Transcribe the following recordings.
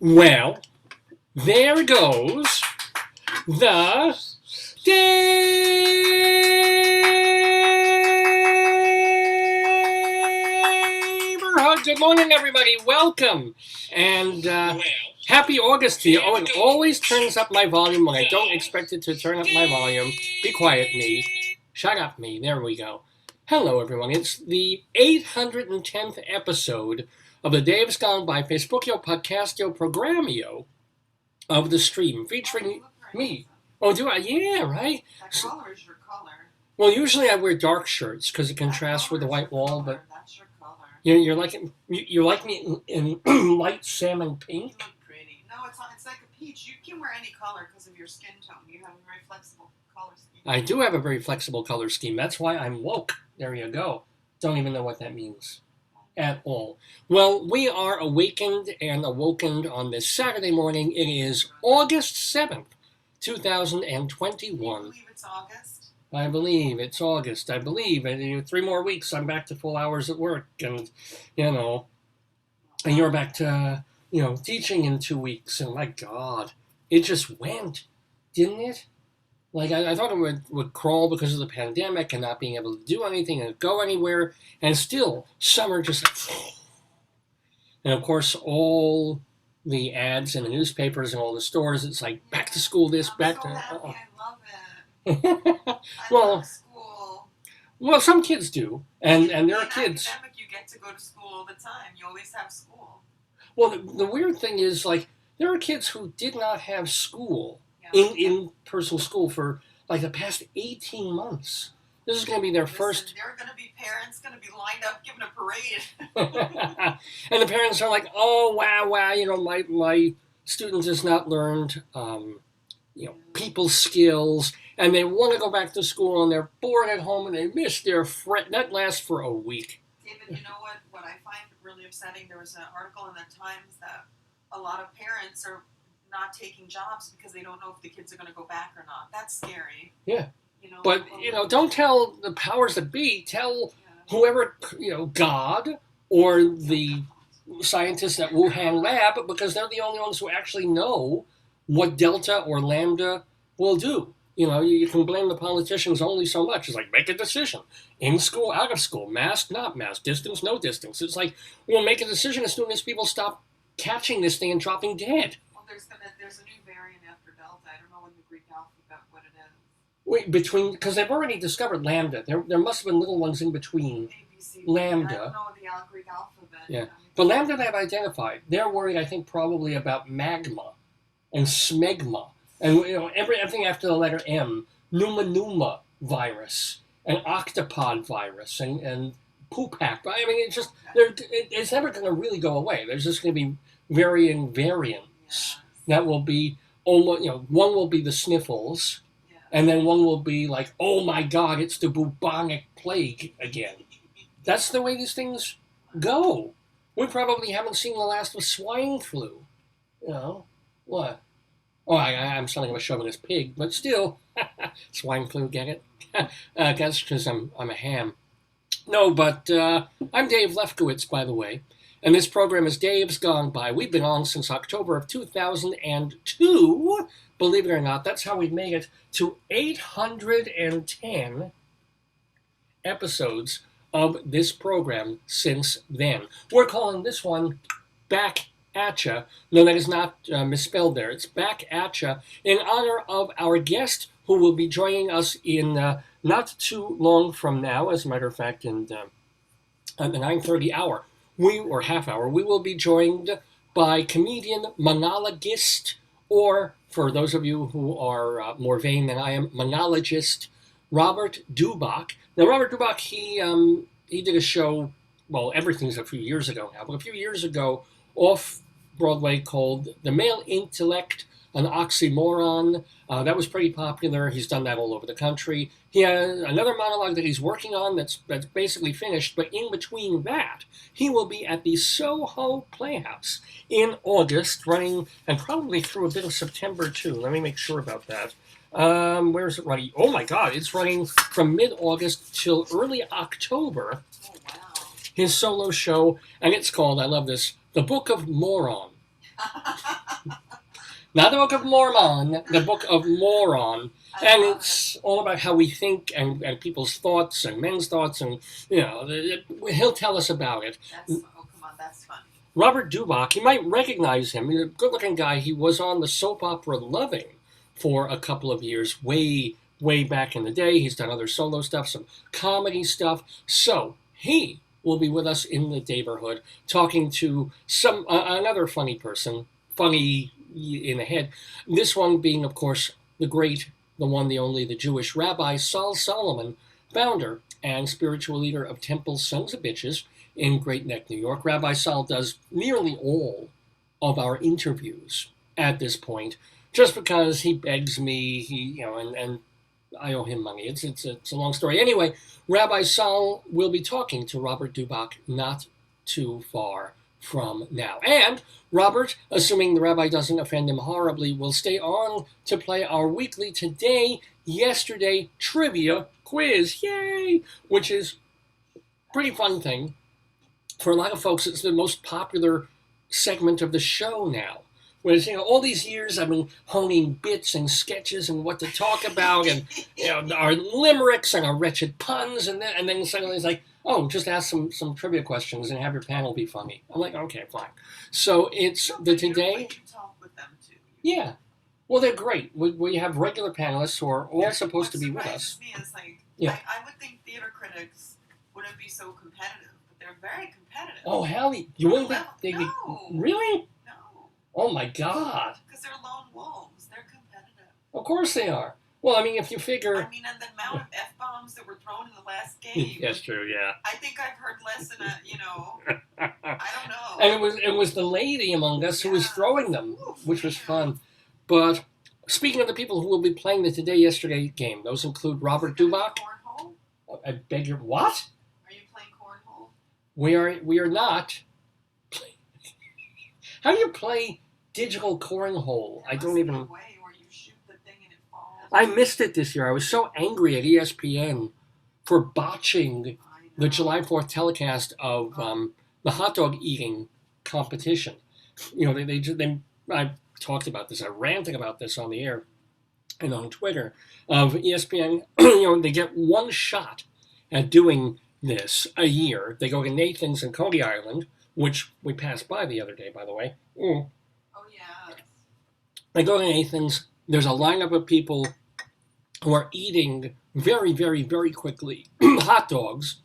Well, there goes the Daverhood. Good morning, everybody. Welcome. And happy August to you. Oh, it always turns up my volume when I don't expect it to turn up my volume. Be quiet, me. Shut up, me. There we go. Hello, everyone. It's the 810th episode of the Dave's Gone By Facebookio Podcastio Programmio of the stream, featuring me. Oh, do I? Yeah, right? That color is your color. Well, usually I wear dark shirts because it contrasts with the white wall, but That's your color. you're like me in light salmon pink. You look pretty. No, it's like a peach. You can wear any color because of your skin tone. You have a very flexible color scheme. I do have a very flexible color scheme. That's why I'm woke. There you go. Don't even know what that means at all. Well, we are awakened and awoken on this Saturday morning. It is August 7th, 2021. Can you believe it's August? I believe it's August. I believe in 3 more weeks I'm back to full hours at work, and and you're back to teaching in 2 weeks. And my God, it just went, didn't it? Like I thought it would crawl because of the pandemic and not being able to do anything and go anywhere, and still summer just. And of course, all the ads in the newspapers and all the stores, it's like back to school. This back to. I love it. I love school. Well, some kids do, and there are kids. Academic, you get to go to school all the time. You always have school. Well, the weird thing is, like, there are kids who did not have school in personal school for like the past 18 months. This is going to be their first. There are going to be parents going to be lined up giving a parade. And the parents are like, "Oh wow, my student has not learned, people skills, and they want to go back to school, and they're bored at home, and they miss their friend." That lasts for a week. David, you know what I find really upsetting? There was an article in the Times that a lot of parents are not taking jobs because they don't know if the kids are going to go back or not. That's scary. Yeah. But, don't tell the powers that be. Tell whoever, God or the scientists at Wuhan lab, because they're the only ones who actually know what Delta or Lambda will do. You can blame the politicians only so much. It's like, make a decision. In school, out of school, mask, not mask, distance, no distance. It's like, we'll make a decision as soon as people stop catching this thing and dropping dead. Well, there's a new variant after Delta. I don't know in the Greek alphabet what it is. Wait, because they've already discovered Lambda. There must have been little ones in between. ABC, Lambda. I don't know the Greek alphabet. Yeah. But Lambda they've identified. They're worried, I think, probably about magma and smegma. And everything after the letter M, pneumonuma virus, and octopod virus, and poopak. I mean, it's never going to really go away. There's just going to be varying variants that will be almost. One will be the sniffles, and then one will be like, oh my God, it's the bubonic plague again. That's the way these things go. We probably haven't seen the last of swine flu. What? Oh, I'm sounding like a chauvinist pig, but still, swine flu, get it? That's because I'm a ham. No, but I'm Dave Lefkowitz, by the way, and this program is Dave's Gone By. We've been on since October of 2002, believe it or not. That's how we've made it to 810 episodes of this program since then. We're calling this one BAC. ATCHA. No, that is not misspelled there. It's BAC ATCHA in honor of our guest who will be joining us in not too long from now. As a matter of fact, in the 9:30 hour, or half hour, we will be joined by comedian, monologist, or for those of you who are more vain than I am, monologist, Robert Dubac. Now, Robert Dubac, he did a show, well, everything's a few years ago now, but a few years ago, off Broadway called The Male Intellect, an Oxymoron. That was pretty popular. He's done that all over the country. He has another monologue that he's working on that's basically finished, but in between that, he will be at the Soho Playhouse in August, running, and probably through a bit of September too. Let me make sure about that. Where is it running? Oh my God, it's running from mid-August till early October. Oh, wow. His solo show, and it's called, I love this, The Book of Moron. Not the Book of Mormon, the Book of Moron. I And love it's all about how we think and people's thoughts and men's thoughts. And, he'll tell us about it. Oh, come on, that's funny. Robert Dubac, you might recognize him. He's a good-looking guy. He was on the soap opera Loving for a couple of years, way, way back in the day. He's done other solo stuff, some comedy stuff. So he will be with us in the Daverhood, talking to another funny person, funny in the head. This one being, of course, the great, the one, the only, the Jewish Rabbi Saul Solomon, founder and spiritual leader of Temple Sons of Bitches in Great Neck, New York. Rabbi Saul does nearly all of our interviews at this point, just because he begs me, and I owe him money. It's a long story. Anyway, Rabbi Saul will be talking to Robert Dubac not too far from now. And Robert, assuming the rabbi doesn't offend him horribly, will stay on to play our weekly Today, Yesterday trivia quiz. Yay! Which is a pretty fun thing. For a lot of folks, it's the most popular segment of the show now. Whereas, all these years I've been honing bits and sketches and what to talk about and, our limericks and our wretched puns. And then suddenly it's like, oh, just ask some trivia questions and have your panel be funny. I'm like, okay, fine. So it's the Today. You talk with them too. Yeah. Well, they're great. We have regular panelists who are all supposed to be with us. Me is like, Yeah. I would think theater critics wouldn't be so competitive, but they're very competitive. Oh, hell, you wouldn't think they'd be... No. Really? No. Oh, my God. Because they're lone wolves. They're competitive. Of course they are. Well, I mean, if you figure... And the amount of F-bombs that were thrown in the last game. That's true, yeah. I think I've heard less than I don't know. And it was the lady among us who was throwing them, which was fun. But speaking of the people who will be playing the Today Yesterday game, those include Robert Dubac. Cornhole? I beg your... What? Are you playing cornhole? We are not. How do you play digital cornhole? I don't even... There must be a way where you shoot the thing and it falls. I missed it this year. I was so angry at ESPN for botching the July 4th telecast of the hot dog eating competition. I talked about this. I ranted about this on the air and on Twitter of ESPN. They get one shot at doing this a year. They go to Nathan's in Coney Island, which we passed by the other day, by the way. Oh, yeah. They go to Nathan's. There's a lineup of people who are eating very, very, very quickly hot dogs,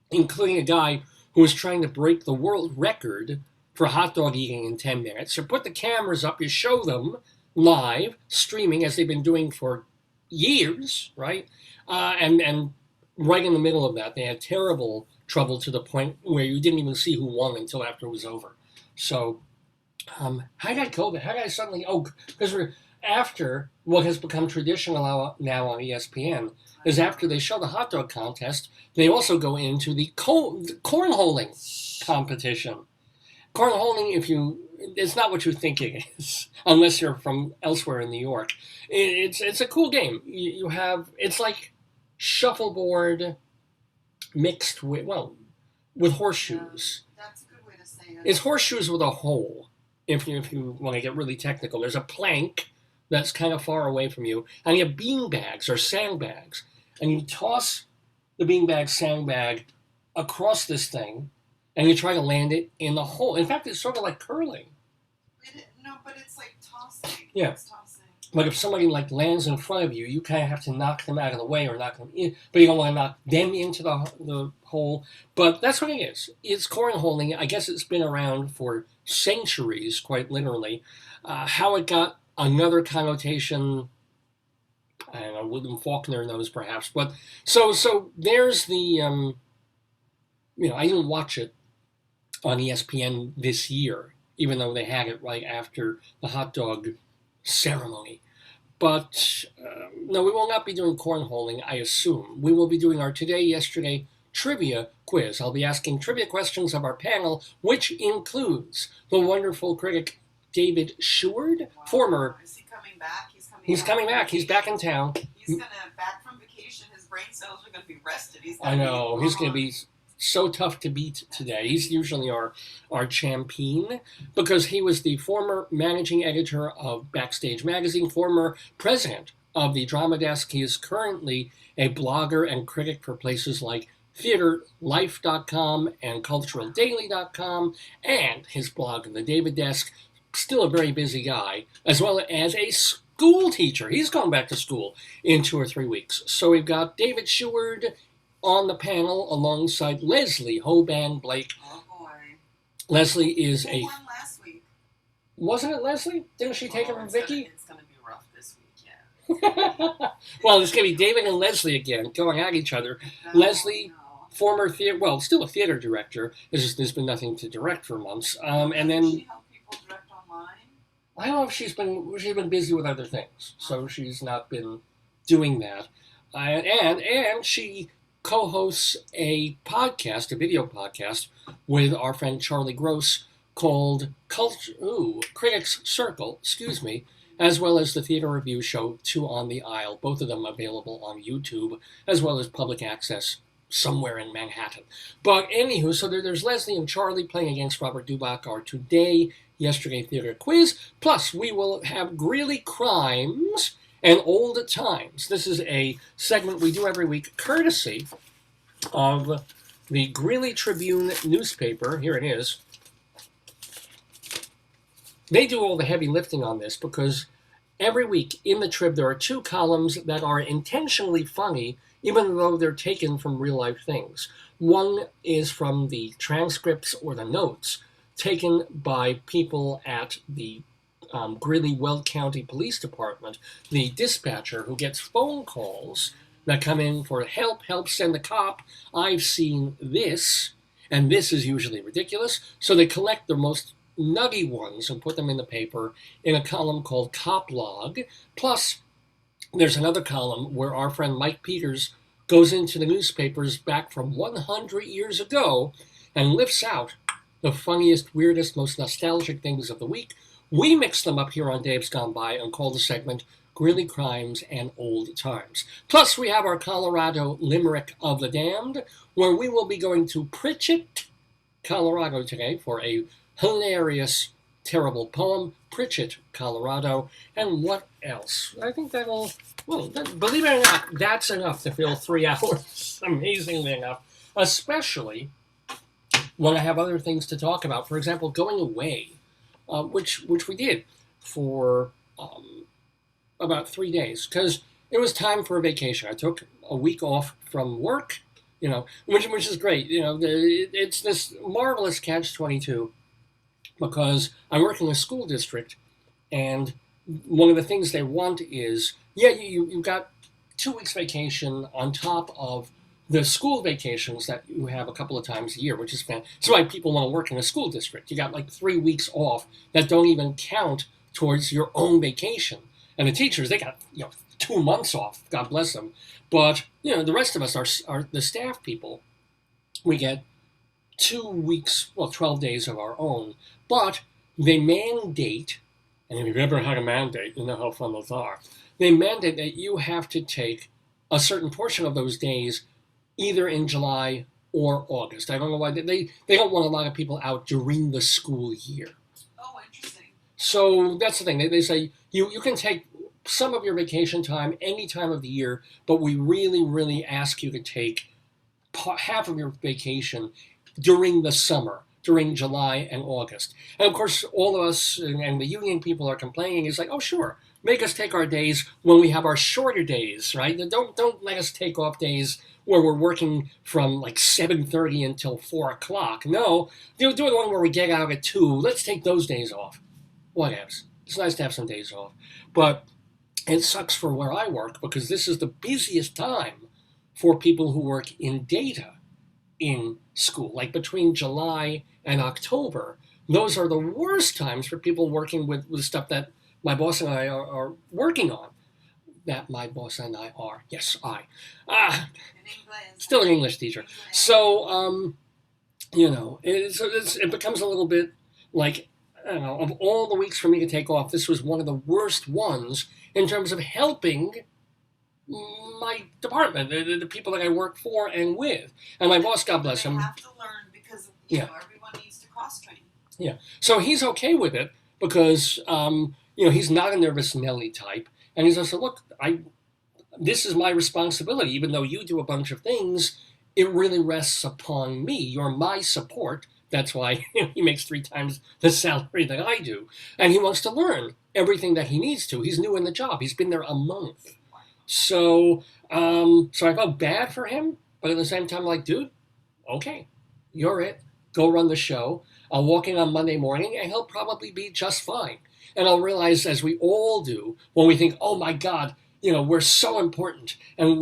including a guy who was trying to break the world record for hot dog eating in 10 minutes. So put the cameras up, you show them live, streaming, as they've been doing for years, right? And right in the middle of that, they had terrible trouble to the point where you didn't even see who won until after it was over. So how did I go there? How did I suddenly... Oh, because we're after what has become traditional now on ESPN is after they show the hot dog contest, they also go into the cornholing competition. Cornholing, it's not what you think it is, unless you're from elsewhere in New York. It's a cool game. You have... It's like shuffleboard mixed with horseshoes. Yeah, that's a good way to say it. It's horseshoes with a hole. If you want to get really technical, there's a plank that's kind of far away from you, and you have bean bags or sandbags, and you toss the beanbag sandbag across this thing, and you try to land it in the hole. In fact, it's sort of like curling. No, but it's like tossing. Yeah. It's tossing. But if somebody lands in front of you, you kind of have to knock them out of the way or knock them in, but you don't want to knock them into the hole. But that's what it is. It's cornholing. I guess it's been around for centuries, quite literally. How it got another connotation, I don't know, William Faulkner knows perhaps. But so there's the, I didn't watch it on ESPN this year, even though they had it right after the hot dog ceremony. But no, we will not be doing cornholing, I assume. We will be doing our Today, Yesterday trivia quiz. I'll be asking trivia questions of our panel, which includes the wonderful critic David Sheward, Wow. former... Is he coming back? He's coming back. He's back in town. He's back from vacation. His brain cells are going to be rested. I know. He's going to be so tough to beat today. He's usually our champion because he was the former managing editor of Backstage Magazine, former president of the Drama Desk. He is currently a blogger and critic for places like TheaterLife.com and CulturalDaily.com, and his blog, The David Desk. Still a very busy guy, as well as a school teacher. He's going back to school in 2 or 3 weeks. So we've got David Sheward on the panel alongside Leslie Hoban Blake. Oh boy. Leslie is Who won last week? Wasn't it Leslie? Didn't she take it from Vicky? It's gonna be rough this week, yeah. Well, it's going to be David and Leslie again, going at each other. Leslie, former theater, well, still a theater director. There's been nothing to direct for months. And then Does she help people direct online? I don't know if she's been busy with other things, so she's not been doing that. And she co-hosts a podcast, a video podcast, with our friend Charlie Gross called Critics Circle, as well as the theater review show Two on the Aisle, both of them available on YouTube, as well as public access somewhere in Manhattan. But anywho, so there's Leslie and Charlie playing against Robert Dubac, our Yesterday Theater quiz, plus we will have Greeley Crimes and Old Times. This is a segment we do every week, courtesy of the Greeley Tribune newspaper. Here it is. They do all the heavy lifting on this because every week in the Trib there are 2 columns that are intentionally funny, even though they're taken from real-life things. One is from the transcripts or the notes taken by people at the Greeley Weld County Police Department, the dispatcher who gets phone calls that come in for help, send the cop, I've seen this, and this is usually ridiculous. So they collect the most nuggy ones and put them in the paper in a column called Cop Log. Plus, there's another column where our friend Mike Peters goes into the newspapers back from 100 years ago and lifts out the funniest, weirdest, most nostalgic things of the week. We mix them up here on Dave's Gone By and call the segment Greeley Crimes and Old Times. Plus, we have our Colorado Limerick of the Damned, where we will be going to Pritchett, Colorado today for a hilarious, terrible poem, Pritchett, Colorado. And what else? I think believe it or not, that's enough to fill 3 hours. Amazingly enough. Especially when I have other things to talk about. For example, going away, which we did for about 3 days, because it was time for a vacation. I took a week off from work, which is great. It's this marvelous catch-22, because I work in a school district, and one of the things they want is, you've got 2 weeks vacation on top of the school vacations that you have a couple of times a year, which is fantastic. That's why people want to work in a school district. You got like 3 weeks off that don't even count towards your own vacation. And the teachers, they got 2 months off. God bless them. But the rest of us are the staff people. We get 2 weeks, 12 days of our own. But they mandate, and if you've ever had a mandate, you know how fun those are. They mandate that you have to take a certain portion of those days either in July or August. I don't know why. They don't want a lot of people out during the school year. Oh, interesting. So that's the thing. They say you can take some of your vacation time any time of the year, but we really, really ask you to take half of your vacation during the summer, during July and August. And of course, all of us and the union people are complaining. It's like, oh, sure, make us take our days when we have our shorter days, right? Don't let us take off days where we're working from like 7:30 until 4 o'clock. No, do the one where we get out at 2. Let's take those days off. Whatevs. It's nice to have some days off. But it sucks for where I work because this is the busiest time for people who work in data in school. Like between July and October, those are the worst times for people working with stuff that my boss and I are working on. That my boss and I are. Yes, I. Still an English teacher. So, it becomes a little bit like, I don't know, of all the weeks for me to take off, this was one of the worst ones in terms of helping my department, the people that I work for and with. And my boss, God bless him. They have to learn because everyone needs to cross train. Yeah. So he's okay with it because he's not a nervous Nelly type, and he's also, look, this is my responsibility. Even though you do a bunch of things, it really rests upon me. You're my support. That's why he makes 3 times the salary that I do, and he wants to learn everything that he needs to. He's new in the job. He's been there a month. So I felt bad for him, but at the same time, like, dude, okay, you're it. Go run the show. I'll walk in on Monday morning, and he'll probably be just fine. And I'll realize, as we all do, when we think, oh my God, we're so important, and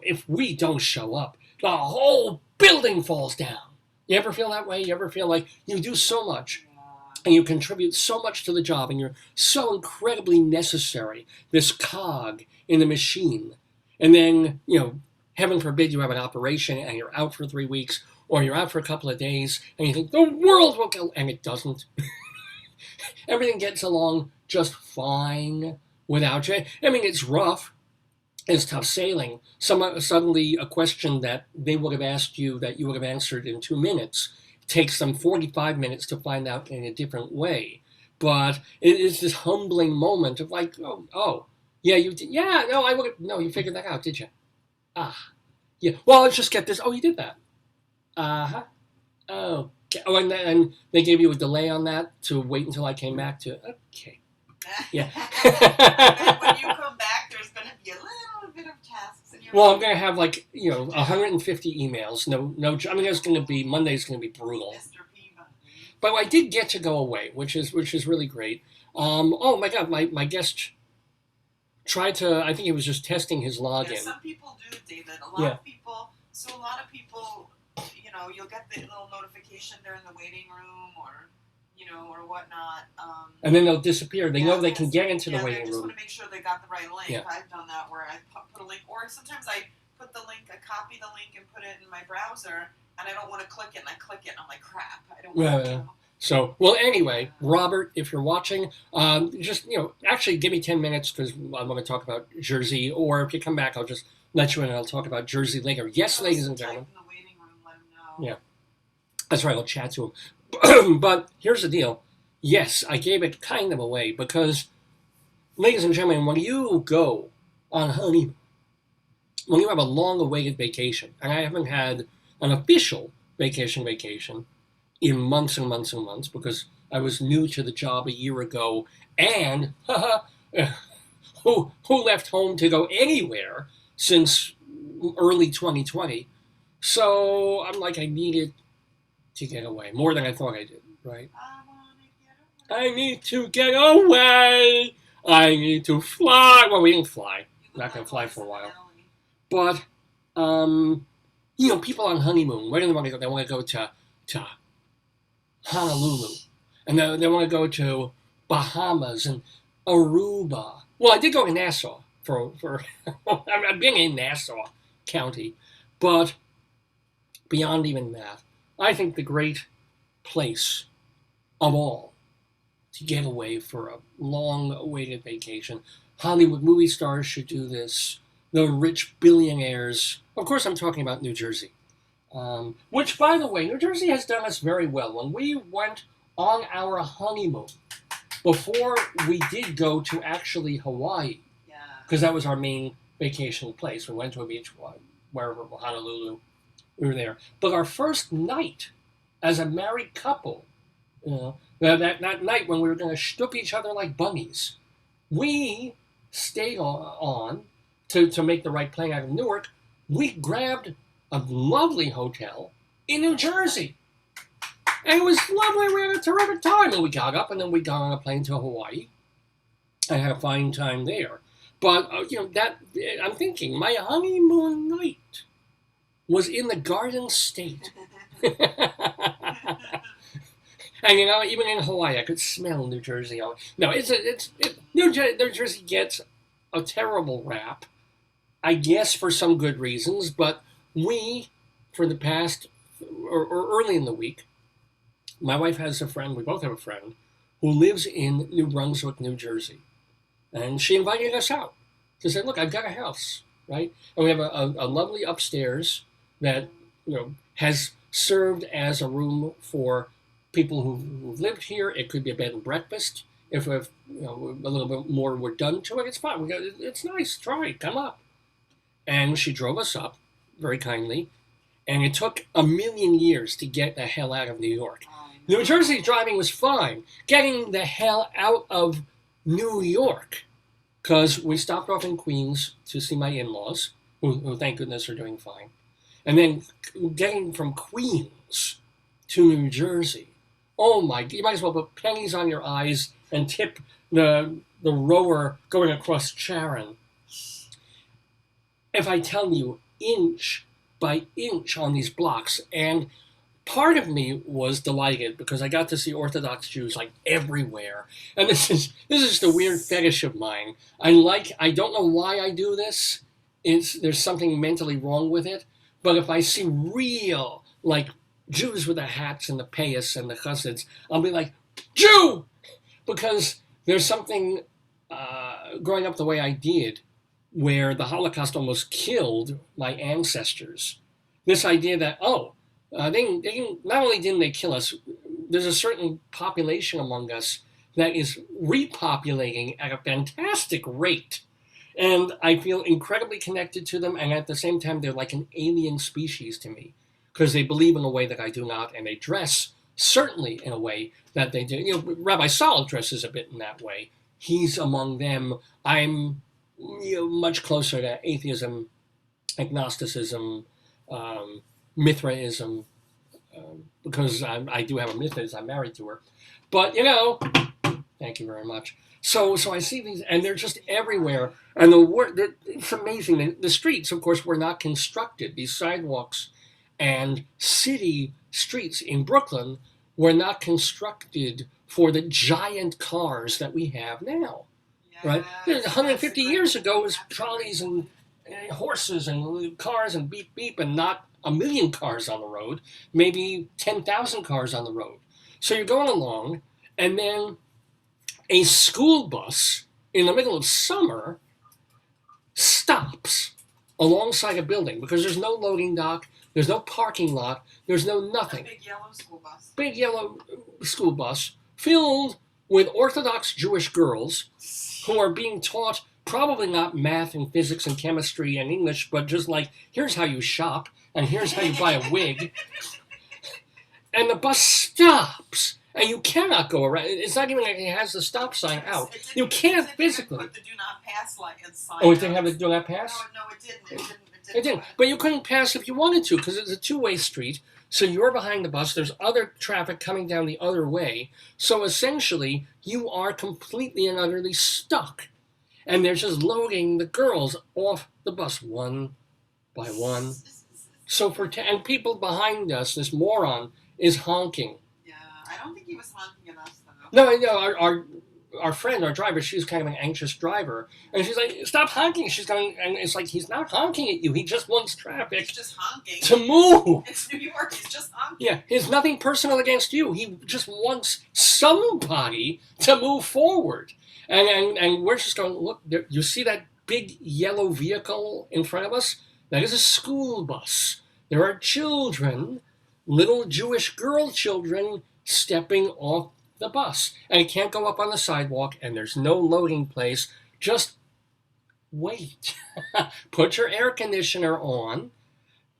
if we don't show up, the whole building falls down. You ever feel that way? You ever feel like you do so much, and you contribute so much to the job, and you're so incredibly necessary, this cog in the machine, and then, heaven forbid you have an operation and you're out for 3 weeks, or you're out for a couple of days, and you think the world will go, and it doesn't. Everything gets along just fine without you. I mean, it's rough. It's tough sailing. Suddenly a question that they would have asked you that you would have answered in 2 minutes takes them 45 minutes to find out in a different way. But it is this humbling moment of like, yeah, you did. Yeah, no, I would have. No, you figured that out, did you? Yeah. Well, let's just get this. Oh, you did that. Uh-huh. Oh. Oh, and they gave you a delay on that to wait until I came back to. Okay. Yeah. When you come back, there's going to be a little bit of tasks in your. Well, I'm going to have 150 emails. No. I mean, Monday's going to be brutal. But I did get to go away, which is really great. Oh my God, my guest tried to. I think he was just testing his login. Yeah, some people do, David. A lot of people. You'll get the little notification they're in the waiting room, or whatnot. And then they'll disappear. They know they can get into the waiting room. I just want to make sure they got the right link. Yeah. I've done that where I put a link, or sometimes I put the link, I copy the link and put it in my browser, and I don't want to click it, and I click it, and I'm like, crap, I don't want to. So, well, anyway, Robert, if you're watching, just, actually give me 10 minutes because I want to talk about Jersey, or if you come back, I'll just let you in and I'll talk about Jersey later. Yes, ladies and gentlemen. In the waiting room, let them know. Yeah. That's right, I'll chat to him. But here's the deal. Yes, I gave it kind of away because, ladies and gentlemen, when you go on honeymoon, when you have a long-awaited vacation, and I haven't had an official vacation in months and months and months because I was new to the job a year ago, and who left home to go anywhere since early 2020. So I'm like, I needed to get away more than I thought I did, right? I need to get away. I need to fly. Well, we didn't fly. Not going to fly for a while. But, people on honeymoon, where do they want to go? They want to go to Honolulu. And they want to go to Bahamas and Aruba. Well, I did go to Nassau for I've been in Nassau County. But beyond even that, I think the great place of all to get away for a long-awaited vacation. Hollywood movie stars should do this. The rich billionaires. Of course, I'm talking about New Jersey. Which, by the way, New Jersey has done us very well. When we went on our honeymoon, before we did go to actually Hawaii, because that was our main vacation place. We went to a beach, wherever, Honolulu, we were there. But our first night as a married couple, that night when we were going to shtup each other like bunnies, we stayed on to make the right plane out of Newark. We grabbed a lovely hotel in New Jersey. And it was lovely. We had a terrific time. And we got up and then we got on a plane to Hawaii. I had a fine time there. But, I'm thinking my honeymoon night was in the Garden State. And even in Hawaii, I could smell New Jersey. No, New Jersey gets a terrible rap, I guess for some good reasons. But we, for the past or early in the week, my wife has a friend. We both have a friend who lives in New Brunswick, New Jersey, and she invited us out to say, "Look, I've got a house right? And we have a lovely upstairs that has served as a room for people who've lived here. It could be a bed and breakfast. If a little bit more were done to it, it's fine. It's nice. Try it. Come up. And she drove us up very kindly. And it took a million years to get the hell out of New York. New Jersey driving was fine. Getting the hell out of New York, because we stopped off in Queens to see my in-laws, who thank goodness are doing fine. And then getting from Queens to New Jersey, oh my, you might as well put pennies on your eyes and tip the rower going across Charon. If I tell you inch by inch on these blocks, and part of me was delighted because I got to see Orthodox Jews like everywhere. And this is just a weird fetish of mine. I don't know why I do this. There's something mentally wrong with it. But if I see real, like, Jews with the hats and the payas and the chassids, I'll be like, Jew! Because there's something growing up the way I did, where the Holocaust almost killed my ancestors. This idea that, they not only didn't they kill us, there's a certain population among us that is repopulating at a fantastic rate. And I feel incredibly connected to them, and at the same time, they're like an alien species to me, because they believe in a way that I do not, and they dress certainly in a way that they do. Rabbi Saul dresses a bit in that way. He's among them. I'm much closer to atheism, agnosticism, Mithraism, because I do have a Mithraist. I'm married to her. But, thank you very much. So I see these, and they're just everywhere. And it's amazing. The streets, of course, were not constructed. These sidewalks and city streets in Brooklyn were not constructed for the giant cars that we have now. Right? 150 years ago, it was trolleys and horses and cars and beep beep, and not a million cars on the road, maybe 10,000 cars on the road. So you're going along, and then a school bus in the middle of summer stops alongside a building because there's no loading dock, there's no parking lot, there's no nothing. A big yellow school bus. Big yellow school bus filled with Orthodox Jewish girls who are being taught probably not math and physics and chemistry and English, but just like, here's how you shop and here's how you buy a wig. And the bus stops. And you cannot go around. It's not even like it has the stop sign out. You can't physically. Put the do not pass sign. Oh, it didn't have the do not pass? No, it didn't. It didn't. But you couldn't pass if you wanted to because it's a two-way street. So you're behind the bus. There's other traffic coming down the other way. So essentially, you are completely and utterly stuck. And they're just loading the girls off the bus one by one. So and people behind us, this moron, is honking. I don't think he was honking at us, though. No, our friend, our driver, she's kind of an anxious driver. And she's like, stop honking. She's going, and it's like, he's not honking at you. He just wants traffic He's just honking. to move. It's New York. He's just honking. Yeah, it's nothing personal against you. He just wants somebody to move forward. And we're just going, look, you see that big yellow vehicle in front of us? That is a school bus. There are children, little Jewish girl children, stepping off the bus. And it can't go up on the sidewalk, and there's no loading place. Just wait. Put your air conditioner on.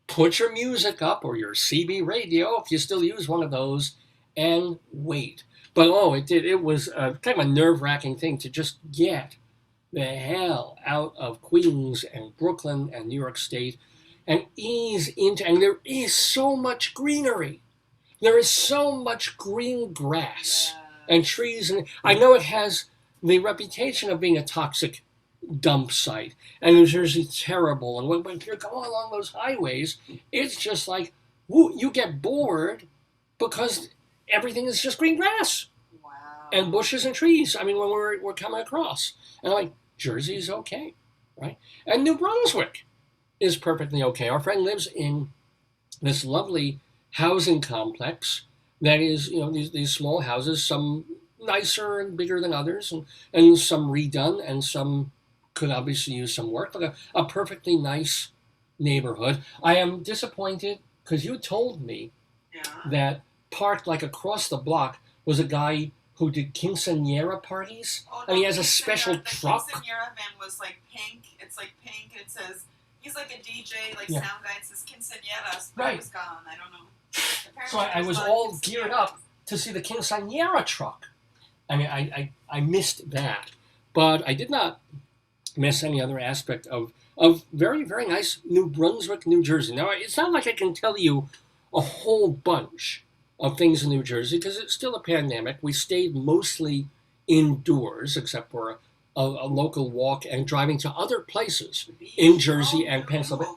Put your music up, or your CB radio, if you still use one of those, and wait. But it was kind of a nerve-wracking thing to just get the hell out of Queens and Brooklyn and New York State and ease into, and there is so much greenery. There is so much green grass and trees, and I know it has the reputation of being a toxic dump site, and New Jersey's terrible, and when you're going along those highways, it's just like, you get bored because everything is just green grass. Wow. And bushes and trees, when we're coming across. And I'm like, Jersey's okay, right? And New Brunswick is perfectly okay. Our friend lives in this lovely housing complex that is, these small houses, some nicer and bigger than others, and some redone and some could obviously use some work, like a perfectly nice neighborhood. I am disappointed because you told me Yeah. that parked like across the block was a guy who did quinceañera parties, Oh, and no, he has a special the truck. quinceañera van was like pink. It's like pink. It says he's like a DJ, like Yeah. sound guy. It says quinceañeras, but Right. it was gone. I don't know. So I was all geared up to see the quinceañera truck. I mean, I missed that, but I did not miss any other aspect of very, very nice New Brunswick, New Jersey. Now, it's not like I can tell you a whole bunch of things in New Jersey because it's still a pandemic. We stayed mostly indoors, except for a local walk and driving to other places in Jersey and Pennsylvania.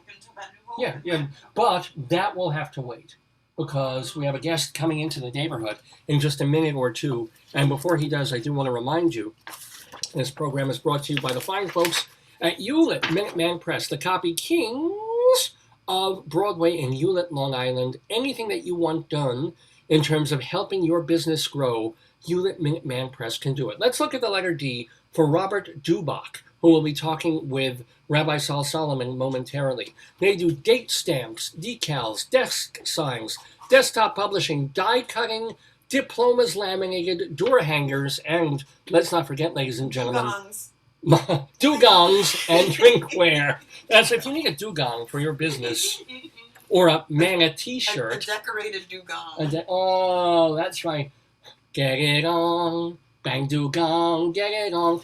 Yeah, but that will have to wait because we have a guest coming into the Daverhood in just a minute or two. And before he does, I do want to remind you, this program is brought to you by the fine folks at Hewlett Minuteman Press, the copy kings of Broadway in Hewlett, Long Island. Anything that you want done in terms of helping your business grow, Hewlett Minuteman Press can do it. Let's look at the letter D for Robert Dubac, who will be talking with Rabbi Saul Solomon momentarily. They do date stamps, decals, desk signs, desktop publishing, die cutting, diplomas laminated, door hangers, and let's not forget, ladies and gentlemen, dugongs and drinkware. That's if you need a dugong for your business or a mana t-shirt. A decorated dugong. Oh, that's right. Get it on. Bang dugong. Get it on.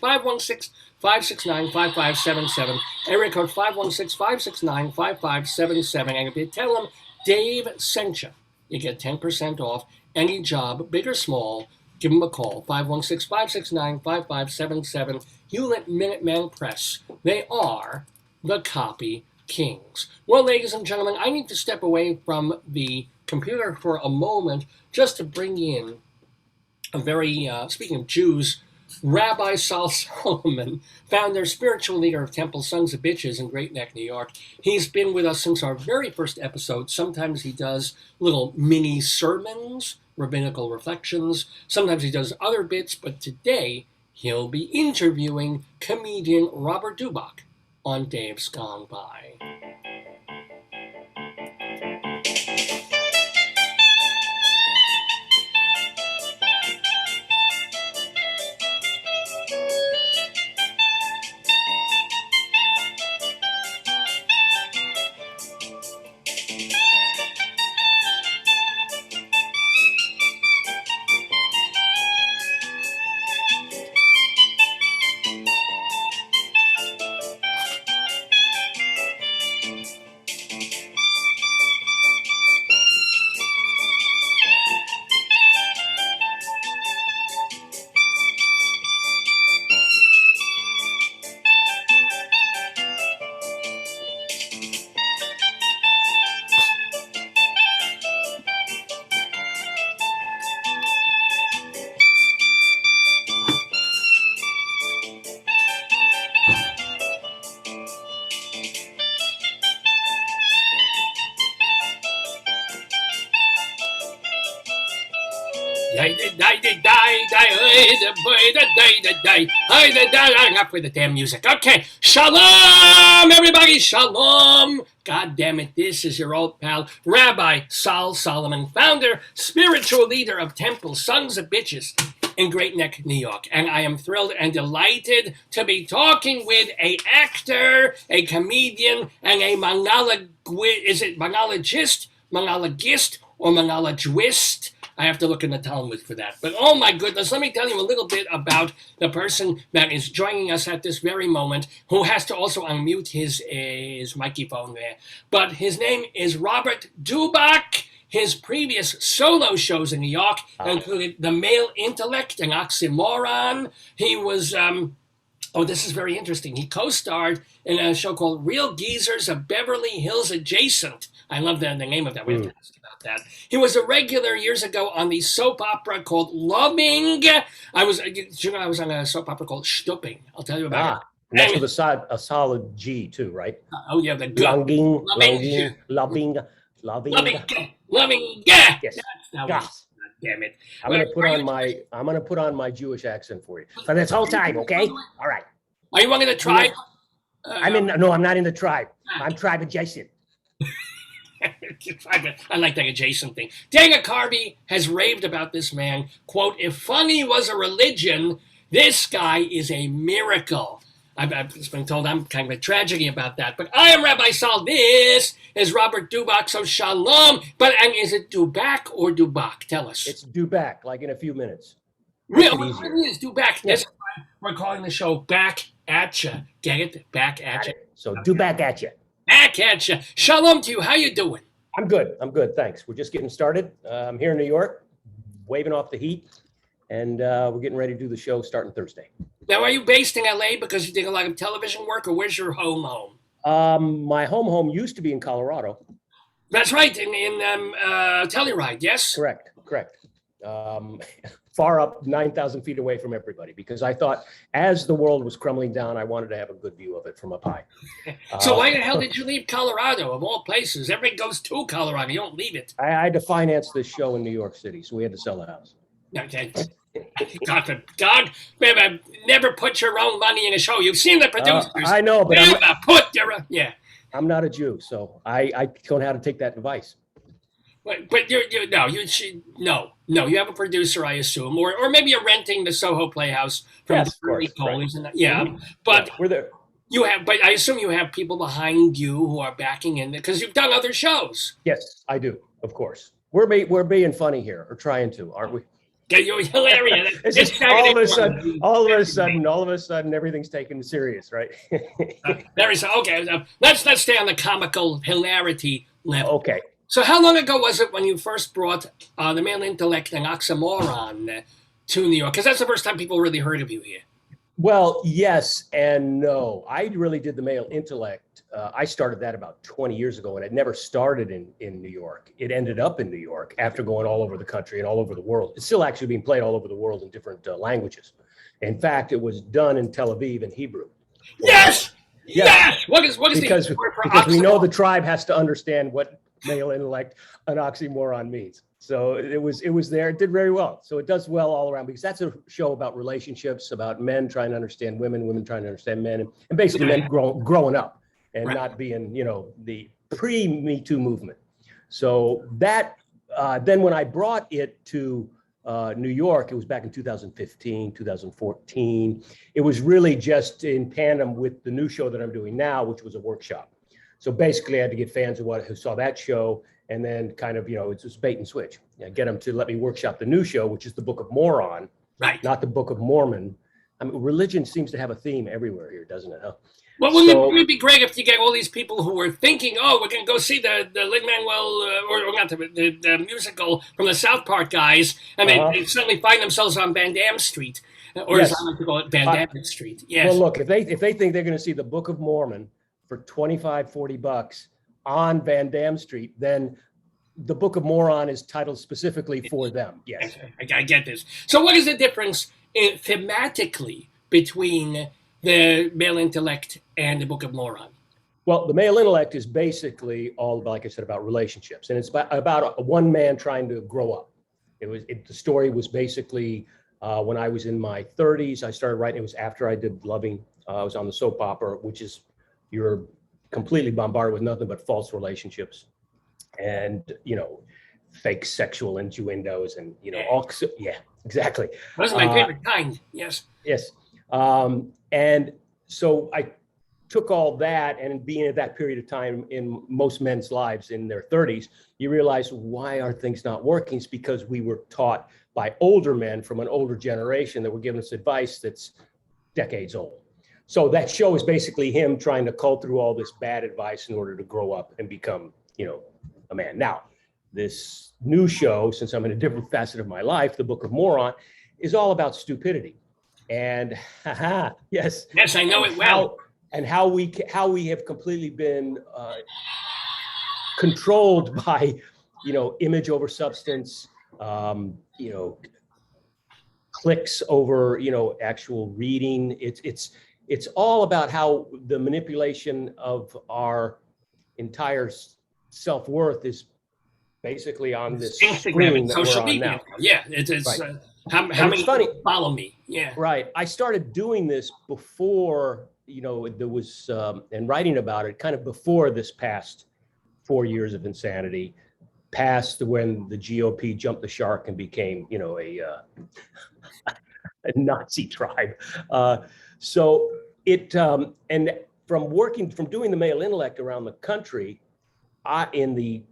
516-569-5577. Area code 516-569-5577. And if you tell them Dave sent you get 10% off any job, big or small. Give them a call, 516-569-5577, Hewlett Minuteman Press. They are the copy kings. Well, ladies and gentlemen, I need to step away from the computer for a moment just to bring in a very, speaking of Jews, Rabbi Saul Solomon, founder, spiritual leader of Temple Sons of Bitches in Great Neck, New York. He's been with us since our very first episode. Sometimes he does little mini sermons, rabbinical reflections. Sometimes he does other bits, but today he'll be interviewing comedian Robert Dubac on Dave's Gone By. Enough with the damn music. Okay, shalom, everybody, shalom. God damn it, this is your old pal, Rabbi Saul Solomon, founder, spiritual leader of Temple Sons of Bitches in Great Neck, New York. And I am thrilled and delighted to be talking with an actor, a comedian, and a monologist, or monologist? I have to look in the Talmud for that. But oh my goodness, let me tell you a little bit about the person that is joining us at this very moment, who has to also unmute his microphone there. But his name is Robert Dubac. His previous solo shows in New York included The Male Intellect and Oxymoron. He was, this is very interesting. He co-starred in a show called Real Geezers of Beverly Hills Adjacent. I love the name of that. We have to ask about that. He was a regular years ago on the soap opera called Loving. I was on a soap opera called Stupping. I'll tell you about it. And that's with a solid G too, right? The Loving. Yes. Yes. Damn it. I'm gonna put on my Jewish accent for you for this whole time, okay? All right. Are you one of the tribe? No, I'm not in the tribe. I'm tribe adjacent. I like that adjacent thing. Dana Carvey has raved about this man. Quote, if funny was a religion, this guy is a miracle. I've just been told I'm kind of a tragedy about that. But I am Rabbi Sal. This is Robert Dubac. So shalom. And is it Dubac or Dubac? Tell us. It's Dubac, like in a few minutes. Really? It really is Dubac. Yeah. This is why we're calling the show Back at Ya. Get it? Back at Ya. So Dubac at you. Back at Ya. Shalom to you. How you doing? I'm good. Thanks. We're just getting started. I'm here in New York, waving off the heat, and we're getting ready to do the show starting Thursday. Now, are you based in LA because you did a lot of television work, or where's your home? My home used to be in Colorado. That's right, in Telluride, yes? Correct. Far up 9,000 feet away from everybody, because I thought as the world was crumbling down, I wanted to have a good view of it from up high. So why the hell did you leave Colorado, of all places? Everybody goes to Colorado. You don't leave it. I had to finance this show in New York City, so we had to sell the house. Okay. God, never put your own money in a show. You've seen the producers. I know, but I'm not a Jew, so I don't know how to take that advice. But you have a producer, I assume, or maybe you're renting the Soho Playhouse from Yes, the early of course, Coleys, right. But yeah, we're there. But I assume you have people behind you who are backing in because you've done other shows. Yes, I do, of course. We're being funny here, or trying to, aren't we? Yeah, you're hilarious. It's just all of a sudden, everything's taken serious, right? There is okay. Let's stay on the comical hilarity level. Okay. So how long ago was it when you first brought the male intellect and oxymoron to New York? Because that's the first time people really heard of you here. Well, yes and no. I really did the male intellect. I started that about 20 years ago, and it never started in New York. It ended up in New York after going all over the country and all over the world. It's still actually being played all over the world in different languages. In fact, it was done in Tel Aviv in Hebrew. Yes! What is because the word for because we know oxymoron? the tribe has to understand what male intellect an oxymoron means. So it was there. It did very well. So it does well all around, because that's a show about relationships, about men trying to understand women, women trying to understand men, and basically men growing up and not being, the pre-Me Too movement. So that then when I brought it to New York, it was back in 2015, 2014. It was really just in tandem with the new show that I'm doing now, which was a workshop. So basically, I had to get fans who saw that show, and then kind of, it's just bait and switch. Get them to let me workshop the new show, which is the Book of Moron, Right. not the Book of Mormon. I mean, religion seems to have a theme everywhere here, doesn't it? Huh? Well, wouldn't it be great if you get all these people who were thinking, we're going to go see the Lin-Manuel, or not the musical from the South Park guys, and they suddenly find themselves on Van Dam Street, or as I like to call it, Van Dam Street. Yes. Well, look, if they think they're going to see the Book of Mormon for $25-$40 on Van Dam Street, then the Book of Moron is titled specifically for them. Yes. I get this. So what is the difference thematically between the male intellect and the Book of Moron? Well, the male intellect is basically all, like I said, about relationships. And it's about one man trying to grow up. The story was basically when I was in my 30s, I started writing. It was after I did Loving. I was on the soap opera, which is you're completely bombarded with nothing but false relationships and, fake sexual innuendos and, exactly. Those are my favorite kind. Yes. Yes. And so I took all that, and being at that period of time in most men's lives in their 30s, you realize, why are things not working? It's because we were taught by older men from an older generation that were giving us advice that's decades old. So that show is basically him trying to cull through all this bad advice in order to grow up and become, a man. Now, this new show, since I'm in a different facet of my life, the Book of Moron, is all about stupidity. And yes, I know it well. How we have completely been controlled by, image over substance, clicks over, actual reading. It's all about how the manipulation of our entire self-worth is basically on this screen that we're on now. Yeah, it's right. How And many it's funny, people follow me? Yeah. right? I started doing this before, there was, and writing about it kind of before this past 4 years of insanity, past when the GOP jumped the shark and became, a Nazi tribe. So and from doing the male intellect around the country, in the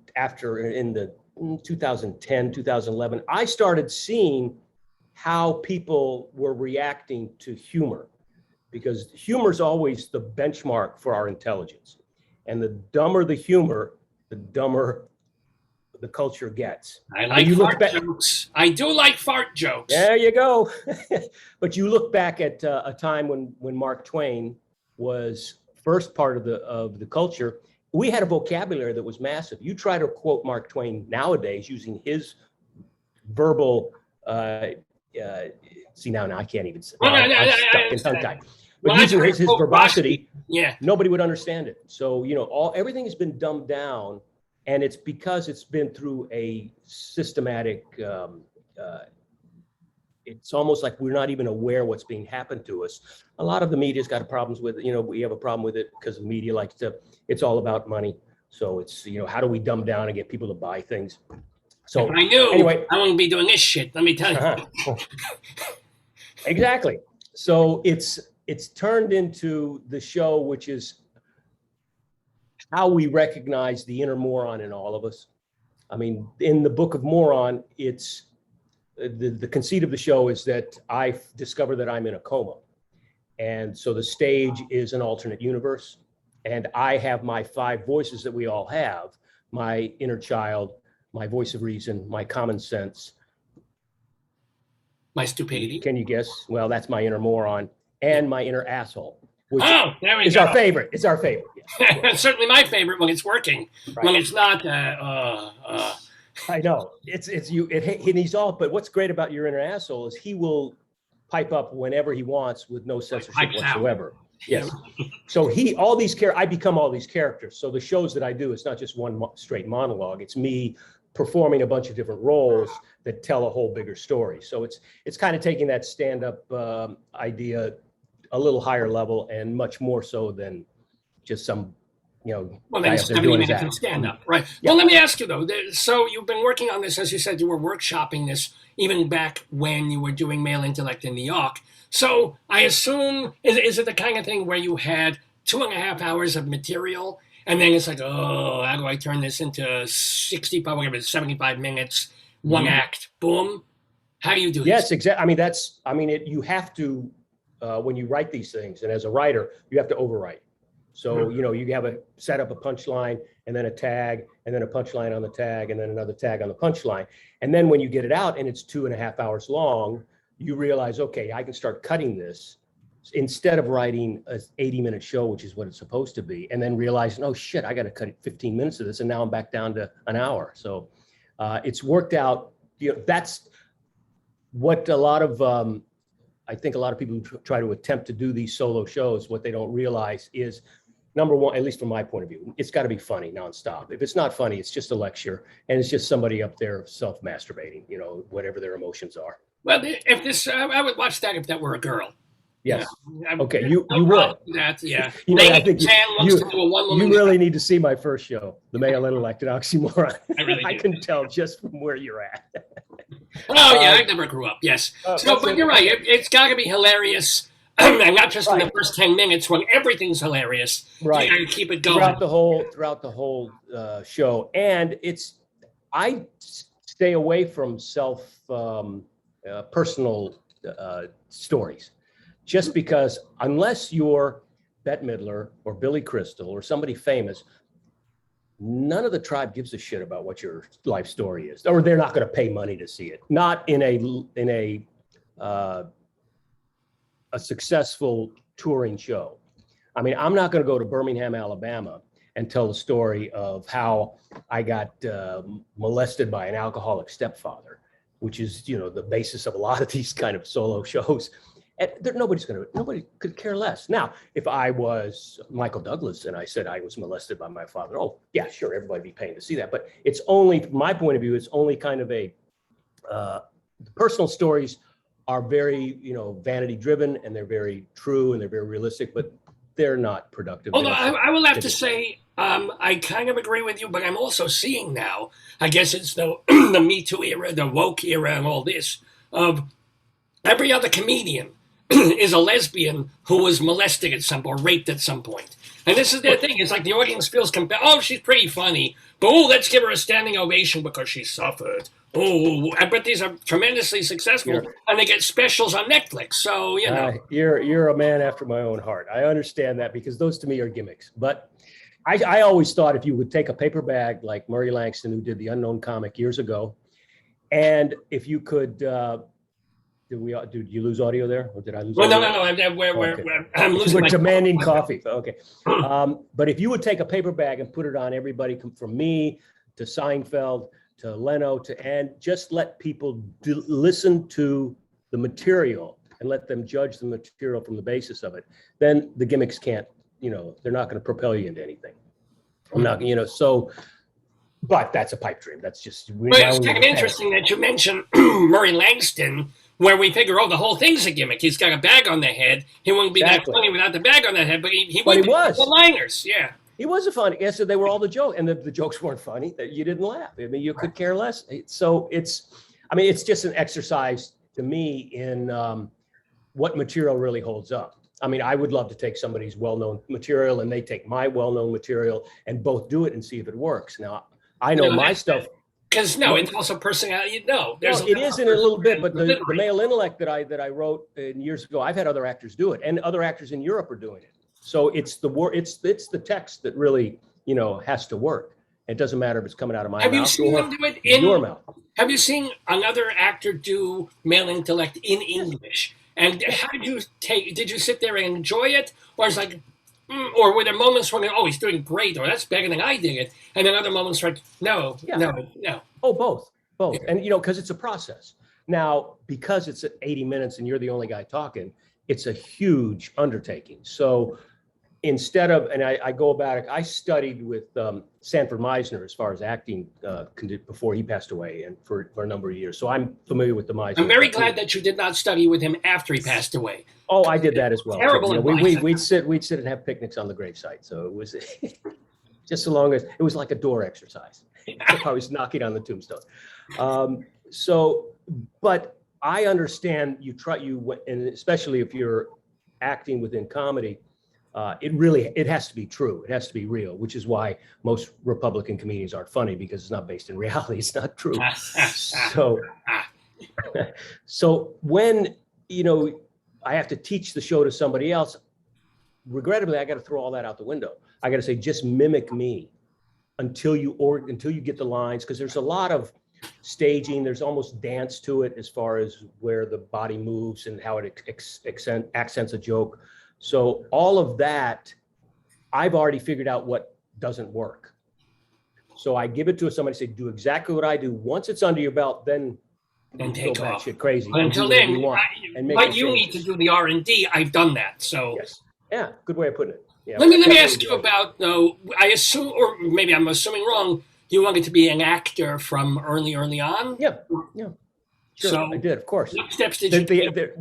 2010, 2011, I started seeing how people were reacting to humor, because humor is always the benchmark for our intelligence. And the dumber the humor, the dumber the culture gets. I like you look fart back, jokes. I do like fart jokes. there you go. But you look back at a time when Mark Twain was first part of the culture. We had a vocabulary that was massive. You try to quote Mark Twain nowadays using his verbal. See now I can't even say. I'm stuck in tongue tie. But using his verbosity, yeah, nobody would understand it. So everything has been dumbed down, and it's because it's been through a systematic. It's almost like we're not even aware what's being happened to us. A lot of the media's got problems with it. We have a problem with it because the media likes to. It's all about money. So it's how do we dumb down and get people to buy things? So if I knew, anyway, I wouldn't be doing this shit. Let me tell you. Exactly. So it's turned into the show, which is how we recognize the inner moron in all of us. I mean, in the Book of Moron, it's the conceit of the show is that I discover that I'm in a coma. And so the stage is an alternate universe. And I have my 5 voices that we all have: my inner child, my voice of reason, my common sense. My stupidity. Can you guess? Well, that's my inner moron, and my inner asshole, which there we is go. our favorite. It's our favorite. Yeah. It's certainly my favorite when it's working. Right. When it's not, I know it's you. And he's all. But what's great about your inner asshole is he will pipe up whenever he wants with no censorship whatsoever. Yes. So I become all these characters. So the shows that I do, it's not just one straight monologue. It's me performing a bunch of different roles that tell a whole bigger story. So it's kind of taking that stand-up idea a little higher level, and much more so than just some, well, guy then up there 70 doing his minutes of act. stand-up, right? Yeah. Well, let me ask you though. So you've been working on this, as you said, you were workshopping this even back when you were doing Male Intellect in New York. So I assume, is it the kind of thing where you had 2.5 hours of material, and then it's like, oh, how do I turn this into 75 minutes, one act, boom? How do you do this? Yes, exactly. You have to, when you write these things, and as a writer, you have to overwrite. So, you have set up a punchline, and then a tag, and then a punchline on the tag, and then another tag on the punchline. And then when you get it out and it's 2.5 hours long, you realize, okay, I can start cutting this instead of writing an 80-minute show, which is what it's supposed to be, and then realizing, oh shit, I got to cut 15 minutes of this, and now I'm back down to an hour. So it's worked out. That's what I think a lot of people who try to attempt to do these solo shows, what they don't realize is, number one, at least from my point of view, it's got to be funny nonstop. If it's not funny, it's just a lecture, and it's just somebody up there self-masturbating, whatever their emotions are. Well, if this, I would watch that if that were a girl. Yes. Yeah, okay, you would. That, yeah. I think you really need to see my first show, The Male Intellect and Oxymoron. I really do. I can tell just from where you're at. Oh, yeah, I never grew up, yes. But you're right, it's got to be hilarious, and not just in the first 10 minutes when everything's hilarious. Right. You got to keep it going. Throughout the whole show. And I stay away from personal stories, just because unless you're Bette Midler or Billy Crystal or somebody famous, none of the tribe gives a shit about what your life story is, or they're not going to pay money to see it. Not in a successful touring show. I mean, I'm not going to go to Birmingham, Alabama, and tell the story of how I got molested by an alcoholic stepfather, which is, the basis of a lot of these kind of solo shows. And nobody could care less. Now, if I was Michael Douglas and I said I was molested by my father, oh yeah, sure, everybody'd be paying to see that. But it's only, from my point of view, it's only kind of the personal stories are very, vanity driven, and they're very true, and they're very realistic, but they're not productive. Although I will have to say, I kind of agree with you, but I'm also seeing now, I guess it's the the Me Too era, the woke era, and all this, of every other comedian is a lesbian who was molested at some point or raped at some point. And this is their thing. It's like the audience feels compelled. Oh, she's pretty funny, but let's give her a standing ovation because she suffered. Oh, but these are tremendously successful, and they get specials on Netflix. So you're a man after my own heart. I understand that, because those to me are gimmicks. But I always thought if you would take a paper bag like Murray Langston, who did The Unknown Comic years ago, and if you could. Did you lose audio there, or did I lose? Well, audio? no. I'm losing. We're demanding coffee. Okay, but if you would take a paper bag and put it on everybody from me to Seinfeld to Leno and just let people listen to the material and let them judge the material from the basis of it, then the gimmicks can't. They're not going to propel you into anything. I'm not. So. But that's a pipe dream. That's just. Well, it's kind of interesting that you mentioned Murray Langston, where we figure, the whole thing's a gimmick. He's got a bag on the head. He wouldn't be that funny without the bag on the head, but he was. The liners, yeah. He was a funny. Yeah, so they were all the jokes, and the jokes weren't funny. You didn't laugh. I mean, you could care less. So it's just an exercise to me in what material really holds up. I mean, I would love to take somebody's well-known material and they take my well-known material and both do it and see if it works. Now, I know my stuff. Because it's also personality. It is in a little bit, but the male intellect that I wrote years ago, I've had other actors do it, and other actors in Europe are doing it. So it's the text that really has to work. It doesn't matter if it's coming out of my mouth. Have you seen them do it in your mouth? Have you seen another actor do male intellect in English? And how did you sit there and enjoy it, or it's like? Or were there moments when, he's doing great, or that's better than I did it, and then other moments like, no. Oh, both. And, because it's a process. Now, because it's 80 minutes and you're the only guy talking, it's a huge undertaking. So instead of, and I go about it, I studied with Sanford Meisner as far as acting before he passed away, and for a number of years. So I'm familiar with the Meisner. I'm very glad that you did not study with him after he passed away. Oh, I did that as well. Terrible. So, we'd sit and have picnics on the gravesite. So it was just so long as it was like a door exercise. I was knocking on the tombstone. But I understand and especially if you're acting within comedy, it has to be true. It has to be real, which is why most Republican comedians aren't funny, because it's not based in reality. It's not true. So when, I have to teach the show to somebody else, regrettably, I got to throw all that out the window. I got to say, just mimic me until you get the lines, because there's a lot of staging. There's almost dance to it as far as where the body moves and how it accents a joke. So all of that, I've already figured out what doesn't work. So I give it to somebody, say, do exactly what I do. Once it's under your belt, then take off. Shit crazy. But until then, you need to do the R&D. I've done that. So yes, yeah, good way of putting it. Yeah, let me ask you about. I assume, or maybe I'm assuming wrong. You wanted to be an actor from early on. Yeah. Sure, so I did, of course. What steps did you take? There's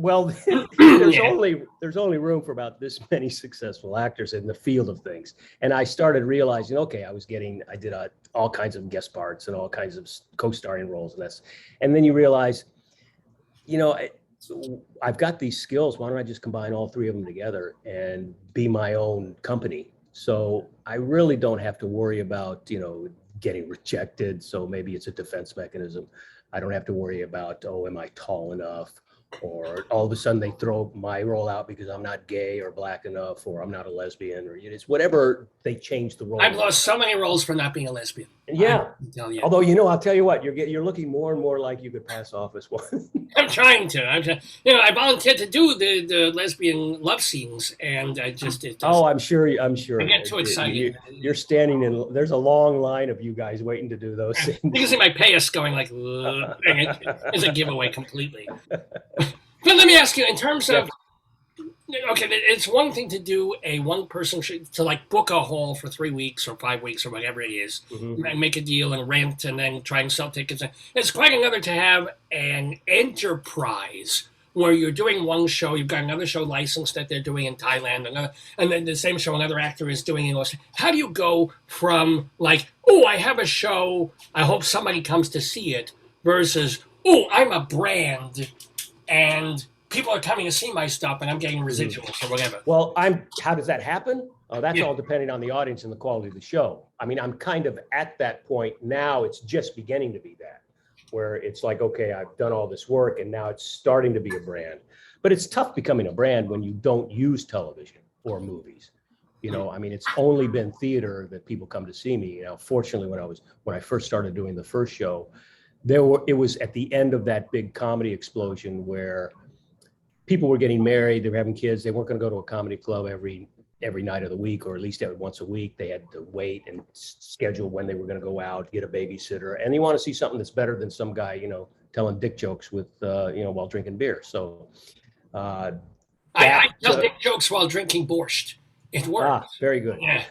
only room for about this many successful actors in the field of things. And I started realizing, I did all kinds of guest parts and all kinds of co-starring roles. And then you realize, I've got these skills. Why don't I just combine all three of them together and be my own company? So I really don't have to worry about, getting rejected. So maybe it's a defense mechanism. I don't have to worry about, am I tall enough? Or all of a sudden they throw my role out because I'm not gay or black enough, or I'm not a lesbian, or it's whatever they change the role. I've lost so many roles for not being a lesbian. Yeah. Although, I'll tell you what, you're looking more and more like you could pass off as one. I'm trying to. I volunteered to do the lesbian love scenes, and I just. I'm sure. I get too excited. You're standing in. There's a long line of you guys waiting to do those things. You can see my payas going like, it's a giveaway completely. But let me ask you, in terms of, it's one thing to do a one-person show, to like book a hall for 3 weeks or 5 weeks or whatever it is, and make a deal and rent and then try and sell tickets. It's quite another to have an enterprise where you're doing one show, you've got another show licensed that they're doing in Thailand, and then the same show another actor is doing in Australia. How do you go from like, oh, I have a show, I hope somebody comes to see it, versus, oh, I'm a brand, and people are coming to see my stuff, and I'm getting residuals or whatever? Well, how does that happen? That's Yeah. all depending on the audience and the quality of the show. I mean, I'm kind of at that point now. It's just beginning to be that, where it's like, okay, I've done all this work and now it's starting to be a brand. But it's tough becoming a brand when you don't use television or movies. You know, I mean, it's only been theater that people come to see me. You know, fortunately, when I first started doing the first show, it was at the end of that big comedy explosion where people were getting married, they were having kids, they weren't going to go to a comedy club every night of the week, or at least every once a week. They had to wait and schedule when they were going to go out, get a babysitter, and you want to see something that's better than some guy, you know, telling dick jokes with, you know, while drinking beer. So I tell dick jokes while drinking borscht. It works. Very good. Yeah,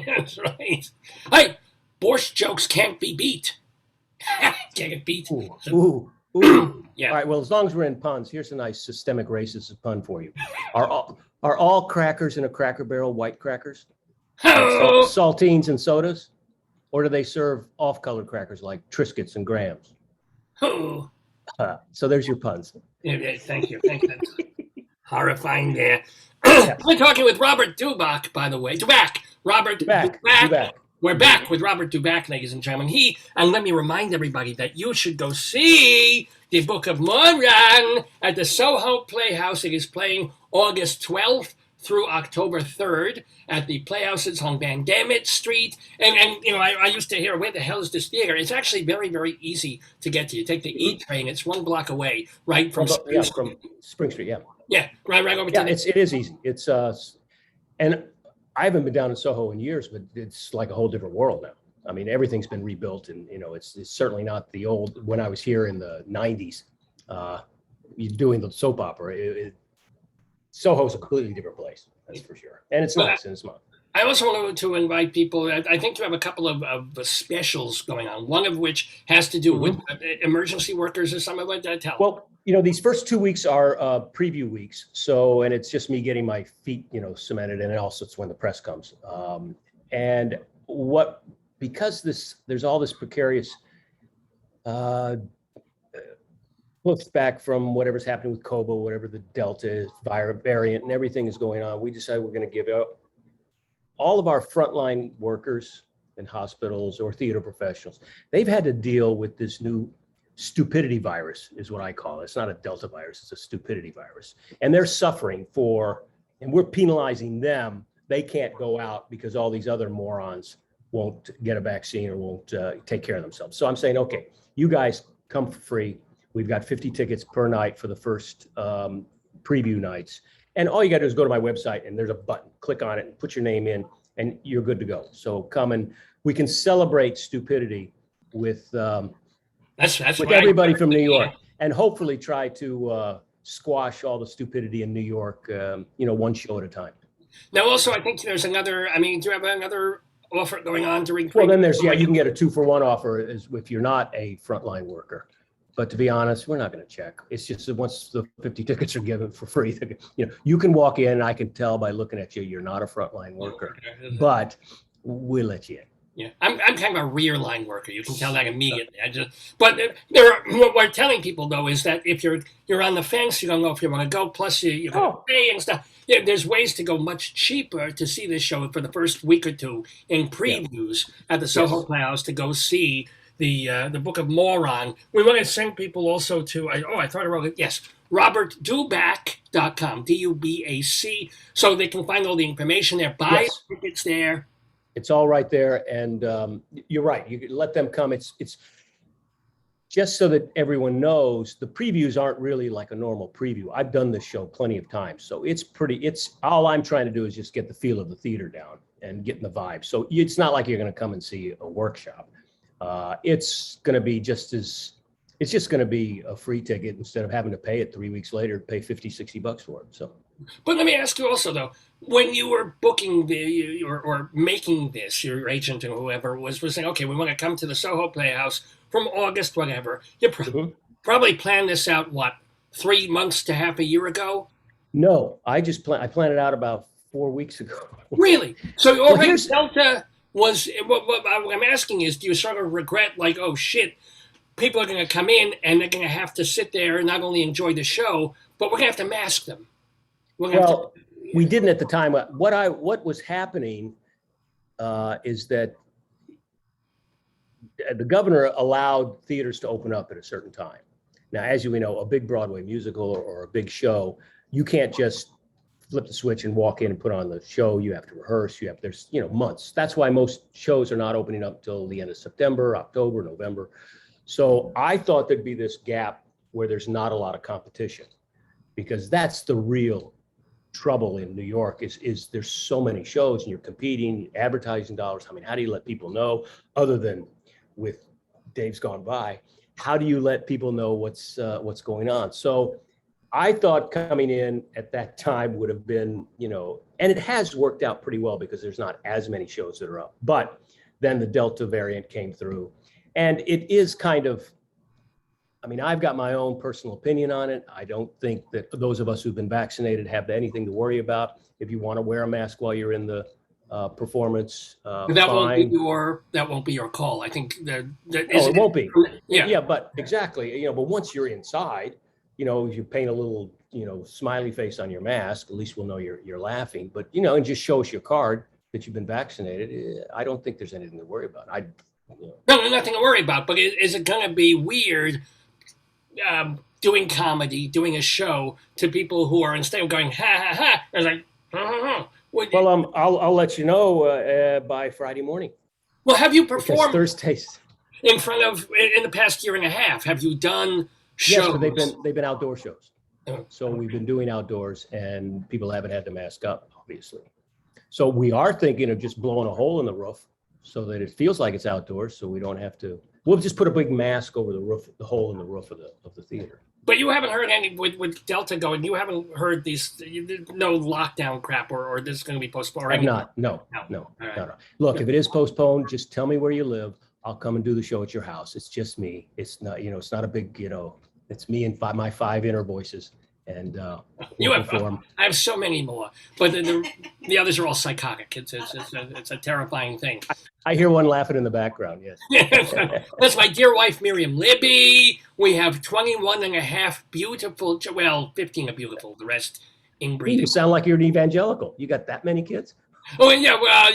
that's right. Hey, borscht jokes can't be beat. Can't get beat. Ooh. Yeah. All right. Well, as long as we're in puns, here's a nice systemic racist pun for you. Are all crackers in a Cracker Barrel white crackers? Like saltines and sodas? Or do they serve off-colored crackers like Triscuits and Grahams? Oh. So there's your puns. Yeah, thank you. That's horrifying there. We're talking with Robert Dubac, by the way. Robert Dubac. We're back with Robert Dubac, ladies and gentlemen. And let me remind everybody that you should go see the Book of Moran at the Soho Playhouse. It is playing August 12th through October 3rd at the Playhouse. It's on Van Damme Street. And you know, I used to hear, where the hell is this theater? It's actually very, very easy to get to. You take the E train. It's 1 block away, right from Spring Street. From Spring Street, yeah. Yeah, right over to it is easy. It's and I haven't been down in Soho in years, but it's like a whole different world now. I mean, everything's been rebuilt, and you know, it's certainly not the old when I was here in the '90s. Doing the soap opera, Soho's a completely different place, that's for sure, and it's nice and it's fun. I also wanted to invite people. I think you have a couple of specials going on. One of which has to do with emergency workers or something like that. Tell. Well, you know, these first 2 weeks are preview weeks. So, and it's just me getting my feet, you know, cemented, and also it's when the press comes. And because there's all this precarious looks back from whatever's happening with COBA, whatever the Delta variant and everything is going on, we decided we're going to give out all of our frontline workers in hospitals or theater professionals. They've had to deal with this new stupidity virus, is what I call it. It's not a Delta virus, it's a stupidity virus. And they're suffering and we're penalizing them. They can't go out because all these other morons won't get a vaccine or won't take care of themselves. So I'm saying, okay, you guys come for free. We've got 50 tickets per night for the first preview nights. And all you got to do is go to my website and there's a button. Click on it and put your name in and you're good to go. So come and we can celebrate stupidity with that's everybody from New York, and hopefully try to squash all the stupidity in New York, you know, one show at a time. Now, also, I think there's another. I mean, do you have another offer going on during? Well, then there's you can get a 2-for-1 offer if you're not a frontline worker. But to be honest, we're not going to check. It's just that once the 50 tickets are given for free, you know, you can walk in and I can tell by looking at you, you're not a frontline worker, but we'll let you in. Yeah, I'm kind of a rear line worker. You can tell that immediately. What we're telling people though is that if you're on the fence, you don't know if you want to go. Plus, you're going to pay and stuff. Yeah, there's ways to go much cheaper to see this show for the first week or two in previews at the Soho Playhouse to go see the Book of Moran. We want to send people also to I thought I wrote it. Yes, RobertDubac.com, DUBAC, so they can find all the information there. Buy tickets there. It's all right there, and you're right. You can let them come. It's just so that everyone knows the previews aren't really like a normal preview. I've done this show plenty of times, so it's all I'm trying to do is just get the feel of the theater down and getting the vibe. So it's not like you're going to come and see a workshop. It's going to be it's just going to be a free ticket instead of having to pay it 3 weeks later, pay $50-$60 for it. So. But let me ask you also, though, when you were booking or making this, your agent or whoever was saying, okay, we want to come to the Soho Playhouse from August, whatever, you probably planned this out, 3 months to half a year ago? No, I planned it out about 4 weeks ago. Really? So Well, already Delta was, what I'm asking is, do you sort of regret, like, oh shit, people are going to come in and they're going to have to sit there and not only enjoy the show, but we're going to have to mask them. Well, we didn't at the time. What was happening is that the governor allowed theaters to open up at a certain time. Now, as you know, a big Broadway musical or a big show, you can't just flip the switch and walk in and put on the show. You have to rehearse. There's months. That's why most shows are not opening up till the end of September, October, November. So I thought there'd be this gap where there's not a lot of competition, because that's the real trouble in New York is there's so many shows and you're competing, advertising dollars. I mean, how do you let people know, other than with Dave's Gone By, how do you let people know what's going on? So I thought coming in at that time would have been, and it has worked out pretty well because there's not as many shows that are up. But then the Delta variant came through, and it is kind of, I mean, I've got my own personal opinion on it. I don't think that those of us who've been vaccinated have anything to worry about. If you want to wear a mask while you're in the performance, that fine. won't be your call. I think it won't be. Yeah, but exactly. But once you're inside, if you paint a little, smiley face on your mask, at least we'll know you're laughing. But and just show us your card that you've been vaccinated. I don't think there's anything to worry about. No, nothing to worry about. But is it going to be weird doing comedy, doing a show to people who are, instead of going ha ha ha, it's like ha ha ha? Well, I'll let you know by Friday morning. Well, have you performed Thursdays in the past year and a half? Have you done shows? Yes, but they've been outdoor shows. So we've been doing outdoors, and people haven't had to mask up, obviously. So we are thinking of just blowing a hole in the roof so that it feels like it's outdoors, so we don't have to. We'll just put a big mask over the roof, the hole in the roof of the theater. But you haven't heard any with Delta going. You haven't heard these no lockdown crap or this is going to be postponed. I'm not. No. Look, if it is postponed, just tell me where you live. I'll come and do the show at your house. It's just me. It's not. It's not a big. It's me and my 5 inner voices, and you have. I have so many more, but the others are all psychotic. It's a terrifying thing. I hear one laughing in the background, yes. That's my dear wife, Miriam Libby. We have 21 and a half beautiful, 15 are beautiful, the rest inbreeding. You sound like you're an evangelical. You got that many kids? Oh, yeah, well,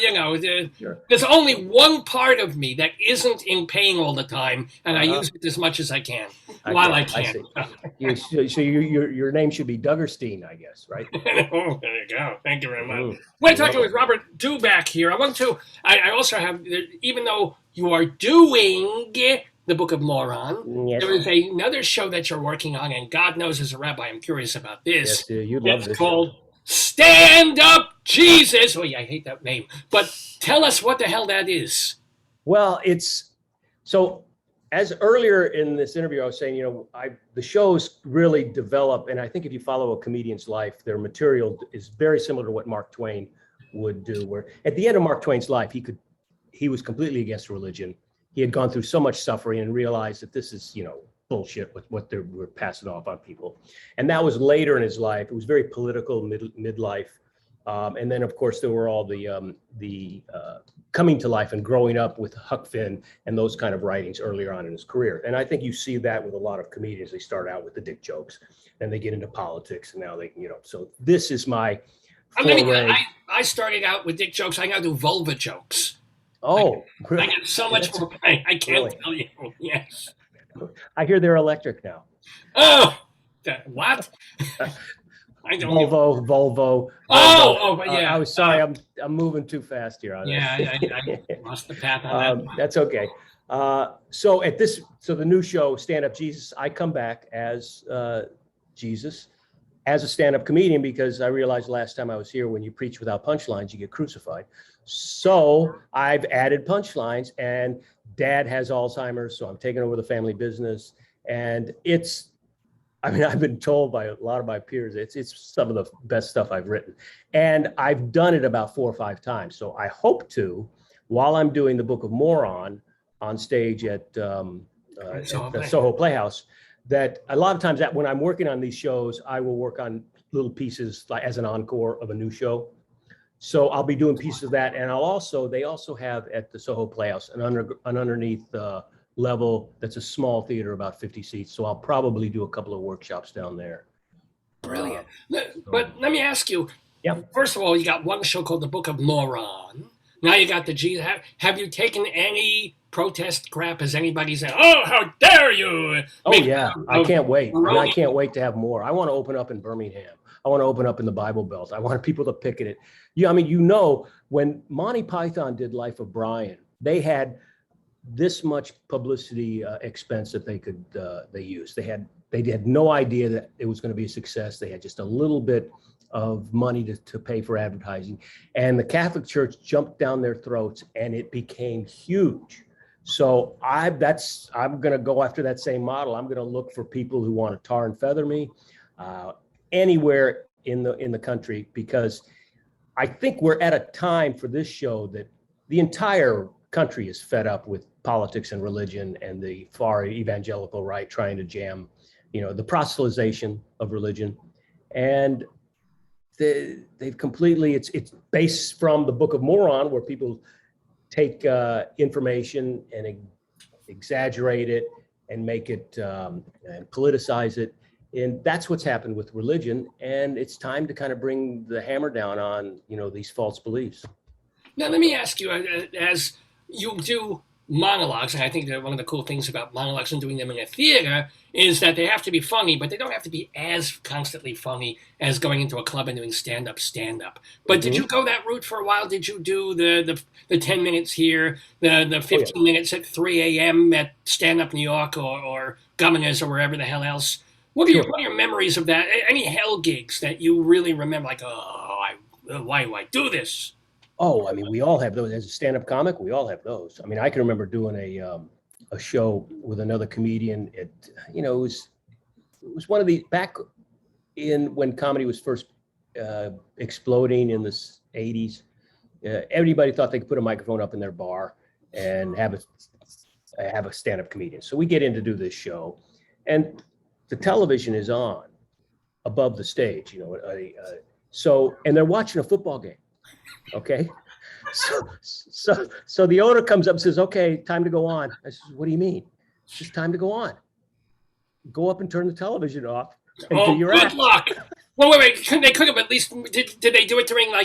sure. There's only one part of me that isn't in pain all the time, and I use it as much as I can, while I can. So your name should be Duggerstein, I guess, right? Oh, there you go. Thank you very much. We're talking with Robert Dubac here. I also have, even though you are doing the Book of Moron, yes, there is another show that you're working on, and God knows, as a rabbi, I'm curious about this. Yes, you love this. It's called Stand Up Jesus. Oh, yeah, I hate that name. But tell us what the hell that is. Well, so as earlier in this interview, I was saying, the shows really develop. And I think if you follow a comedian's life, their material is very similar to what Mark Twain would do, where at the end of Mark Twain's life, he was completely against religion. He had gone through so much suffering and realized that this is, bullshit with what they were passing off on people. And that was later in his life. It was very political midlife. And then, of course, there were all the coming to life and growing up with Huck Finn and those kind of writings earlier on in his career. And I think you see that with a lot of comedians. They start out with the dick jokes, then they get into politics, and now they, so this is my foray. I started out with dick jokes. I now do vulva jokes. Oh, really? I get so much more pain. I can't tell you. Yes. I hear they're electric now. Oh, what? Volvo. Oh, yeah. I was sorry. I'm moving too fast here on this. I lost the path on that. That's okay. So the new show, Stand Up Jesus, I come back as Jesus, as a stand-up comedian, because I realized last time I was here, when you preach without punchlines, you get crucified. So I've added punchlines, and Dad has Alzheimer's, so I'm taking over the family business. And I've been told by a lot of my peers, it's some of the best stuff I've written. And I've done it about 4 or 5 times. So I hope to, while I'm doing the Book of Moron on stage at the Soho Playhouse, that a lot of times that when I'm working on these shows, I will work on little pieces like as an encore of a new show. So I'll be doing pieces of that. And they also have at the Soho Playhouse an underneath level that's a small theater, about 50 seats. So I'll probably do a couple of workshops down there. Brilliant. But let me ask you, Yeah. first of all, you got one show called The Book of Moron. Now you got the G. Have you taken any protest crap? Has anybody said, "Oh, how dare you"? Oh, yeah. I can't wait. And I can't wait to have more. I want to open up in Birmingham. I want to open up in the Bible Belt. I want people to picket it. Yeah, I mean, when Monty Python did Life of Brian, they had this much publicity expense that they used. They had no idea that it was going to be a success. They had just a little bit of money to pay for advertising, and the Catholic Church jumped down their throats, and it became huge. So I'm going to go after that same model. I'm going to look for people who want to tar and feather me anywhere in the country, because I think we're at a time for this show that the entire country is fed up with politics and religion and the far evangelical right trying to jam, the proselytization of religion. And they've completely, it's based from the Book of Moron, where people take information and exaggerate it and make it and politicize it. And that's what's happened with religion. And it's time to kind of bring the hammer down on, these false beliefs. Now, let me ask you, as you do monologues, and I think that one of the cool things about monologues and doing them in a theater is that they have to be funny, but they don't have to be as constantly funny as going into a club and doing stand-up. But did you go that route for a while? Did you do the 10 minutes here, the 15 minutes at 3 a.m. at Stand Up New York or Governor's or wherever the hell else? What are your memories of that? Any hell gigs that you really remember, like, why do I do this? Oh, I mean, we all have those. As a stand-up comic, we all have those. I mean, I can remember doing a show with another comedian. It was one of the back in when comedy was first exploding in the 80s. Everybody thought they could put a microphone up in their bar and have a stand-up comedian. So we get in to do this show, and the television is on above the stage. And they're watching a football game. Okay. So the owner comes up and says, "Okay, time to go on." I said, "What do you mean?" It's just time to go on. Go up and turn the television off and do your act. Good luck. Well, wait. They could have at least. Did they do it during No.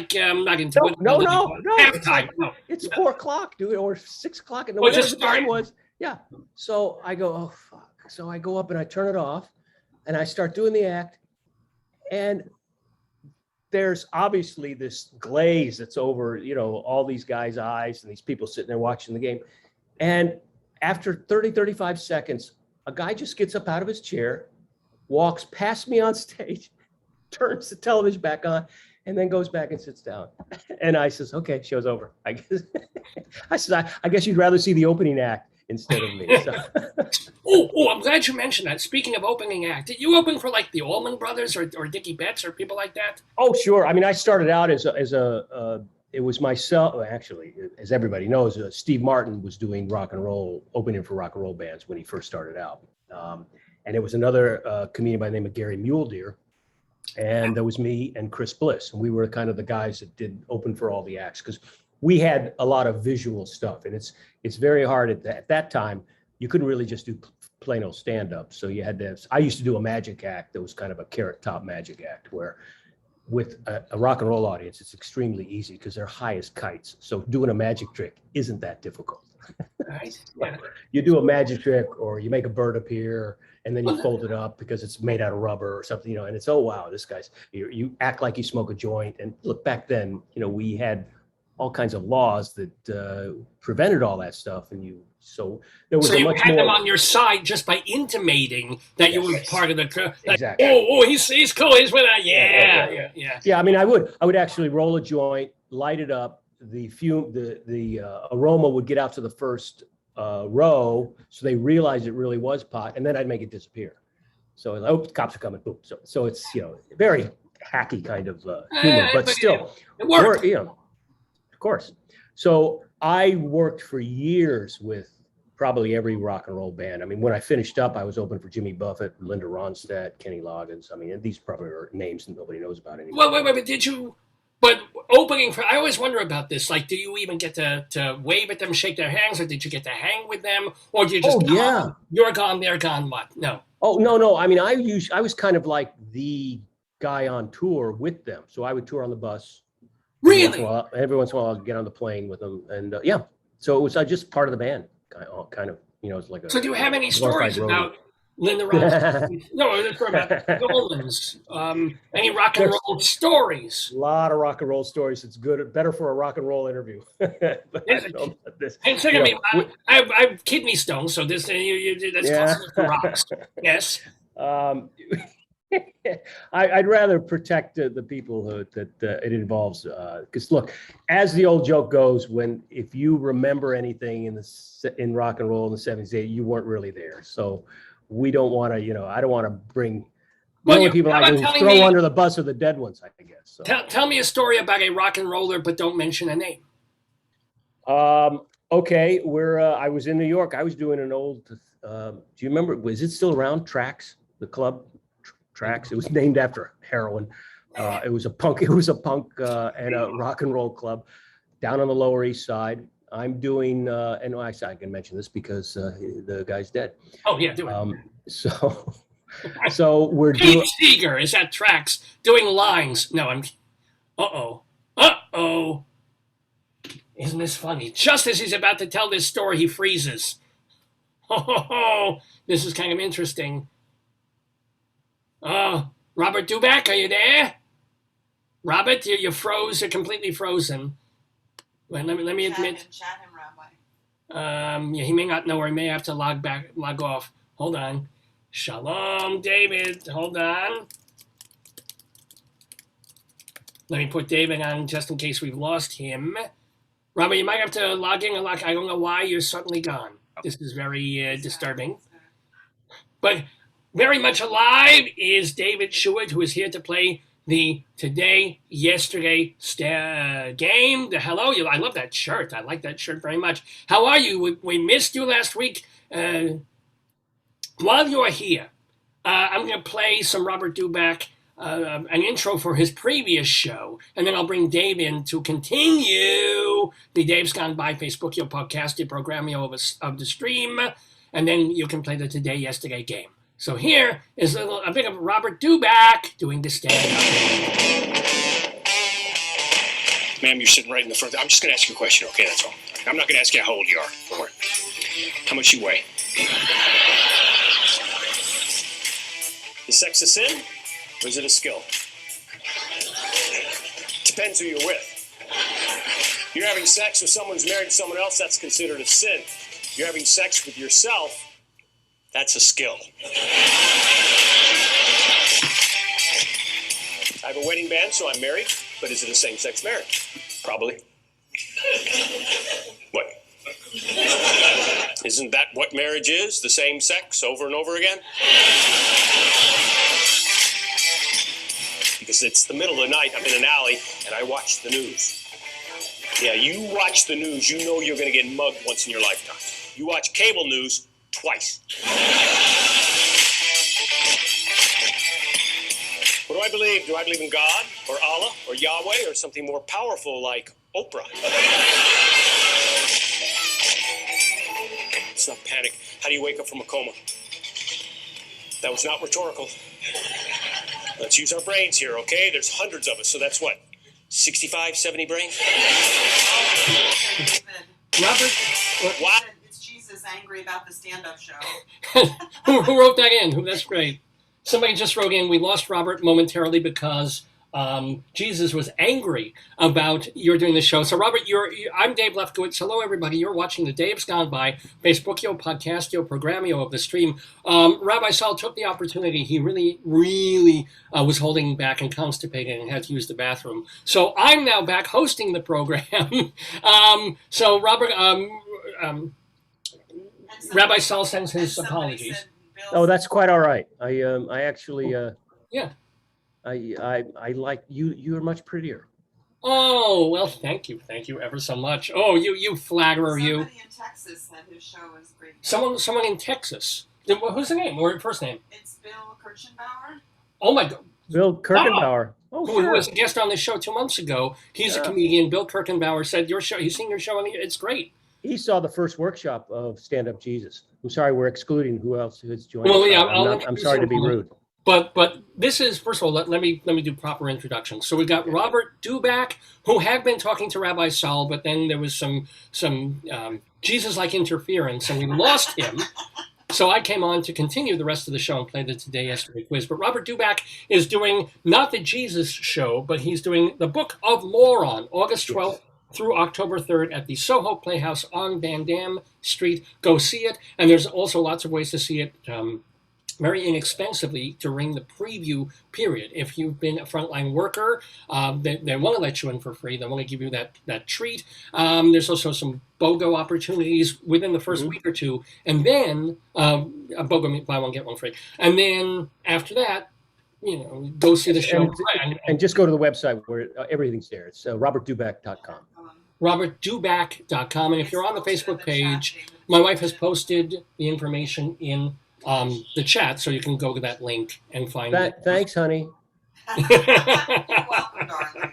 Halftime. It's 4 o'clock, dude, or 6 o'clock, and whatever the time was. Yeah. So I go, oh fuck. So I go up and I turn it off, and I start doing the act, and there's obviously this glaze that's over, all these guys' eyes and these people sitting there watching the game. And after 35 seconds, a guy just gets up out of his chair, walks past me on stage, turns the television back on, and then goes back and sits down. And I says, "Okay, show's over." I guess you'd rather see the opening act instead of me. So. Oh, I'm glad you mentioned that. Speaking of opening act, did you open for like the Allman Brothers or Dickie Betts or people like that? Oh, sure. I mean, I started out it was myself, actually, as everybody knows, Steve Martin was doing rock and roll, opening for rock and roll bands when he first started out. And it was another comedian by the name of Gary Muledeer. And there was me and Chris Bliss. And we were kind of the guys that did open for all the acts, because we had a lot of visual stuff. And it's very hard at that time. You couldn't really just do plain old stand-up. So you had to have, I used to do a magic act that was kind of a carrot top magic act, where with a rock and roll audience, it's extremely easy because they're high as kites. So doing a magic trick isn't that difficult. Right. Yeah. You do a magic trick, or you make a bird appear, and then you fold it up because it's made out of rubber or something, and it's, oh, wow, this guy's, you act like you smoke a joint. And look, back then, we had all kinds of laws that prevented all that stuff. And so there was you had them on your side just by intimating that you were part of the like, exactly. Oh, he's cool. He's with that. Yeah. Yeah. I mean, I would actually roll a joint, light it up. The fume, the aroma would get out to the first row, so they realized it really was pot, and then I'd make it disappear. So the cops are coming. Boom. So it's very hacky kind of humor, but still it worked. Of course. So I worked for years with probably every rock and roll band. I mean, when I finished up, I was open for Jimmy Buffett, Linda Ronstadt, Kenny Loggins. I mean, these probably are names that nobody knows about anymore. Well, wait, did you? But opening for, I always wonder about this. Like, do you even get to wave at them, shake their hands, or did you get to hang with them, or do you just? Yeah, you're gone, they're gone. What? No. Oh no. I mean, I was kind of like the guy on tour with them, so I would tour on the bus. Really? Every once in a while, I'd get on the plane with them, and yeah. So it was just part of the band, kind of. It's like a. So do you have any stories about Linda Ronstadt? No, it's about Dolan's. Any rock and roll stories? A lot of rock and roll stories. It's better for a rock and roll interview. And second, I have kidney stones, so this that's possible for rocks. Yes. I'd rather protect the people that it involves, because look, as the old joke goes, if you remember anything in rock and roll in the 70s, you weren't really there. So we don't want to, I don't want to bring the only people I can throw under the bus are the dead ones, I guess. So. Tell me a story about a rock and roller, but don't mention a name. Okay, I was in New York. I was doing an old. Do you remember? Was it still around? Trax, the club. Trax. It was named after heroin. It was a punk and a rock and roll club down on the Lower East Side. I'm doing, and I can mention this because the guy's dead. Oh yeah, do it. So we're Pete doing. Seeger is at Trax doing lines. No, I'm. Uh-oh. Isn't this funny? Just as he's about to tell this story, he freezes. Oh, this is kind of interesting. Robert Dubac, are you there? Robert, you froze. You're completely frozen. Well, let me admit. Chat him, Rabbi. Yeah, he may not know, or he may have to log off. Hold on. Shalom, David. Hold on. Let me put David on just in case we've lost him. Robert, you might have to log in. I don't know why you're suddenly gone. This is very disturbing. But very much alive is David Sheward, who is here to play the Today-Yesterday game. Hello, I love that shirt. I like that shirt very much. How are you? We missed you last week. While you're here, I'm going to play some Robert Dubac, an intro for his previous show, and then I'll bring Dave in to continue the Dave's Gone By Facebook, your podcast, your programming of the stream, and then you can play the Today-Yesterday game. So here is a bit of Robert Dubac doing the stand-up. Ma'am, you're sitting right in the front. I'm just going to ask you a question, okay? That's all. I'm not going to ask you how old you are. Don't worry. How much you weigh? Is sex a sin, or is it a skill? Depends who you're with. You're having sex with someone who's married to someone else, that's considered a sin. You're having sex with yourself, that's a skill. I have a wedding band, so I'm married, but is it a same-sex marriage? Probably. What? Isn't that what marriage is? The same sex over and over again? Because it's the middle of the night, I'm in an alley, and I watch the news. Yeah, you watch the news, you know you're going to get mugged once in your lifetime. You watch cable news twice. What do I believe? Do I believe in God, or Allah, or Yahweh, or something more powerful like Oprah? Let's not panic. How do you wake up from a coma? That was not rhetorical. Let's use our brains here, okay? There's hundreds of us, so that's what? 65, 70 brains? Robert? What? It's Jesus angry about the stand-up show. Who wrote that in? That's great. Somebody just wrote in, we lost Robert momentarily because Jesus was angry about you're doing the show. So Robert, I'm Dave Lefkowitz. Hello, everybody. You're watching the Dave's Gone By Facebook, your podcast, your program, of the stream. Rabbi Saul took the opportunity. He really was holding back and constipated and had to use the bathroom. So I'm now back hosting the program. So Robert, Rabbi Saul sends his apologies. Oh, that's quite all right. I actually, yeah. I like you. You're much prettier. Oh, well, thank you ever so much. Oh, you flatterer, you. Somebody in Texas said his show is great. Someone in Texas. Who's the name or first name? It's Bill Kirchenbauer. Oh my God. Bill Kirchenbauer. Oh, Who sure. was a guest on this show 2 months ago. He's a comedian. Bill Kirchenbauer said your show. He's seen your show, and it's great. He saw the first workshop of Stand Up Jesus. I'm sorry, we're excluding who else has joined. Well, yeah, I'm sorry to be rude. But this is, first of all, let me do proper introduction. So we've got Robert Dubac, who had been talking to Rabbi Saul, but then there was some Jesus-like interference, and we lost him. So I came on to continue the rest of the show and play the Today, Yesterday quiz. But Robert Dubac is doing not the Jesus show, but he's doing the Book of Moron, August 12th through October 3rd at the Soho Playhouse on Van Dam Street. Go see it. And there's also lots of ways to see it very inexpensively during the preview period. If you've been a frontline worker, they want to let you in for free. They want to give you that treat. There's also some BOGO opportunities within the first week or two. And then, a BOGO, buy one, get one free. And then after that, go see the show. And just go to the website where everything's there. It's robertdubac.com. robertdubac.com. And if you're on the Facebook page, my wife has posted the information in the chat, so you can go to that link and find it. Thanks, honey. You're welcome, darling.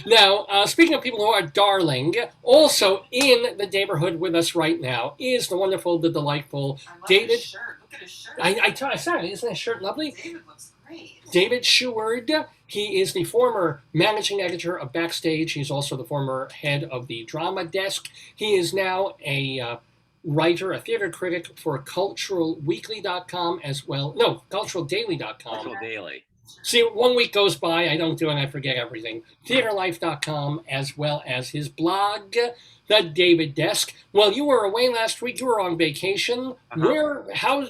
Now, speaking of people who are darling, also in the Daverhood with us right now is the wonderful, the delightful I love David. his shirt. Look at his shirt. I saw it. Isn't his shirt lovely? David looks great. David Sheward. He is the former managing editor of Backstage. He's also the former head of the drama desk. He is now a writer, a theater critic for culturalweekly.com as well. No, culturaldaily.com. Cultural Daily. See, 1 week goes by, I don't do it, and I forget everything. Theaterlife.com as well as his blog, The David Desk. Well, you were away last week. You were on vacation. How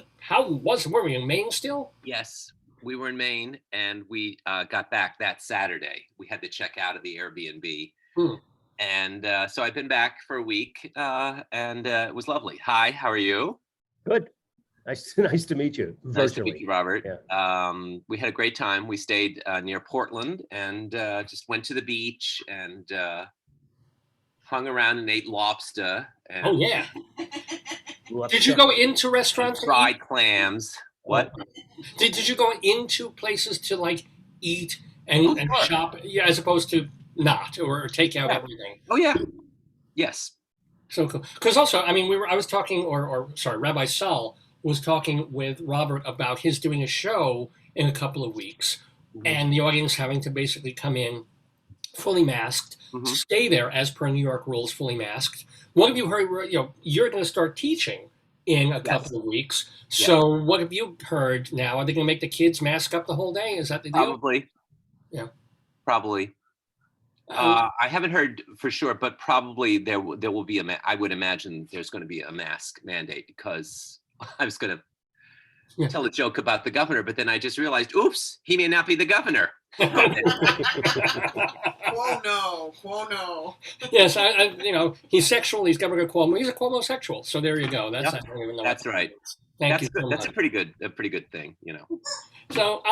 were you in Maine still? Yes, we were in Maine, and we got back that Saturday. We had to check out of the Airbnb. And so I've been back for a week, and it was lovely. Hi, how are you? Good. Nice to meet you. Virtually. Nice to meet you, Robert. Yeah. We had a great time. We stayed near Portland and just went to the beach and hung around and ate lobster. And Oh, yeah. Did you go into restaurants? fried clams. What? Did you go into places to, like, eat and sure. shop, as opposed to not, or take out everything? Oh, yeah. Yes. So cool. Because also, I mean, I was talking, Rabbi Saul was talking with Robert about his doing a show in a couple of weeks, and the audience having to basically come in fully masked, stay there as per New York rules, fully masked. One of you heard, you're going to start teaching in a couple of weeks. So what have you heard now? Are they going to make the kids mask up the whole day? Is that the deal? Probably. Yeah. Probably. I haven't heard for sure, but probably there will be I would imagine there's going to be a mask mandate, because I was going to tell a joke about the governor, but then I just realized, oops, he may not be the governor. Whoa, no. Yes, he's sexual. He's Governor Cuomo. He's a Cuomo-sexual. So there you go. That's I don't even know. That's right. Thank you so That's much. a pretty good thing, So,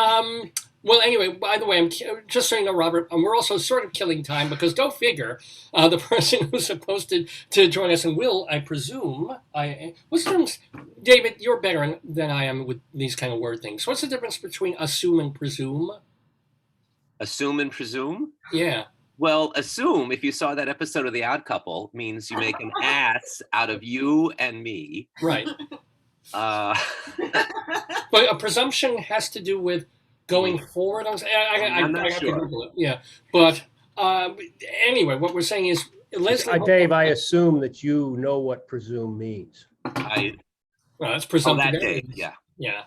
well, anyway, by the way, just so you know, Robert, we're also sort of killing time, because go figure, the person who's supposed to join us and will, I presume, what's the difference? David, you're better than I am with these kind of word things. What's the difference between assume and presume? Assume and presume? Yeah. Well, assume, if you saw that episode of The Odd Couple, means you make an ass out of you and me. Right. But a presumption has to do with going forward. I'm not have sure. to Google it. Yeah. But anyway, what we're saying is, Leslie. Dave, I assume that you know what presume means. Well, that's presumptive. that day, yeah. Yeah.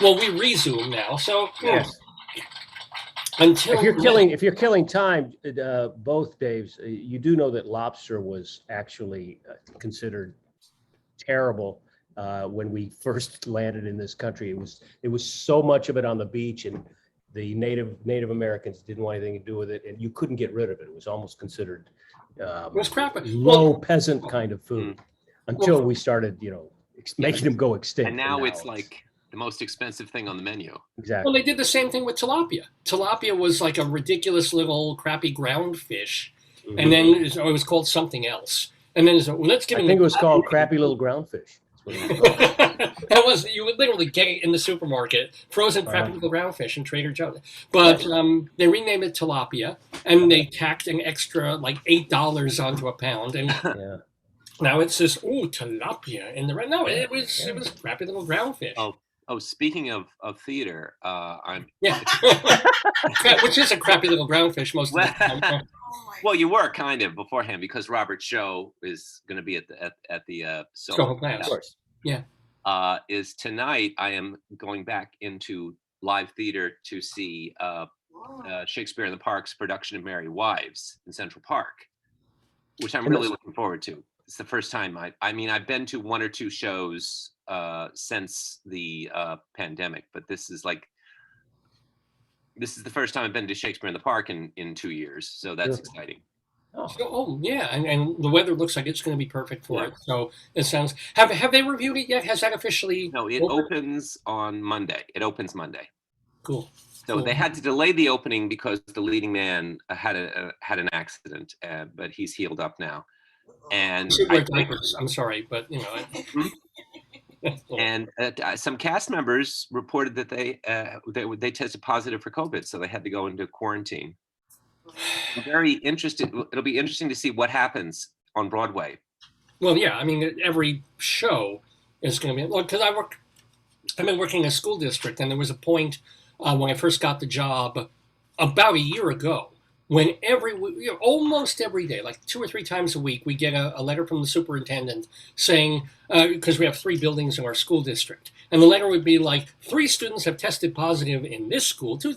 Well, we resume now. So Yes. until If you're killing time, both Daves, you do know that lobster was actually considered terrible when we first landed in this country. It was so much of it on the beach, and the Native Americans didn't want anything to do with it, and you couldn't get rid of it. It was almost considered it was crap. low peasant kind of food until we started, making them go extinct. And now it's like the most expensive thing on the menu. Well, Exactly. they did the same thing with tilapia. Tilapia was like a ridiculous little crappy ground fish, and then it was called something else. And then well, let's give I him. think it was called crappy little groundfish. That's what it was called. That was, you would literally get it in the supermarket, frozen crappy little groundfish in Trader Joe's. But they renamed it tilapia, and they tacked an extra like $8 onto a pound, and Yeah. now it says tilapia in the red. No, it was crappy little groundfish. Oh, speaking of theater, Yeah, which is a crappy little groundfish most of the time. Oh my well, you were kind of beforehand because Robert Show is going to be at the Soho Of Glass. course. is tonight. I am going back into live theater to see Shakespeare in the Park's production of Merry Wives in Central Park, which I'm really looking forward to. It's the first time I mean, I've been to one or two shows since the pandemic, but this is the first time I've been to Shakespeare in the Park in 2 years. So that's exciting. Oh yeah, and the weather looks like it's going to be perfect for it. So it sounds. Have they reviewed it yet? Has that officially? No, it opens on Monday. It opens Monday. Cool. So they had to delay the opening because the leading man had an accident, but he's healed up now. And I'm sorry, but you know. And some cast members reported that they tested positive for COVID, so they had to go into quarantine. I'm very interested. It'll be interesting to see what happens on Broadway. Well, yeah, I mean, every show is going to be because I've been working in a school district, and there was a point when I first got the job about a year ago when almost every day, like 2 or 3 times a week, we get a letter from the superintendent saying, because we have 3 buildings in our school district, and the letter would be like, 3 students have tested positive in this school, 2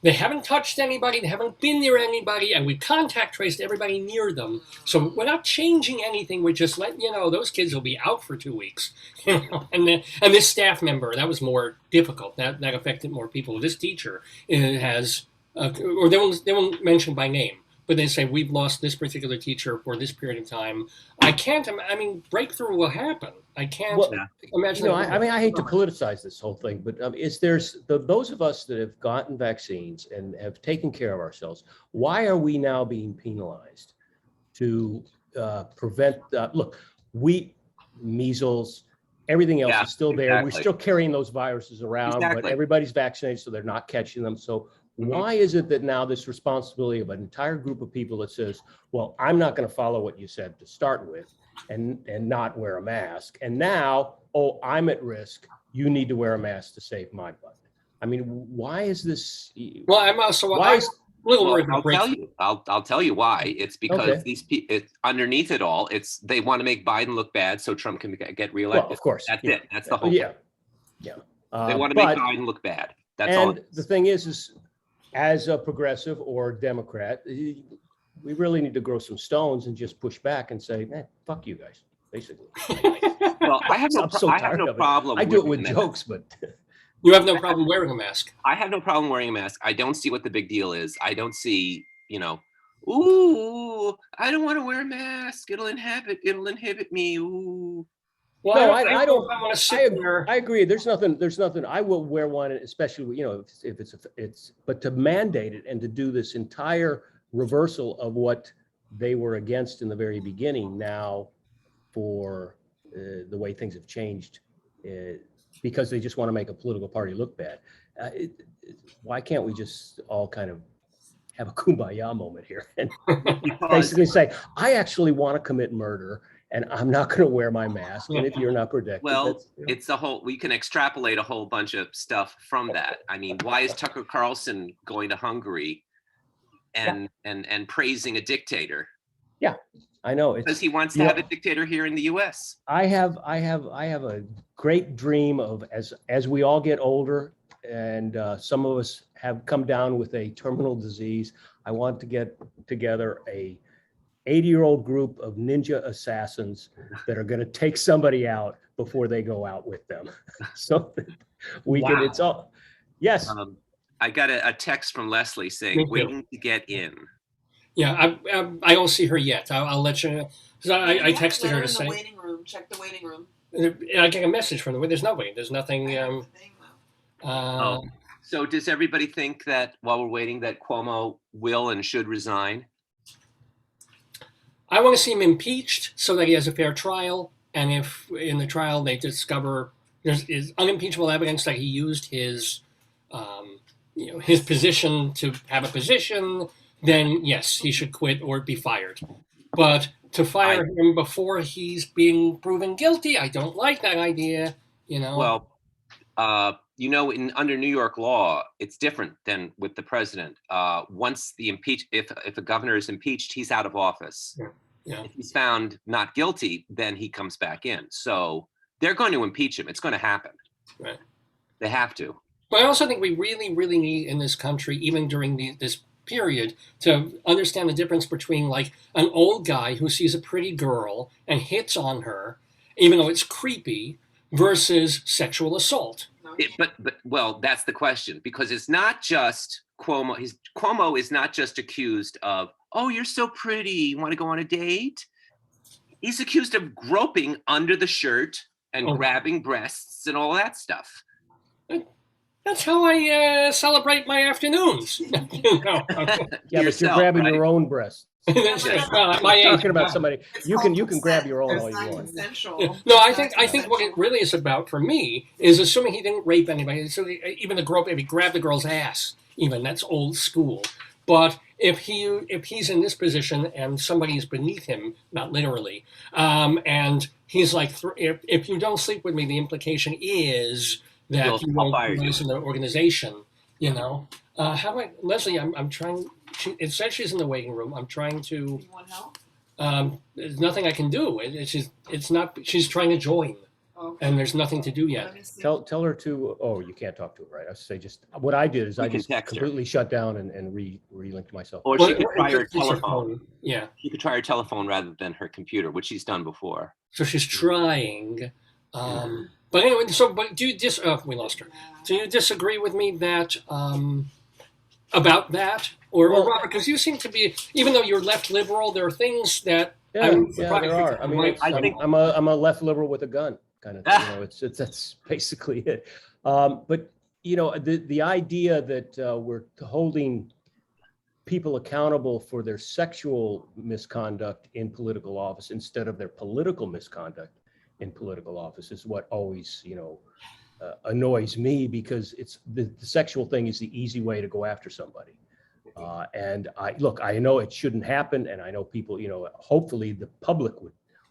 they haven't touched anybody, they haven't been near anybody, and we've contact traced everybody near them. So we're not changing anything, we're just letting you know those kids will be out for 2 weeks. And this staff member, that was more difficult. That affected more people. This teacher has, or they won't mention by name, but they say, we've lost this particular teacher for this period of time. I mean, breakthrough will happen. I can't imagine. I mean, I hate to politicize this whole thing, but those of us that have gotten vaccines and have taken care of ourselves, why are we now being penalized to prevent, measles, everything else is still there. Exactly. We're still carrying those viruses around, but everybody's vaccinated, so they're not catching them. So why is it that now this responsibility of an entire group of people that says, well, I'm not going to follow what you said to start with and not wear a mask. And now, I'm at risk. You need to wear a mask to save my butt. I mean, why is this? Well, I'm also I'll tell you why. It's because these people, underneath it all, they want to make Biden look bad so Trump can get reelected. Well, of course. That's it. That's the whole thing. Yeah. They want to make Biden look bad. That's all. And the thing is as a progressive or Democrat, we really need to grow some stones and just push back and say, man, fuck you guys, basically. Well, I have no problem. I do it with jokes, but you have no problem wearing a mask. I have no problem wearing a mask. I don't see what the big deal is. I don't see, ooh, I don't want to wear a mask. It'll inhibit me. Ooh. Well, no, I don't want to sit there. I agree. There's nothing. I will wear one, especially if it's. But to mandate it and to do this entire reversal of what they were against in the very beginning now, for the way things have changed, because they just want to make a political party look bad. Why can't we just all kind of have a kumbaya moment here and basically say, I actually want to commit murder, and I'm not going to wear my mask. And if you're not protected, it's we can extrapolate a whole bunch of stuff from that. I mean, why is Tucker Carlson going to Hungary and praising a dictator? Yeah, I know. Because he wants to have a dictator here in the U.S. I have a great dream of as we all get older, and some of us have come down with a terminal disease. I want to get together a 80-year-old group of ninja assassins that are going to take somebody out before they go out with them. So we can, it's all, yes. I got a text from Leslie saying, waiting to get in. Yeah, I don't see her yet. I'll let you know. I texted her to say. Waiting room. Check the waiting room. I get a message from them. There's nobody. There's nothing. So does everybody think that while we're waiting that Cuomo will and should resign? I want to see him impeached so that he has a fair trial. And if in the trial they discover there's unimpeachable evidence that he used his position to have a position, then yes, he should quit or be fired. But to fire him before he's being proven guilty, I don't like that idea. Well, under New York law, it's different than with the president. Once if a governor is impeached, he's out of office. Yeah. If he's found not guilty, then he comes back in. So they're going to impeach him. It's going to happen. Right. They have to. But I also think we really, really need in this country, even during this period, to understand the difference between like an old guy who sees a pretty girl and hits on her, even though it's creepy, versus sexual assault. But that's the question, because it's not just Cuomo. Cuomo is not just accused of, oh, you're so pretty, you want to go on a date? He's accused of groping under the shirt and grabbing breasts and all that stuff. That's how I celebrate my afternoons. Yeah, but you're grabbing your own breasts. Talking about somebody, you can grab your own all you want. No, I think what it really is about for me is assuming he didn't rape anybody. So even the grope, if he grabbed the girl's ass, even that's old school. But if he's in this position and somebody's beneath him, not literally, and he's like, if you don't sleep with me, the implication is that you won't be in the organization. How about Leslie? I'm trying. It says she's in the waiting room. I'm trying to. You want help? There's nothing I can do. It's not. She's trying to join, and there's nothing to do yet. Tell her to. Oh, you can't talk to her, right? I say just what I did is I just completely shut down and relinked myself. Or she could try her telephone. Yeah, she could try her telephone rather than her computer, which she's done before. So she's trying. But anyway, but do you we lost her. Do you disagree with me that about that, or Robert? Because you seem to be, even though you're left liberal, there are things that there are. I mean, I'm a left liberal with a gun kind of thing. It's that's basically it. But the idea that we're holding people accountable for their sexual misconduct in political office instead of their political misconduct in political office is what always, annoys me, because it's the sexual thing is the easy way to go after somebody. And I know it shouldn't happen. And I know people, hopefully the public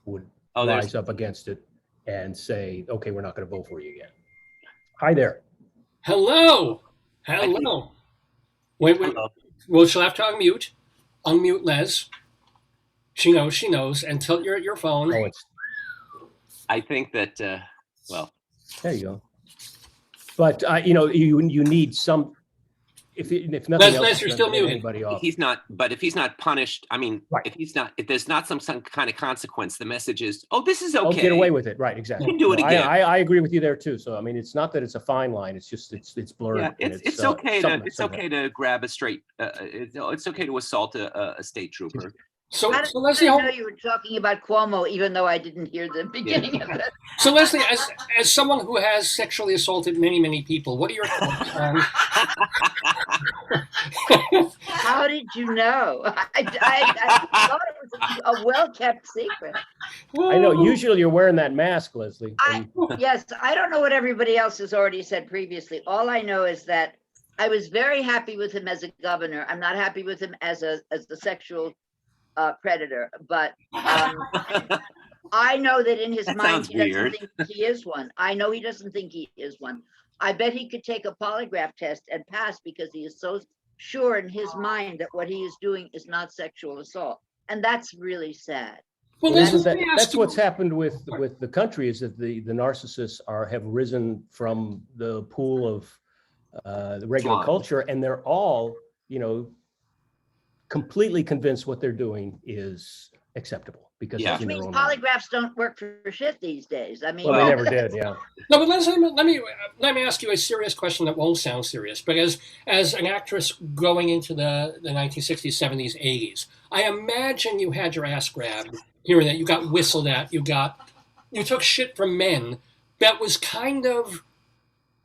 would rise up against it and say, okay, we're not going to vote for you again. Hi there. Hello. Wait. Well, she'll have to unmute Les. She knows, and tell you're at your phone. I think that, there you go. But you need some. If nothing else, you're still muted. Anybody off. He's not. But if he's not punished, I mean, right. if there's not some kind of consequence, the message is, oh, this is okay. Oh, get away with it. Right. Exactly. You can do it again. I agree with you there too. So I mean, it's not that it's a fine line. It's just it's blurred. Yeah, it's okay to grab a straight. It's okay to assault a state trooper. So Leslie, I know you were talking about Cuomo, even though I didn't hear the beginning of it. So Leslie, as someone who has sexually assaulted many people, what are your thoughts on? How did you know? I thought it was a well-kept secret. I know. Usually you're wearing that mask, Leslie. Yes, I don't know what everybody else has already said previously. All I know is that I was very happy with him as a governor. I'm not happy with him as a sexual predator, but I know that in his mind he doesn't think he is one. I know he doesn't think he is one. I bet he could take a polygraph test and pass because he is so sure in his mind that what he is doing is not sexual assault, and that's really sad. Well, that's what's happened with the country, is that the narcissists have risen from the pool of the regular culture, and they're all completely convinced what they're doing is acceptable because which means polygraphs don't work for shit these days. I mean, they never did. Yeah. No, but let me ask you a serious question that won't sound serious. But as an actress going into the 1960s, 70s, 80s, I imagine you had your ass grabbed here and there. You got whistled at. You got you took shit from men that was kind of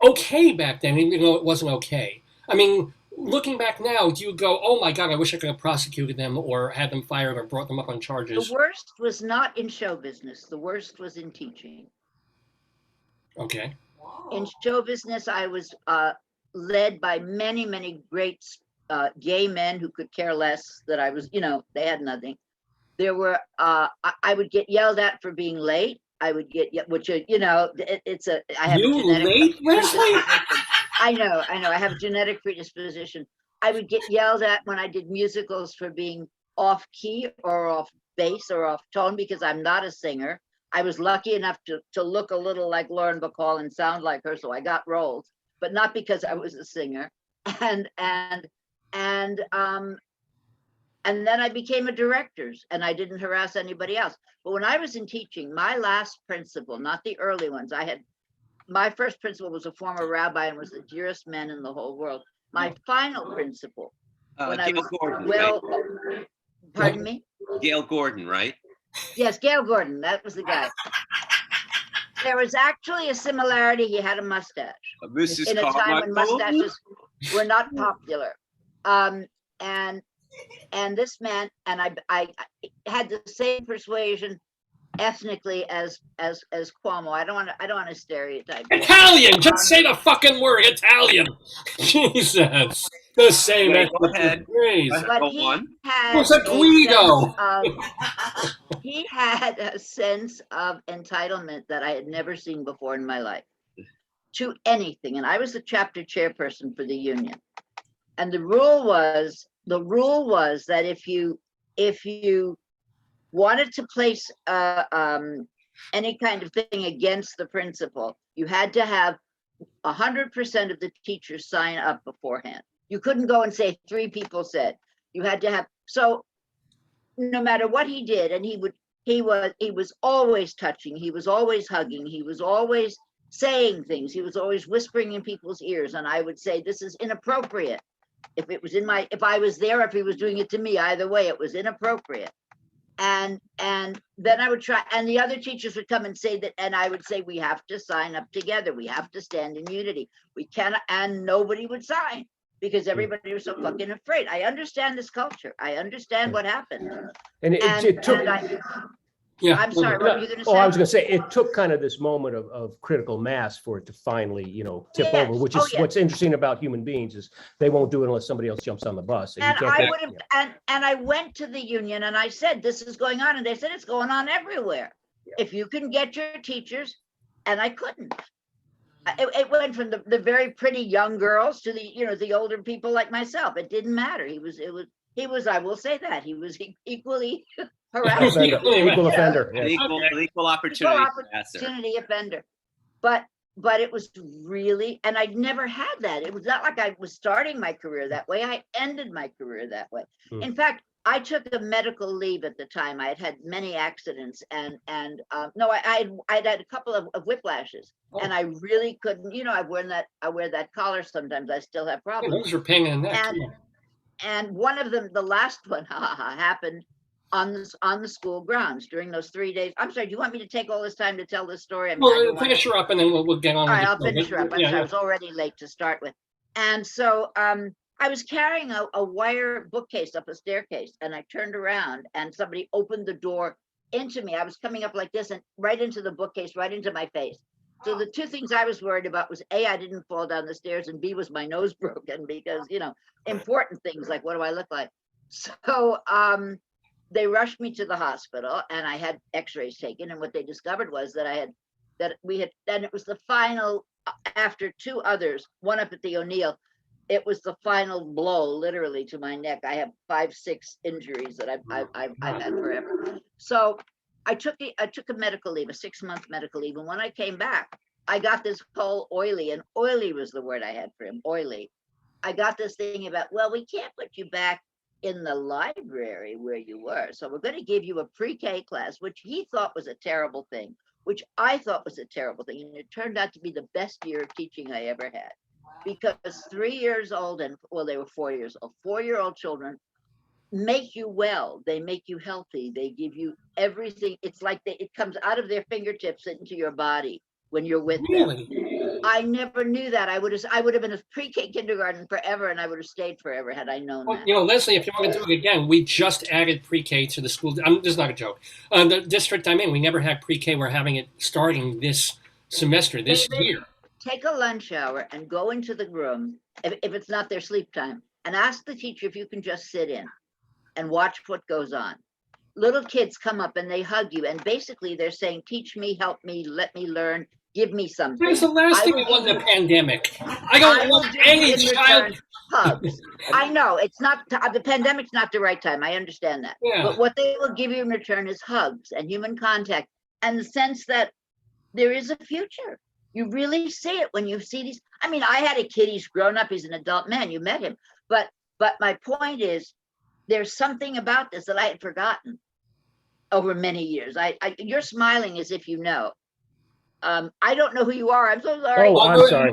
okay back then, even though it wasn't okay. I mean, looking back now, do you go, oh my God, I wish I could have prosecuted them or had them fired or brought them up on The charges? worst was not in show business. The worst was in teaching. Okay. In Whoa. show business, I was led by many, many great gay men who could care less that I was, they had nothing. There were, I would get yelled at for being late. I would get, which, I have a You genetic late, Leslie? I know, I have a genetic predisposition. I would get yelled at when I did musicals for being off key or off bass or off tone because I'm not a singer. I was lucky enough to look a little like Lauren Bacall and sound like her, so I got roles, but not because I was a singer. And then I became a director's and I didn't harass anybody else. But when I was in teaching, my last principal, not the early ones, my first principal was a former rabbi and was the dearest man in the whole world. My final principal, when I Gail was Gordon, right? pardon me? Gail Gordon, right? Yes, Gail Gordon, that was the guy. There was actually a similarity. He had a mustache Mrs. in a time when Carmichael? mustaches were not popular. And this man, and I had the same persuasion ethnically as Cuomo. I don't want to stereotype. Italian! Just say the fucking word, Italian! Jesus! The same Wait, go ethnic ahead. race. But Go he on. had Was a Guido! he had a sense of entitlement that I had never seen before in my life to anything. And I was the chapter chairperson for the union. And the rule was that if you wanted to place any kind of thing against the principal, you had to have 100% of the teachers sign up beforehand. You couldn't go and say 3 people said. You had to have, so no matter what he did, and he was always touching, he was always hugging, he was always saying things, he was always whispering in people's ears, and I would say, this is inappropriate. If I was there, if he was doing it to me, either way, it was inappropriate. And then I would try, and the other teachers would come and say that, and I would say, we have to sign up together. We have to stand in unity. We cannot, and nobody would sign because everybody was so fucking afraid. I understand this culture. I understand what happened. And it took. Yeah. I'm sorry, what were you gonna say? Oh, I was gonna say, it took kind of this moment of critical mass for it to finally, tip Yes. over, which Oh, is yes. what's interesting about human beings is they won't do it unless somebody else jumps on the bus. And you can't I get- would have, and I went to the union and I said, this is going on. And they said, it's going on everywhere. If you can get your teachers, and I couldn't. It went from the very pretty young girls to the older people like myself. It didn't matter. He was, I will say that, he was equally harassed. Equal offender. An Yes. equal opportunity Opportunity offender. But it was really, and I'd never had that. It was not like I was starting my career that way. I ended my career that way. Hmm. In fact, I took a medical leave at the time. I had had many accidents, and no, I'd had a couple of whiplashes, and I really couldn't. I wear that collar sometimes. I still have problems. Those are pain in the neck. And one of them, the last one, happened on the school grounds during those 3 days. I'm sorry, do you want me to take all this time to tell this story? Well, finish her up and then we'll get on. All right, I'll finish her up. I'm sorry, I was already late to start with. And so I was carrying a wire bookcase up a staircase, and I turned around and somebody opened the door into me. I was coming up like this and right into the bookcase, right into my face. So the 2 things I was worried about was A, I didn't fall down the stairs, and B, was my nose broken because, important things like, what do I look like? So they rushed me to the hospital and I had x-rays taken. And what they discovered was that then it was the final, after 2 others, one up at the O'Neill, it was the final blow literally to my neck. I have 5, 6 injuries that I've had forever. So I took a medical leave, a 6-month medical leave. And when I came back, I got this whole oily, and oily was the word I had for him, oily. I got this thing about, well, we can't put you back in the library where you were. So we're going to give you a pre-K class, which he thought was a terrible thing, which I thought was a terrible thing. And it turned out to be the best year of teaching I ever had. Because 3 years old, and well, they were 4 years old, 4-year-old children make you well. They make you healthy. They give you everything. It's like it comes out of their fingertips into your body when you're with them. Really? I never knew that. I would have been a pre-K kindergarten forever, and I would have stayed forever had I known Well, that. you know, Leslie, if you want to do it again, we just added pre-K to the school. This is not a joke. The district I'm in, we never had pre-K. We're having it starting this semester, this David, year. take a lunch hour and go into the room, if it's not their sleep time, and ask the teacher if you can just sit in and watch what goes on. Little kids come up and they hug you, and basically they're saying, teach me, help me, let me learn, give me something. It's the last thing we want in the pandemic. I don't want any child. Hugs. I know it's not the pandemic's not the right time. I understand that. Yeah. But what they will give you in return is hugs and human contact and the sense that there is a future. You really see it when you see these. I mean, I had a kid, he's grown up, he's an adult man, you met him. But my point is, there's something about this that I had forgotten over many years. You're smiling as if you know. I don't know who you are. I'm so sorry. Oh, I'm sorry.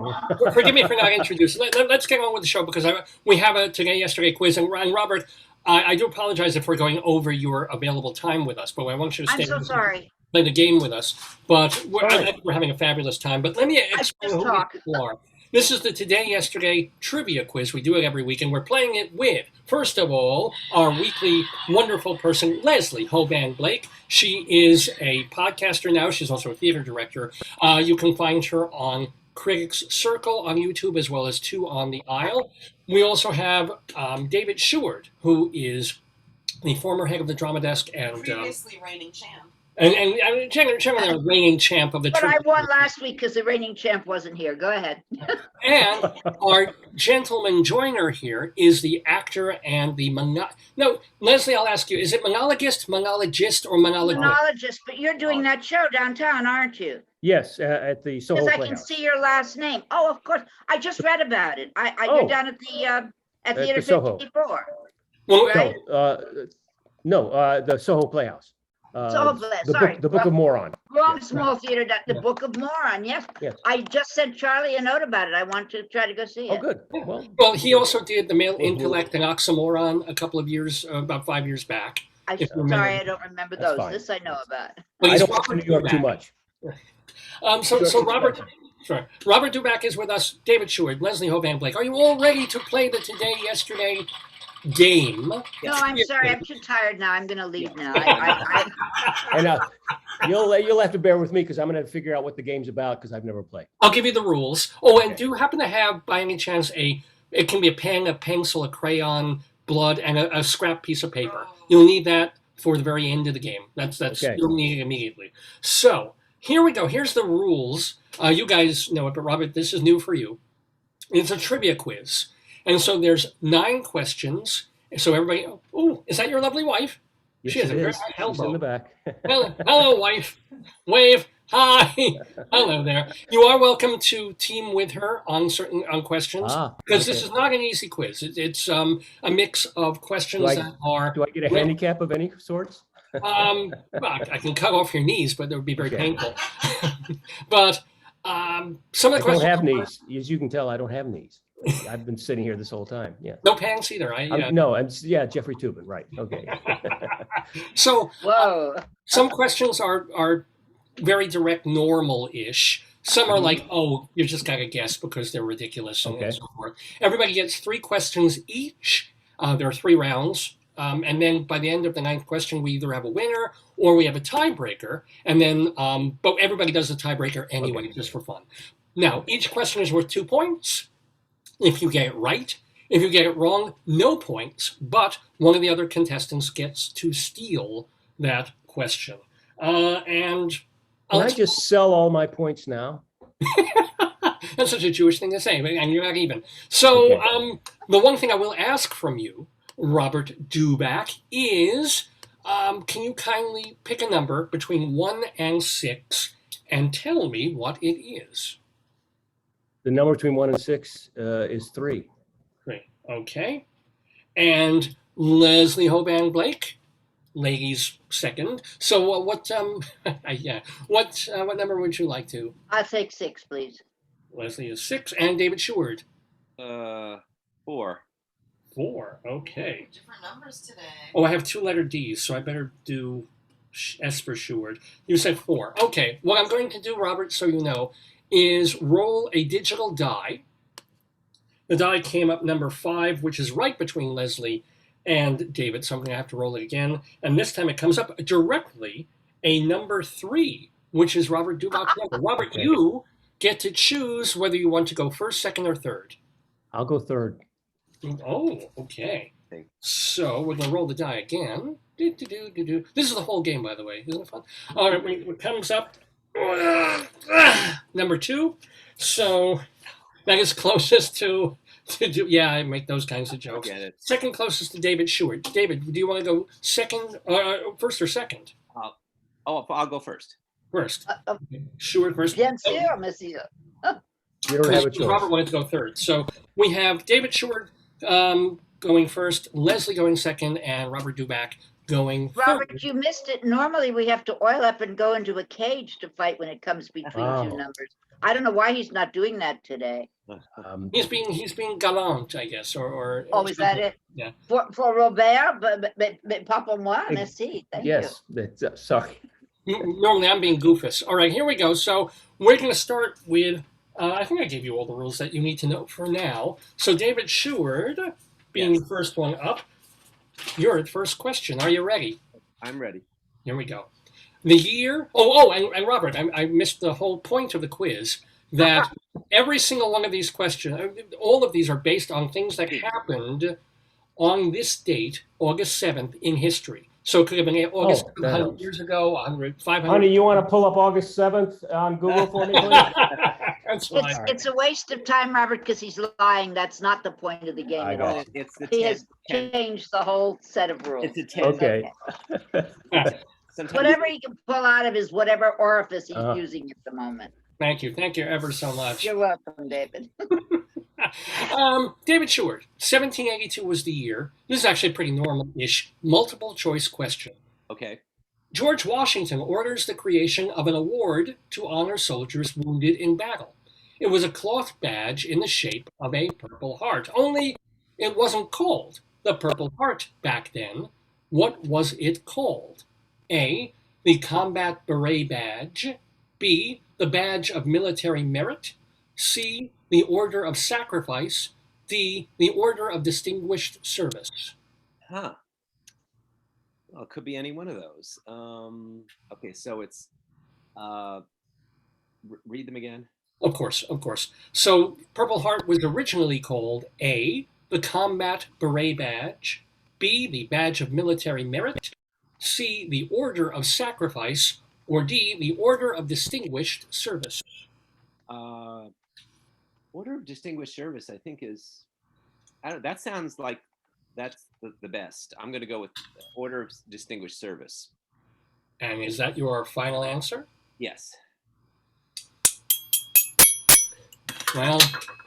Forgive me for not introducing. Let's get on with the show because we have a today, yesterday quiz. And Robert, I do apologize if we're going over your available time with us, but I want you to stay. I'm so sorry. Play the game with us. But I think we're having a fabulous time. But let me explain who you are. This is the Today, Yesterday trivia quiz. We do it every week, and we're playing it with, first of all, our weekly wonderful person, Leslie Hoban Blake. She is a podcaster now. She's also a theater director. You can find her on Critics Circle on YouTube, as well as Two on the Aisle. We also have David Sheward, who is the former head of the drama desk and previously reigning champ. And generally a reigning champ of the But I won last week because the reigning champ wasn't here. Go ahead. And our gentleman joiner here is the actor and the no, Leslie, I'll ask you, is it monologist, or monologist? Monologist, but you're doing that show downtown, aren't you? Yes, at the Soho Because I Playhouse. can see your last name. Oh, of course. I just read about it. You're down at the Theater Soho. 54. Well, right? The Soho Playhouse. Soho Playhouse, sorry. The Book of Moron. Wrong small theater, the Book of Moron, yes. Yes. I just sent Charlie a note about it. I want to try to go see it. Oh, good. Well, he also did The Male Intellect and Oxymoron a couple of years, about 5 years back. I'm sorry, I don't remember those. fine. This I know about. But I he's don't watch Robert New York Dubac. too much. So Robert Dubac is with us, David Sheward, Leslie Hoban Blake. Are you all ready to play the Today, Yesterday game? No, I'm sorry. I'm too tired now. I'm going to leave now. And you'll have to bear with me because I'm going to figure out what the game's about because I've never played. I'll give you the rules. Oh, and do you happen to have, by any chance, it can be a pen, a pencil, a crayon, blood, and a scrap piece of paper. You'll need that for the very end of the game. That's Okay. You'll need it immediately. So here we go. Here's the rules. You guys know it, but Robert, this is new for you. It's a trivia quiz. And so there's 9 questions. So everybody, oh, is that your lovely wife? Yes, She has a very it is. high She's elbow. in the back. Hello, wife. Wave. Hi. Hello there. You are welcome to team with her on questions because this is not an easy quiz. It's a mix of questions that are. Do I get a handicap of any sorts? Well, I can cut off your knees, but that would be very painful. But some of the questions. I don't have knees. As you can tell, I don't have knees. I've been sitting here this whole time. Yeah. No pants either. No, Jeffrey Toobin. Right. Okay. So whoa. Some questions are very direct, normal-ish. Some are like, oh, you just got to guess because they're ridiculous and so forth. Everybody gets 3 questions each. There are 3 rounds. And then by the end of the 9th question, we either have a winner or we have a tiebreaker. And then, but everybody does a tiebreaker anyway, just for fun. Now, each question is worth 2 points. If you get it right. If you get it wrong, no points. But one of the other contestants gets to steal that question. And can I just sell all my points now? That's such a Jewish thing to say, and you're not even. So the one thing I will ask from you, Robert Dubac, is can you kindly pick a number between 1 and 6 and tell me what it is? The number between 1 and 6 is 3. 3. Okay. And Leslie Hoban Blake, ladies second. So what number would you like to? I'll take 6, please. Leslie is 6, and David Sheward. 4. 4. Okay. Different numbers today. Oh, I have 2-letter D's, so I better do S for Sheward. You said 4. Okay. What I'm going to do, Robert, so you know, is roll a digital die. The die came up number 5, which is right between Leslie and David, so I'm going to have to roll it again. And this time it comes up directly a number 3, which is Robert Dubac's number. Robert, Okay. you get to choose whether you want to go first, second, or third. I'll go third. Oh, okay. So we're going to roll the die again. This is the whole game, by the way. Isn't it fun? All right, when it comes up, number 2. So that is closest to do. Yeah, I make those kinds of jokes. Get it. Second closest to David Sheward. David, do you want to go second, first or second? I'll go first. First. Sheward first. Bien sûr, monsieur. You don't have a Robert choice. wanted to go third. So we have David Sheward going first, Leslie going second, and Robert Dubac going third. Robert, you missed it. Normally, we have to oil up and go into a cage to fight when it comes between Oh. two numbers. I don't know why he's not doing that today. He's being gallant, I guess, or Oh, is that it? Yeah. For Robert, but pas pour moi, merci. Thank you. Yes, that's, sorry. Normally I'm being goofus. All right, here we go. So we're going to start with, I think I gave you all the rules that you need to know for now. So David Sheward, being the first one up, your first question. Are you ready? I'm ready. Here we go. The year, and Robert, I missed the whole point of the quiz, that every single one of these questions, all of these are based on things that happened on this date, August 7th, in history. So it could have been August 100 years ago, 100, 500. Honey, you want to pull up August 7th on Google for me, please? That's fine. It's a waste of time, Robert, because he's lying. That's not the point of the game I at know. all. It's the He 10. has changed the whole set of rules. It's a 10. Okay. Sometimes Whatever he can pull out of his whatever orifice he's Uh-huh. using at the moment. Thank you ever so much. You're welcome, David. David Sheward, 1782 was the year. This is actually a pretty normal-ish multiple choice question. Okay. George Washington orders the creation of an award to honor soldiers wounded in battle. It was a cloth badge in the shape of a Purple Heart, only it wasn't called the Purple Heart back then. What was it called? A, the Combat Beret Badge. B, the Badge of Military Merit. C, the Order of Sacrifice. D, the Order of Distinguished Service. Huh. Well, it could be any one of those. Okay, so it's read them again. Of course. So Purple Heart was originally called A, the Combat Beret Badge. B, the Badge of Military Merit. C, the Order of Sacrifice. Or D, the Order of Distinguished Service. Order of Distinguished Service, I think is, that sounds like that's the best. I'm going to go with Order of Distinguished Service. And is that your final answer? Yes. Well,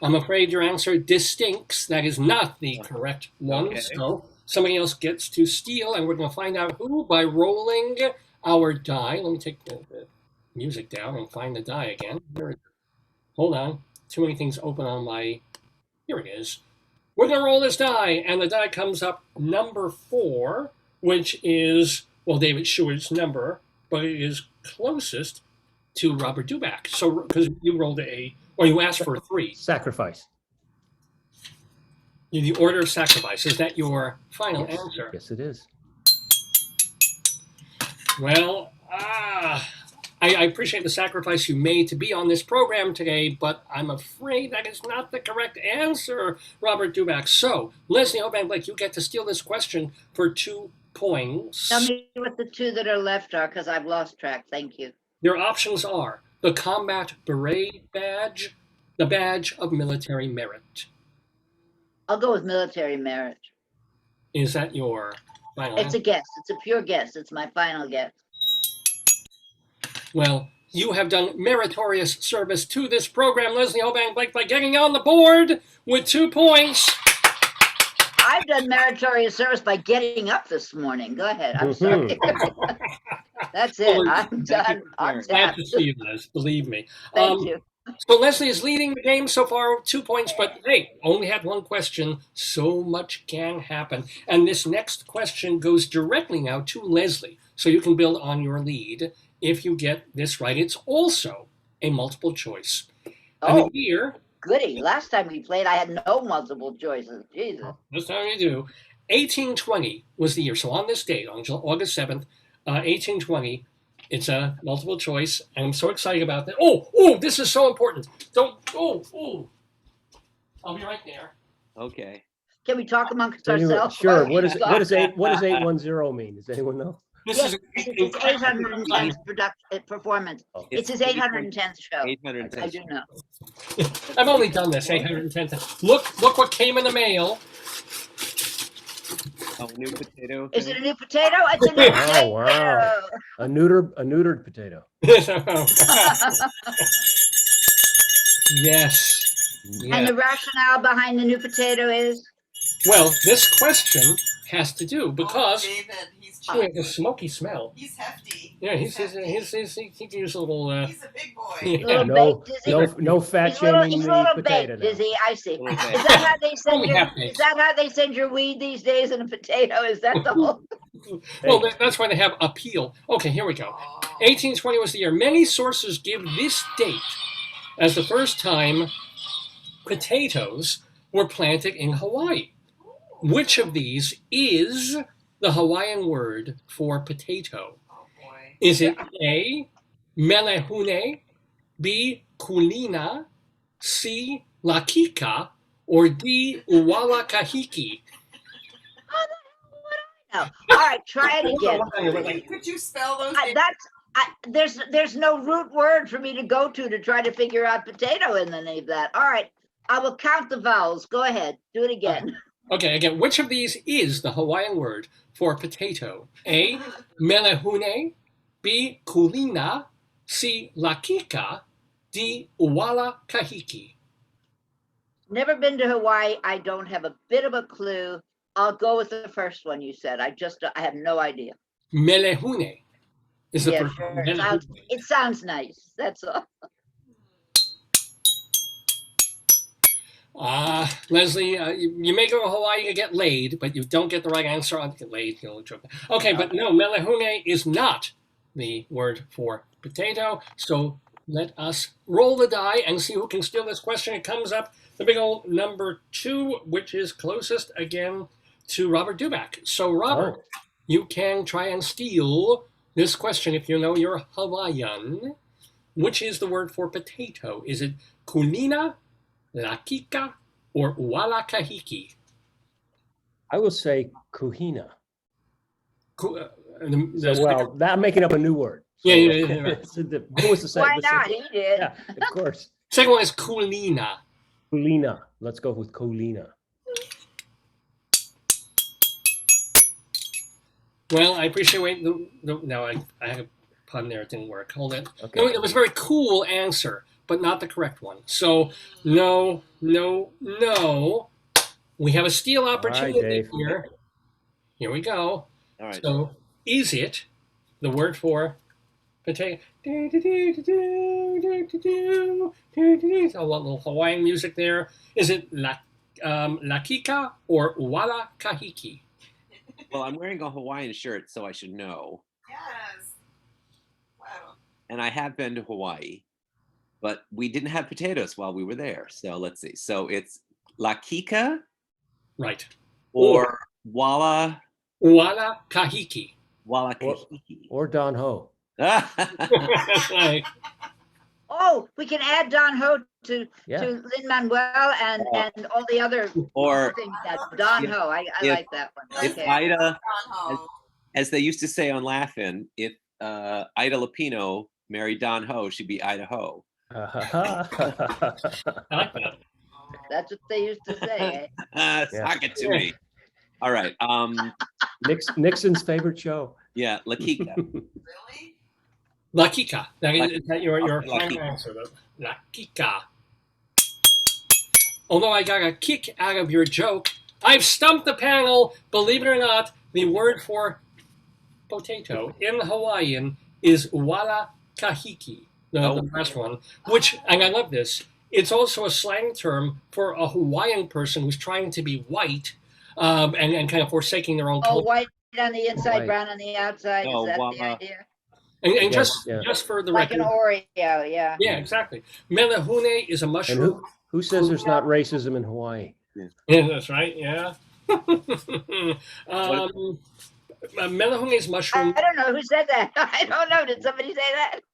I'm afraid your answer distinct. That is not the correct one. Okay. So somebody else gets to steal, and we're going to find out who by rolling our die. Let me take the music down and find the die again. Hold on. Too many things open on my... Here it is. We're going to roll this die, and the die comes up number 4, which is, well, David Sheward's number, but it is closest to Robert Dubac. So, because you rolled you asked for a 3. Sacrifice. The Order of Sacrifice. Is that your final answer? Yes, it is. Well, I appreciate the sacrifice you made to be on this program today, but I'm afraid that is not the correct answer, Robert Dubac. So, Leslie Hoban Blake, you get to steal this question for 2 points. Tell me what the two that are left are, because I've lost track. Thank you. Your options are the Combat Beret Badge, the Badge of Military Merit. I'll go with military merit. Is that your final It's answer? a guess. It's a pure guess. It's my final guess. Well, you have done meritorious service to this program, Leslie Hoban Blake, by getting on the board with 2 points. I've done meritorious service by getting up this morning. Go ahead. I'm sorry. That's it. Well, I'm done. I'm Glad tapped. to see you, Les. Believe me. Thank you. So Leslie is leading the game so far, 2 points, but hey, only had one question. So much can happen. And this next question goes directly now to Leslie. So you can build on your lead if you get this right. It's also a multiple choice. And Oh, the year, goody. Last time we played, I had no multiple choices. Jesus. this time you do, 1820 was the year. So on this date, on August 7th, 1820, it's a multiple choice, and I'm so excited about that. Oh, this is so important. Don't, I'll be right there. Okay. Can we talk amongst Does anyone- ourselves? Sure. Oh, What does God. 810 mean? Does anyone know? This Yes, is it's his 810th performance. Oh, It's his 810th show. 810. I do know. I've only done this 810 times. Look what came in the mail. Oh, new potato. Is thing? it a new potato? It's a new potato. wow. A neutered potato. Yes. And the rationale behind the new potato is? Well, this question has to do because Oh, David, he's he has a smoky smell. He's hefty. Yeah, he can use a little. He's a big boy. Yeah. No, baked, is he? no fat He's little, shaming he's the little potato. baked, now. is he? I see. Little Is baked. that how they send Only your, half baked. is that how they send your weed these days in a potato? Is that the whole? Well, that's why they have appeal. Okay, here we go. 1820 was the year. Many sources give this date as the first time potatoes were planted in Hawaii. Which of these is the Hawaiian word for potato? Oh boy. Is it A, melehune, B, kulina, C, lakika, or D, uwala kahiki? No. All right, try it again. Could you spell those? There's no root word for me to go to try to figure out potato in the name of that. All right, I will count the vowels. Go ahead, do it again. Okay, again, which of these is the Hawaiian word for potato? A, melehune, B, kulina, C, lakika, D, uwala kahiki. Never been to Hawaii. I don't have a bit of a clue. I'll go with the first one you said. I have no idea. Melehune is the Yeah, first sure. one. It sounds nice. That's all. Leslie, you may go to Hawaii to get laid, but you don't get the right answer on get laid. Okay, but no, melehune is not the word for potato. So let us roll the die and see who can steal this question. It comes up the big old number 2, which is closest again to Robert Dubac. So Robert, you can try and steal this question if you know your Hawaiian. Which is the word for potato? Is it kulina, lakika, or uwala kahiki? I will say kuhina. Well, I'm making up a new word. So, yeah. What was the second? Why not? He did. Yeah, of course. Second one is kulina. Kulina. Let's go with kulina. Well, I appreciate no, I had a pun there. It didn't work. Hold it. Okay. No, it was a very cool answer, but not the correct one. So no. We have a steal opportunity Dave. here. Here we go. All right. So is it the word for potato? A little Hawaiian music there. Is it lakika or uwala kahiki? Well, I'm wearing a Hawaiian shirt, so I should know. Yes. Wow. And I have been to Hawaii, but we didn't have potatoes while we were there. So let's see. So it's lakika, Right. or wala kahiki. wala kahiki. Or Don Ho. That's right. Oh, we can add Don Ho to Yeah. Lin-Manuel and all the other Or things. That Don Ho, I like that one. if Okay. Ida, Don-ho. as they used to say on Laugh-In, if Ida Lupino married Don Ho, she'd be Idaho. I like that. That's what they used to say. Eh? Sock it to me. All right. Nixon's favorite show. Yeah, lakika. Really? Lakika. Is that your Lakika. final answer? Lakika. Although I got a kick out of your joke, I've stumped the panel. Believe it or not, the word for potato in Hawaiian is uwala kahiki. the last one, which, and I love this, it's also a slang term for a Hawaiian person who's trying to be white and kind of forsaking their own Oh, culture. white on the inside, Right. brown on the outside. No, Is that well, the idea? And Yes, yeah. just for the Like an record, Oreo, yeah. yeah, exactly. Melahune is a And mushroom. who says there's not racism in Hawaii? Yeah, that's right. Yeah. Melahune is mushroom. I don't know who said that. I don't know. Did somebody say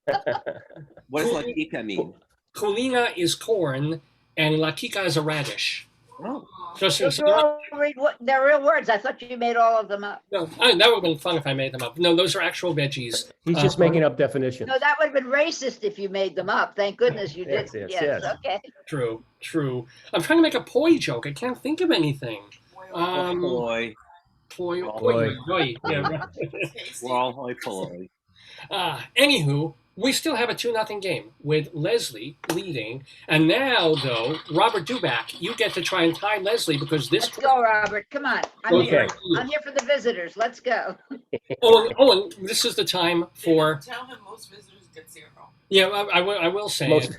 that? What does Lakika mean? Kulina is corn, and Lakika is a radish. Oh. Those are all they're real words. I thought you made all of them up. No, that would have been fun if I made them up. No, those are actual veggies. He's just making up definitions. No, that would have been racist if you made them up. Thank goodness you Yes, didn't. yes. Okay. True. I'm trying to make a poi joke. I can't think of anything. Boy. Poi. Yeah, right. Well, hoi polloi. Anywho, we still have a 2-0 game with Leslie leading. And now, though, Robert Dubac, you get to try and tie Leslie because this... Let's go, Robert. Come on. I'm here for the visitors. Let's go. And this is the time for... Tell him most visitors get 0. Yeah, I will say Most-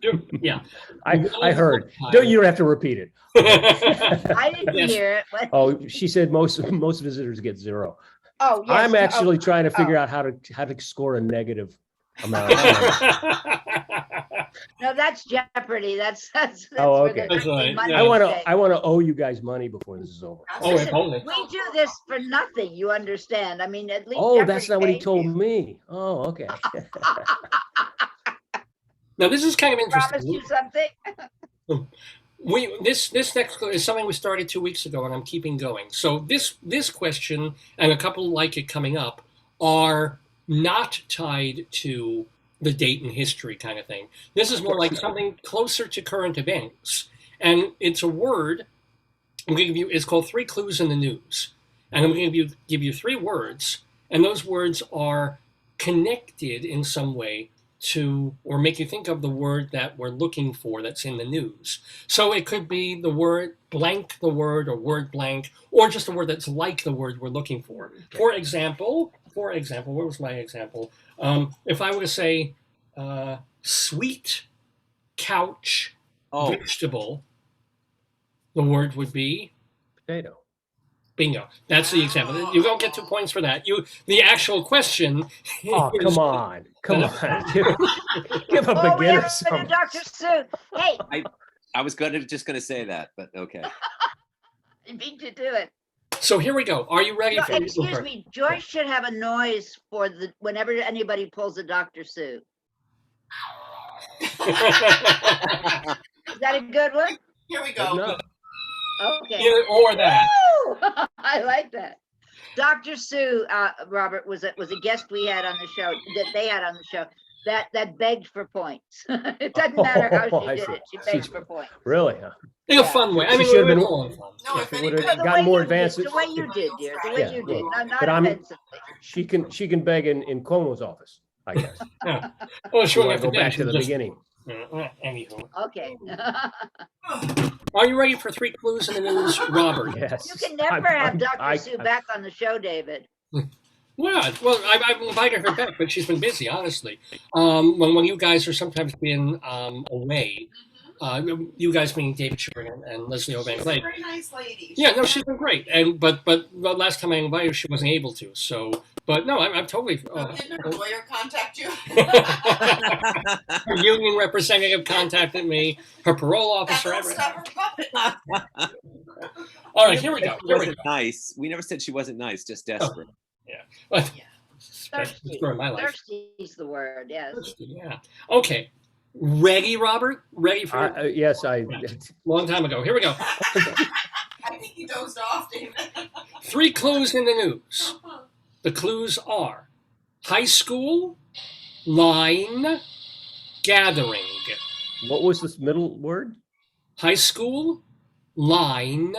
it. Yeah. I heard. You don't have to repeat it. I didn't Yes. hear it. But, Oh, she said most visitors get 0. oh, yes. I'm actually trying to figure oh. out how to score a negative amount of time. No, that's Jeopardy. That's Oh, where okay. the That's right, money yeah. I want to owe you guys money before this is over. Oh, Listen, if only. we do this for nothing. You understand? I mean, at least. Oh, Jeopardy that's not what he pays told you. me. Oh, okay. Now, this is kind of Promise interesting. you something. This next is something we started 2 weeks ago, and I'm keeping going. So this question and a couple like it coming up are not tied to the date in history kind of thing. This is more like something closer to current events, and it's a word. I'm going to give you. It's called 3 Clues in the News, and I'm going to give you 3 words, and those words are connected in some way to, or make you think of the word that we're looking for that's in the news. So it could be the word blank, the word, or word blank, or just a word that's like the word we're looking for. For example, where was my example? If I were to say sweet couch vegetable, the word would be Potato. bingo. That's the example. You don't get 2 points for that. The actual question. Oh, is- come on. Give a Oh, we beginner haven't some. been to Dr. Seuss. Hey, I was just gonna say that, but okay. you beat you to it. So here we go. Are you ready? No, for excuse me. Joyce should have a noise for whenever anybody pulls a Dr. Seuss. Is that a good one? Here we go. No. Okay. Either or that. Woo! I like that. Dr. Seuss, Robert, was a guest we had on the show, that they had on the show, that begged for points. It doesn't matter how Oh, she I did see. it. She begged for points. Really? Huh? In a fun way. I She mean, should have been- we're all in fun. No, if It anybody, would've The gotten way more you did, advanced. the way you did, dear. The way Yeah, you did. yeah. Not But I'm- offensively. She can beg in Cuomo's office, I guess. Yeah. Well, She sure. want to go back to the beginning. Anywho, Okay. are you ready for 3 clues in the news, Robert? Yes. You can never have Dr. I- Seuss back on the show, David. What? Well, I've invited her back, but she's been busy, honestly. When you guys are sometimes been away, you guys meaning David Sheward and Leslie Hoban. she's a very nice lady. Yeah, no, she's been great. But the last time I invited her, she wasn't able to. So, but no, I'm totally. Didn't her lawyer contact you? Her union representative contacted me. Her parole officer. That little stubborn puppet. All right, here we go. She wasn't nice. We never said she wasn't nice, just desperate. That's Thirsty. the story of my life. Thirsty the word, yes. Yeah. Okay. Ready, Robert? Ready for Yes, long time ago. Here we go. I think he dozed off, David. 3 clues in the news. The clues are high school, line, gathering. what was this middle word? High school, line,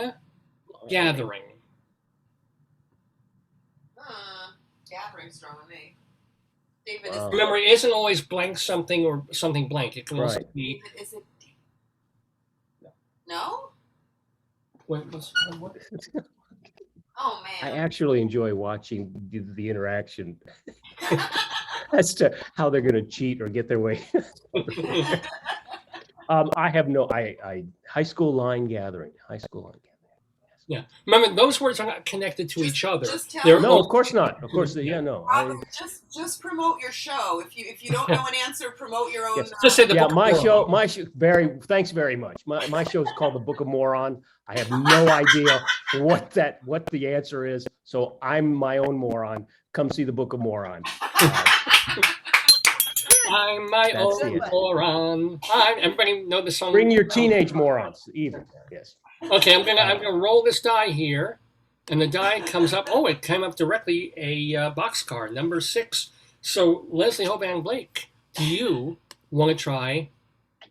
gathering. Gathering's throwing me. David, Wow. Remember, it isn't always blank something or something blank. It can also Right. be. is it? No? What? Oh I man. actually enjoy watching the interaction. as to how they're going to cheat or get their way. I have no, high school line gathering, Yeah. Remember, those words are not connected to each other. Just tell They're me. No, of course not. Of course, yeah, no. Robert, just promote your show. If you don't know an answer, promote your own. Yes. Just say the book of my show, thanks very much. My show is called The Book of Moron. I have no idea what the answer is. So I'm my own moron. Come see The Book of Moron. I'm my That's own it. moron. Everybody know the song? Bring your teenage morons, even. Yes. Okay, I'm gonna roll this die here, and the die comes up. Oh, it came up directly a boxcar, number 6. So Leslie Hoban Blake, do you want to try?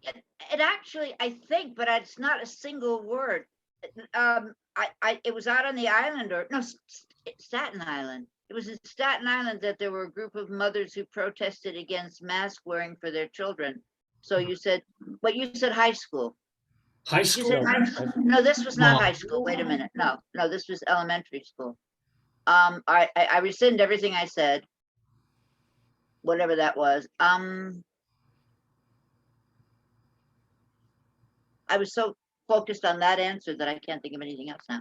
It actually, I think, but it's not a single word. It was out on the island, or no, Staten Island. It was in Staten Island that there were a group of mothers who protested against mask wearing for their children. So you said high school. High Did you school? say high school? No, this was not No. high school. Wait a minute. No, this was elementary school. I rescind everything I said, whatever that was. I was so focused on that answer that I can't think of anything else now.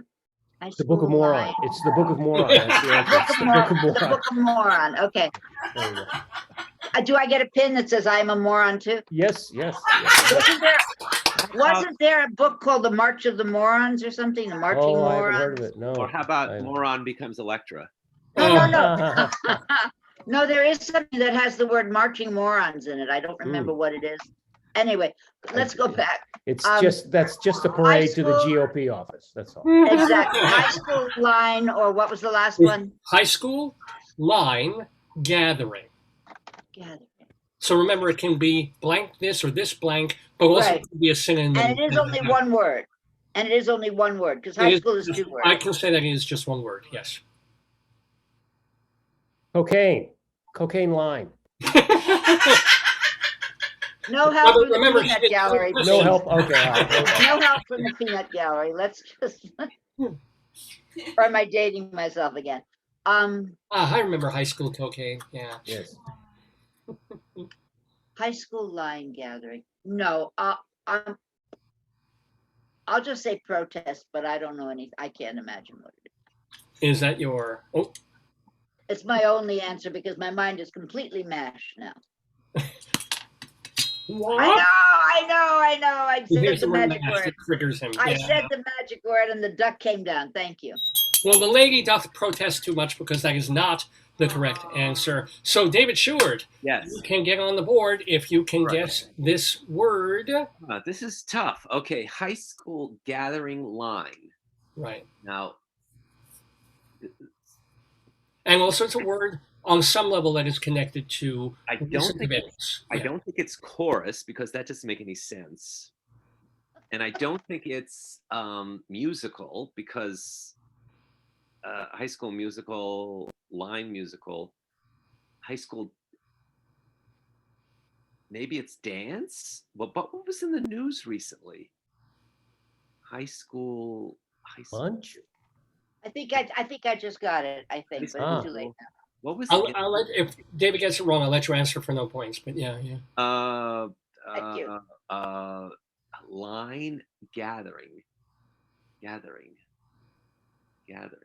High The Book of school Moron. line. It's The Book of Moron. That's the answer. It's The Book of The Moron. Book of Moron. Okay. There you go. Do I get a pin that says I am a moron too? Yes. Wasn't there a book called The March of the Morons or something? The Marching Oh, I haven't Morons? heard of it. No. Or how about I- moron becomes Electra? No. No, there is something that has the word marching morons in it. I don't remember what it is. Anyway, let's go back. That's just a parade to the school- GOP office. That's all. Exactly. High school line, or what was the last one? High school line gathering. Gathering. So remember, it can be blank this or this blank, but also Right. it can be a synonym. And it is only one word. Because high school is 2 words. I can say that it is just one word, yes. Cocaine line. No help from the remember, peanut she did- gallery. No please. help. Okay. All right. No help from the peanut gallery. Let's just. Or am I dating myself again? I remember high school cocaine. Yeah. Yes. High school line gathering. No, I'll just say protest, but I don't know any. I can't imagine what it is. Is that your? Oh, It's my only answer because my mind is completely mashed now. what? I know. I said Here's the word magic mash word. that triggers him. I Yeah. said the magic word, and the duck came down. Thank you. Well, the lady doth protest too much because that is not the correct answer. So, David Sheward, Yes. you can get on the board if you can guess this word. This is tough. Okay, high school gathering line. Right. Now, And also, it's a word on some level that is connected to I don't recent think events. I don't think it's chorus because that doesn't make any sense. And I don't think it's musical because high school musical, line musical, high school. Maybe it's dance. Well, but what was in the news recently? High school. Lunch. I think I just got it. I think, but it's too late now. What was I'll it? let, if David gets it wrong, I'll let you answer for no points. But yeah. Thank you. Line gathering.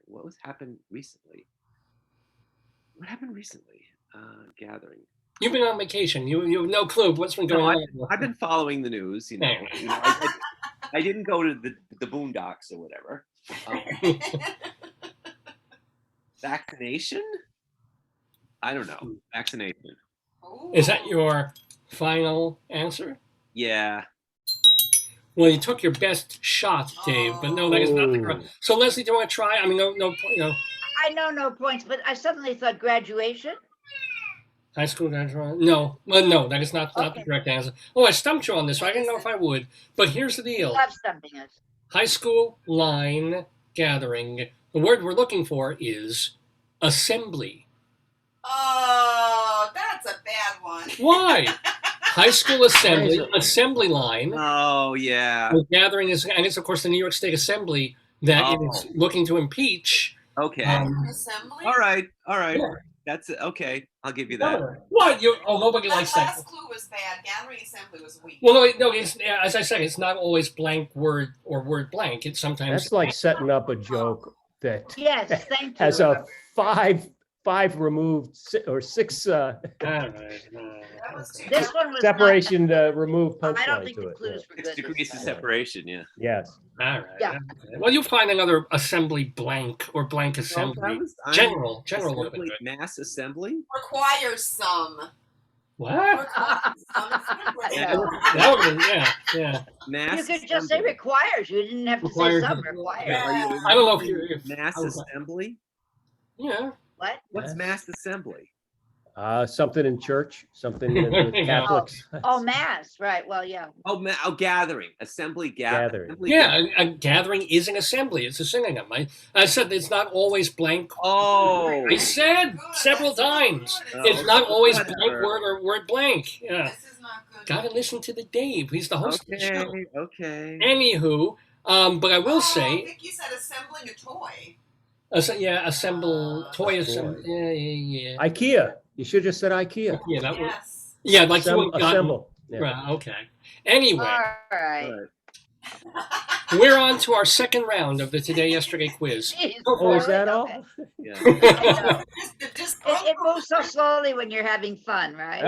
What happened recently? What happened recently? Gathering. You've been on vacation. You have no clue what's been going on. I've been following the news. I didn't go to the boondocks or whatever. Vaccination? I don't know. Vaccination. Is that your final answer? Yeah. Well, you took your best shot, Dave, but no, that is not the correct. So, Leslie, do you want to try? I mean, no. I know no points, but I suddenly thought graduation. High school graduation? No. Well, no, that is not the Okay. correct answer. Oh, I stumped you on this. I didn't know if I would. But here's the deal. Love something else. High school line gathering. The word we're looking for is assembly. Oh, that's a bad one. Why? High school assembly line. Oh, yeah. The gathering is, and it's of course the New York State Assembly that is looking to impeach. Okay. Assembly? All right. Yeah. That's okay. I'll give you that. Governor. What? Nobody That likes that. last clue was bad. Gathering assembly was weak. Well, no. It's, as I said, it's not always blank word or word blank. It's sometimes. That's like setting up a joke that Yes, thank you. has a five removed or six All right. That was too This one was separation to remove Not, I don't punchline think to the it. clues were 6 good. degrees this of time. separation. Yeah. Yes. All right. Yeah. Okay. Well, you'll find another assembly blank or blank assembly. General would have been assembly, good. mass assembly. requires some. What? Requires some. It's I different. know. That would have been, yeah. Mass You could just say assembly. requires. You didn't have to Requires. say some requires. Yeah. I don't know if you. Mass assembly. Yeah. What? What's mass assembly? Something in church, something in the Yeah. Catholics. Oh, mass. Right. Well, yeah. Oh, gathering, assembly, Gathering. assembly, Yeah, a gathering is an assembly. It's a synonym. I said it's not always blank. Oh, I said Good. several That's not times. good. It's not always whatever. blank word or word blank. Yeah. This is not good. Gotta listen to the Dave. He's the host of the show. okay. Anywho, but I will say, Vic, you said assembling a toy. assemble, toy assembly. Yeah. IKEA. You should have just said IKEA. Yeah, that was, Yes. yeah, like you ain't gotten- Assemble. Yeah. Right, okay. Anyway, All right. we're on to our second round of the Today Yesterday quiz. Jeez, Oh, is boy, that all? okay. Yeah. It moves so slowly when you're having fun, right?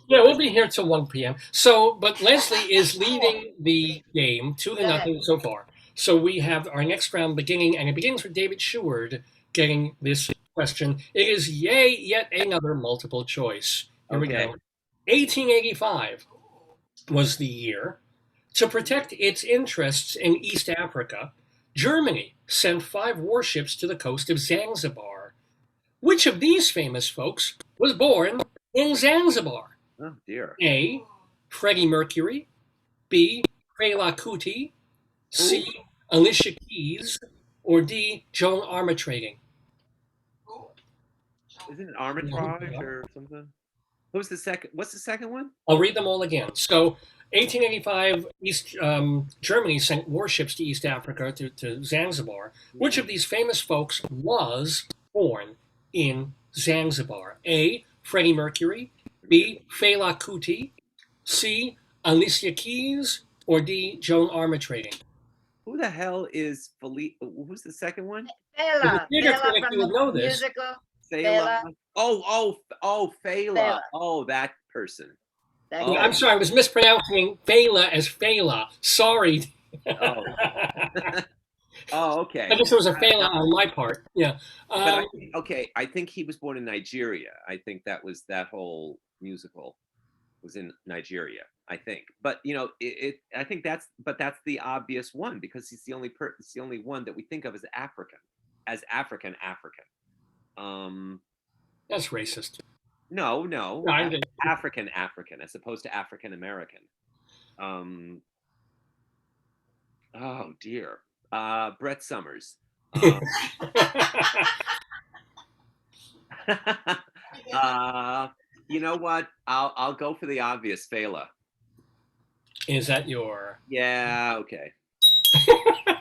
Yeah, we'll be here till 1 p.m. So, but Leslie is leading the game 2-0 so far. So we have our next round beginning, and it begins with David Sheward getting this question. It is yet another multiple choice. Here we Okay. go. 1885 was the year. To protect its interests in East Africa, Germany sent 5 warships to the coast of Zanzibar. Which of these famous folks was born in Zanzibar? Oh dear. A. Freddie Mercury, B. Fela Kuti, C. Alicia Keys, or D. Joan Armatrading? Isn't it arbitrage or something? What's the second one? I'll read them all again. So, 1885, Germany sent warships to East Africa, to Zanzibar. Which of these famous folks was born in Zanzibar? A. Freddie Mercury, B. Fela Kuti, C. Alicia Keys, or D. Joan Armatrading? Who the hell is Philippe? Who's the second one? Fela. Theater Fela critic, from you would know the this. musical. Fela. Fela. Oh, Fela. Fela. Oh, that person. That Oh. guy. I'm sorry, I was mispronouncing Fela as Fela. Sorry. Oh. Oh, okay. I guess there was a Fela on my part. Yeah. But I think he was born in Nigeria. I think that whole musical was in Nigeria. I think, but I think that's the obvious one because he's the only one that we think of as African. That's racist. No, No, I didn't. African as opposed to African American. Oh dear, Brett Summers. You know what? I'll go for the obvious, Fela. Is that your? Yeah. Okay.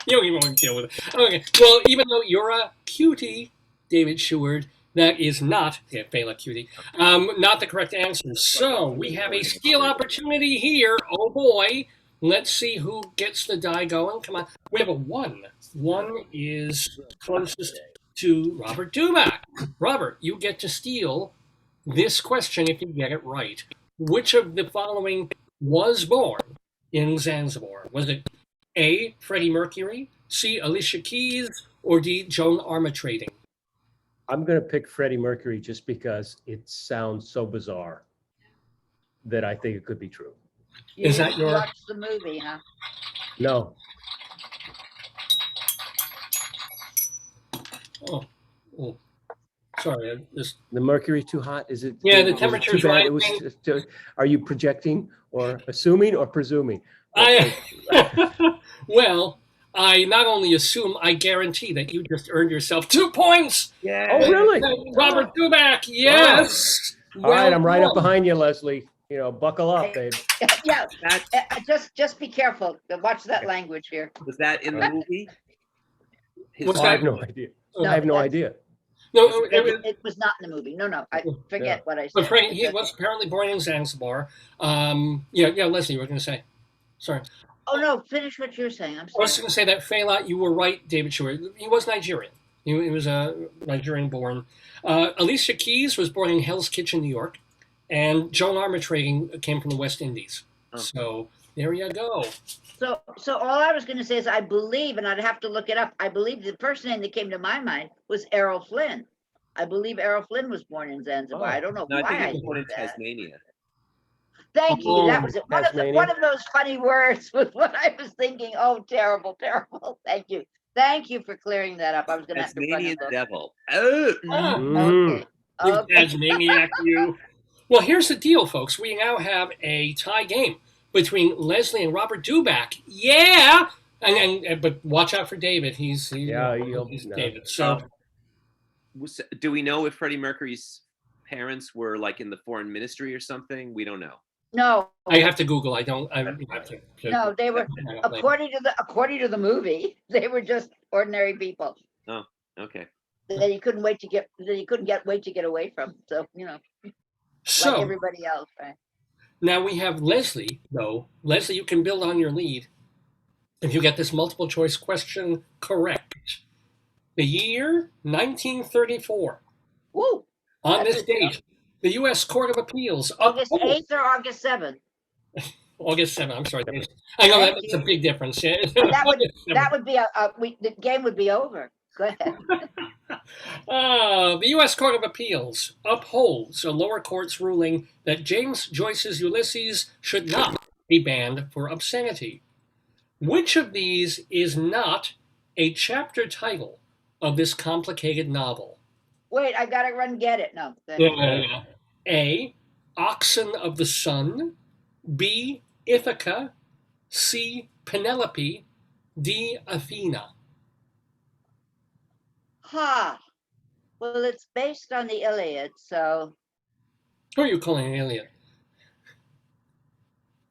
You don't even want to deal with it. Okay. Well, even though you're a cutie, David Sheward, that is not Fela Cutie. Not the correct answer. So we have a steal opportunity here. Oh boy. Let's see who gets the die going. Come on. We have a 1. 1 is closest to Robert Dubac. Robert, you get to steal this question if you get it right. Which of the following was born in Zanzibar? Was it A. Freddie Mercury, C. Alicia Keys, or D. Joan Armatrading? I'm going to pick Freddie Mercury just because it sounds so bizarre that I think it could be true. Is that your- Watch the movie, huh? No. Oh. Sorry, The mercury's too hot? Is it? Yeah, the is it temperature's too bad? right. It was, are you projecting or assuming or presuming? Well, I not only assume, I guarantee that you just earned yourself 2 points. Yeah. Oh, really? Robert Dubac, yes. All right, I'm right up done. behind you, Leslie. Buckle up, babe. Yeah. That Just be careful. Watch that language here. was that in the movie? What's I that? have no idea. No, I have no that's- idea. No, It was not in the movie. No, I forget what I but said. Frank, he was apparently born in Zanzibar. Yeah, Leslie, you were going to say. Sorry. Oh no, finish what you're saying. I'm I was sorry. going to say that Fela, you were right, David Sheward. He was Nigerian. He was Nigerian born. Alicia Keys was born in Hell's Kitchen, New York, and Joan Armatrading came from the West Indies. Oh. So there you go. So all I was going to say is I believe, and I'd have to look it up. I believe the first name that came to my mind was Errol Flynn. I believe Errol Flynn was born in Zanzibar. I don't know No, why I think I he was born in thought that. Tasmania. Thank you. That Oh, was it. Tasmania. One of those funny words was what I was thinking. Oh, terrible. Thank you. Thank you for clearing that up. I was going to have to run Tasmanian and look. devil. Oh, Okay. You Okay. Tasmaniac, you. Well, here's the deal, folks. We now have a tie game between Leslie and Robert Dubac. Yeah, but watch out for David. He's David. So, do we know if Freddie Mercury's parents were like in the foreign ministry or something? We don't know. No. I have to Google. I don't. No, they were according to the movie. They were just ordinary people Oh, okay. that he couldn't wait to get away from. So So like everybody else, right? now we have Leslie. Though Leslie, you can build on your lead if you get this multiple choice question correct. The year 1934. Woo! On this date, the U.S. Court of Appeals. August 8th or August 7th? August 7th. I'm sorry. I know that's a big difference. Yeah. That would be the game would be over. Go ahead. The U.S. Court of Appeals upholds a lower court's ruling that James Joyce's Ulysses should not be banned for obscenity. Which of these is not a chapter title of this complicated novel? Wait, I gotta run get it. No. Yeah. A. Oxen of the Sun. B. Ithaca. C. Penelope. D. Athena. Well, it's based on the Iliad, so. Who are you calling an alien?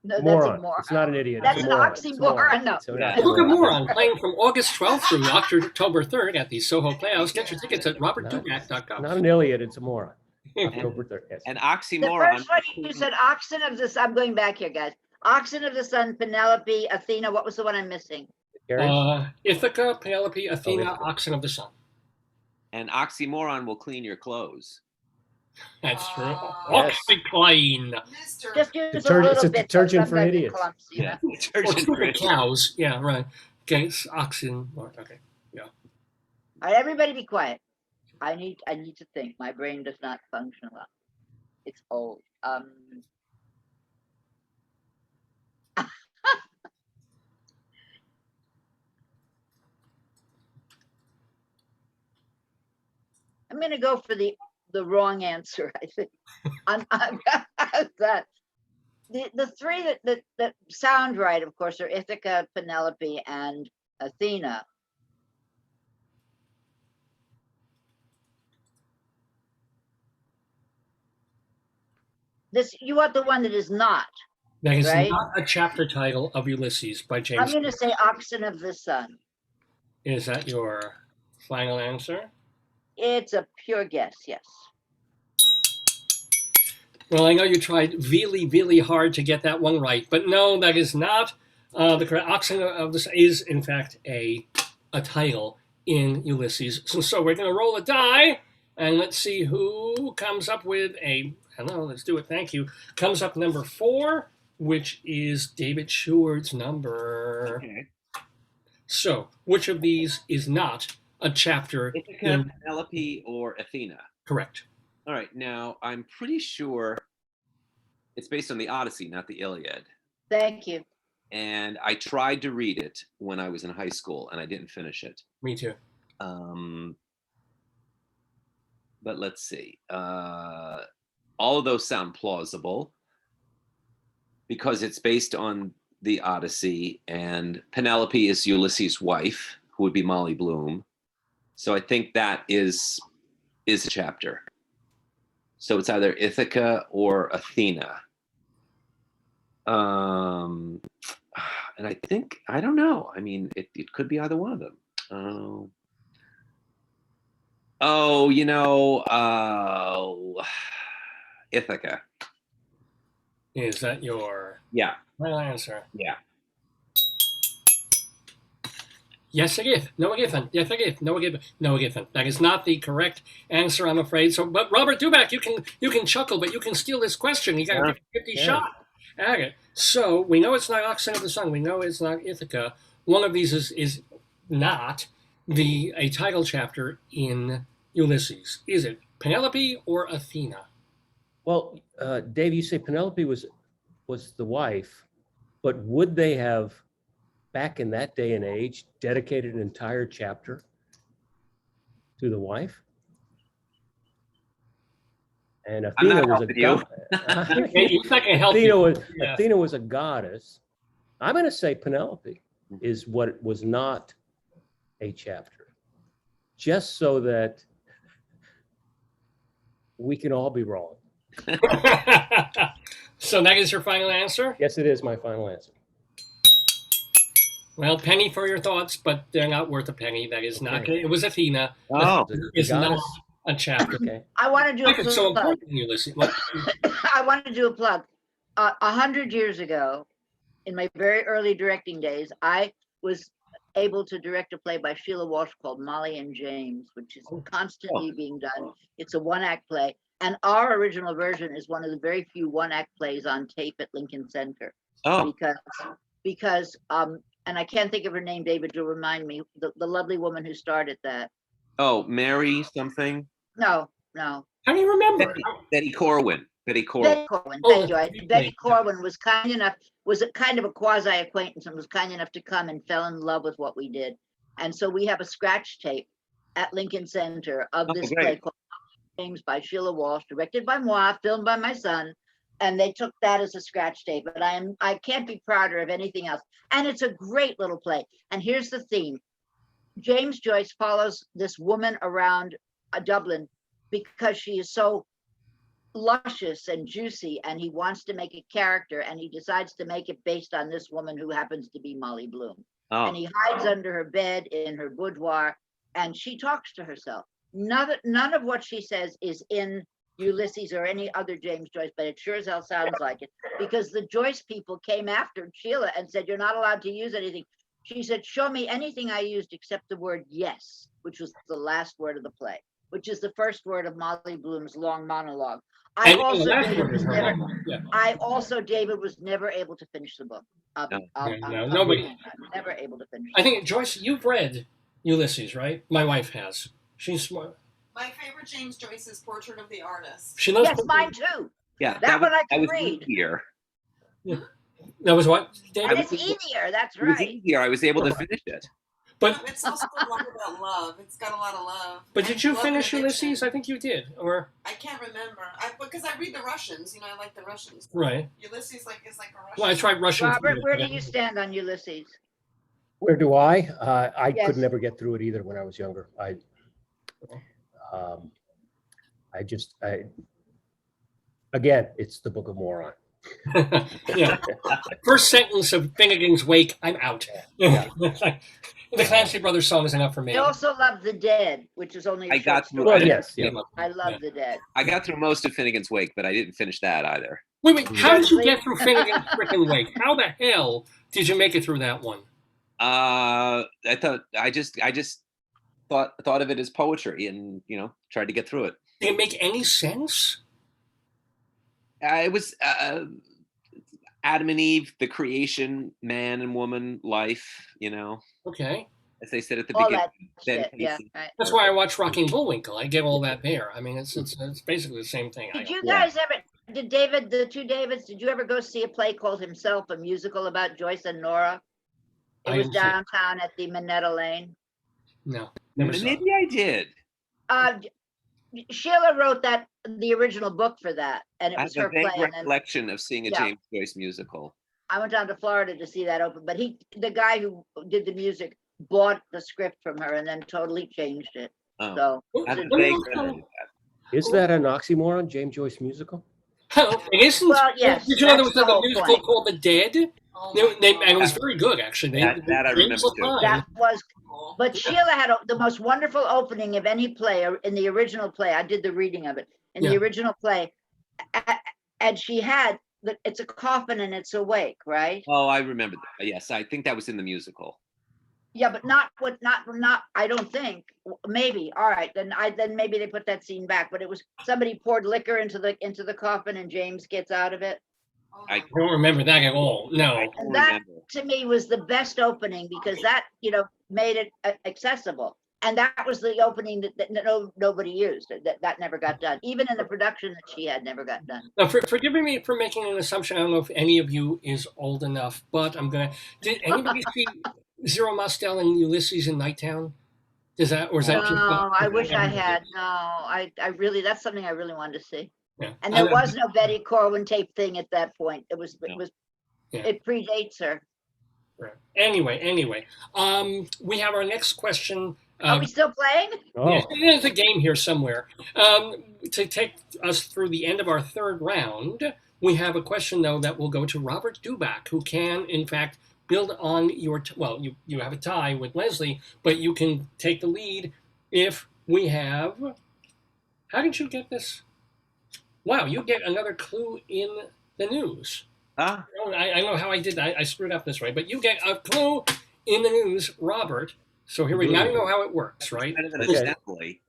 No, Moron. that's a moron. It's not an idiot. That's it's an a moron. oxymoron. No. It's a Book of Moron, playing from August 12th through October 3rd at the Soho Playhouse. Get your tickets at robertdubac.com. Not an Iliad, it's a moron. October 3rd, yes. An The oxymoron. first one you said oxen of the sun. I'm going back here, guys. Oxen of the sun, Penelope, Athena. What was the one I'm missing? Ithaca, Penelope, Athena, Ithaca. Oxen of the Sun. An oxymoron will clean your clothes. That's true. Yes. OxyClean. Mr. Just use Detergent- a little it's a bit. detergent for sometimes it idiots. clumps, you know? Or stupid cows. Yeah, right. Okay, it's oxen. Okay. All right, everybody be quiet. I need to think. My brain does not function well. It's old. I'm gonna go for the wrong answer, I think. That. The three that sound right, of course, are Ithaca, Penelope, and Athena. You want the one that is not. That is Right. not a chapter title of Ulysses by I'm James. going to say Oxen of the Sun. Is that your final answer? It's a pure guess, yes. Well, I know you tried really, really hard to get that one right, but no, that is not the correct. Oxen of the Sun is, in fact, a title in Ulysses. So we're going to roll a die, and let's see who comes up with hello, let's do it, thank you. Comes up number 4, which is David Sheward's number. Okay. So, which of these is not a chapter Ithaca, in... Penelope, or Athena? Correct. All right, now I'm pretty sure it's based on the Odyssey, not the Iliad. Thank you. And I tried to read it when I was in high school, and I didn't finish it. Me too. But let's see. All of those sound plausible because it's based on the Odyssey, and Penelope is Ulysses' wife, who would be Molly Bloom. So I think that is a chapter. So it's either Ithaca or Athena. And I think, I don't know. I mean, it could be either one of them. Oh, Ithaca. Is that your Yeah, final answer? yeah. Yes, I give. No, I give. Yes, I give. No, I give. No, I give. That is not the correct answer, I'm afraid. So, but Robert Dubac, you can chuckle, but you can steal this question. You got a 50 Yeah. shot. Okay. So we know it's not Oxen of the Sun. We know it's not Ithaca. One of these is not a title chapter in Ulysses. Is it Penelope or Athena? Well, Dave, you say Penelope was the wife, but would they have, back in that day and age, dedicated an entire chapter to the wife? And I'm not Athena was a helping you. It's not going to help you. Yeah. Athena was a goddess. I'm going to say Penelope is what was not a chapter, just so that we can all be wrong. So that is your final answer? Yes, it is my final answer. Well, penny for your thoughts, but they're not worth a penny. That is not. Okay. It was Athena. Oh, It's not goddess. a chapter. Okay. I want to do Like a it's so plug. important in Ulysses. What? I want to do a plug. 100 years ago, in my very early directing days, I was able to direct a play by Sheila Walsh called Molly and James, which is constantly being done. It's a one-act play. And our original version is one of the very few one-act plays on tape at Lincoln Center. oh, Because and I can't think of her name, David, you'll remind me, the lovely woman who started that. oh, Mary something. No. How do you remember? Betty Corwin. Betty Corwin, Oh, thank you. Betty Betty Corwin. Corwin was kind enough, was a kind of a quasi acquaintance and was kind enough to come and fell in love with what we did. And so we have a scratch tape at Lincoln Center of this great. play called James by Sheila Walsh, directed by moi, filmed by my son. And they took that as a scratch tape, but I can't be prouder of anything else. And it's a great little play. And here's the theme. James Joyce follows this woman around Dublin because she is so luscious and juicy, and he wants to make a character, and he decides to make it based on this woman who happens to be Molly Bloom. Oh, And he hides under her bed in her boudoir, and she talks to herself. None of what she says is in Ulysses or any other James Joyce, but it sure as hell sounds like it, because the Joyce people came after Sheila and said, you're not allowed to use anything. She said, show me anything I used except the word yes, which was the last word of the play, which is the first word of Molly Bloom's long monologue. And the last word is her David mom. was never able to finish the book. No, nobody. Never able to finish. I think, Joyce, you've read Ulysses, right? My wife has. She's smart. My favorite James Joyce is Portrait of the Artist. She knows. Yes, mine too. yeah. That one I that can was read. easier. That was what, And David? it's easier, that's It was right. easier. I was able to finish it. But It's also a lot about love. It's got a lot of love. but And did you love finish and addiction. Ulysses? I think you did. Or I can't remember. Because I read the Russians. You know, I like the Russians. right. Ulysses is like a Russian. Well, I tried Russian. Robert, too, where but do you stand on Ulysses? Where do I? I Yes. could never get through it either when I was younger. Again, it's the Book of Moron. Yeah. First sentence of Finnegan's Wake, I'm out. Yeah. The Clancy Brothers song is enough for me. I also love The Dead, which is only a I short got through. story. Well, yes, yeah. I love The Dead. I got through most of Finnegan's Wake, but I didn't finish that either. Wait, how did you get through Finnegan's freaking Wake? How the hell did you make it through that one? I just thought of it as poetry, and tried to get through it. Did it make any sense? It was Adam and Eve, the creation, man and woman, life. Okay. As they said at the All beginning. that then shit, yeah. Casey- Right. That's why I watch Rocking Bullwinkle. I get all that there. I mean, it's basically the same thing. Did you guys ever, the two Davids, did you ever go see a play called Himself, a musical about Joyce and Nora? It I was didn't see it. downtown at the Minetta Lane. No, never saw it. Maybe I did. Sheila wrote the original book for that, and it I was have her a vague play. And then recollection of seeing a Yeah. James Joyce musical. I went down to Florida to see that open, but the guy who did the music bought the script from her and then totally changed it. Oh. So I have a Let me vague look memory up- of that. Is that an oxymoron, James Joyce musical? Oh, it isn't. Well, yes, Did you know there that's was the a whole musical point. called The Dead? Oh They, my and it was God. very good, actually. That I James remember too. Lapine- That was, Cool. but Sheila had the most wonderful opening of any play in the original play. I did the reading of it in the Yeah. original play. And she had, it's a coffin and it's awake, right? Oh, I remember that. Yes, I think that was in the musical. Yeah, but not, I don't think, maybe, all right, then maybe they put that scene back, but it was, somebody poured liquor into the coffin and James gets out of it. Oh I my I don't remember that at all. I No. don't And that, remember. to me, was the best opening because that, made it accessible. And that was the opening that nobody used, that never got done. Even in the production that she had, never got done. Now, forgive me for making an assumption. I don't know if any of you is old enough, but I'm gonna. Did anybody see Zero Mostel and Ulysses in Nighttown? Is that or is that? No, I wish I had. No, I really, that's something I really wanted to see. Yeah. And there was no Betty Corwin tape thing at that point. It No. predates her. Right. Anyway, we have our next question. Are we still playing? Oh, There's a game here somewhere. To take us through the end of our third round, we have a question, though, that will go to Robert Dubac, who can, in fact, build on your... well, you have a tie with Leslie, but you can take the lead if we have... How did you get this? Wow, you get another clue in the news. Huh? I don't know how I did that. I screwed up this way, but you get a clue in the news, Robert. So here we now you know how it works, right? Kind of an Okay. assembly.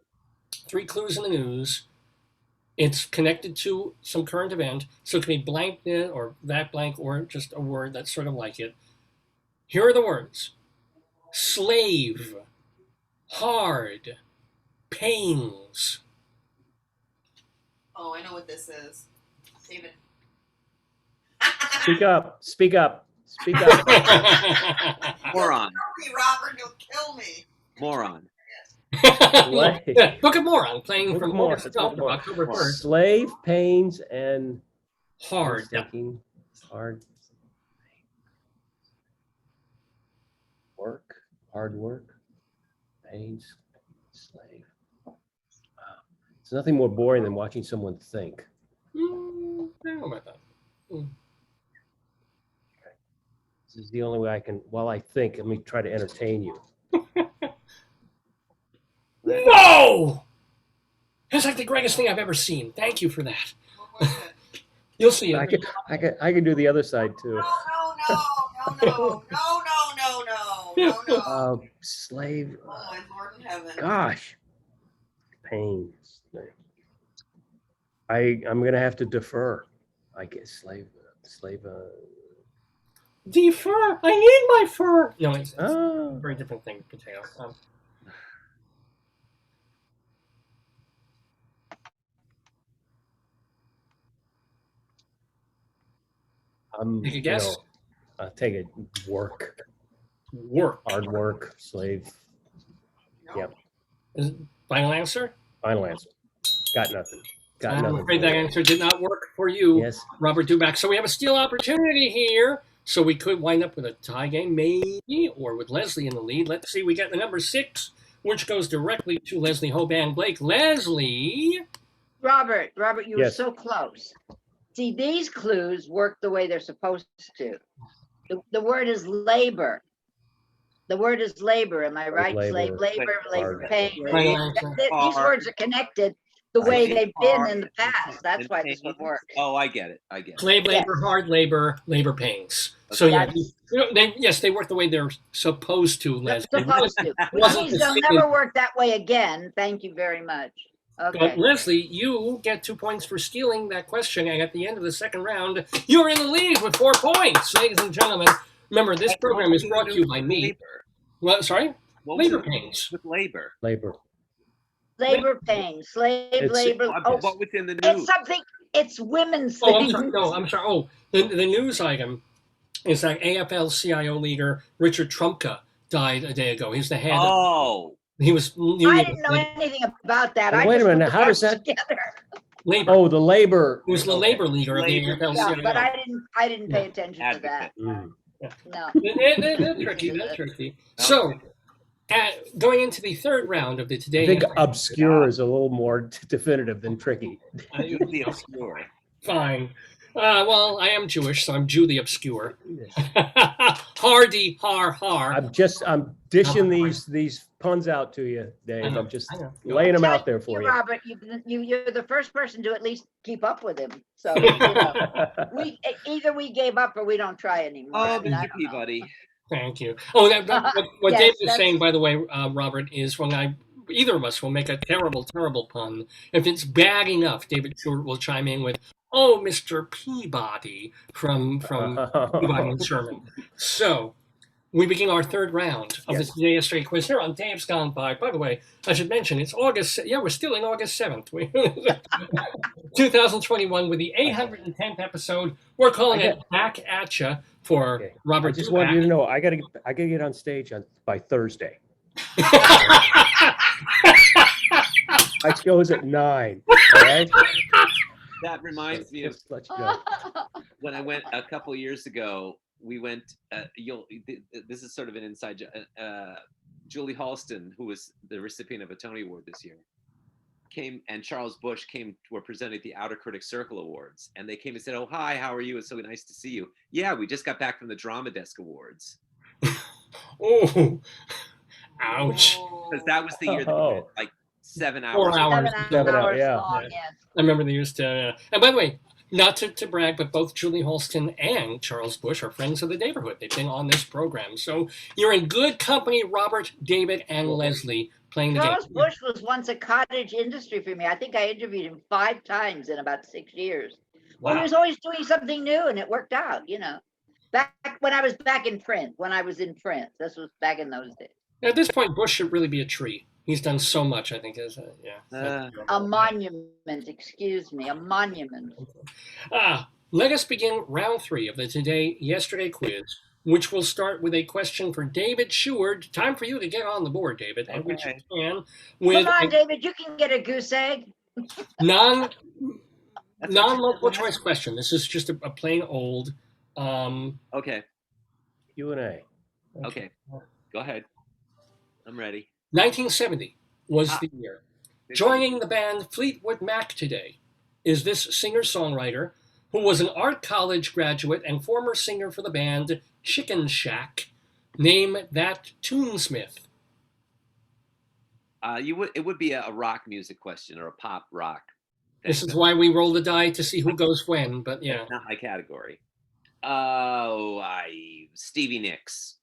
3 clues in the news. It's connected to some current event, so it can be blank or that blank or just a word that's sort of like it. Here are the words: slave, hard, pains. Oh, I know what this is. David. speak up, speak up, speak up. Moron. Kill me, Robert. You'll kill me. Moron. What? Yeah, Book of Moron, playing Book from of Moron, August it's Book 12th of to Moron. October 3rd. Slave, pains, and Hard. Yeah. thinking, hard work, pains, slave. Wow. It's nothing more boring than watching someone think. I don't know about that. This is the only way I can, while I think, let me try to entertain you. No! That's like the greatest thing I've ever seen. Thank you for that. What was it? You'll see I it. can do the other side too. No. Slave, Oh, my Lord in heaven. gosh, pains. I'm gonna have to defer. I guess slave. Defer. I need my fur. No, it's a Oh, very different thing, potato. Take a guess? I'll take it. Work, Work. hard work, slave. Nope. Yep. Is it final answer? Final answer. Got nothing. Got I'm nothing. afraid that answer did not work for you, Yes. Robert Dubac. So we have a steal opportunity here. So we could wind up with a tie game, maybe, or with Leslie in the lead. Let's see. We got the number 6, which goes directly to Leslie Hoban Blake. Leslie. Robert, you were Yes. so close. See, these clues work the way they're supposed to. The word is labor. The word is labor, am I right? Labor, Slave labor, labor hard. pain. Final answer. These words are connected the way they've been in the past. That's why this one works. Oh, I get it. Slave labor, hard labor, labor pains. So yeah, they work the way they're supposed to, They're Leslie. supposed to. Which wasn't means they'll the never work that way again. Thank you very much. But Okay. Leslie, you get 2 points for stealing that question, and at the end of the second round, you're in the lead with 4 points, ladies and gentlemen. Remember, this program is brought to you by me. Labor. What? Sorry, What was labor it pains. with labor? Labor. Labor pain, slave It's- labor. Oh, What was in the it's news? something, it's women's Oh, I'm things. sorry. No, I'm sorry. Oh, the news item is that AFL-CIO leader Richard Trumka died a day ago. He's the head. Oh, He was I didn't know anything about that. Well, I wait a just put minute, the how does parts that- together. labor. Oh, the labor. He was the labor leader of the Labor. AFL-CIO. Yeah, but I didn't pay attention to advocate. that. Mm. No. They're tricky. They're tricky. So, going into the third round of the I today. think obscure is a little more definitive than tricky. Usually obscure. Fine. Well, I am Jewish, so I'm Jew the obscure. Hardy, har. I'm dishing these puns out to you, Dave. I'm just laying them out there for you. Robert, you're the first person to at least keep up with him. So either we gave up or we don't try anymore. Oh, I mean, Mr. Peabody. Thank you. Oh, what Yes, Dave is that's- saying, by the way, Robert, is either of us will make a terrible pun. If it's bad enough, David Sheward will chime in with, "Oh, Mr. Peabody," from Peabody and Sherman. So we begin our third round of the Today Yesterday quiz here on Dave's Gone By. By the way, I should mention it's August. Yeah, we're still in August 7th, 2021, with the 810th episode. We're calling it Back ATCHA for Robert. I just want you to know I gotta get on stage by Thursday. My show's at 9. All right? That reminds me of Just let you know. when I went a couple of years ago. We went. This is sort of an inside joke. Julie Halston, who was the recipient of a Tony Award this year, came, and Charles Bush were presenting the Outer Critics Circle Awards, and they came and said, "Oh, hi, how are you? It's so nice to see you." Yeah, we just got back from the Drama Desk Awards. Oh, ouch! Because that was the year that we had like 7 hours. 4 hours. 7 hours, yeah. long, yes. I remember they used to. And by the way, not to brag, but both Julie Halston and Charles Bush are friends of the Daverhood. They've been on this program. So you're in good company, Robert, David, and Leslie playing the Charles game. Bush was once a cottage industry for me. I think I interviewed him 5 times in about 6 years. Well, he was always doing something new, and it worked out, Back when I was back in print, when I was in print. This was back in those days. At this point, Bush should really be a tree. He's done so much, I think. A monument, excuse me, a monument. Let us begin round 3 of the Today Yesterday quiz, which will start with a question for David Sheward. Time for you to get on the board, David, and which you can with Come on, David, you can get a goose egg. non-multiple choice question. This is just a plain old. Okay. Q&A. Okay. Go ahead. I'm ready. 1970 was the year. Joining the band Fleetwood Mac today is this singer-songwriter who was an art college graduate and former singer for the band Chicken Shack. Name that tunesmith. It would be a rock music question or a pop rock. This is why we roll the die to see who goes when, but yeah. Not my category. Stevie Nicks.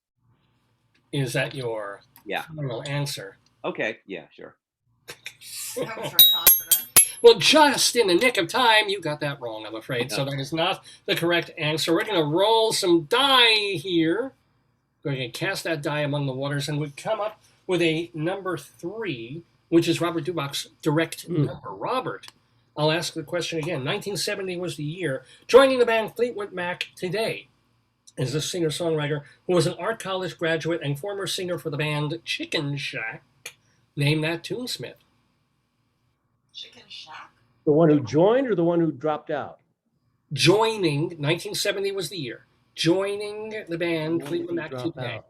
Is that your final answer? Okay, yeah, sure. That was very confident. Well, just in the nick of time, you got that wrong, I'm afraid. So that is not the correct answer. We're going to roll some die here. We're going to cast that die among the waters, and we come up with a number 3, which is Robert Dubac's direct number. Robert, I'll ask the question again. 1970 was the year. Joining the band Fleetwood Mac today is a singer-songwriter who was an art college graduate and former singer for the band Chicken Shack. Name that tunesmith. Chicken Shack? The one who joined or the one who dropped out? Joining, 1970 was the year. Joining the band Fleetwood Mac today.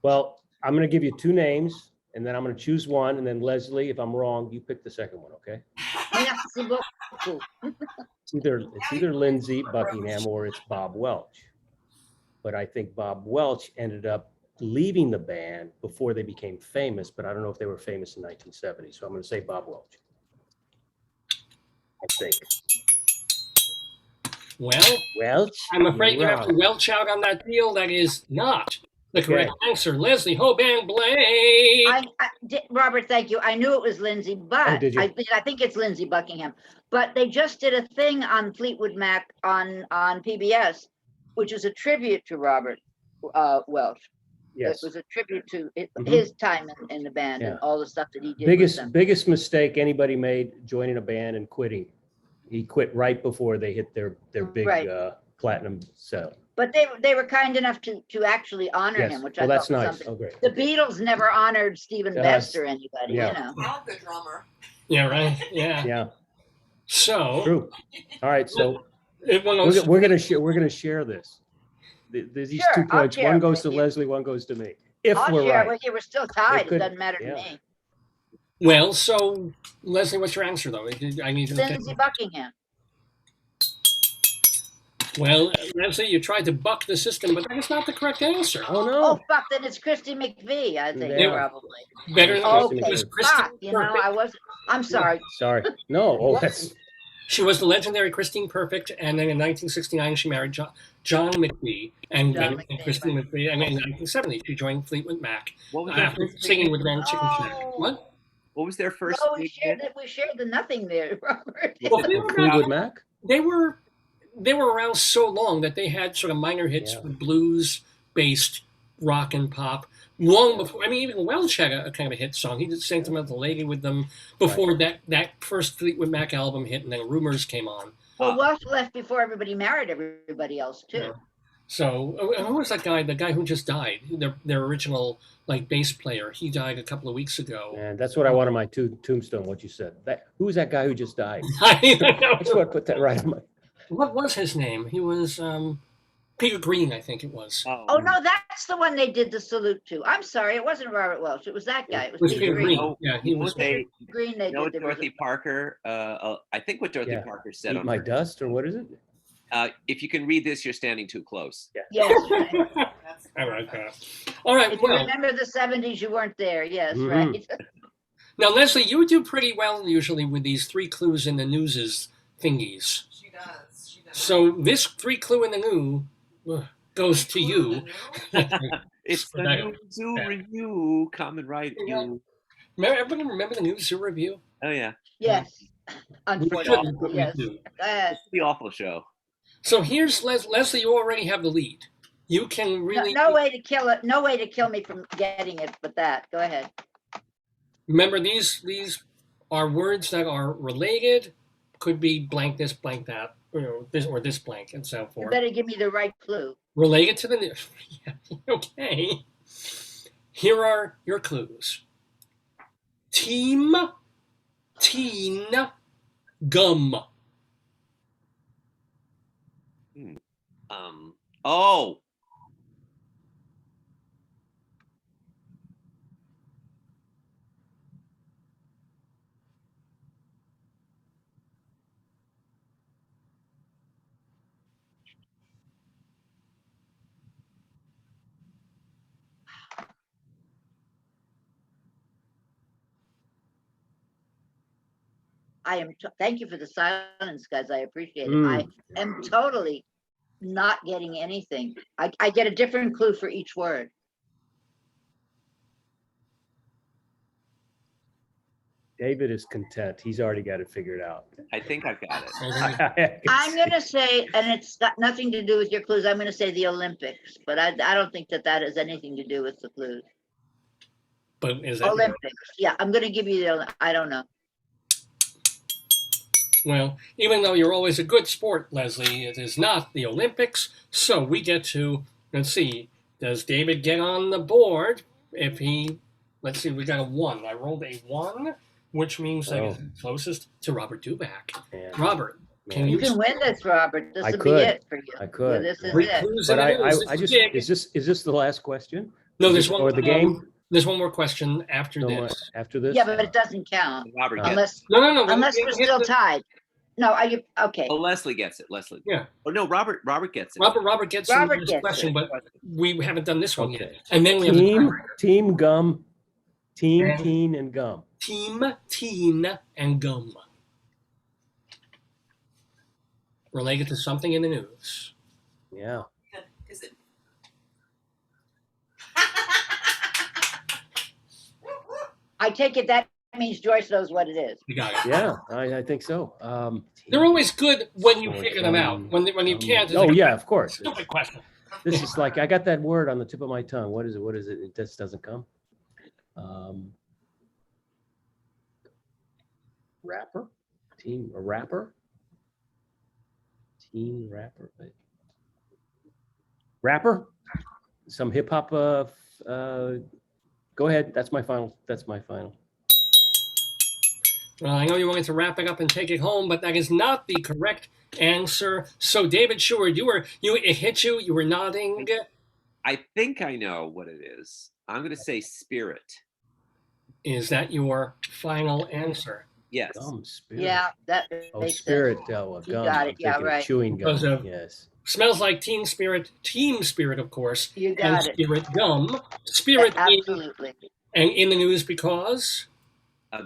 Well, I'm going to give you 2 names, and then I'm going to choose one, and then Leslie, if I'm wrong, you pick the second one, okay? It's either Lindsay Buckingham or it's Bob Welch. But I think Bob Welch ended up leaving the band before they became famous, but I don't know if they were famous in 1970. So I'm going to say Bob Welch. I think. Well, Welch? I'm afraid you have to welch out on that deal. That is not the correct answer. Leslie Hoban Blake. Robert, thank you. I knew it was Lindsay, but did you? I think it's Lindsay Buckingham. But they just did a thing on Fleetwood Mac on PBS, which is a tribute to Robert Welch. Yes. It was a tribute to his time in the band and all the stuff that he did. Biggest mistake anybody made joining a band and quitting. He quit right before they hit their big platinum sell. But they were kind enough to actually honor him, which I thought that's was nice. something. Oh, great. The Beatles never honored Stephen Best or anybody, Yeah. you know. Well, good drummer. Yeah, right. Yeah. Yeah. So True. All right. So we're we're gonna share this. These 2 points. One goes to Leslie. One goes to me. If I'll we're share right. it with you. We're still tied. could- It doesn't matter to me. Well, so Leslie, what's your answer though? I need to Lindsay Buckingham. Well, Leslie, you tried to buck the system, but that is not the correct answer. Oh, Oh, no. fuck, then it's Christy McVie, I think, Yeah. probably. Better than that. Christy It was McVie. Christine Fuck, you know, Perfect. I wasn't, I'm sorry. Sorry. No. Oh, that's. She was the legendary Christine Perfect, and then in 1969 she married John McVie, and John then McVie, Christine right. McVie, and then in 1970 she joined Fleetwood Mac What was their after first singing name? with Grand Chicken Shack. Oh. What? What was their first No, we name? shared it. We shared the nothing there, Robert. Well, they were Fleetwood Mac? they were around so long that they had sort of minor hits Yeah. with blues-based rock and pop. Long before, I mean, even Welch had a kind of a hit song. He did Sentimental Lady with them before that first Fleetwood Mac album hit, and then Rumors came on. Well, Welsh left before everybody married everybody else too. Yeah. So, who was that guy? The guy who just died, their original like bass player. He died a couple of weeks ago. And that's what I want on my tombstone, what you said. Who's that guy who just died? I don't I just know. want to put that right on my. What was his name? He was Peter Green, I think it was. Oh no, that's the one they did the salute to. I'm sorry, it wasn't Robert Welsh. It was that guy. It It was was Peter Green. Oh, Yeah, he was. They, Green. They you know what did. There was Dorothy Parker, I think what Dorothy Yeah. Parker said Eat on my her, dust, or what is it? if you can read this, you're standing too close. yes. That's I like that. All right. If you Well, remember the '70s, you weren't there. Yes, Mhm. right. now Leslie, you do pretty well usually with these 3 clues in the newses thingies. She does. She does. So this 3 clue in the new goes to you. It's For the that- new zoo that. review. Come and write Yeah. you. Everybody remember the new zoo review? Oh yeah, Yes. We Unfortunately, shouldn't, but we yes. do. the awful show. So here's Leslie. You already have the lead. You can No, really no way to kill it. No way to kill me from getting it, but that. Go ahead. remember these are words that are related. Could be blank this, blank that, this or this blank, and so You forth. better give me the right clue. Related to the new. Yeah, okay. Here are your clues. Team, teen, gum. Oh, Thank you for the silence, guys. I appreciate it. Mm. I am totally not getting anything. I get a different clue for each word. David is content. He's already got it figured out. I think I've got it. I'm going to say, and it's got nothing to do with your clues, I'm going to say the Olympics, but I don't think that has anything to do with the clues. But is that Olympics. Yeah, I'm going to give you I don't know. well? Even though you're always a good sport, Leslie, it is not the Olympics. So we get to let's see. Does David get on the board? If he, let's see, we got a 1. I rolled a 1, which means I get closest to Robert Dubac. Man, Robert, can man. You you? can win this, Robert. This I will be could. it for you. I could. This is Three it. clues But in the news. I This just big. is this the last question? No, there's one or the game? There's one more question after No more this. after this? Yeah, but it doesn't count Robert gets it. unless No. unless we're still tied. No, are you okay? Oh, Leslie gets it. Leslie. Yeah. Oh no, Robert gets it. Robert gets Robert the gets question, it. but we haven't done this one yet. Okay. And then we have the Team gum, team And- teen and gum. team, teen, and gum. Related to something in the news. Yeah. Is it? I take it that means Joyce knows what it is. You got it. Yeah, I think so. They're always good when you So, figure them out. When you can't. It's Oh like a yeah, of course. Stupid question. This is like I got that word on the tip of my tongue. What is it? It just doesn't come. Rapper, team, a rapper, teen rapper, rapper, some hip hop. Go ahead. That's my final. Well, I know you wanted to wrap it up and take it home, but that is not the correct answer. So, David Sheward, it hit you. You were nodding. I think I know what it is. I'm going to say spirit. Is that your final answer? Yes. Gum, spirit. Yeah, that Oh, makes spirit. sense. Oh, a You gum. got it. I'm Yeah, thinking right. Chewing gum. Because of- Yes. Smells Like Teen Spirit, Team Spirit, of course, You and got it. Spirit Gum. Spirit Absolutely. and in the news because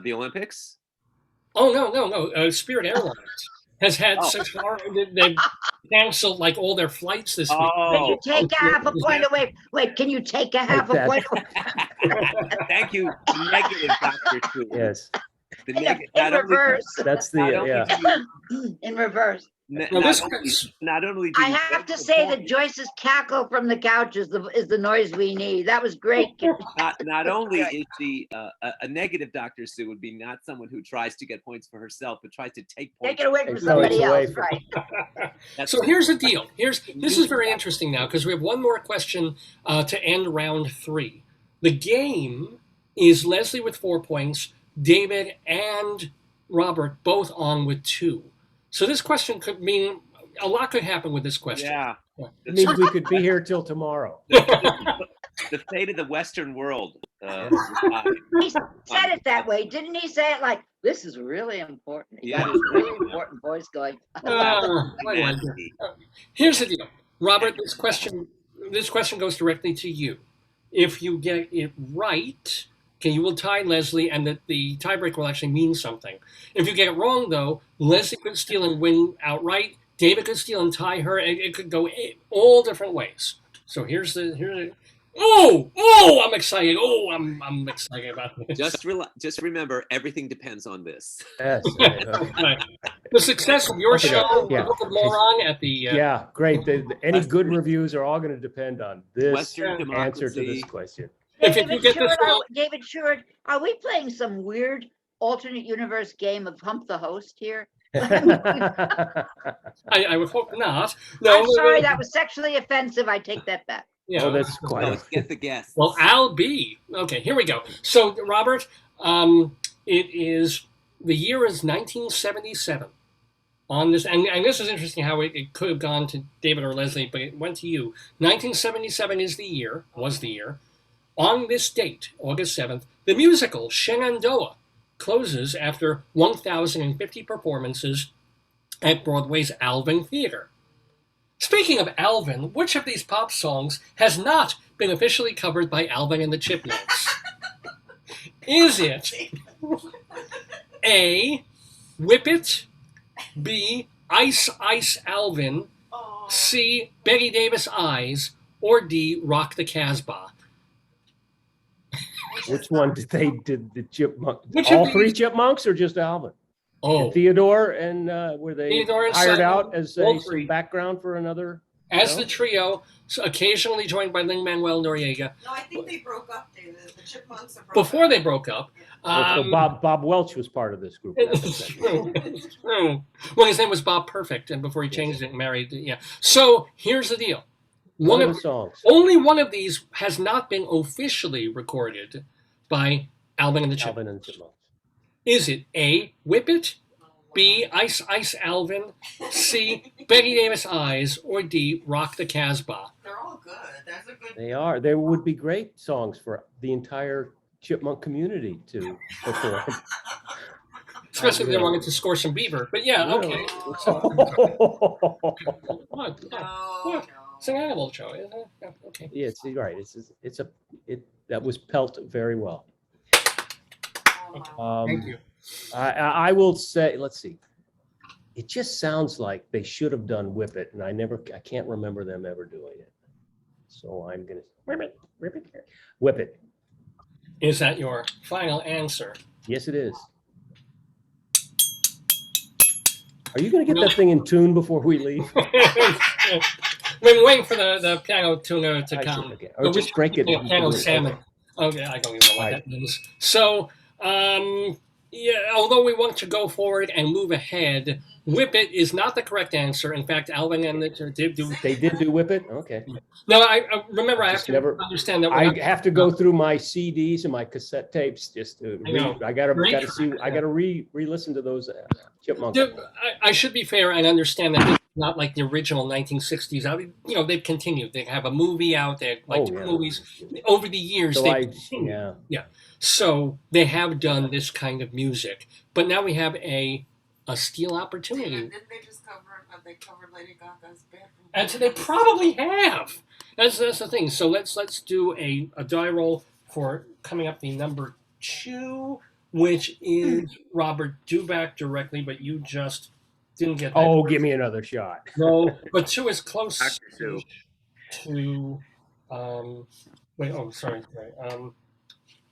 The Olympics. oh no, Spirit Airlines has had such they've canceled like all their flights this week. Can you Oh, take a half a point away? Wait, can you take a half a that. point away? thank you. Negative, Dr. Sue. Yes, The In negative. Not only, reverse. that's the, not only yeah. do you, In reverse. n- Now, not, this only, is- not only do I you have make to the say that point, Joyce's cackle from the couch is the noise we need. That was great. not only is she a negative Dr. Sue would be not someone who tries to get points for herself, but tries to take points. Take it away from Take somebody points away else, from- right? That's So here's the deal. This is very interesting now because we have one more question to end round 3. The game is Leslie with 4 points, David and Robert both on with 2. So this question could mean a lot could happen with this question. Yeah. It means we could be here till tomorrow. The fate of the Western world. He said it that way. Didn't he say it like, this is really important? He Yeah. got his really important voice going. I like it. Here's the deal, Robert. This question goes directly to you. If you get it right, okay, you will tie Leslie, and the tiebreak will actually mean something. If you get it wrong, though, Leslie could steal and win outright. David could steal and tie her. It could go all different ways. So here's the. Oh! I'm excited. Oh, I'm excited about this. Just remember, everything depends on this. Yes. Right. The success of your show, Yeah. the Book of Moron, at the Yeah, great. Any good reviews are all going to depend on this Western answer to this democracy. question. If you David get this Sheward, wrong- David Sheward, are we playing some weird alternate universe game of Hump the Host here? I would hope not. No, I'm sorry, that was sexually offensive. I take that back. Yeah. Oh, that's quite. Let's get the guests. Well, I'll be. Okay, here we go. So, Robert, it is, the year is 1977 on this, and this is interesting how it could have gone to David or Leslie, but it went to you. 1977 was the year. On this date, August 7th, the musical Shenandoah closes after 1,050 performances at Broadway's Alvin Theater. Speaking of Alvin, which of these pop songs has not been officially covered by Alvin and the Chipmunks? Is it A, Whip It, B, Ice Ice Alvin, Oh. C, Betty Davis Eyes, or D, Rock the Casbah? Which one did the chipmunk? Which of All these- 3 chipmunks or just Alvin? Oh, And Theodore, and were they Theodore and hired Simon, out as all some three. background for another? as No? the trio, so occasionally joined by Lin-Manuel Noriega. No, I think they broke up, David. The Chipmunks are broke Before up. they broke up, So Bob Welch was part of this group. it's true. It's true. Well, his name was Bob Perfect, and before he changed it and married, yeah. So here's the deal: One of the songs. only one of these has not been officially recorded by Alvin and the Chipmunks. Alvin and the Chipmunks. Is it A, Whip It, Oh, wow. B, Ice Ice Alvin, C, Betty Davis Eyes, or D, Rock the Casbah? They're all good. That's a good. They are. They would be great songs for the entire chipmunk community to perform. Especially if they wanted to score some beaver. But yeah, okay. What? No. It's an animal show, isn't it? Yeah, okay. Yeah, you're right. That was pelt very well. Oh, wow. Thank you. I will say, let's see. It just sounds like they should have done Whip It, and I can't remember them ever doing it. So I'm gonna Whip It. Is that your final answer? Yes, it is. Are you gonna get that thing in tune before we leave? We're waiting for the piano tuner to I see, come. okay. Or just break it. Piano salmon. Okay, I don't even know what that means. So, yeah, although we want to go forward and move ahead, Whip It is not the correct answer. In fact, Alvin and the did do. They did do Whip It? Okay. No, I remember. I have Just to never- understand that. we're I not- have to go through my CDs and my cassette tapes just to I know. I gotta see, I gotta re-listen to those chipmunks. I should be fair and understand that this is not like the original 1960s. They've continued. They have a movie out there, like two movies over the years. So They've continued. yeah. So they have done this kind of music, but now we have a steel opportunity. David, didn't they just cover? They covered Lady Gaga's "Bad from And so they probably have. That's the thing. So let's do a die roll for coming up the number 2, which is Robert Dubac directly, but you just didn't get that. Oh, give me another shot. No, but 2 is close Dr. Sue. to wait, oh sorry.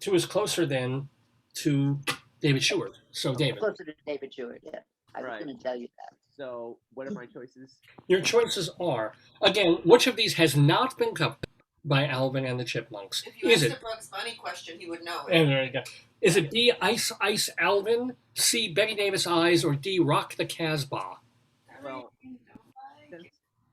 2 is closer then to David Sheward. So David. Closer to David Sheward, yeah. I was Right. going to tell you that. So what are my choices? Your choices are, again, which of these has not been covered by Alvin and the Chipmunks? If you Is asked it? a Bugs Bunny question, he would know it. And there you go. Is it B, Ice Ice Alvin, C, Betty Davis Eyes, or D, Rock the Casbah? Well,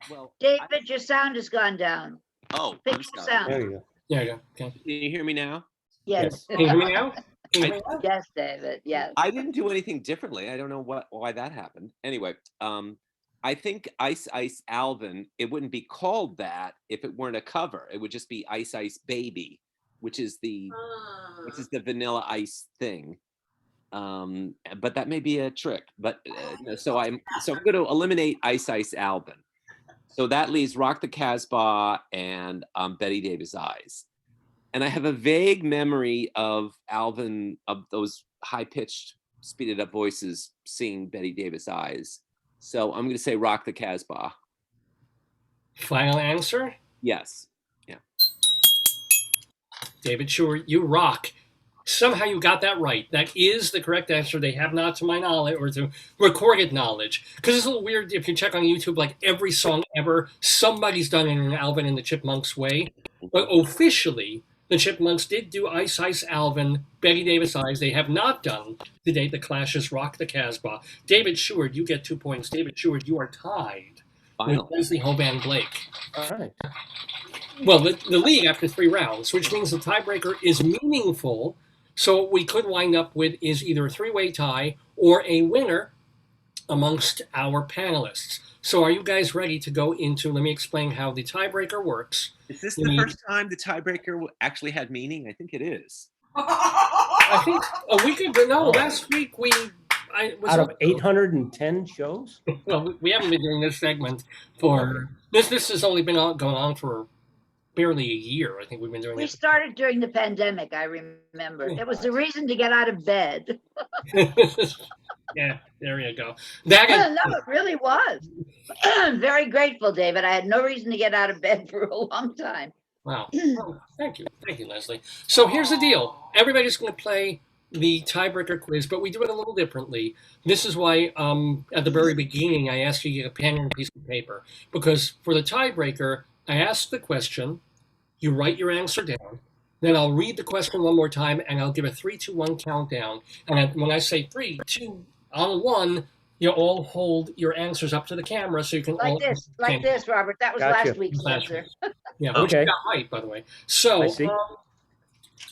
well. David, your sound has gone down. Oh, Fix I'm your sorry. sound. There you go. There you go. Okay. Can you hear me now? Yes. Can you hear me now? Can you hear me now? Yes, David, yes. I didn't do anything differently. I don't know why that happened. Anyway, I think Ice Ice Alvin, it wouldn't be called that if it weren't a cover. It would just be Ice Ice Baby, which is the Vanilla Ice thing. But that may be a trick. But so I'm going to eliminate Ice Ice Alvin. So that leaves Rock the Casbah and Betty Davis Eyes. And I have a vague memory of Alvin, of those high-pitched, speeded-up voices singing Betty Davis Eyes. So I'm going to say Rock the Casbah. Final answer? Yes. David Sheward, you rock. Somehow you got that right. That is the correct answer. They have not, to my knowledge, or to recorded knowledge. Because it's a little weird if you check on YouTube, like every song ever, somebody's done it in an Alvin and the Chipmunks way. But officially, the Chipmunks did do Ice Ice Alvin, Betty Davis Eyes. They have not done, to date, the Clash's Rock the Casbah. David Sheward, you get 2 points. David Sheward, you are tied with Leslie Hoban Blake. All right. Well, the league after 3 rounds, which means the tiebreaker is meaningful. So what we could wind up with is either a 3-way tie or a winner amongst our panelists. So are you guys ready to go into, let me explain how the tiebreaker works. Is this the first time the tiebreaker actually had meaning? I think it is. I think a week ago, no, last week Out of 810 shows? Well, we haven't been doing this segment for, this has only been going on for barely a year. I think we've been doing We it. started during the pandemic, I remember. It was a reason to get out of bed. Yeah, there you go. That is, No, it really was. I'm very grateful, David. I had no reason to get out of bed for a long time. wow. Well, thank you, Leslie. So here's the deal. Everybody's going to play the tiebreaker quiz, but we do it a little differently. This is why at the very beginning I asked you to get a pen and a piece of paper, because for the tiebreaker, I ask the question, you write your answer down, then I'll read the question one more time, and I'll give a 3, 2, 1 countdown. And when I say 3, 2, on 1, you all hold your answers up to the camera so you can all Like this, Robert. That was Gotcha. last week's Last answer. Yeah, Okay. which you got right, by the way. So, I see.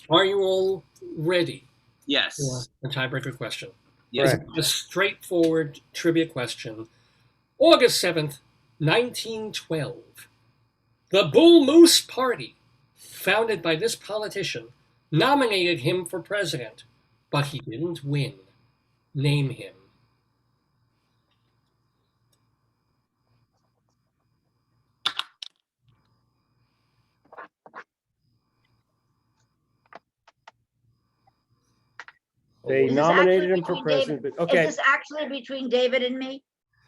are you all ready Yes. for the tiebreaker question? Yes. Correct. A straightforward trivia question. August 7th, 1912. The Bull Moose Party, founded by this politician, nominated him for president, but he didn't win. Name him. They Is this nominated actually him for between president. David- But, okay. Is this actually between David and me?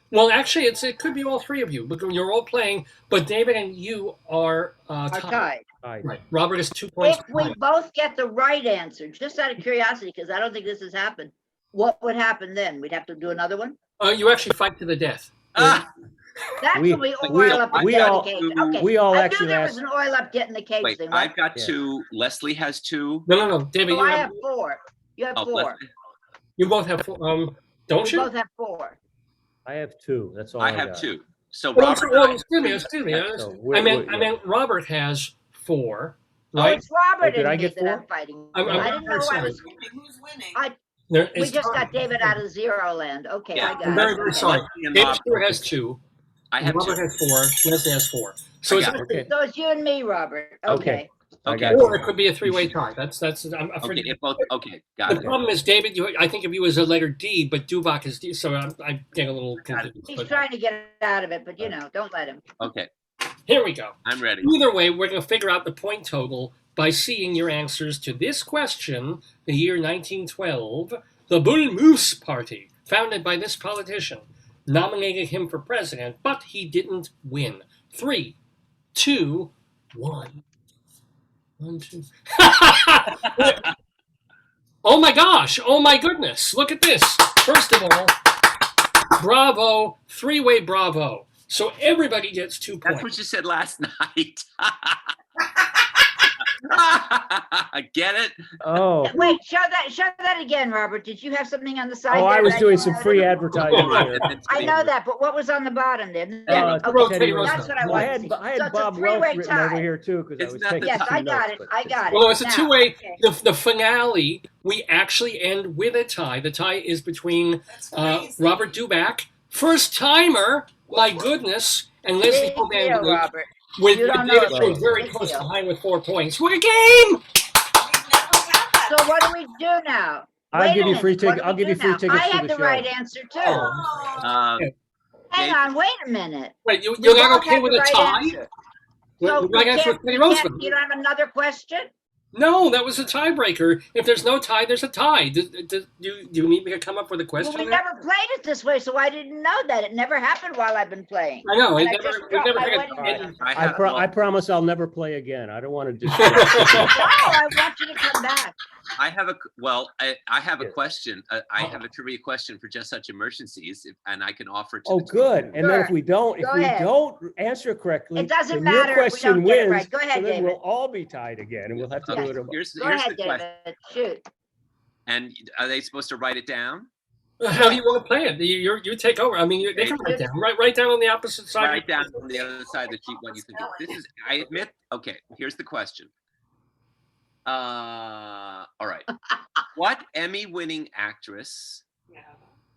Well, actually, it could be all 3 of you, because you're all playing, but David and you are Are tied. tied. All right. Right. Robert is 2 points. If we behind. both get the right answer, just out of curiosity, because I don't think this has happened, what would happen then? We'd have to do another one? You actually fight to the death. Ah, That's We- when we we- oil up and we get all- the cage. Okay. We all I knew actually there was asked. an oil up getting the cage wait, thing. I've got Yeah. 2. Leslie has 2. No, David, So you I have, have 4. You have Oh, 4. Leslie. you both have 4. Don't We you? both have 4. I have 2. That's all I I have got. 2. So Well, Robert, excuse me. So I we're- meant Robert has 4, Oh, right? it's Robert did and I me get that I'm 4? fighting. I'm I didn't know I sorry. was. Who's winning? We We just got David out of zero land. Okay, Yeah. I got I'm it. very, very Okay. sorry. Leslie and David Robert. Stewart has 2. I have Robert 2. has 4. Leslie has 4. So I it's got it. Okay. So it's you and me, Robert. Okay. Okay. Okay. got Or you. it could be a three-way tie. That's I'm Okay. If both. Okay. The Got it. problem is, David, I think of you as a letter D, but Dubac is D, so I get a little Got it. confused. He's But trying to get out of it, but don't let him. Okay. here we go. I'm ready. Either way, we're going to figure out the point total by seeing your answers to this question. The year 1912, the Bull Moose Party, founded by this politician, nominated him for president, but he didn't win. 3, 2, 1. 1, 2. Oh my gosh! Oh my goodness! Look at this. First of all, bravo, three-way bravo. So everybody gets 2 points. That's what you said last night. Get it? Oh, Wait, show that again, Robert. Did you have something on the side? oh, I there was that doing you some wanted free to- advertising here. I know that, but what was on the bottom there? Teddy Okay, Roosevelt. that's what I Well, I wanted to had, see. I had So it's a Bob Welch three-way written over tie. here too, because I It's was not the taking Yes, some I got notes, it. but I got it. Well, it's a Now, two-way. okay. The finale, we actually end with a tie. The tie is between That's crazy. Robert Dubac, first timer, my goodness, and Leslie Big Hoban deal, Robert. with You don't know David it. Sheward very Big close deal. behind with 4 points. What a game! We've never had that. So what do we do now? I'll Wait a give you minute, free what ticket. do I'll we give you do free now? tickets I to had the the show. right answer too. Oh. Um, Hang on, wait a minute. Wait, We you're both not okay had with the a right tie? answer. You're So not we answer can't, with Teddy we can't, Roosevelt. you don't have another question? No, that was a tiebreaker. If there's no tie, there's a tie. Do you need me to come up with a Well, question? we there? never played it this way, so I didnn't know that. It never happened while I've been playing. I know. And It I never, just we've dropped never my had wedding a- ring. I promise I'll never play again. I don't want to just. No, I want you to come back. I have a I have a Yes. question. I have a trivia question for just such emergencies, and I can offer it to Oh, the two of good. you. And then if Sure. we don't, Go ahead. answer correctly, It doesn't then your matter if we question don't get it wins. right. Go ahead, so then David. we'll all be tied again, and we'll have to do Yes. it. Here's Go here's ahead, the question. David. Shoot. And are they supposed to write it down? How do you want to play it? You take over. I mean, they can write down. Write down on the opposite side. Write down on the other side of the sheet what you think. This is. I admit. Okay. Here's the question. All right. What Emmy-winning actress Yeah.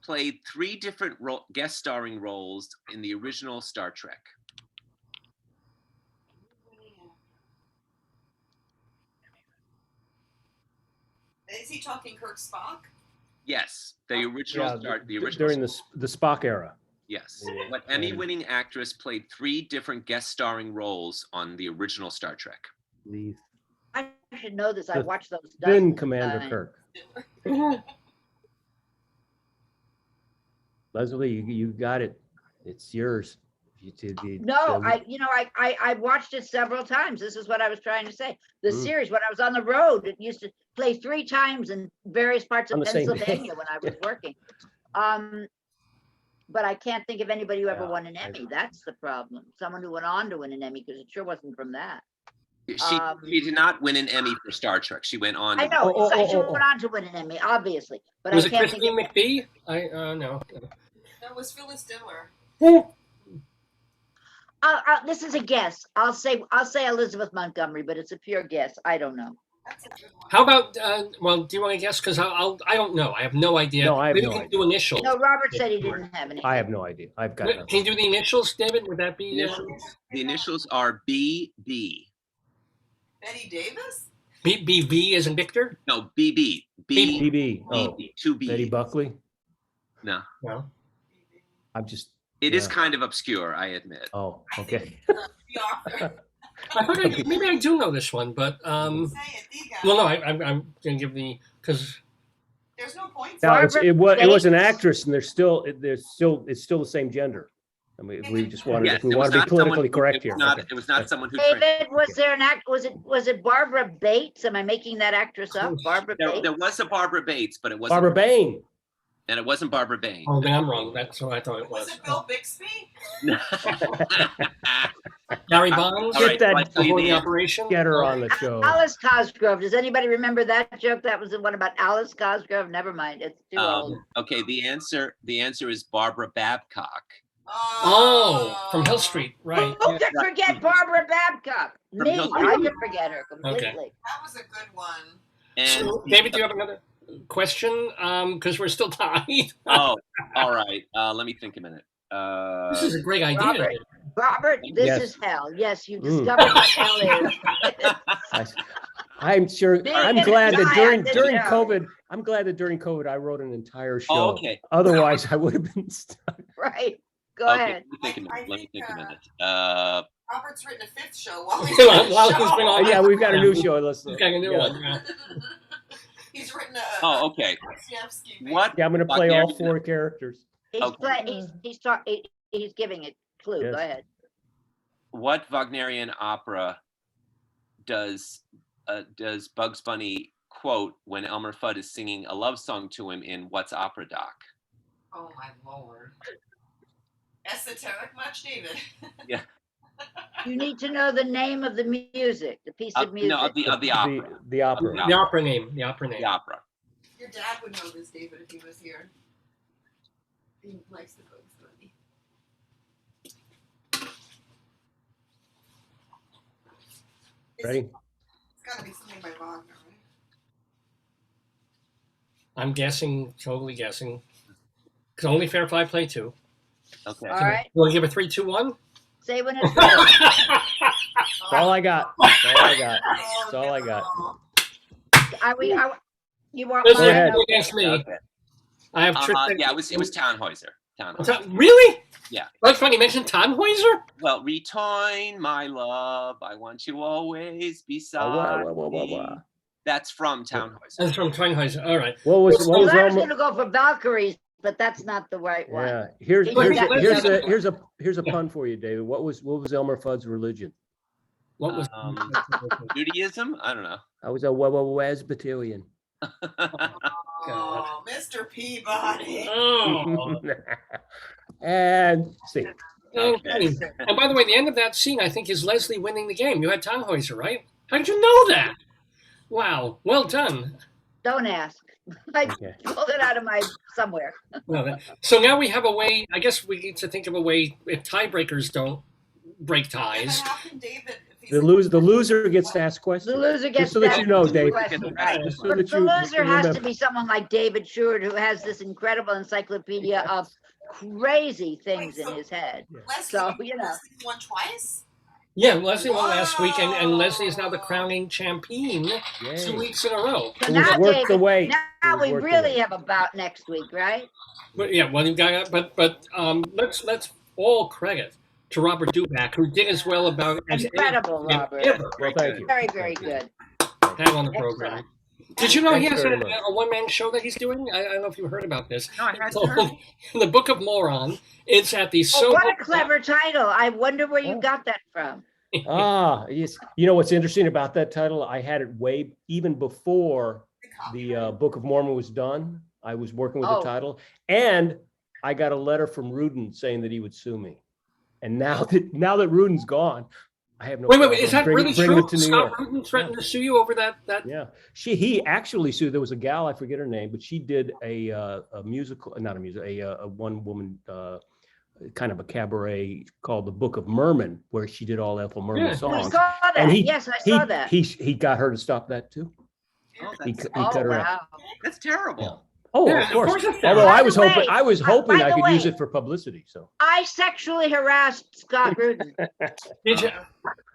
played 3 different guest starring roles in the original Star Trek? Is he talking Kirk Spock? Yes, the original Yeah, the original. during the Spock era. Yes. Yeah. What Emmy-winning actress played 3 different guest starring roles on the original Star Trek? The I should know this. I The watched those. then dozens of Commander times. Kirk. Leslie, you got it. It's yours. No, I watched it several times. This is what I was trying to say. The Mm. series, when I was on the road, it used to play 3 times in various parts On of the same day. Pennsylvania when I was working. But I can't think of anybody who ever Yeah, won an Emmy. That's the problem. Someone who went on to win an Emmy, because it sure wasn't from that. She did not win an Emmy for Star Trek. She went on. I to- know, Oh, she oh. went on to win an Emmy, obviously, but Was I it can't think Christine of. McVie? No. That was Phyllis Diller. This is a guess. I'll say Elizabeth Montgomery, but it's a pure guess. I don't know. That's a good one. How about? Well, do you want to guess? Because I don't know. I have no idea. No, I have Maybe no you can idea. do initials. No, Robert said he didn't have any. I have no idea. I've got Can nothing. you do the initials, David? Would that be? The initials are BB. Betty Davis? BV as in Victor? No, BB. BB. Oh, BB. 2B. Betty Buckley. No, No. I'm just. it is Yeah. kind of obscure. I admit. Oh, okay. The author. I thought maybe I do know this one, but Say it, the guy. well, no, I'm gonna give the because There's no points. Now Barbara it was an Bates. actress, and it's still the same gender. I mean, we just wanted Yes, if we it was want to be not someone politically who- correct it here. was not- Okay. It was not someone who. trained. David, was there an act? Was it Barbara Bates? Am I making that actress up? Barbara Bates. There was a Barbara Bates, but it wasn't. Barbara Bain. And it wasn't Barbara Bain. oh, then I'm wrong. That's what I thought it Was was. it Bill Bixby? Gary Bonds All right, that- I'll tell you before the the answer. operation. Get her on the show. Alice Cosgrove. Does anybody remember that joke? That was the one about Alice Cosgrove. Never mind. It's too old. Okay, the answer is Barbara Babcock. Oh, from Hill Street, right? Who could forget Barbara Babcock? From Me. Hill I Street. could forget her completely. That was a good one. And So, David, do you have another question? Because we're still tied. oh, all right. Let me think a minute. This is a great idea. Robert. Robert, this Yes. is hell. Yes, you Mm. discovered what hell is. I'm sure. Being I'm a glad that guy during on this during show. COVID, I'm glad that during COVID I wrote an entire show. Oh, okay. Otherwise, I would have been stuck. Right. Go Okay, ahead. let me think a minute. I Let me think, think a minute. Robert's written a 5th show while he's While- on the while show. he's been on- Yeah, we've got a new show. Let's. He's got a new yeah. one. Yeah. He's written a Oh, okay. Dostoevsky. What? Yeah, I'm going to play all Wagnerian- 4 characters. He's Okay. he's giving a clue. Yes. Go ahead. What Wagnerian opera does Bugs Bunny quote when Elmer Fudd is singing a love song to him in What's Opera Doc? Oh my lord. Esoteric much, David? Yeah. You need to know the name of the music, the piece of music. No, of the opera. The opera. Yeah. The opera name. The opera name. The opera. Your dad would know this, David, if he was here. He likes the Bugs Bunny. Ready? It's gotta be something by Wagner, right? I'm guessing, totally guessing. Because only fair if I play 2. Okay. All right. You want to give it 3, 2, 1? Say when it's ready. That's all I got. That's all I got. That's all I got. You want This is Go ahead. mine? against me. Okay. I have tricked. Yeah, it was Tannhäuser. Tannhäuser. Really? Yeah. That's funny. You mentioned Tannhäuser? Well, return my love. I want you always beside me. That's from Tannhäuser. That's from Tannhäuser. All right. What was Well, I was Elmer? going to go for Valkyries, but that's not the right one. Yeah. Here's a pun for you, David. What was Elmer Fudd's religion? What was Judaism? I don't know. I was a Presbyterian. Oh, Mr. Peabody. Oh. And see. Okay. And by the way, the end of that scene, I think, is Leslie winning the game. You had Tannhäuser, right? How did you know that? Wow. Well done. Don't ask. I Okay. pulled it out of my somewhere. So now we have a way, I guess we need to think of a way if tiebreakers don't break ties. But how can David, if he's The loser gets to ask questions. The loser gets Just so that that you know, Dave. question, right. Just so But that the you loser has to remember. be someone like David Sheward, who has this incredible encyclopedia of crazy things in his head. Leslie, So, you know. Leslie won twice? Yeah, Leslie won last week, and Leslie is now the crowning champion Yay. 2 weeks in a row. So It was now, worth the David, wait. now It was we worth the really wait. have a bout next week, right? But yeah, well, you got but let's all credit to Robert Dubac, who did as well about as Incredible, any Robert. ever Well, thank you. Very, very good. had on the program. Did you know he Thanks has very a much. one-man show that he's doing? I don't know if you heard about this. No, I It's hadn't called heard. The Book of Moron. It's at the Oh, Soho. what a clever title. I wonder where you Oh. got that from. Yes. You know what's interesting about that title? I had it way even before the Book of Mormon was done. I was working with Oh. the title, and I got a letter from Rudin saying that he would sue me. And now that Rudin's gone, I have no. Wait, problem is that really bringing true? it to New Scott York. Rudin threatened to sue you over that? Yeah, he actually sued. There was a gal, I forget her name, but she did a musical, not a musical, a one woman kind of a cabaret called The Book of Merman, where she did all Ethel Merman Yeah. We songs. saw that. And Yes, I saw that. He got her to stop that too. Oh, He that's, cut her out. wow. that's terrible. Oh, Yeah, of course. it's Although By I the was way, hoping by I the could use way- it for publicity. So I sexually harassed Scott Rudin. Did you?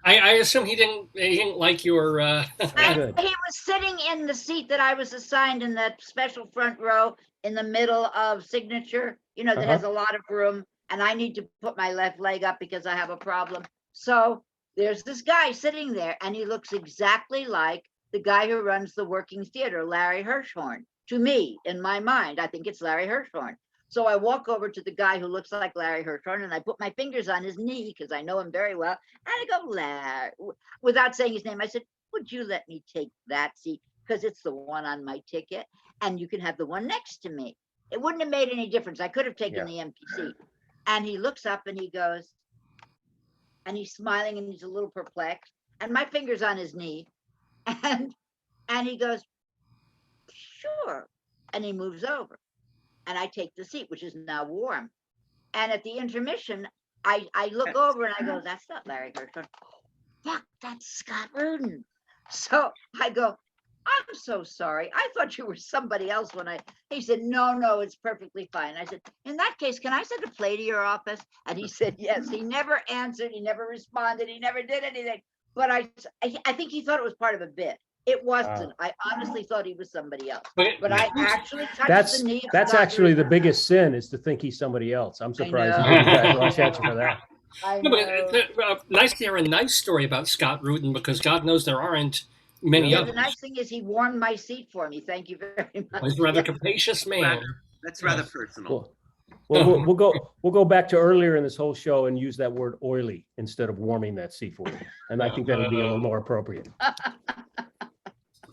I assume he didn't like your. And Good. he was sitting in the seat that I was assigned in that special front row in the middle of signature, that Uh-huh. has a lot of room. And I need to put my left leg up because I have a problem. So there's this guy sitting there, and he looks exactly like the guy who runs the working theater, Larry Hirschhorn. To me, in my mind, I think it's Larry Hirschhorn. So I walk over to the guy who looks like Larry Hirschhorn, and I put my fingers on his knee because I know him very well. And I go, Larry, without saying his name, I said, would you let me take that seat? Because it's the one on my ticket, and you can have the one next to me. It wouldn't have made any difference. I could have taken the empty seat. And he looks up and he goes, and he's smiling and he's a little perplexed. And my finger's on his knee. And he goes, sure. And he moves over. And I take the seat, which is now warm. And at the intermission, I look over and I go, that's not Larry Hirschhorn. Fuck, that's Scott Rudin. So I go, I'm so sorry. I thought you were somebody else he said, no, it's perfectly fine. I said, in that case, can I send a play to your office? And he said, yes. He never answered. He never responded. He never did anything. But I think he thought it was part of a bit. It wasn't. I honestly thought he was somebody else. But I actually touched the knee. That's actually the biggest sin, is to think he's somebody else. I'm surprised he didn't backlash at you for that. No, but nice to hear a nice story about Scott Rudin, because God knows there aren't many others. The nice thing is he warmed my seat for me. Thank you very much. He's a rather capacious man. That's rather personal. Well, we'll go back to earlier in this whole show and use that word oily instead of warming that seat for you. And I think that'll be a little more appropriate.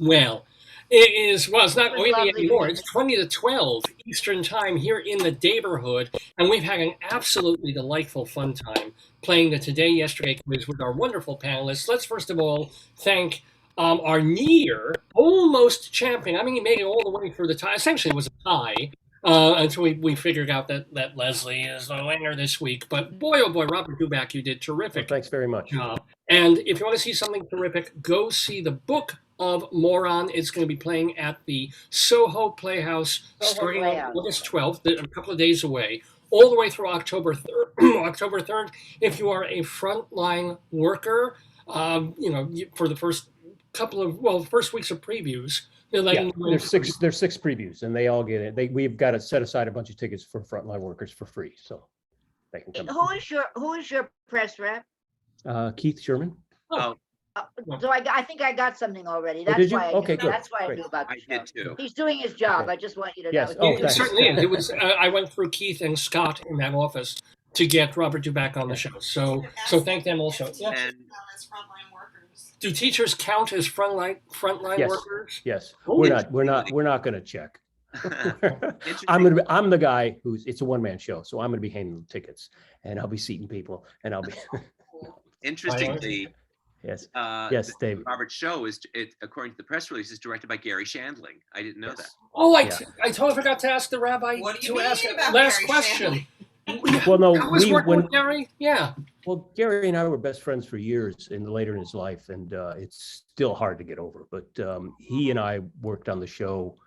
Well, it's not oily anymore. It's 20 to 12 Eastern time here in the Daverhood, and we've had an absolutely delightful fun time playing the Today Yesterday quiz with our wonderful panelists. Let's first of all thank our almost champion. I mean, he made it all the way through the tie. Essentially, it was a tie until we figured out that Leslie is the winner this week. But boy, oh boy, Robert Dubac, you did terrific. Well, thanks very much. And if you want to see something terrific, go see the Book of Moron. It's going to be playing at the Soho Playhouse starting on August 12th, a couple of days away, all the way through October 3rd. October 3rd, if you are a frontline worker, for the first first weeks of previews, there's six previews, and they all get it. We've got to set aside a bunch of tickets for frontline workers for free, so they can come. Who is your press rep? Keith Sherman. Oh. So I think I got something already. That's did you? why. Okay, good. That's why I knew about the show. I did too. He's doing his job. Okay. I just want you to Yes. know. Oh, It thanks. certainly is. It was. I went through Keith and Scott in that office to get Robert Dubac on the show. So thank them also. Teachers Yeah. count as frontline workers. Do teachers count as frontline Yes. workers? Yes. Oh, We're not going to check. I'm the guy it's a one-man show, so I'm going to be handing the tickets, and I'll be seating people, and I'll be. Interestingly, Yes. yes, Yes, David. Robert's show according to the press release, is directed by Gary Shandling. I didn't know Yes. that. Oh, I totally forgot to ask the rabbi What do you to mean ask about last Gary question. Well, no, I was working with Gary. Yeah. Well, Gary and I were best friends for years later in his life, and it's still hard to get over. But he and I worked on the show.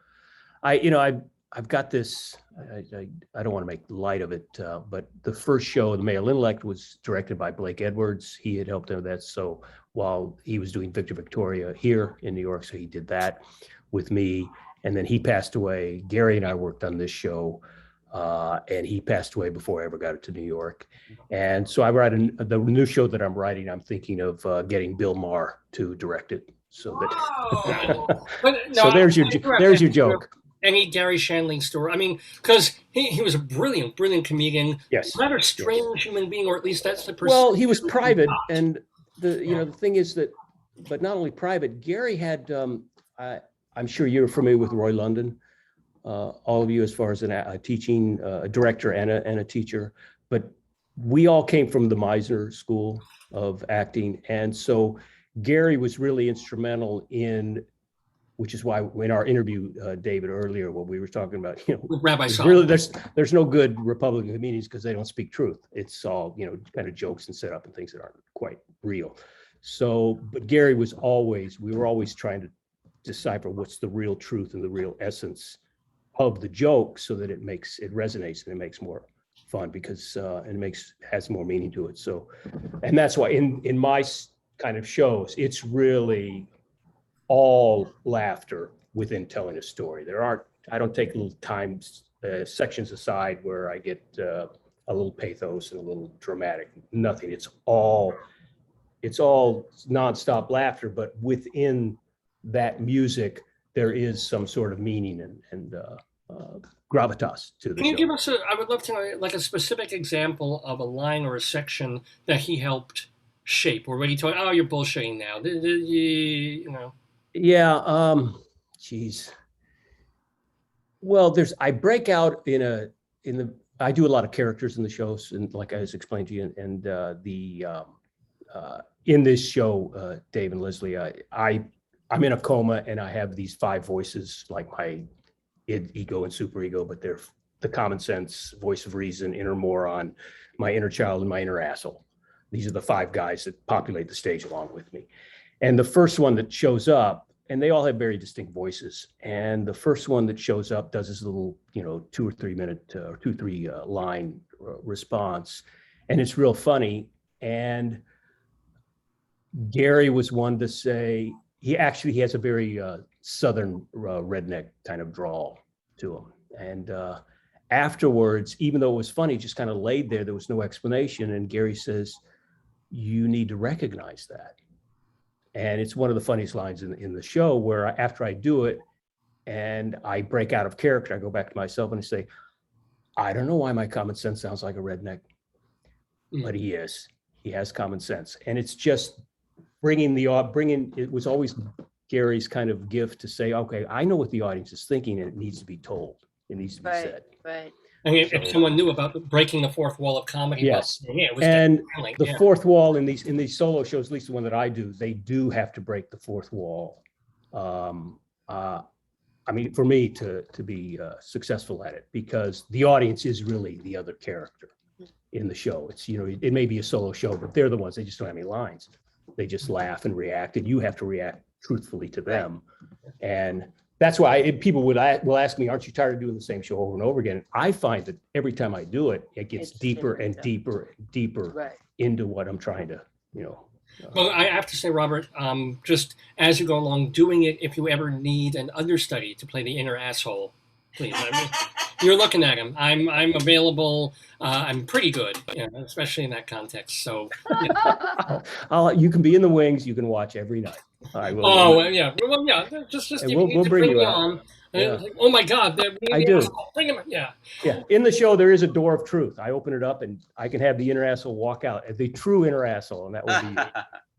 I've got this. I don't want to make light of it, but the first show, The Male Intellect, was directed by Blake Edwards. He had helped him with that. So while he was doing Victor Victoria here in New York, so he did that with me. And then he passed away. Gary and I worked on this show. And he passed away before I ever got it to New York. And so I write the new show that I'm writing. I'm thinking of getting Bill Maher to direct it. So that. So there's your joke. Any Gary Shandling story? I mean, because he was a brilliant comedian. Yes. Rather strange human being, or at least that's the perception. Well, he was private, and the thing is that, but not only private. Gary had. I'm sure you're familiar with Roy London. All of you, as far as a teaching director and a teacher, but we all came from the Meisner School of Acting, and so Gary was really instrumental in, which is why in our interview, David, earlier, what we were talking about, with Rabbi really there's no good Republican comedians because they don't speak truth. It's all kind of jokes and set up and things that aren't quite real. So, but Gary we were always trying to decipher what's the real truth and the real essence of the joke, so that it resonates and it makes more fun because has more meaning to it. So, and that's why in my kind of shows, it's really all laughter within telling a story. I don't take little sections aside where I get a little pathos and a little dramatic. Nothing. It's all nonstop laughter, but within that music, there is some sort of meaning and gravitas to the show. Can you give us I would love to know like a specific example of a line or a section that he helped shape, or when he told, oh, you're bullshitting now, Yeah, geez. Well, I break out I do a lot of characters in the shows, and like I just explained to you, and in this show, Dave and Leslie, I'm in a coma and I have these 5 voices, like my ego and superego, but they're the common sense, voice of reason, inner moron, my inner child, and my inner asshole. These are the 5 guys that populate the stage along with me. And the first one that shows up and they all have very distinct voices. And the first one that shows up does this little, 2 or 3 minute or 2-3 line response, and it's real funny. And Gary was one to say he has a very southern redneck kind of drawl to him. And afterwards, even though it was funny, just kind of laid there was no explanation. And Gary says, "You need to recognize that." And it's one of the funniest lines in the show, where after I do it and I break out of character, I go back to myself and I say, "I don't know why my common sense sounds like a redneck, but he has common sense." And it's just it was always Gary's kind of gift to say, "Okay, I know what the audience is thinking, and it needs to be told. It needs to be said." Right. I mean, if someone knew about breaking the fourth wall of comedy, yes, yeah, it was and telling, the fourth wall in these solo shows, at least the one that I do, they do have to break the fourth wall. I mean, for me to be successful at it, because the audience is really the other character in the show. It's, it may be a solo show, but they're the ones, they just don't have any lines. They just laugh and react, and you have to react truthfully to them. And that's why people will ask me, "Aren't you tired of doing the same show over and over again?" I find that every time I do it, it gets deeper and deeper and deeper into what I'm trying to, Well, I have to say, Robert, just as you go along doing it, if you ever need an understudy to play the inner asshole, please. I mean, you're looking at him. I'm available. I'm pretty good, especially in that context. So you can be in the wings. You can watch every night. I will. Yeah. Well, yeah. Just we'll bring you on. Yeah. Like, oh my God! I do. Bring him. Yeah. Yeah. In the show, there is a door of truth. I open it up, and I can have the inner asshole walk out, the true inner asshole, and that will be you.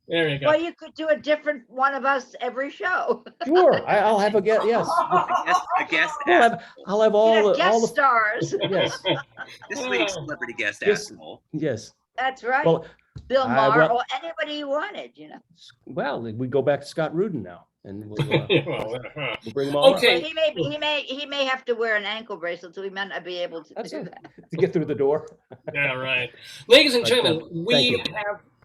There you go. Well, you could do a different one of us every show. Sure, I'll have a guest. Yes, a guest. I'll have all the stars. Yes. This week's celebrity guest asshole. Yes. That's right. Well, Bill Maher or anybody you wanted, Well, we go back to Scott Rudin now, and we'll bring him all. Okay. Well, he may have to wear an ankle bracelet, so he might not be able to do that to get through the door. Yeah, right. Ladies and gentlemen,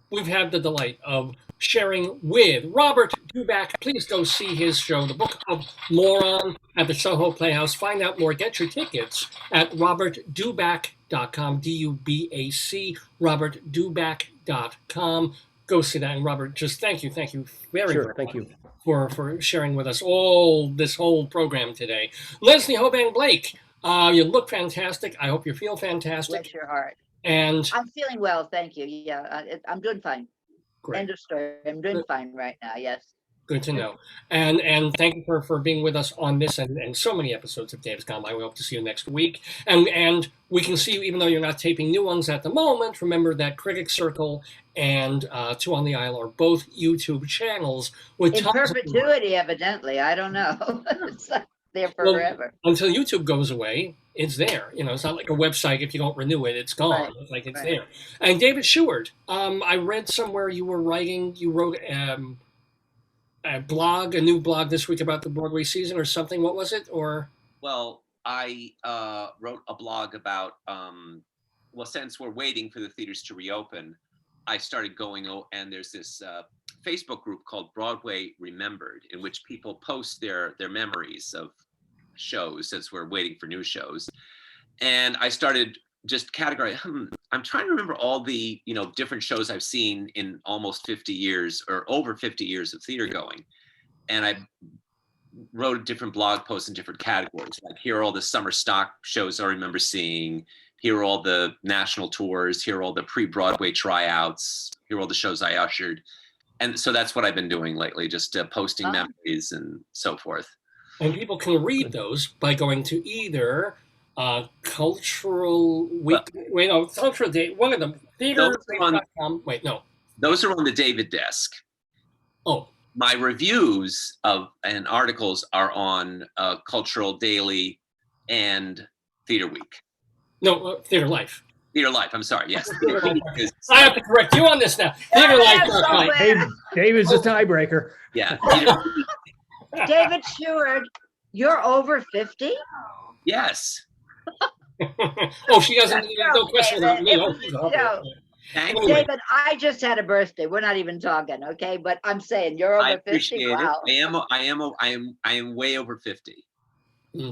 we've had the delight of sharing with Robert Dubac. Please go see his show, The Book of Moron, at the Soho Playhouse. Find out more. Get your tickets at robertdubac.com, DUBAC, robertdubac.com. Go see that. And Robert, just thank you very much. Thank you for sharing with us this whole program today. Leslie Hoban Blake, you look fantastic. I hope you feel fantastic. Bless your heart. And I'm feeling well, thank you. Yeah, I'm doing fine. Great. End of story. I'm doing fine right now. Yes. Good to know. And thank you for being with us on this and so many episodes of Dave's Gone By. We hope to see you next week. And we can see you even though you're not taping new ones at the moment. Remember that Critic Circle and Two on the Aisle are both YouTube channels with in perpetuity, evidently. I don't know. It's there forever. Until YouTube goes away, it's there. It's not like a website. If you don't renew it, it's gone. Right. It's like it's there. And David Sheward, I read somewhere you wrote a new blog this week about the Broadway season or something. What was it? Well, I wrote a blog about, since we're waiting for the theaters to reopen, I started going, and there's this Facebook group called Broadway Remembered, in which people post their memories of shows as we're waiting for new shows. And I started just categorizing, I'm trying to remember all the, different shows I've seen in almost 50 years or over 50 years of theater going. And I wrote different blog posts in different categories. Like, here are all the summer stock shows I remember seeing. Here are all the national tours. Here are all the pre-Broadway tryouts. Here are all the shows I ushered. And so that's what I've been doing lately, just posting memories and so forth. And people can read those by going to either Cultural Week. Cultural Day. One of them. Theater.com. Those are on the David desk. Oh. My reviews and articles are on Cultural Daily and Theater Week. No, Theater Life. Theater Life. I'm sorry. Yes. I have to correct you on this now. Theater Life. David's a tiebreaker. Yeah. David Sheward, you're over 50? Yes. Oh, she doesn't. No question about me. Thank you. Anyway. David, I just had a birthday. We're not even talking, okay? But I'm saying you're I over 50. appreciate Wow. it. I am way over 50.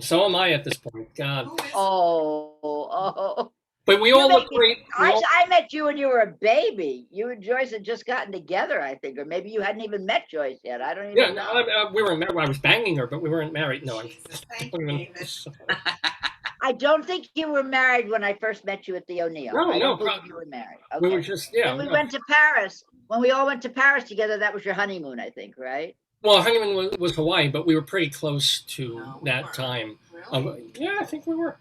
So am I at this point. God. Who is Oh. But we You all make look me- great. We all- I met you when you were a baby. You and Joyce had just gotten together, I think, or maybe you hadn't even met Joyce yet. I don't even Yeah, know. no, we weren't married. I was banging her, but we weren't married. No, Jesus, thank you, David. I don't think you were married when I first met you at the O'Neill. No, I no, don't believe you were married. Okay. we were just, yeah. Then we no. went to Paris. When we all went to Paris together, that was your honeymoon, I think, right? Well, honeymoon was Hawaii, but we were pretty close to No, we that weren't. time. Really? Yeah, I think we were.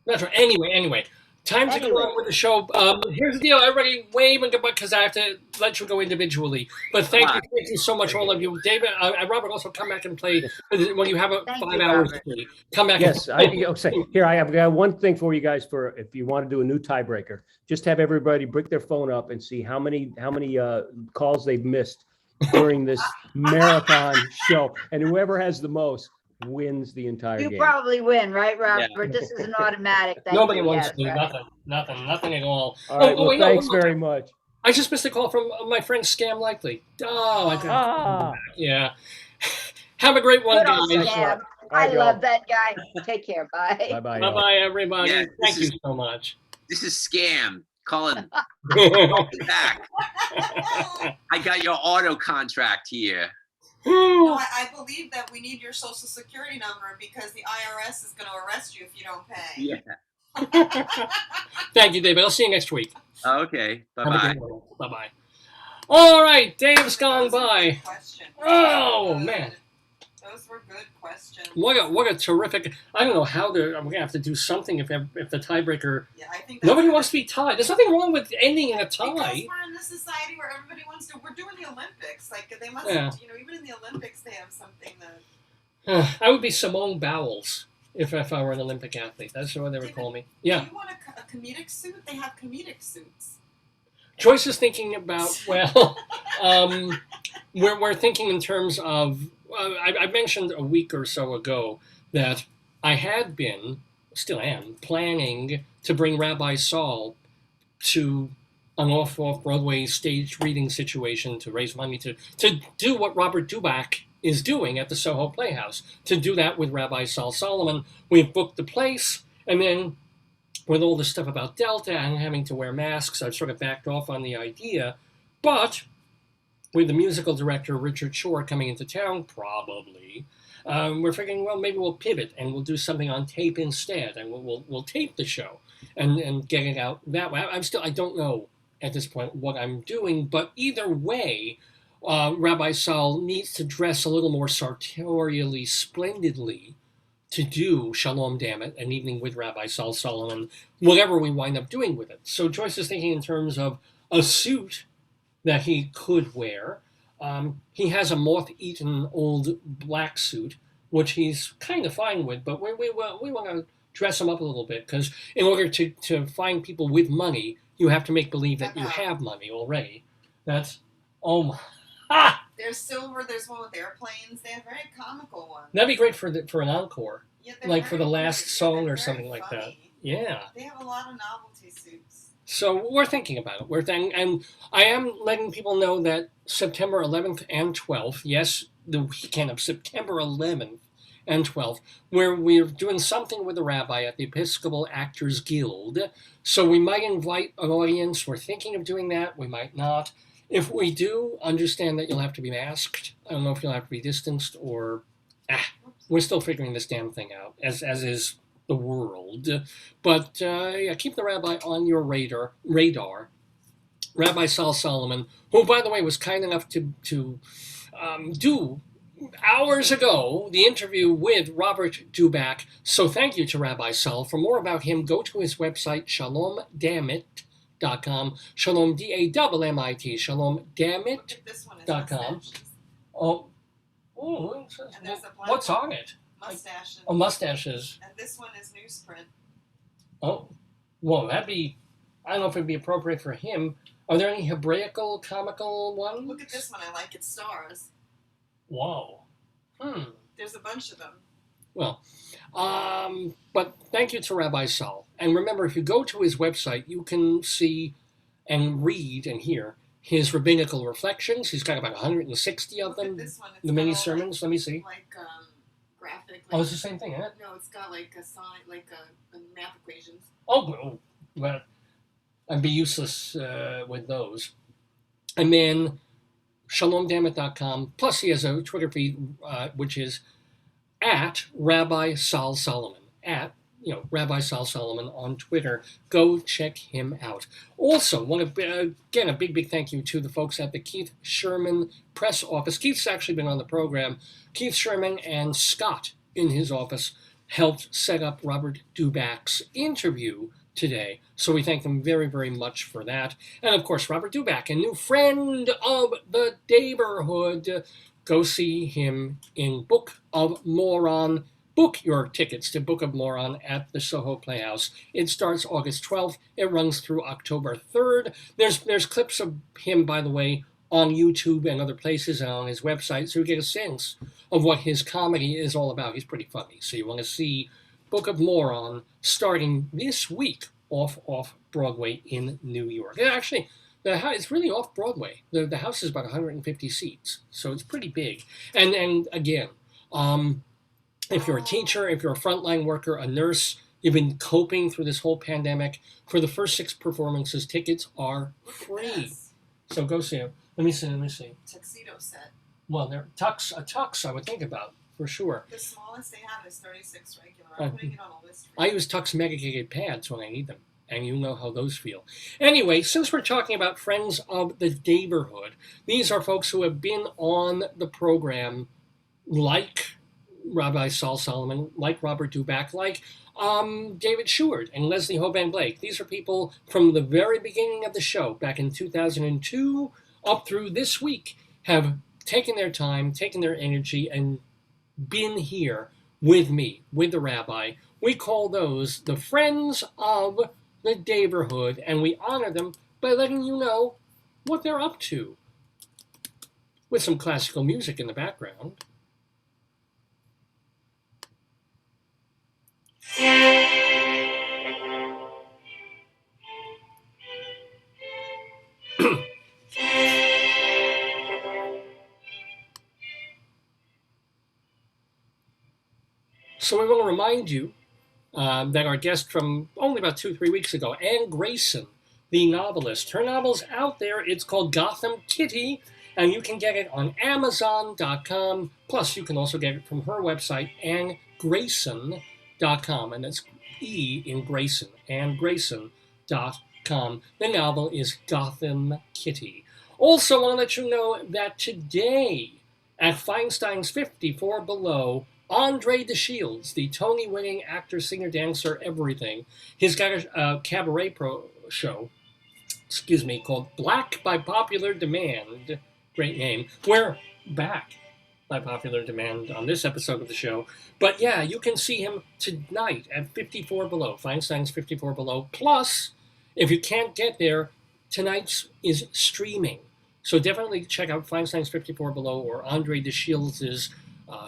That's right. Anyway, time to go Anyway. on with the show. Here's the deal. Everybody wave and goodbye because I have to let you go individually. But thank you so much, all of you. David, Robert, also come back and play when you have Thank 5 you, hours Robert. free. Come back. Yes, and say here I have got one thing for you guys for if you want to do a new tiebreaker. Just have everybody break their phone up and see how many calls they've missed during this marathon show, and whoever has the most wins the entire You game. probably win, right, Robert? This is an automatic. Thank Nobody you. wants Yes, to. right. Nothing at all. All right. Well, wait, no, thanks one more very thing. much. I just missed a call from my friend Scam Likely. Oh, I couldn't. Yeah. Have a great one, Good old guys. Scam. Bye, I Joe. love that guy. Take care. Bye. Bye bye. Bye bye, everybody. Yeah, Thank you so much. This is scam. Colin, back. I got your auto contract here. No, I believe that we need your social security number because the IRS is going to arrest you if you don't pay. Yeah. Thank you, David. I'll see you next week. Okay. Bye-bye. Bye bye. All right, Dave's gone Those were by. good questions. Oh, Good. man. Those were good questions. What a terrific. I don't know how I'm going to have to do something if the tiebreaker. Yeah, I think that's Nobody good. wants to be tied. There's nothing wrong with ending in a Because tie. we're in this society where everybody wants to. We're doing the Olympics. Like they must, Yeah. even in the Olympics, they have something that. I would be Simone Bowles if I were an Olympic athlete. That's what they would call me. Yeah. Do you want a comedic suit? They have comedic suits. Joyce is thinking about, we're thinking in terms of, I mentioned a week or so ago that I had been, still am, planning to bring Rabbi Saul to an off-Broadway stage reading situation to raise money to do what Robert Dubac is doing at the Soho Playhouse, to do that with Rabbi Saul Solomon. We've booked the place, and then with all the stuff about Delta and having to wear masks, I've sort of backed off on the idea. But with the musical director, Richard Shore, coming into town, probably, we're figuring, well, maybe we'll pivot and we'll do something on tape instead, and we'll tape the show and get it out that way. I don't know at this point what I'm doing, but either way, Rabbi Saul needs to dress a little more sartorially, splendidly, to do Shalom Dammit, an evening with Rabbi Saul Solomon, whatever we wind up doing with it. So Joyce is thinking in terms of a suit that he could wear. He has a moth-eaten old black suit, which he's kind of fine with, but we want to dress him up a little bit, because in order to find people with money, you have to make believe that you have money already. That's, oh my, There's silver. There's one with airplanes. They have very comical ones. that'd be great for an encore, Yeah, they're like for the very last cute. song They're or very something like that. funny. Yeah. They have a lot of novelty suits. So we're thinking about it. And I am letting people know that September 11th and 12th, yes, the weekend of September 11th and 12th, where we're doing something with the rabbi at the Episcopal Actors Guild. So we might invite an audience. We're thinking of doing that. We might not. If we do, understand that you'll have to be masked. I don't know if you'll have to be distanced or... we're still figuring this damn thing out, as is the world. But yeah, keep the rabbi on your radar. Rabbi Saul Solomon, who, by the way, was kind enough to do hours ago the interview with Robert Dubac. So thank you to Rabbi Saul. For more about him, go to his website, shalomdammit.com. Shalom, D-A-M-M-I-T, shalomdammit.com. Mustaches. Oh, And there's a black what's on it? mustaches. Oh, mustaches. And this one is newsprint. Oh, well, that'd be, I don't know if it'd be appropriate for him. Are there any Hebraical, comical ones? Look at this one. I like it. Stars. Whoa. There's a bunch of them. Well, but thank you to Rabbi Saul. And remember, if you go to his website, you can see and read and hear his rabbinical reflections. He's got about 160 of Look at them. this one. It's The got mini all sermons. Let me see. Like graphic. Oh, it's the same thing, isn't it? No, it's got like a sign, like math equations. Oh, well, I'd be useless with those. And then shalomdammit.com. Plus, he has a Twitter feed, which is at Rabbi Sal Solomon. At, Rabbi Sal Solomon on Twitter. Go check him out. Also, again, a big thank you to the folks at the Keith Sherman press office. Keith's actually been on the program. Keith Sherman and Scott in his office helped set up Robert Dubac's interview today. So we thank them very much for that. And of course, Robert Dubac, a new friend of the Daverhood. Go see him in Book of Moron. Book your tickets to Book of Moron at the Soho Playhouse. It starts August 12th. It runs through October 3rd. There's clips of him, by the way, on YouTube and other places and on his website, so you get a sense of what his comedy is all about. He's pretty funny. So you want to see Book of Moron starting this week off Broadway in New York. And actually, it's really off Broadway. The house is about 150 seats, so it's pretty big. And again, if you're a teacher, if you're a frontline worker, a nurse, you've been coping through this whole pandemic, for the first 6 performances, tickets are free. So go see them. Let me see. Tuxedo set. Well, they're a tux I would think about, for sure. The smallest they have is 36 regular. I'm putting it on a list for I you. use Tux Mega pads when I need them, and you know how those feel. Anyway, since we're talking about friends of the Daverhood, these are folks who have been on the program like Rabbi Saul Solomon, like Robert Dubac, like David Sheward and Leslie Hoban Blake. These are people from the very beginning of the show, back in 2002, up through this week, have taken their time, taken their energy, and been here with me, with the rabbi. We call those the friends of the Daverhood, and we honor them by letting you know what they're up to, with some classical music in the background. So we want to remind you that our guest from only about 2-3 weeks ago, Anne Grayson, the novelist, her novel's out there. It's called Gotham Kitty, and you can get it on Amazon.com. Plus, you can also get it from her website, AnneGrayson.com, and that's E in Grayson, AnneGrayson.com. The novel is Gotham Kitty. Also, I want to let you know that today at Feinstein's 54 Below, Andre DeShields, the Tony-winning actor, singer, dancer, everything, he's got a cabaret show, called Black by Popular Demand. Great name. We're back by popular demand on this episode of the show. But yeah, you can see him tonight at 54 Below, Feinstein's 54 Below. Plus, if you can't get there, tonight's is streaming. So definitely check out Feinstein's 54 Below or Andre DeShields'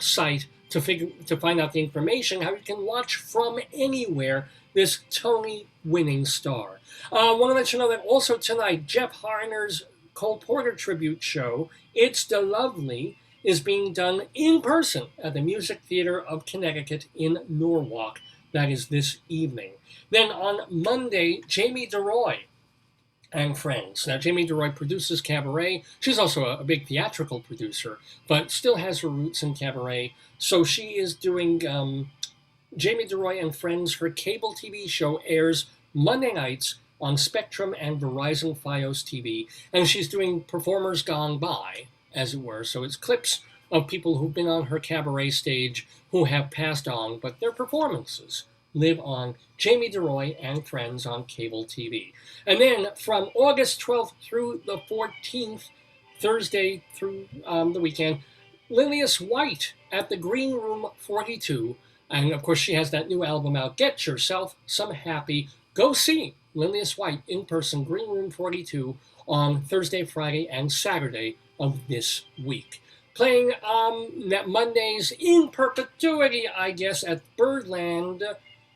site to find out the information, how you can watch from anywhere this Tony-winning star. I want to let you know that also tonight, Jeff Harner's Cole Porter tribute show, It's the Lovely, is being done in person at the Music Theater of Connecticut in Norwalk. That is this evening. Then on Monday, Jamie DeRoy and friends. Now, Jamie DeRoy produces cabaret. She's also a big theatrical producer, but still has her roots in cabaret. So she is doing Jamie DeRoy and Friends. Her cable TV show airs Monday nights on Spectrum and Verizon Fios TV, and she's doing Performers Gone By, as it were. So it's clips of people who've been on her cabaret stage who have passed on, but their performances live on. Jamie DeRoy and Friends on cable TV. And then from August 12th through the 14th, Thursday through the weekend, Lilias White at the Green Room 42. And of course, she has that new album out, Get Yourself Some Happy. Go see Lilias White in person, Green Room 42, on Thursday, Friday, and Saturday of this week. Playing Mondays in perpetuity, I guess, at Birdland.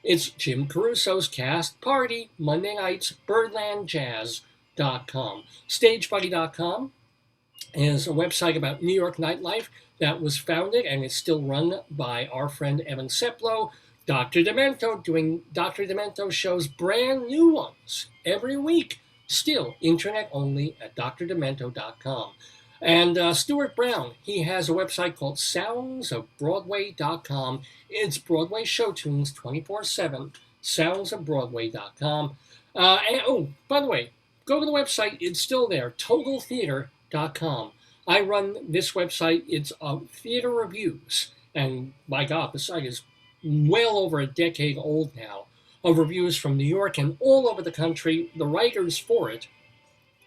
It's Jim Caruso's Cast Party, Monday nights, birdlandjazz.com. StageBuddy.com is a website about New York nightlife that was founded and is still run by our friend Evan Seplow. Dr. Demento doing Dr. Demento shows, brand new ones every week, still internet only at drdemento.com. And Stuart Brown, he has a website called soundsofbroadway.com. It's Broadway show tunes 24/7, soundsofbroadway.com. By the way, go to the website, it's still there, totaltheater.com. I run this website, it's theater reviews, and my God, the site is well over a decade old now, of reviews from New York and all over the country. The writers for it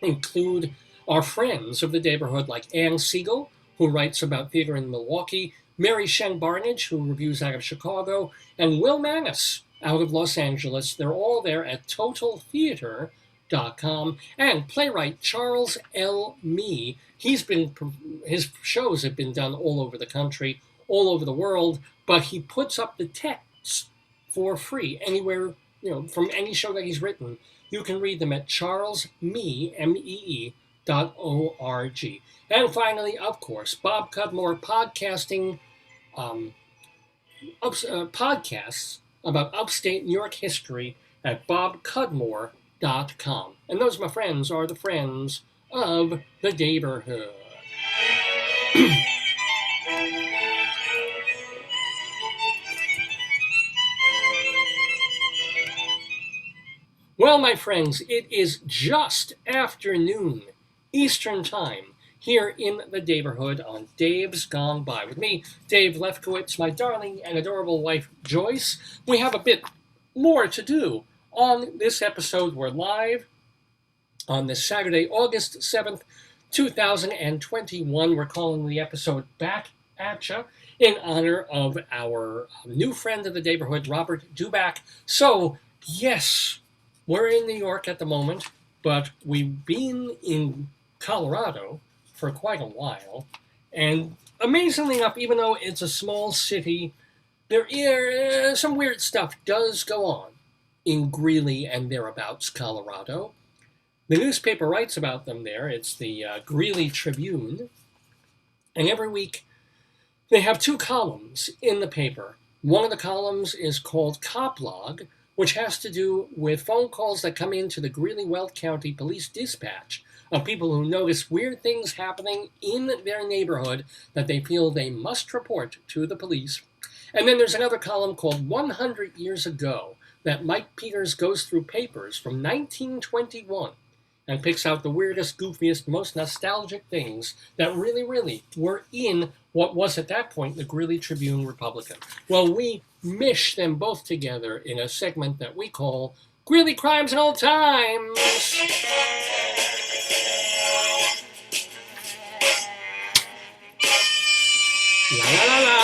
include our friends of the Daverhood, like Ann Siegel, who writes about theater in Milwaukee, Mary Shen Barnage, who reviews out of Chicago, and Will Mannis out of Los Angeles. They're all there at totaltheater.com. And playwright Charles L. Mee, his shows have been done all over the country, all over the world, but he puts up the text for free anywhere, from any show that he's written. You can read them at charlesmee, MEE.org. And finally, of course, Bob Cudmore podcasts about upstate New York history at bobcudmore.com. And those, my friends, are the friends of the Daverhood. Well, my friends, it is just afternoon Eastern Time here in the Daverhood on Dave's Gone By. With me, Dave Lefkowitz, my darling and adorable wife, Joyce. We have a bit more to do on this episode. We're live on this Saturday, August 7th, 2021. We're calling the episode Back ATCHA in honor of our new friend of the Daverhood, Robert Dubac. So, yes, we're in New York at the moment, but we've been in Colorado for quite a while. And amazingly enough, even though it's a small city, there is some weird stuff does go on in Greeley and thereabouts, Colorado. The newspaper writes about them there. It's the Greeley Tribune. And every week they have two columns in the paper. One of the columns is called Coplog, which has to do with phone calls that come into the Greeley-Weld County Police Dispatch of people who notice weird things happening in their neighborhood that they feel they must report to the police. And then there's another column called 100 Years Ago that Mike Peters goes through papers from 1921 and picks out the weirdest, goofiest, most nostalgic things that really, really were in what was at that point the Greeley Tribune Republican. Well, we mish them both together in a segment that we call Greeley Crimes and Old Times. La la la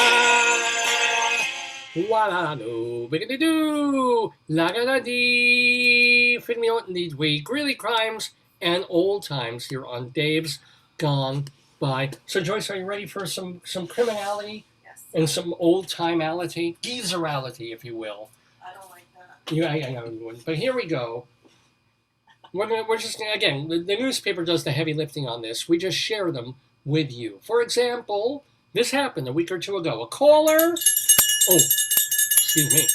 la, wa la do, biggity doo, la la la dee, fit me out indeed we, Greeley Crimes and Old Times here on Dave's Gone By. So Joyce, are you ready for some criminality? Yes. And some old-timeality, geezerality, if you will. I don't like that. Yeah, I know you wouldn't. But here we go. We're just, again, the newspaper does the heavy lifting on this. We just share them with you. For example, this happened a week or two ago. A caller... Oh, excuse me.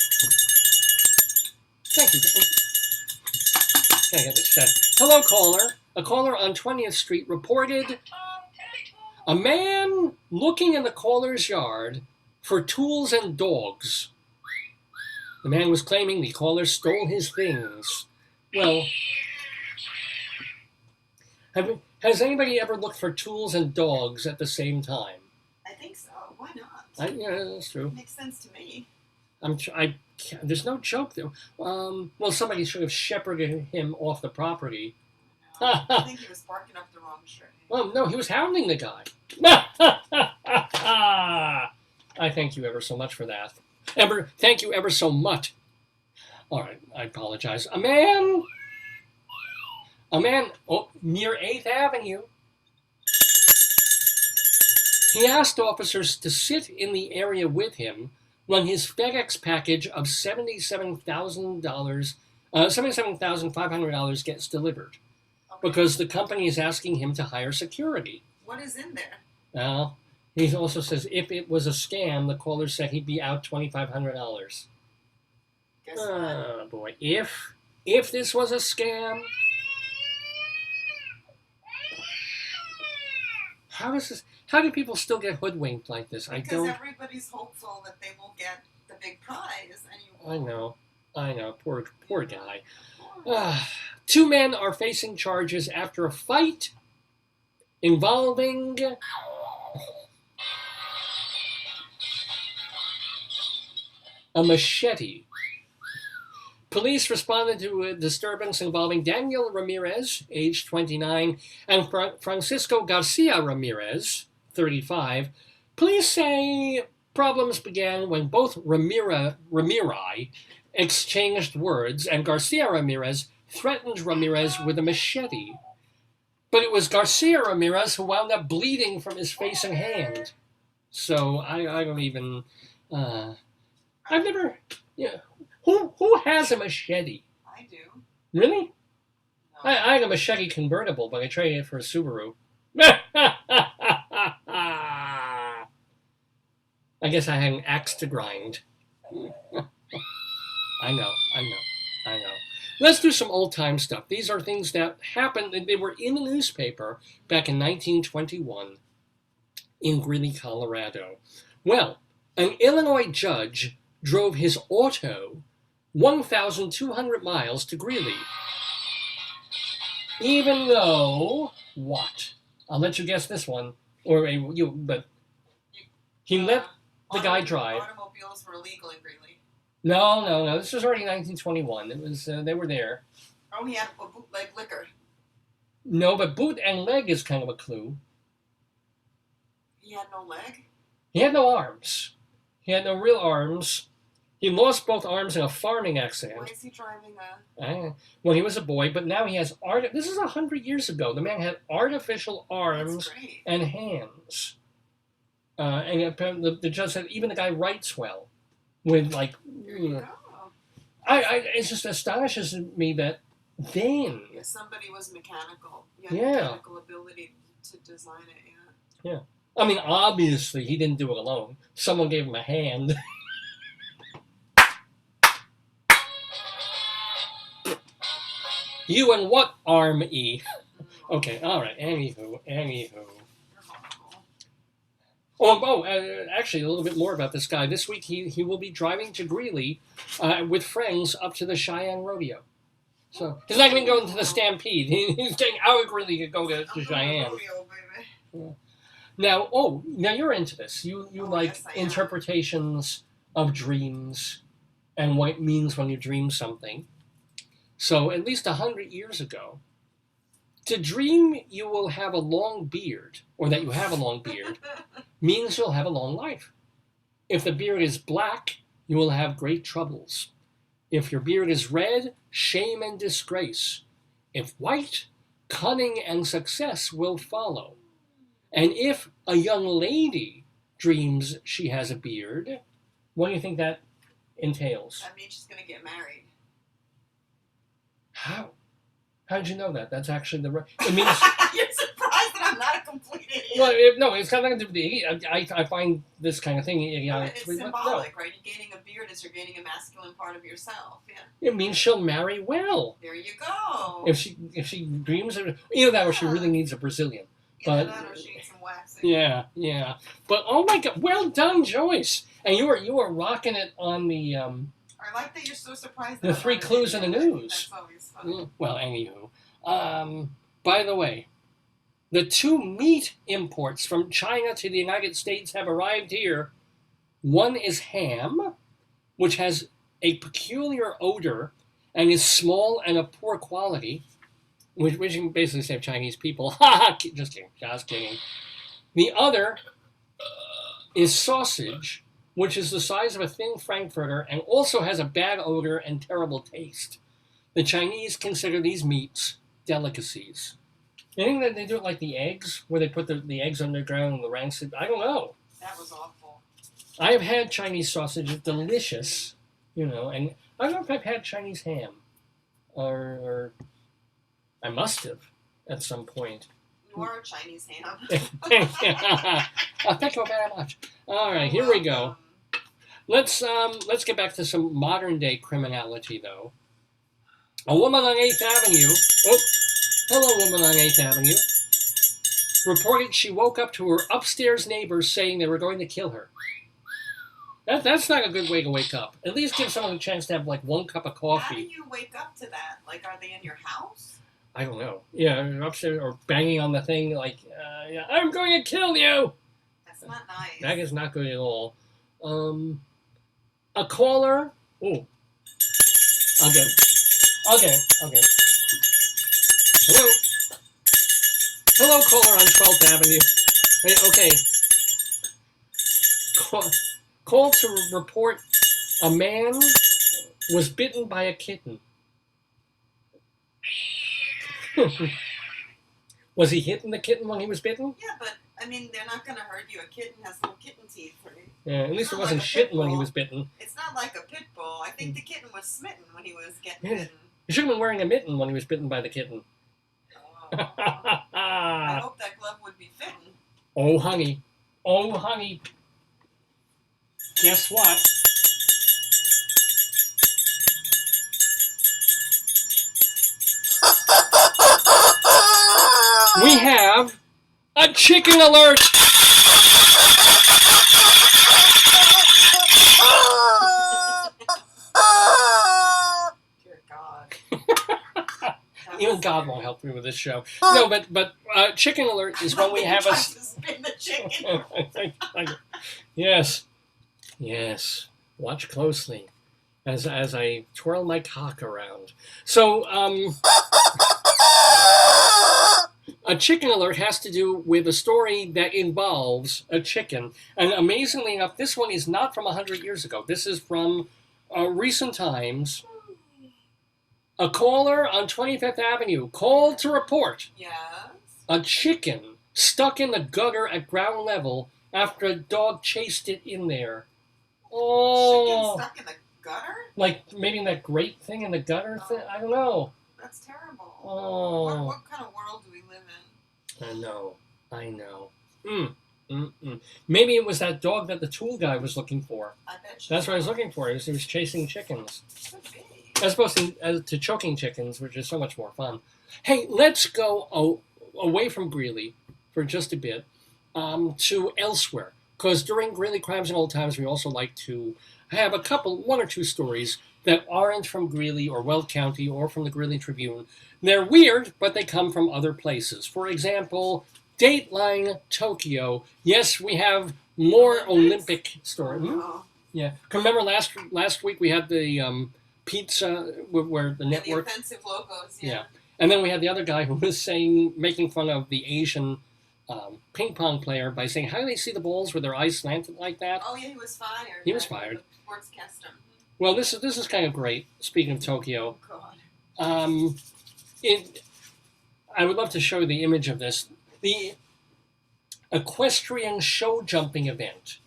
Thank you. Can I get this checked? Hello, caller. A caller on 20th Street reported a man looking in the caller's yard for tools and dogs. The man was claiming the caller stole his things. Well, has anybody ever looked for tools and dogs at the same time? I think so. Why not? Yeah, that's true. Makes sense to me. There's no joke there. Well, somebody should have shepherded him off the property. I think he was barking up the wrong tree. Well, no, he was hounding the guy. I thank you ever so much for that. Thank you ever so much. All right, I apologize. A man, near 8th Avenue. He asked officers to sit in the area with him when his FedEx package of $77,500 gets delivered, Okay. because the company is asking him to hire security. What is in there? Well, he also says if it was a scam, the caller said he'd be out $2,500. Guess what? Oh boy, if this was a scam, how do people still get hoodwinked like this? I Because don't. everybody's hopeful that they will get the big prize, and you I won't. know. Poor guy. Two men are facing charges after a fight involving a machete. Police responded to a disturbance involving Daniel Ramirez, age 29, and Francisco Garcia Ramirez, 35. Police say problems began when both Ramiri exchanged words, and Garcia Ramirez threatened Ramirez with a machete. But it was Garcia Ramirez who wound up bleeding from his face and hand. So I don't even. I've never. Yeah. Who has a machete? I do. Really? No. I had a machete convertible, but I traded it for a Subaru. I guess I had an axe to grind. I know. Let's do some old-time stuff. These are things that happened. They were in the newspaper back in 1921 in Greeley, Colorado. Well, an Illinois judge drove his auto 1,200 miles to Greeley. Even though, what? I'll let you guess this one. But he let the guy drive. Automobiles were illegal in Greeley. No. This was already 1921. It was they were there. Oh, he had a bootleg liquor. No, but boot and leg is kind of a clue. He had no leg? He had no arms. He had no real arms. He lost both arms in a farming accident. Why is he driving a... When he was a boy, but now he has This is 100 years ago. The man had artificial arms That's great. and hands. And apparently the judge said even the guy writes well. With like, There you go. it just astonishes me that then. If somebody was mechanical, you Yeah. had mechanical ability to design it, Yeah. I mean, obviously he didn't do it alone. Someone gave him a hand. You and what arm, E? Okay, all right. Anywho. Actually, a little bit more about this guy. This week, he will be driving to Greeley with friends up to the Cheyenne Rodeo. So he's not even going to the Stampede. He's getting out of Greeley to go to Cheyenne. Now you're into this. You like yes, I am. interpretations of dreams and what it means when you dream something. So at least 100 years ago, to dream you will have a long beard, or that you have a long beard, means you'll have a long life. If the beard is black, you will have great troubles. If your beard is red, shame and disgrace. If white, cunning and success will follow. And if a young lady dreams she has a beard, what do you think that entails? That means she's going to get married. How? How did you know that? That's actually the right. It means. You're surprised that I'm not a complete idiot. Well, no, it's got nothing to do with the. I find this kind of thing idiotic. It's symbolic, right? You're gaining a beard as you're gaining a masculine part of yourself. Yeah. It means she'll marry well. There you go. If she dreams of either that or she really needs a Brazilian. Either but- that or she needs some waxing. Yeah. But oh my God, well done, Joyce. And you were rocking it on the. I like that you're so surprised. The that I'm three not an clues in the idiot. news. That's always fun. Well, anywho. By the way, the two meat imports from China to the United States have arrived here. One is ham, which has a peculiar odor and is small and of poor quality, which you can basically say of Chinese people. Just kidding. The other is sausage, which is the size of a thin frankfurter and also has a bad odor and terrible taste. The Chinese consider these meats delicacies. You think that they do it like the eggs, where they put the eggs underground and the rancid? I don't know. That was awful. I have had Chinese sausage. It's delicious, and I don't know if I've had Chinese ham, or I must have at some point. You are a Chinese ham. Thank you very much. All right, here we go. Let's get back to some modern day criminality, though. A woman on 8th Avenue. Oh, hello, woman on 8th Avenue. Reported she woke up to her upstairs neighbors saying they were going to kill her. That's not a good way to wake up. At least give someone a chance to have like one cup of coffee. How do you wake up to that? Like, are they in your house? I don't know. Yeah, upstairs or banging on the thing like, I'm going to kill you. That's not nice. That is not good at all. A caller. Oh, okay. Hello. Hello, caller on 12th Avenue. Hey, okay. Call to report a man was bitten by a kitten. Was he hitting the kitten when he was bitten? Yeah, but I mean, they're not going to hurt you. A kitten has little kitten teeth, right? Yeah, at least It's it not wasn't like a pit shitting when he bull. was bitten. It's not like a pit bull. I think the kitten was smitten when he was getting Yeah. bitten. He should have been wearing a mitten when he was bitten by the kitten. Oh. I hope that glove would be fitting. Oh, honey. Oh, honey. Guess what? We have a chicken alert! Dear God. Even God won't help me with this show. No, but chicken alert is when we have a... Tried to spin the chicken. Yes. Watch closely as I twirl my cock around. So, a chicken alert has to do with a story that involves a chicken. And amazingly enough, this one is not from 100 years ago. This is from recent times. A caller on 25th Avenue called to report Yes. a chicken stuck in the gutter at ground level after a dog chased it in there. Oh, Chicken stuck in the gutter? like maybe that grate thing in the gutter thing? I don't know. That's terrible. Oh, What kind of world do we live in? I know. Maybe it was that dog that the tool guy was looking for. I bet you. That's what I was looking for. He was chasing chickens. Could be. As opposed to choking chickens, which is so much more fun. Hey, let's go away from Greeley for just a bit to elsewhere. Because during Greeley Crimes and Old Times, we also like to have one or two stories that aren't from Greeley or Weld County or from the Greeley Tribune. They're weird, but they come from other places. For example, Dateline Tokyo. Yes, we have more Olympic stories. Oh. Yeah. Remember last week we had the pizza where the network. The offensive logos, Yeah. And then we had the other guy who was making fun of the Asian ping pong player by saying, how do they see the balls with their eyes slanted like that? Oh, yeah, he was fired. He was fired. The sportscaster. Well, this is kind of great. Speaking of Tokyo, Oh, God. I would love to show you the image of this. The equestrian show jumping event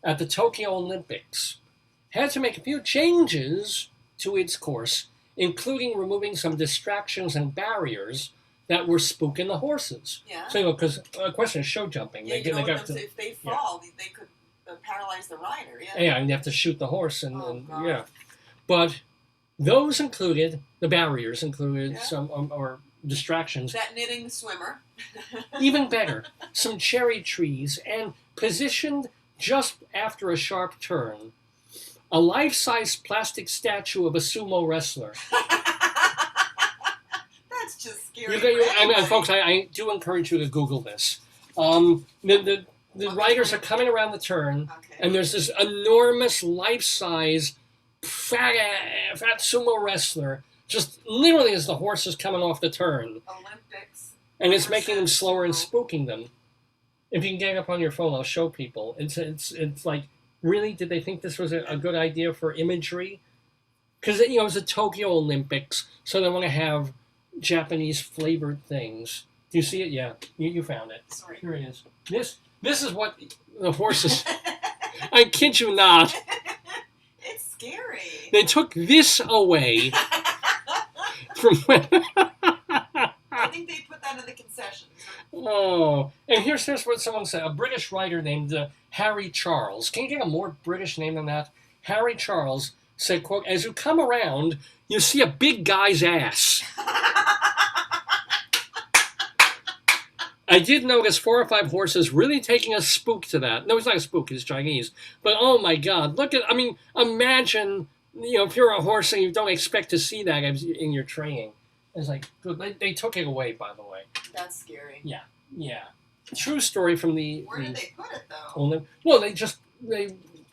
at the Tokyo Olympics had to make a few changes to its course, including removing some distractions and barriers that were spooking the horses. Yeah. So, because equestrian show jumping, Yeah, they got to, if they fall, they could paralyze the rider. Yeah. yeah, and you have to shoot the horse, and God. yeah. But those included, the barriers included Yeah. some, or distractions. That knitting swimmer. Even better, some cherry trees, and positioned just after a sharp turn, a life-size plastic statue of a sumo wrestler. That's just scary. Folks, I do encourage you to Google this. The riders are coming around the turn, Okay. and there's this enormous life-size fat sumo wrestler, just literally as the horse is coming off the turn. Olympics. And it's making them slower and Sumo. spooking them. If you can get it up on your phone, I'll show people. It's like, really? Did they think this was a good idea for imagery? Because it was the Tokyo Olympics, so they want to have Japanese flavored things. Do you see it? Yeah, you found it. Sorry. Here it is. This is what the horses. I kid you not. It's scary. They took this away from. I think they put that in the concessions. Oh, and here's what someone said. A British writer named Harry Charles. Can you get a more British name than that? Harry Charles said, quote, "As you come around, you see a big guy's ass. I did notice 4 or 5 horses really taking a spook to that. No, it's not a spook, it's Chinese. But oh my God, imagine, if you're a horse and you don't expect to see that in your training. It's like, good. They took it away, by the way. That's scary. Yeah. True story from the. Where did they put it though? Well, they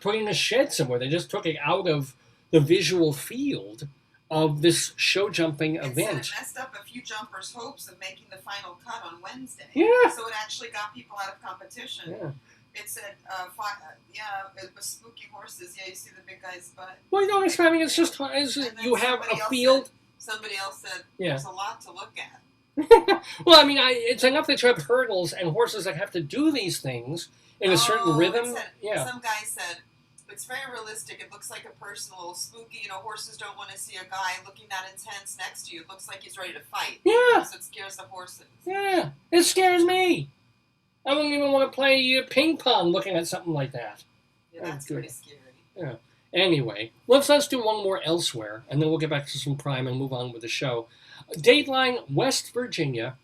put it in a shed somewhere. They just took it out of the visual field of this show jumping event. It messed up a few jumpers' hopes of making the final cut on Wednesday. Yeah. So it actually got people out of competition. Yeah. It said, it was spooky horses. Yeah, you see the big guy's butt. Well, you don't expect. It's just you have a field. Somebody else said, Yeah. there's a lot to look at. Well, it's enough that you have hurdles and horses that have to do these things in a certain rhythm. Some guy said, it's very realistic. It looks like a person, a little spooky. Horses don't want to see a guy looking that intense next to you. It looks like he's ready to fight. Yeah. So it scares the horses. Yeah, it scares me. I wouldn't even want to play ping pong looking at something like that. Yeah, that's pretty scary. Yeah. Anyway, let's do one more elsewhere, and then we'll get back to some crime and move on with the show. Dateline, West Virginia.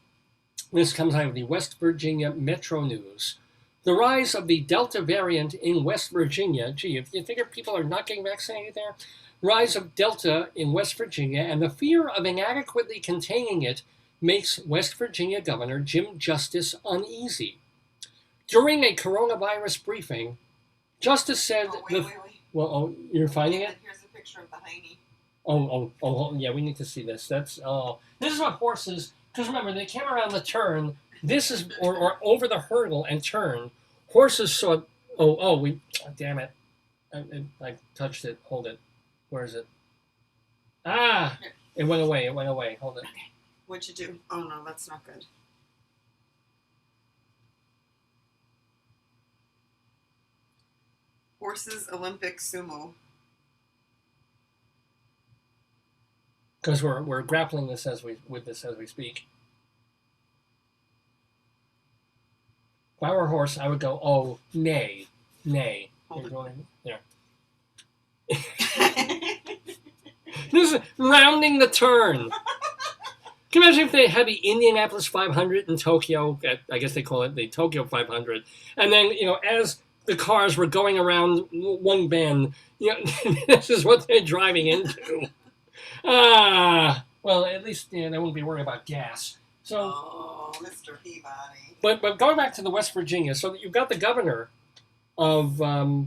This comes out of the West Virginia Metro News. The rise of the Delta variant in West Virginia. Gee, if you figure people are not getting vaccinated there, rise of Delta in West Virginia and the fear of inadequately containing it makes West Virginia Governor Jim Justice uneasy. During a coronavirus briefing, Justice said... Wait. Well, you're finding it? Here's a picture of the hiney. Oh, yeah, we need to see this. This is what horses... Because remember, they came around the turn... This is, or over the hurdle and turn. Horses saw, damn it. I touched it. Hold it. Where is it? Ah! It went away. Hold it. Okay. What'd you do? Oh, no, that's not good. Horses Olympic Sumo. Because we're grappling this as we speak. If I were a horse, I would go, oh, nay. Hold it. There. This is rounding the turn. Can you imagine if they had the Indianapolis 500 in Tokyo? I guess they call it the Tokyo 500. And then, as the cars were going around one bend, this is what they're driving into. Well, at least they won't be worried about gas. So, Mr. Peabody. But going back to the West Virginia, so you've got the governor of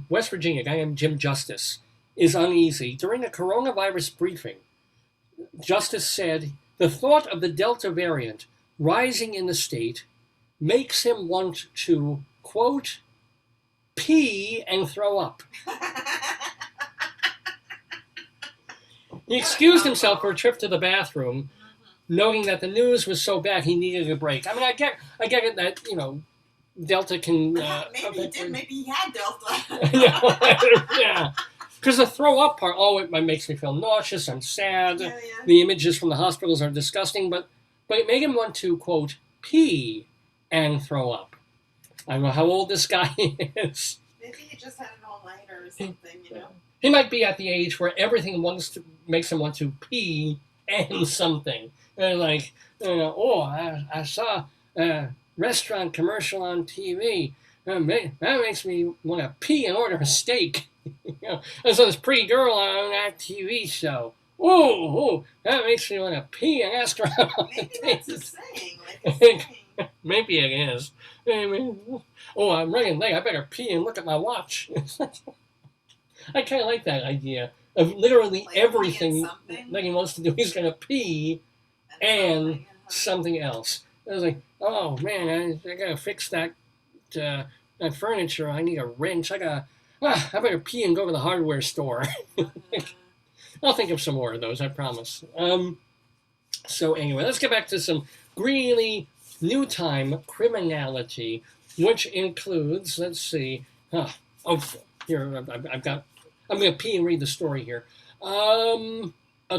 West Virginia, a guy named Jim Justice, is uneasy. During a coronavirus briefing, Justice said the thought of the Delta variant rising in the state makes him want to, quote, pee and throw up. He excused himself for a trip to the bathroom, knowing that the news was so bad he needed a break. I mean, I get it that, Delta can... maybe he did. Maybe he had Delta. Yeah. Because the throw up part, it makes me feel nauseous, I'm sad. Yeah. The images from the hospitals are disgusting, but it made him want to, quote, pee and throw up. I don't know how old this guy is. Maybe he just had an all-nighter or something, He might be at the age where everything makes him want to pee and something. And I saw a restaurant commercial on TV. That makes me want to pee and order a steak. I saw this pretty girl on that TV show. That makes me want to pee and ask her out. Maybe that's a saying. Maybe it is. I'm running late. I better pee and look at my watch. I kind of like that idea of literally everything that he wants to do. He's going to pee and something else. I was like, oh man, I got to fix that furniture. I need a wrench. I better pee and go to the hardware store. I'll think of some more of those, I promise. So anyway, let's get back to some Greeley new time criminality, which includes, let's see, here, I'm going to pee and read the story here. A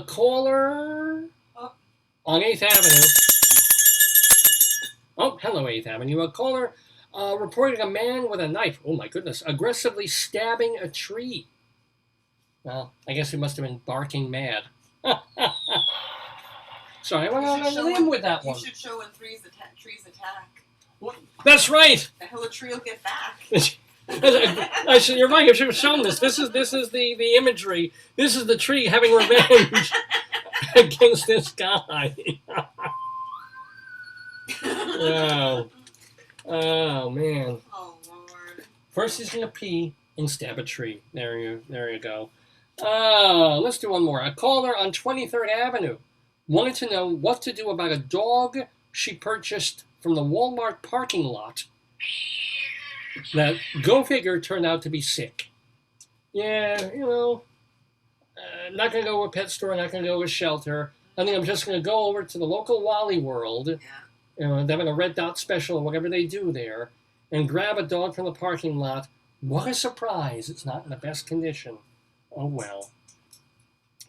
caller on 8th Avenue. Oh, hello, 8th Avenue. A caller reported a man with a knife, oh my goodness, aggressively stabbing a tree. Well, I guess he must have been barking mad. Sorry, I went out on a limb with that one. You should show when trees attack. That's right. The hell a tree will get back. You're right. I should have shown this. This is the imagery. This is the tree having revenge against this guy. Oh man. Oh Lord. First he's gonna pee and stab a tree. There you go. Let's do one more. A caller on 23rd Avenue wanted to know what to do about a dog she purchased from the Walmart parking lot that, go figure, turned out to be sick. Yeah, not going to go to a pet store, not going to go to a shelter. I think I'm just going to go over to the local Wally World, they're having a Red Dot special or whatever they do there, and grab a dog from the parking lot. What a surprise. It's not in the best condition. Oh, well.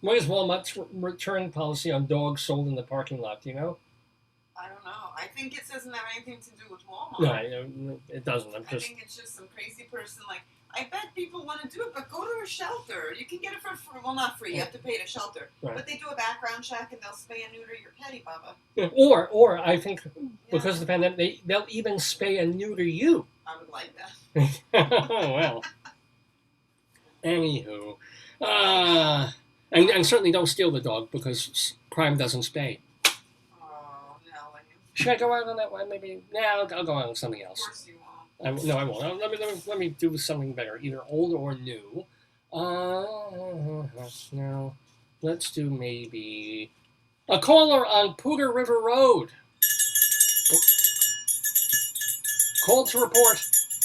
What is Walmart's return policy on dogs sold in the parking lot? Do you know? I don't know. I think it doesn't have anything to do with Walmart. No, it doesn't. I think it's just some crazy person. Like, I bet people want to do it, but go to a shelter. You can get it for free. Well, not free. You have to pay at a shelter. Right. But they do a background check and they'll spay and neuter your petty, Bubba. Yeah. Or I think because of the pandemic, they'll even spay and neuter you. I would like that. Well. Anywho. And certainly don't steal the dog because crime doesn't spay. Oh, no. Should I go out on that one? Maybe. Yeah, I'll go out on something else. Of course you won't. No, I won't. Let me do something better, either old or new. No, let's do maybe a caller on Pooter River Road called to report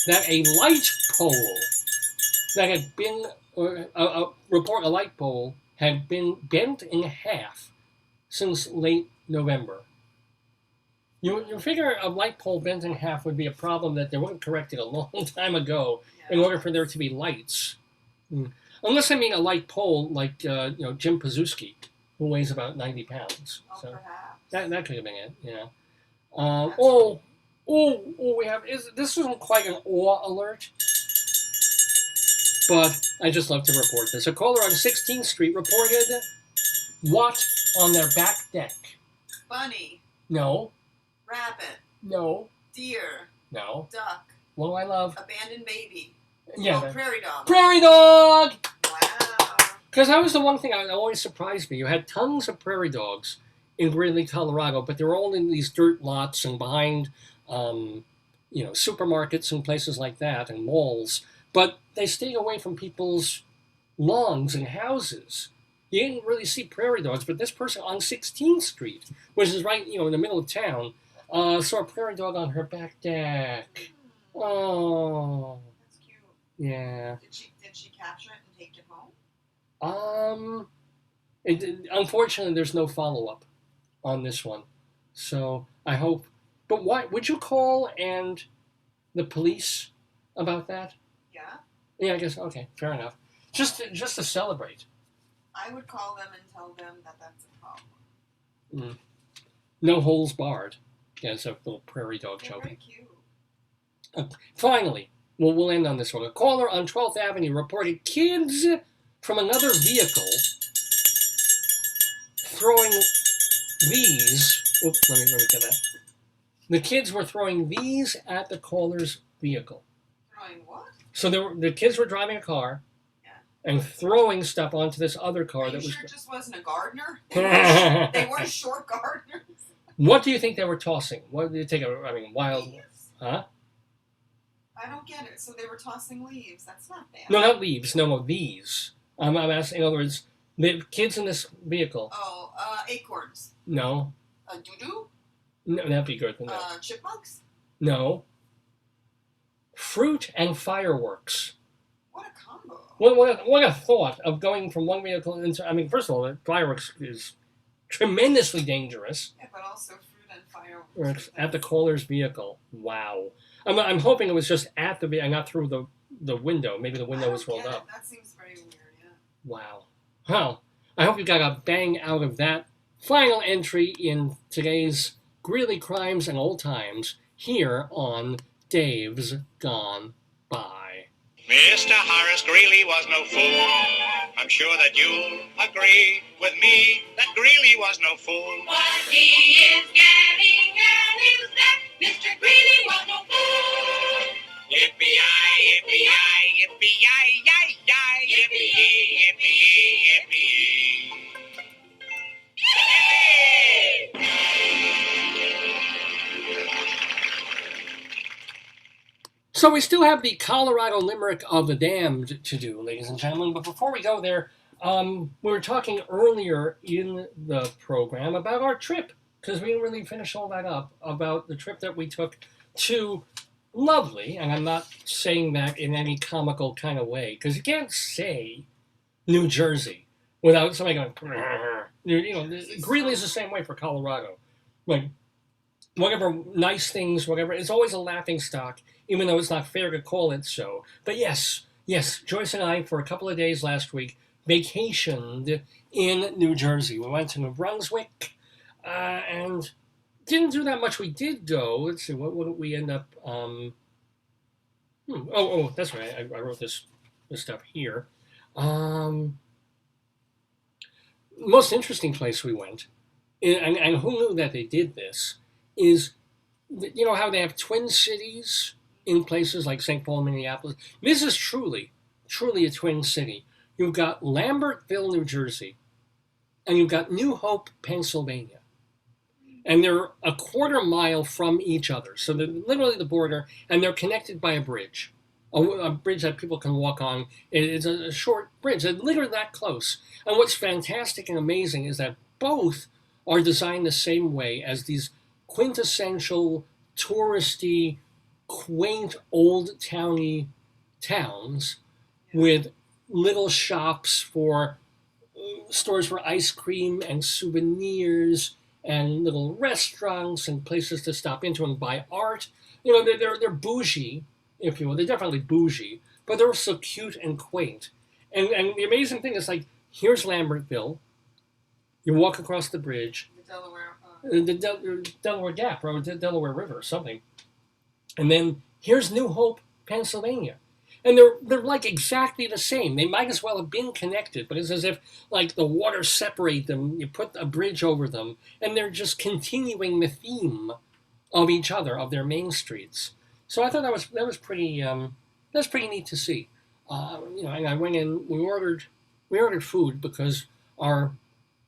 that a light pole that had been a light pole had been bent in half since late November. You figure a light pole bent in half would be a problem that they would have corrected a long time ago in order for there to be lights. Unless I mean a light pole like Jim Pazuski, who weighs about 90 pounds. Oh, so perhaps. that could have been it. Yeah. We have this isn't quite an awe alert, but I just love to report this. A caller on 16th Street reported what on their back deck? Bunny. No. Rabbit. No. Deer. No. Duck. What do I love? Abandoned baby. Yeah. Prairie dog. Prairie dog! Wow. Because that was the one thing that always surprised me. You had tons of prairie dogs in Greeley, Colorado, but they were all in these dirt lots and behind, supermarkets and places like that and malls. But they stayed away from people's lawns and houses. You didn't really see prairie dogs, but this person on 16th Street, which is right, in the middle of town, saw a prairie dog on her back deck. Oh. That's cute. Yeah. Did she capture it and take it home? Unfortunately, there's no follow-up on this one. So I hope. But why would you call the police about that? Yeah. Yeah, I guess. Okay, fair enough. Just to celebrate. I would call them and tell them that that's a problem. No holes barred. Yeah, it's a little prairie dog They're joke. very cute. Finally, we'll end on this one. A caller on 12th Avenue reported kids from another vehicle throwing these. Oops, let me get that. The kids were throwing these at the caller's vehicle. Throwing what? So the kids were driving a car and throwing stuff onto this other car that was. Sure it just wasn't a gardener? They weren't short gardeners. What do you think they were tossing? What did you take? Wild. Leaves. Huh? I don't get it. So they were tossing leaves. That's not bad. No, not leaves. No, these. I'm asking. In other words, the kids in this vehicle. Oh, acorns. No. Doo-doo? No, that'd be good. No. Chipmunks? No. Fruit and fireworks. What a combo. What a thought of going from one vehicle into. First of all, fireworks is tremendously dangerous. Yeah, but also fruit and Fireworks. at the caller's vehicle. Wow. I'm hoping it was just at the vehicle, not through the window. Maybe the window was rolled up. That seems very weird, yeah. Wow. Well, I hope you got a bang out of that final entry in today's Greeley Crimes and Old Times here on Dave's Gone By. Mr. Horace Greeley was no fool. I'm sure that you'll agree with me that Greeley was no fool. What he is getting at is that Mr. Greeley was no fool. Yippee-yi, yippee-yi, yippee-yi-yi-yi, yippee-yi, yippee-yi, yippee-yi. So we still have the Colorado Limerick of the Damned to do, ladies and gentlemen. But before we go there, we were talking earlier in the program about our trip, because we didn't really finish all that up, about the trip that we took to lovely, and I'm not saying that in any comical kind of way, because you can't say New Jersey without somebody going, Greeley's the same way for Colorado. Like, whatever nice things, whatever, it's always a laughing stock, even though it's not fair to call it so. But yes, Joyce and I, for a couple of days last week, vacationed in New Jersey. We went to New Brunswick, and didn't do that much. We did go, let's see, what did we end up, that's right, I wrote this stuff here. Most interesting place we went, and who knew that they did this, is, you know how they have twin cities in places like St. Paul, Minneapolis? This is truly a twin city. You've got Lambertville, New Jersey, and you've got New Hope, Pennsylvania. And they're a quarter mile from each other. So they're literally the border, and they're connected by a bridge. A bridge that people can walk on. It's a short bridge. They're literally that close. And what's fantastic and amazing is that both are designed the same way as these quintessential, touristy, quaint, old-towny towns with little shops for stores for ice cream and souvenirs and little restaurants and places to stop into and buy art. You know, they're bougie, if you will. They're definitely bougie, but they're also cute and quaint. And the amazing thing is, like, here's Lambertville. You walk across the bridge. The Delaware Gap or the Delaware River or something. And then here's New Hope, Pennsylvania. And they're like exactly the same. They might as well have been connected, but it's as if like the water separate them, you put a bridge over them, and they're just continuing the theme of each other, of their main streets. So I thought that was pretty neat to see. And I went in, we ordered food because our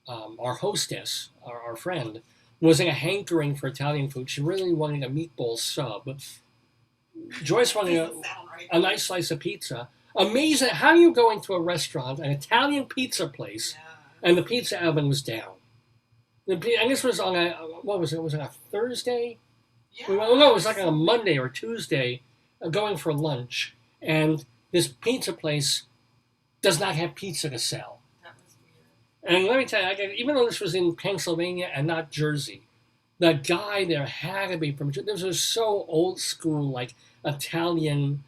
hostess, our friend, was in a hankering for Italian food. She really wanted a meatball sub. Joyce wanted a nice slice of pizza. Amazing. How do you go into a restaurant, an Italian pizza place, and the pizza oven was down? And this was on what was it? Was it a Thursday? Yeah. No, it was like on a Monday or Tuesday, going for lunch. And this pizza place does not have pizza to sell. That was weird. And let me tell you, even though this was in Pennsylvania and not Jersey, the guy there had to be from Jersey. This was so old school, like Italian.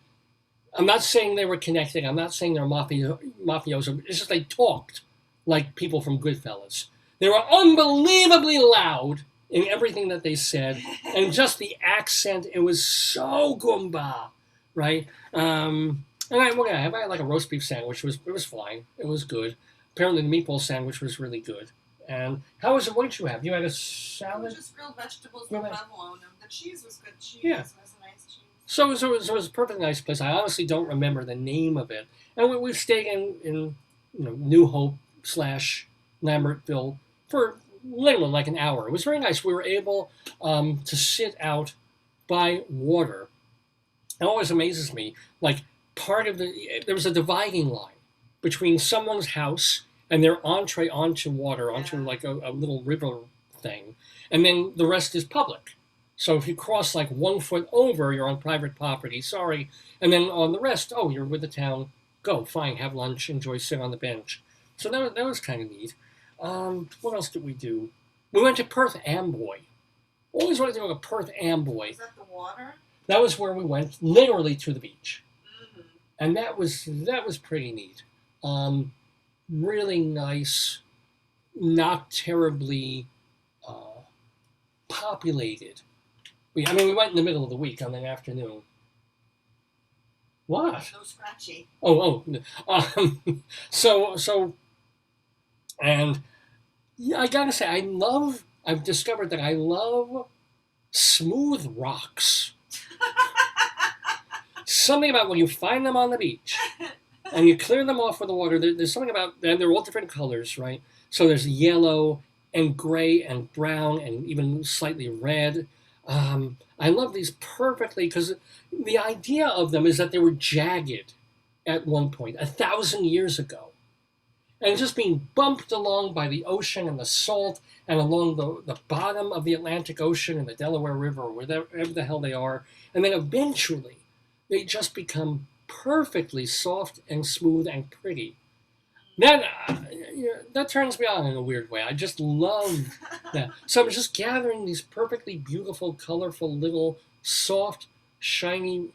I'm not saying they were connected. I'm not saying they're mafioso. It's just they talked like people from Goodfellas. They were unbelievably loud in everything that they said, and just the accent. It was so Goomba, right? And I had like a roast beef sandwich. It was fine. It was good. Apparently, the meatball sandwich was really good. And how was it? What did you have? You had a salad? Just grilled vegetables with provolone. The cheese was good cheese. Yeah. It was a nice cheese. So it was a perfectly nice place. I honestly don't remember the name of it. And we stayed in New Hope / Lambertville for literally like an hour. It was very nice. We were able to sit out by water. It always amazes me, like there was a dividing line between someone's house and their entree onto water, onto like a little river thing. And then the rest is public. So if you cross like 1 foot over, you're on private property, sorry. And then on the rest, you're with the town, go, fine, have lunch, enjoy, sit on the bench. So that was kind of neat. What else did we do? We went to Perth Amboy. Always wanted to go to Perth Amboy. Is that the water? That was where we went, literally to the beach. Mm-hmm. And that was pretty neat. Really nice, not terribly populated. We went in the middle of the week on an afternoon. What? No scratchy. So, and yeah, I gotta say, I've discovered that I love smooth rocks. Something about when you find them on the beach and you clear them off with the water, there's something about, and they're all different colors, right? So there's yellow and gray and brown and even slightly red. I love these perfectly because the idea of them is that they were jagged at one point, 1,000 years ago. And just being bumped along by the ocean and the salt and along the bottom of the Atlantic Ocean and the Delaware River or wherever the hell they are. And then eventually they just become perfectly soft and smooth and pretty. That turns me on in a weird way. I just love that. So I'm just gathering these perfectly beautiful, colorful, little, soft, shiny,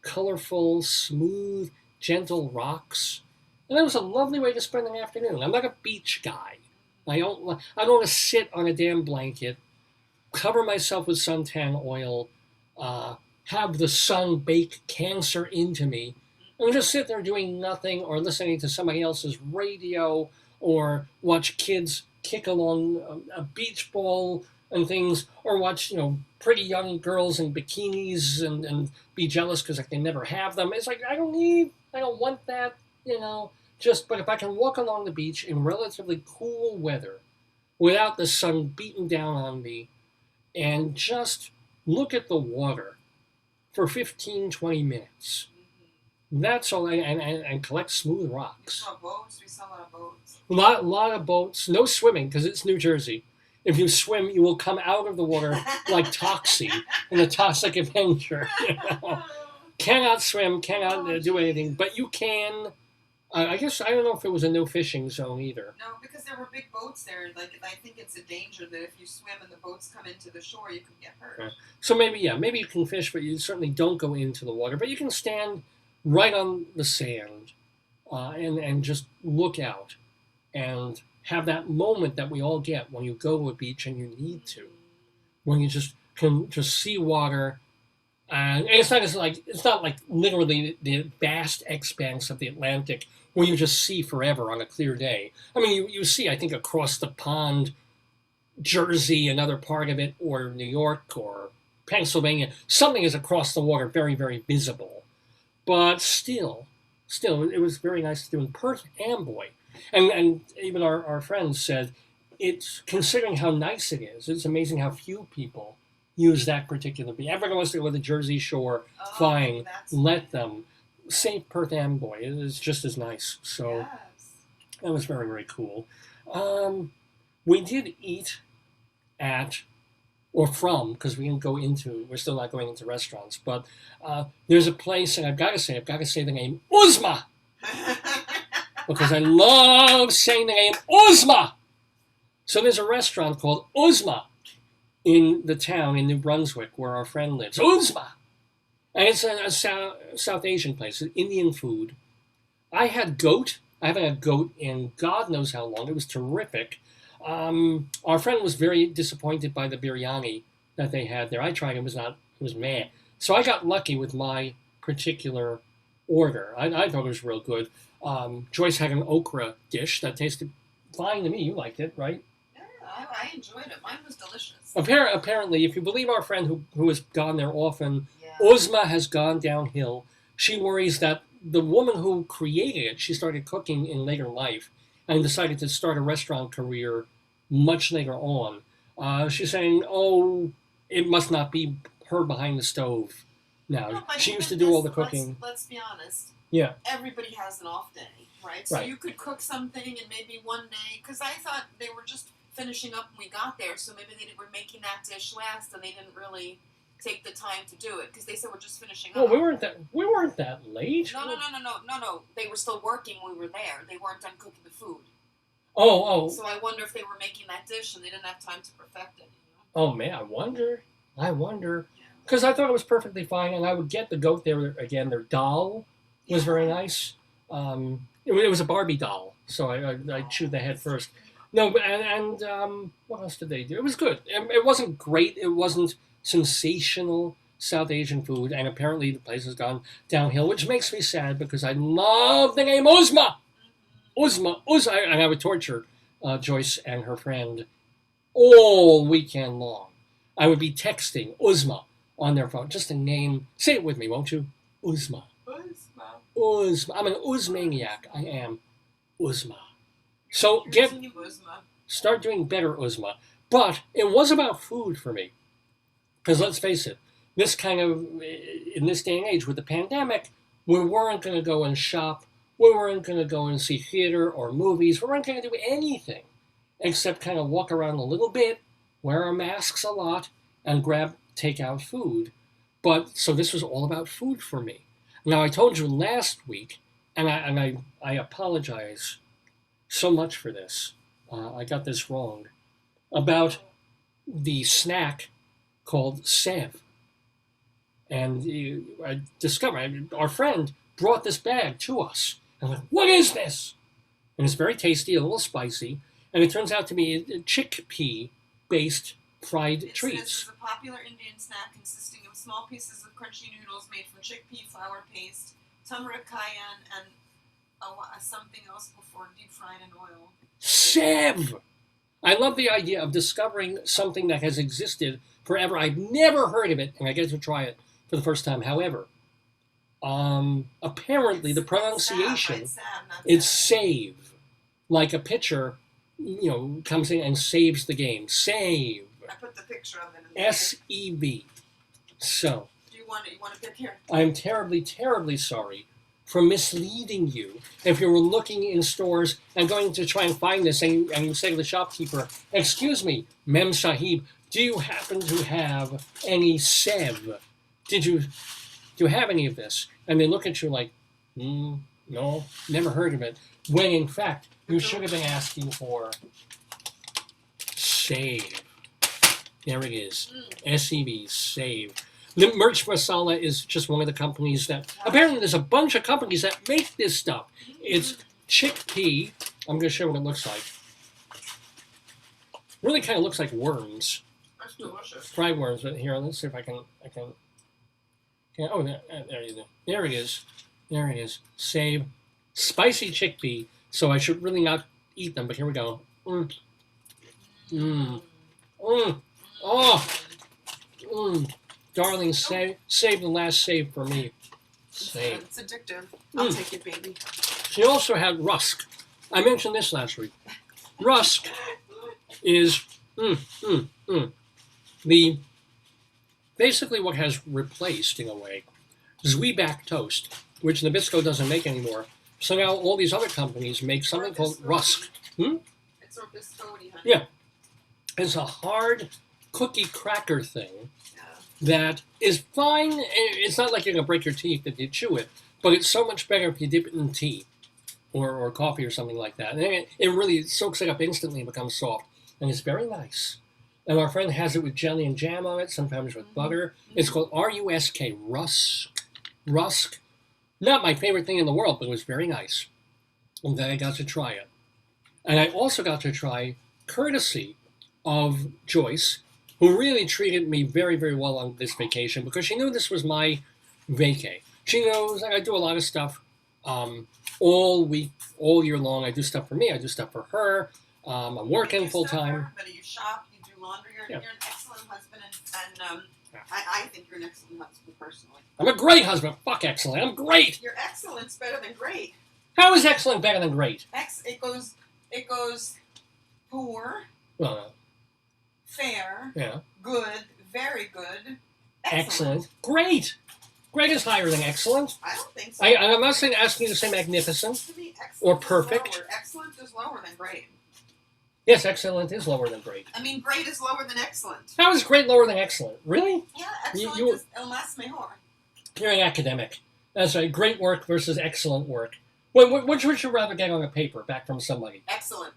colorful, smooth, gentle rocks. And that was a lovely way to spend an afternoon. I'm not a beach guy. I don't want to sit on a damn blanket, cover myself with suntan oil, have the sun bake cancer into me, and just sit there doing nothing or listening to somebody else's radio or watch kids kick along a beach ball and things, or watch pretty young girls in bikinis and be jealous because I can never have them. It's like I don't want that, but if I can walk along the beach in relatively cool weather without the sun beating down on me and just look at the water for 15, 20 minutes. That's all, and collect smooth rocks. We saw boats. We saw a lot of boats. Lot of boats. No swimming because it's New Jersey. If you swim, you will come out of the water like Toxie in the Toxic Avenger. Cannot swim, cannot do anything, but you can. I guess I don't know if it was a no fishing zone either. No, because there were big boats there. Like, I think it's a danger that if you swim and the boats come into the shore, you could get hurt. Right. So maybe you can fish, but you certainly don't go into the water. But you can stand right on the sand and just look out and have that moment that we all get when you go to a beach and you need to, when you just can just see water. And it's not like literally the vast expanse of the Atlantic where you just see forever on a clear day. I mean, you see, I think, across the pond, Jersey, another part of it, or New York, or Pennsylvania. Something is across the water, very, very visible. But still, it was very nice to do in Perth Amboy. And even our friends said, it's considering how nice it is, it's amazing how few people use that particular beach. Everyone wants to go to the Jersey Shore, fine, let them. St. Perth Amboy is just as nice. So Yes. that was very, very cool. We did eat at, or from, because we're still not going into restaurants, but there's a place, and I've got to say the name, Uzma! Because I love saying the name Uzma! So there's a restaurant called Uzma in the town in New Brunswick where our friend lives. Uzma! And it's a South Asian place, Indian food. I had goat. I haven't had goat in God knows how long. It was terrific. Our friend was very disappointed by the biryani that they had there. I tried it, it was meh. So I got lucky with my particular order. I thought it was real good. Joyce had an okra dish that tasted fine to me. You liked it, right? Yeah, I enjoyed it. Mine was delicious. Apparently, if you believe our friend who has gone there often, Yeah. Uzma has gone downhill. She worries that the woman who created it, she started cooking in later life and decided to start a restaurant career much later on. She's saying, it must not be her behind the stove now. No, but She even used to do all the this, cooking. Let's be honest. Yeah. Everybody has an off day, right? So Right. you could cook something and maybe one day, because I thought they were just finishing up when we got there, so maybe they were making that dish last and they didn't really take the time to do it because they said we're just finishing up. Well, we weren't that late. No. They were still working when we were there. They weren't done cooking the food. Oh. So I wonder if they were making that dish and they didn't have time to perfect it. Oh man, I wonder. Because I thought it was perfectly fine, and I would get the goat there again. Their doll was very nice. It was a Barbie doll, so I chewed the head first. No, and what else did they do? It was good. It wasn't great. It wasn't sensational South Asian food, and apparently the place has gone downhill, which makes me sad because I love the name Uzma. And I would torture Joyce and her friend all weekend long. I would be texting Uzma on their phone, just a name. Say it with me, won't you? Uzma. Uzma. I'm an Uzmaniac. I am Uzma. So start doing better Uzma. But it was about food for me. Because let's face it, this kind of, in this day and age with the pandemic, we weren't going to go and shop. We weren't going to go and see theater or movies. We weren't going to do anything except kind of walk around a little bit, wear our masks a lot, and grab takeout food. But so this was all about food for me. Now, I told you last week, and I apologize so much for this. I got this wrong. About the snack called Sev. And I discovered, our friend brought this bag to us. I'm like, what is this? And it's very tasty, a little spicy. And it turns out to be chickpea-based fried treats. This is a popular Indian snack consisting of small pieces of crunchy noodles made from chickpea flour paste, turmeric, cayenne, and something else before deep fried in oil. Sev! I love the idea of discovering something that has existed forever. I've never heard of it, and I get to try it for the first time. However, apparently the pronunciation, it's save. Like a pitcher, comes in and saves the game. Save. I put the picture of it in there. S-E-V. So. Do you want to pick here? I'm terribly, terribly sorry for misleading you. If you were looking in stores and going to try and find this, and you say to the shopkeeper, excuse me, Mem Sahib, do you happen to have any Sev? Do you have any of this? And they look at you like, no, never heard of it. When in fact, you should have been asking for Save. There it is. S-E-V, Save. Merch Masala is just one of the companies that, apparently there's a bunch of companies that make this stuff. It's chickpea. I'm going to show you what it looks like. Really kind of looks like worms. That's delicious. Fried worms. But here, let's see if I can oh, there you go. There it is. There it is. Save. Spicy chickpea. So I should really not eat them, but here we go. Darling, save the last save for me. Save. It's addictive. I'll take it, baby. She also had rusk. I mentioned this last week. Rusk is the basically what has replaced, in a way, Zwieback toast, which Nabisco doesn't make anymore. So now all these other companies make something called rusk. It's Nabisco, honey. Yeah. It's a hard cookie cracker thing that is fine. It's not like you're going to break your teeth if you chew it, but it's so much better if you dip it in tea or coffee or something like that. And it really soaks it up instantly and becomes soft. And it's very nice. And our friend has it with jelly and jam on it, sometimes with butter. It's called R-U-S-K, Rusk. Rusk. Not my favorite thing in the world, but it was very nice. And then I got to try it. And I also got to try, courtesy of Joyce, who really treated me very, very well on this vacation because she knew this was my vacay. She knows I do a lot of stuff all week, all year long. I do stuff for me. I do stuff for her. I'm working full time. But you shop, you do laundry. You're an excellent husband, and I think you're an excellent husband personally. I'm a great husband. Fuck excellent. I'm great. Your excellent's better than great. How is excellent better than great? It goes poor. Well, fair. Yeah. Good. Very good. Excellent. Great. Great is higher than excellent. I don't think so. I'm not saying asking you to say magnificent or perfect. Excellent is lower than great. Yes, excellent is lower than great. I mean, great is lower than excellent. How is great lower than excellent? Really? Yeah, excellent is el más mejor. You're an academic. That's right. Great work versus excellent work. Which would you rather get on a paper back from somebody? Excellent.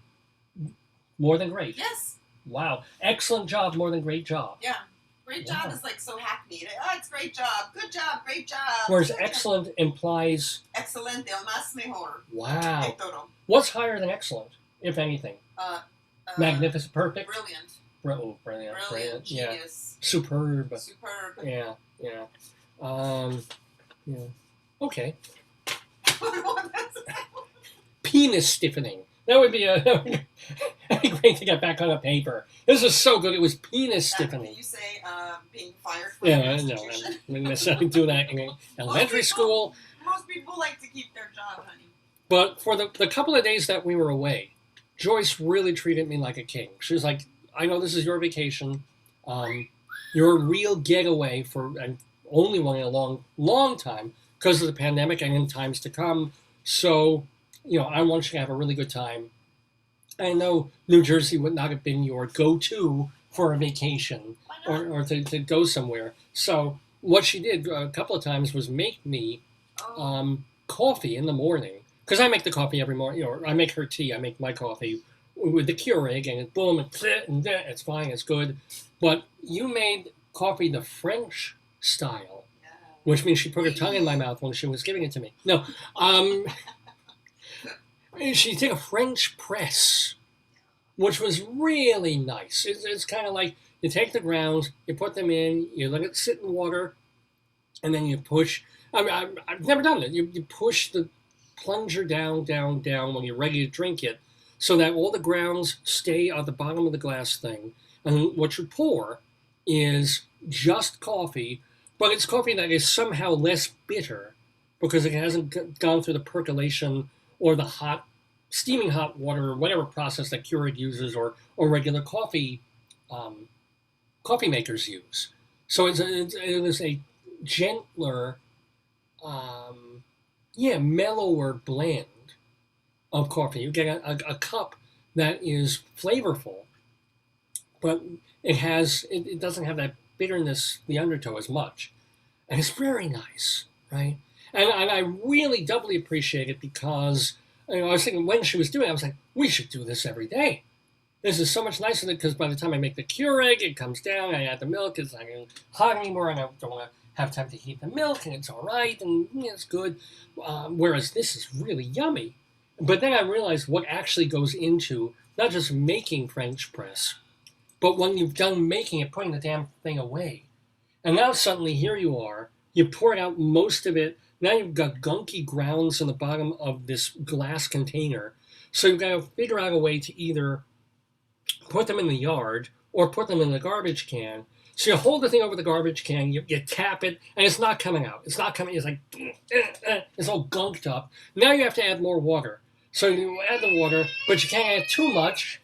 More than great? Yes. Wow. Excellent job more than great job. Yeah. Great job Wow. is like so hackneyed. Oh, it's great job. Good job. Great job. Whereas Good job. excellent implies, Excelente, el más mejor. wow. De todo. What's higher than excellent, if anything? Magnificent, perfect? Brilliant. Brilliant, Brilliant. brilliant. Yeah. Genius. Superb. Superb. Yeah, yeah. Yeah. Okay. Penis stiffening. That would be that'd be great to get back on a paper. This was so good. It was penis Can stiffening. you say being fired from Yeah, the no, I institution? wouldn't necessarily do that in elementary school. Most people like to keep their job, honey. But for the couple of days that we were away, Joyce really treated me like a king. She was like, I know this is your vacation. You're a real getaway and only one in a long, long time because of the pandemic and in times to come. So, I want you to have a really good time. I know New Jersey would not have been your go-to for a vacation or to go somewhere. So what she did a couple of times was make me coffee in the morning. Because I make the coffee every morning, or I make her tea, I make my coffee with the Keurig, and it's boom, and it's fine, it's good. But you made coffee the French style, which means she put her tongue in my mouth when she was giving it to me. No, she did a French press, which was really nice. It's kind of like you take the grounds, you put them in, you let it sit in water, and then you push. I've never done it. You push the plunger down when you're ready to drink it, so that all the grounds stay at the bottom of the glass thing. And what you pour is just coffee, but it's coffee that is somehow less bitter because it hasn't gone through the percolation or the steaming hot water or whatever process that Keurig uses or regular coffee makers use. So it is a gentler, mellower blend of coffee. You get a cup that is flavorful, but it doesn't have that bitterness, the undertow as much. And it's very nice, right? And I really doubly appreciate it because I was thinking when she was doing it, I was like, we should do this every day. This is so much nicer because by the time I make the Keurig, it comes down, I add the milk, it's not hot anymore, and I don't want to have time to heat the milk, and it's all right, and it's good. Whereas this is really yummy. But then I realized what actually goes into not just making French press, but when you've done making it, putting the damn thing away. And now suddenly here you are, you poured out most of it, now you've got gunky grounds in the bottom of this glass container. So you've got to figure out a way to either put them in the yard or put them in the garbage can. So you hold the thing over the garbage can, you tap it, and it's not coming out. It's not coming, it's like, it's all gunked up. Now you have to add more water. So you add the water, but you can't add too much,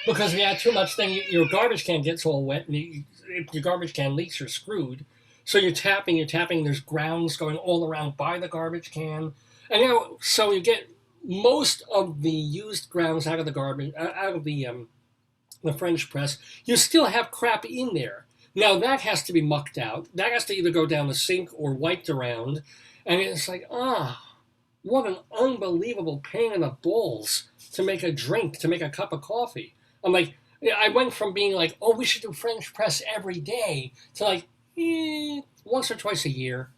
because if you add too much, then your garbage can gets all wet, and if your garbage can leaks, you're screwed. So you're tapping, there's grounds going all around by the garbage can. And so you get most of the used grounds out of the garbage, out of the French press. You still have crap in there. Now that has to be mucked out. That has to either go down the sink or wiped around. And it's like, what an unbelievable pain in the balls to make a drink, to make a cup of coffee. I'm like, I went from being like, oh, we should do French press every day to like, once or twice a year.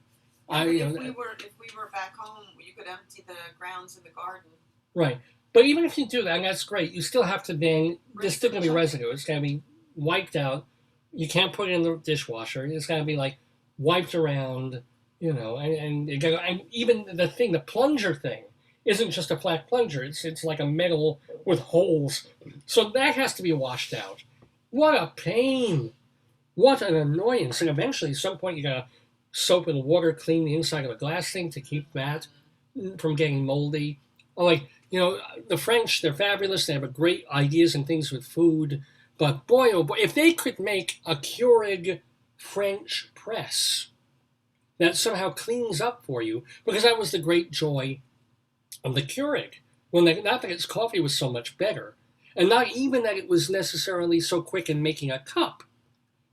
If we were back home, you could empty the grounds in the garden. Right. But even if you do that, and that's great, you still have to then, there's still going to be residue. It's going to be wiped out. You can't put it in the dishwasher. It's going to be like wiped around, and even the plunger thing isn't just a flat plunger. It's like a metal with holes. So that has to be washed out. What a pain. What an annoyance. And eventually, at some point, you got to soap and water clean the inside of a glass thing to keep that from getting moldy. The French, they're fabulous. They have great ideas and things with food. But boy, oh boy, if they could make a Keurig French press that somehow cleans up for you, because that was the great joy of the Keurig. Not that its coffee was so much better, and not even that it was necessarily so quick in making a cup.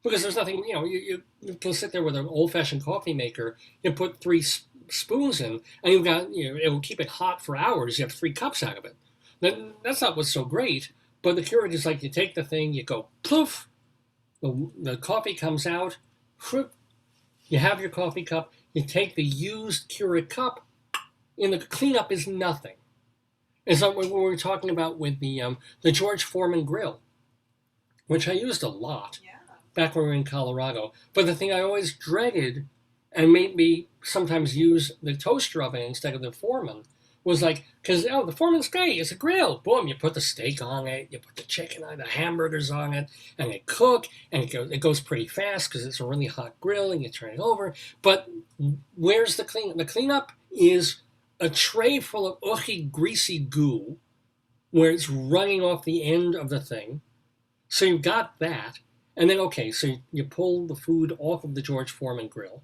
Because there's nothing, you can sit there with an old-fashioned coffee maker, you put 3 spoons in, and it will keep it hot for hours. You have 3 cups out of it. That's not what's so great. But the Keurig is like you take the thing, you go poof, the coffee comes out, whoop, you have your coffee cup, you take the used Keurig cup, and the cleanup is nothing. It's like what we were talking about with the George Foreman grill, which I used a lot Yeah. back when we were in Colorado. But the thing I always dreaded and made me sometimes use the toaster oven instead of the Foreman was like, because the Foreman's great, it's a grill. Boom, you put the steak on it, you put the chicken on it, the hamburgers on it, and they cook, and it goes pretty fast because it's a really hot grill, and you turn it over. But where's the cleanup? The cleanup is a tray full of ugly, greasy goo where it's running off the end of the thing. So you've got that. And then, okay, so you pull the food off of the George Foreman grill.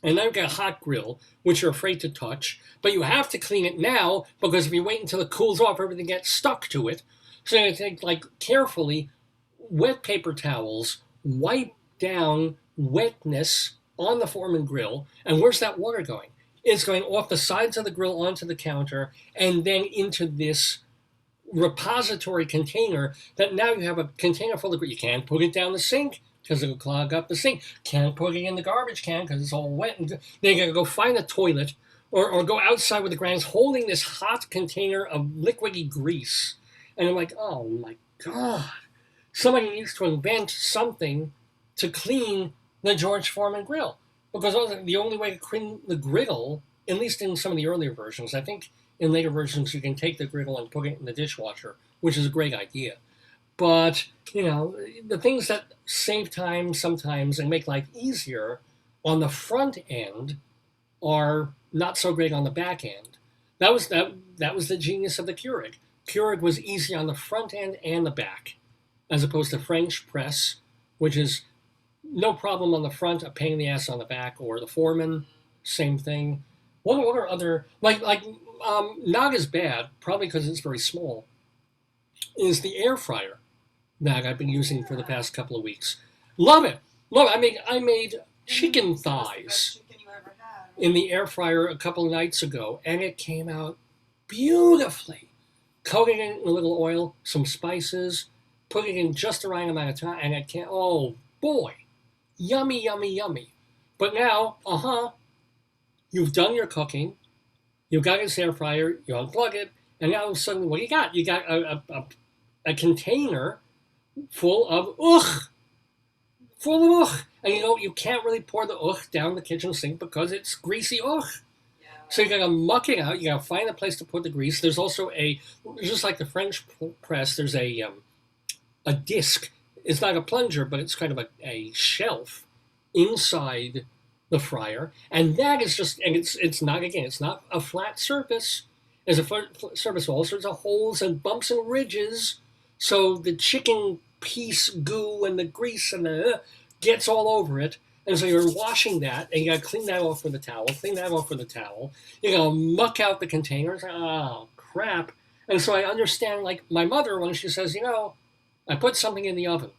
And then you've got a hot grill, which you're afraid to touch. But you have to clean it now, because if you wait until it cools off, everything gets stuck to it. So you take, like, carefully, wet paper towels, wipe down wetness on the Foreman grill. And where's that water going? It's going off the sides of the grill onto the counter and then into this repository container that now you have a container full of grease. You can't put it down the sink because it'll clog up the sink. Can't put it in the garbage can because it's all wet. And then you got to go find a toilet or go outside with the grands holding this hot container of liquidy grease. And I'm like, oh my God. Somebody needs to invent something to clean the George Foreman grill. Because the only way to clean the griddle, at least in some of the earlier versions, I think in later versions you can take the griddle and put it in the dishwasher, which is a great idea. But, the things that save time sometimes and make life easier on the front end are not so great on the back end. That was the genius of the Keurig. Keurig was easy on the front end and the back, as opposed to French press, which is no problem on the front, a pain in the ass on the back, or the Foreman, same thing. What are other, not as bad, probably because it's very small, is the air fryer that I've been using for the past couple of weeks. Love it. I made chicken thighs Best chicken you ever had. in the air fryer a couple of nights ago, and it came out beautifully. Coated it in a little oil, some spices, put it in just the right amount of time, and it came, oh boy. Yummy, yummy, yummy. But now, you've done your cooking, you've got this air fryer, you unplug it, and now suddenly, what do you got? You got a container full of and you can't really pour the down the kitchen sink because it's greasy Yeah. So you gotta muck it out, you gotta find a place to put the grease. There's also just like the French press, there's a disc. It's not a plunger, but it's kind of a shelf inside the fryer. And that is just, and it's not a flat surface. There's a flat surface, all sorts of holes and bumps and ridges. So the chicken piece goo and the grease and the gets all over it. And so you're washing that, and you gotta clean that off with a towel, You gotta muck out the containers. Oh, crap. And so I understand, like, my mother, when she says, I put something in the oven.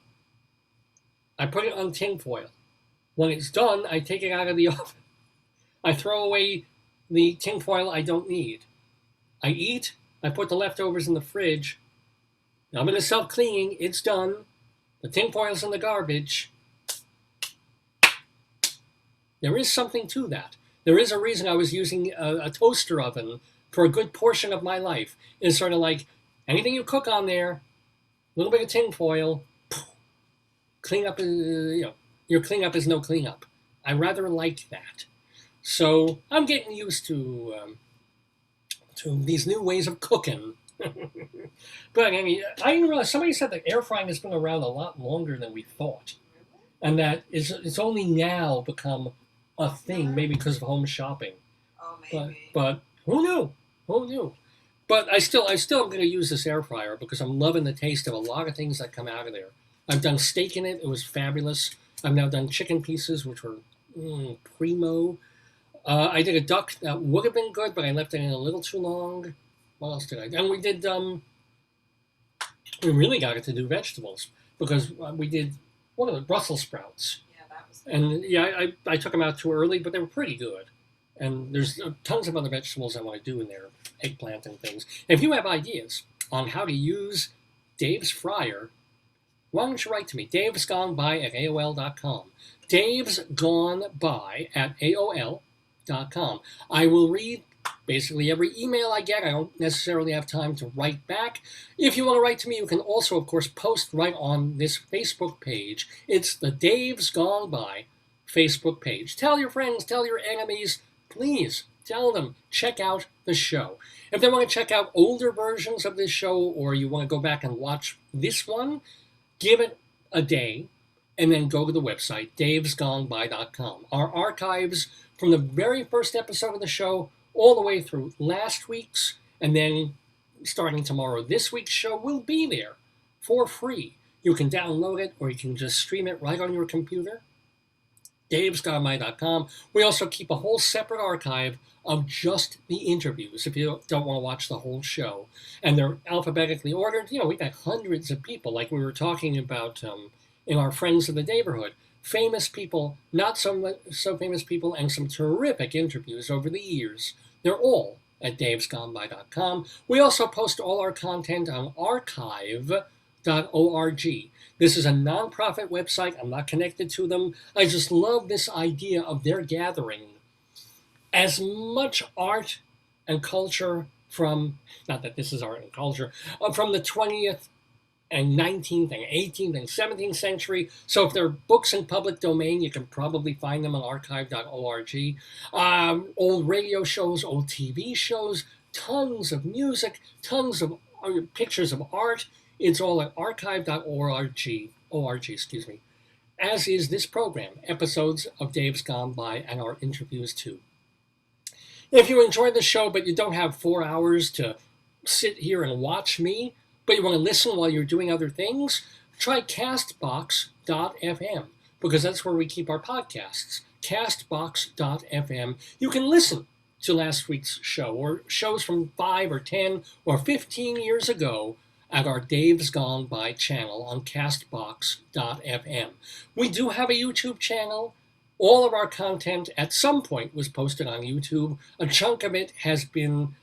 I put it on tin foil. When it's done, I take it out of the oven. I throw away the tin foil I don't need. I eat. I put the leftovers in the fridge. I'm in the self-cleaning. It's done. The tin foil's in the garbage. There is something to that. There is a reason I was using a toaster oven for a good portion of my life. It's sort of like anything you cook on there, a little bit of tin foil, cleanup is, your cleanup is no cleanup. I rather like that. So I'm getting used to these new ways of cooking. But I mean, I didn't realize, somebody said that air frying has been around a lot longer than we thought. And that it's only now become a thing, maybe because of home shopping. Oh, maybe. But who knew? Who knew? But I still am going to use this air fryer because I'm loving the taste of a lot of things that come out of there. I've done steak in it. It was fabulous. I've now done chicken pieces, which were primo. I did a duck that would have been good, but I left it in a little too long. What else did I do? And we did, we really got it to do vegetables because we did one of the Brussels sprouts. Yeah, that was good. And yeah, I took them out too early, but they were pretty good. And there's tons of other vegetables I want to do in there, eggplant and things. If you have ideas on how to use Dave's Fryer, why don't you write to me? davesgoneby@aol.com. davesgoneby@aol.com. I will read basically every email I get. I don't necessarily have time to write back. If you want to write to me, you can also, of course, post right on this Facebook page. It's the Dave's Gone By Facebook page. Tell your friends, tell your enemies, please tell them, check out the show. If they want to check out older versions of this show, or you want to go back and watch this one, give it a day and then go to the website, davesgoneby.com. Our archives from the very first episode of the show all the way through last week's, and then starting tomorrow, this week's show will be there for free. You can download it or you can just stream it right on your computer. davesgoneby.com. We also keep a whole separate archive of just the interviews if you don't want to watch the whole show. And they're alphabetically ordered. You know, we've got hundreds of people, like we were talking about in our Friends of the Daverhood. Famous people, not so famous people, and some terrific interviews over the years. They're all at davesgoneby.com. We also post all our content on archive.org. This is a nonprofit website. I'm not connected to them. I just love this idea of their gathering as much art and culture from, not that this is art and culture, from the 20th and 19th and 18th and 17th century. So if there are books in public domain, you can probably find them on archive.org. Old radio shows, old TV shows, tons of music, tons of pictures of art. It's all at archive.org, as is this program, episodes of Dave's Gone By and our interviews too. If you enjoyed the show but you don't have 4 hours to sit here and watch me, but you want to listen while you're doing other things, try castbox.fm, because that's where we keep our podcasts. Castbox.fm. You can listen to last week's show or shows from 5 or 10 or 15 years ago at our Dave's Gone By channel on castbox.fm. We do have a YouTube channel. All of our content at some point was posted on YouTube. A chunk of it has been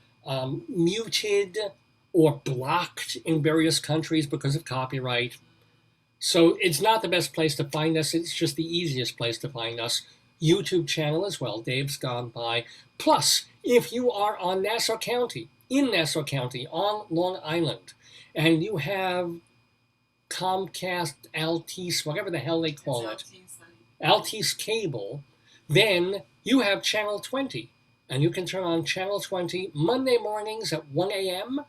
muted or blocked in various countries because of copyright. So it's not the best place to find us. It's just the easiest place to find us. YouTube channel as well, Dave's Gone By. Plus, if you are on Nassau County, in Nassau County, on Long Island, and you have Comcast, Altice, whatever the hell they call it, Altice Cable, then you have Channel 20. And you can turn on Channel 20 Monday mornings at 1 a.m.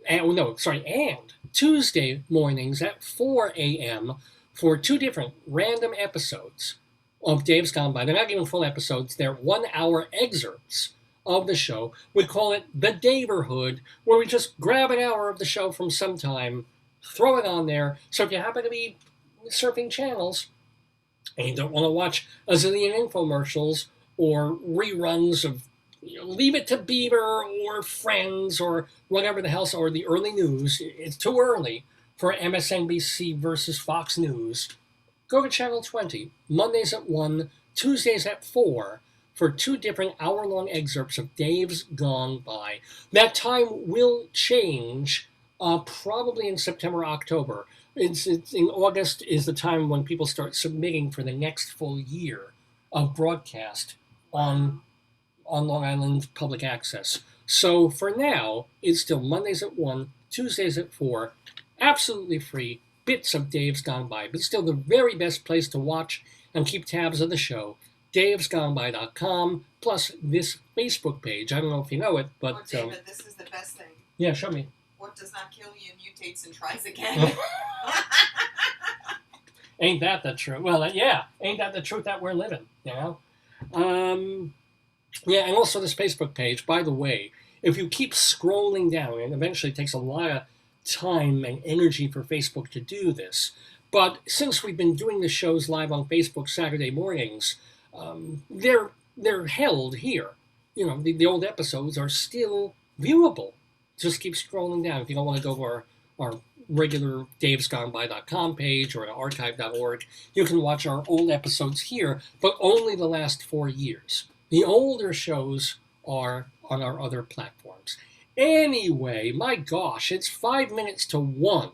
and Tuesday mornings at 4 a.m. for 2 different random episodes of Dave's Gone By. They're not even full episodes. They're 1-hour excerpts of the show. We call it the Daverhood, where we just grab an hour of the show from some time, throw it on there. So if you happen to be surfing channels and you don't want to watch a zillion infomercials or reruns of Leave It to Beaver or Friends or whatever the hell, or the early news, it's too early for MSNBC versus Fox News, go to Channel 20, Mondays at 1, Tuesdays at 4, for 2 different hour-long excerpts of Dave's Gone By. That time will change probably in September, October. It's in August is the time when people start submitting for the next full year of broadcast on Long Island public access. So for now, it's still Mondays at 1, Tuesdays at 4, absolutely free, bits of Dave's Gone By, but still the very best place to watch and keep tabs of the show, davesgoneby.com, plus this Facebook page. I don't know if you know it, but... Oh, David, this is the best thing. Yeah, show me. What does not kill you mutates and tries again. Ain't that the truth? Well, yeah, ain't that the truth that we're living, you know? Yeah, and also this Facebook page, by the way, if you keep scrolling down, and eventually it takes a lot of time and energy for Facebook to do this, but since we've been doing the shows live on Facebook Saturday mornings, they're held here. You know, the old episodes are still viewable. Just keep scrolling down. If you don't want to go to our regular davesgoneby.com page or to archive.org, you can watch our old episodes here, but only the last 4 years. The older shows are on our other platforms. Anyway, my gosh, it's 5 minutes to 1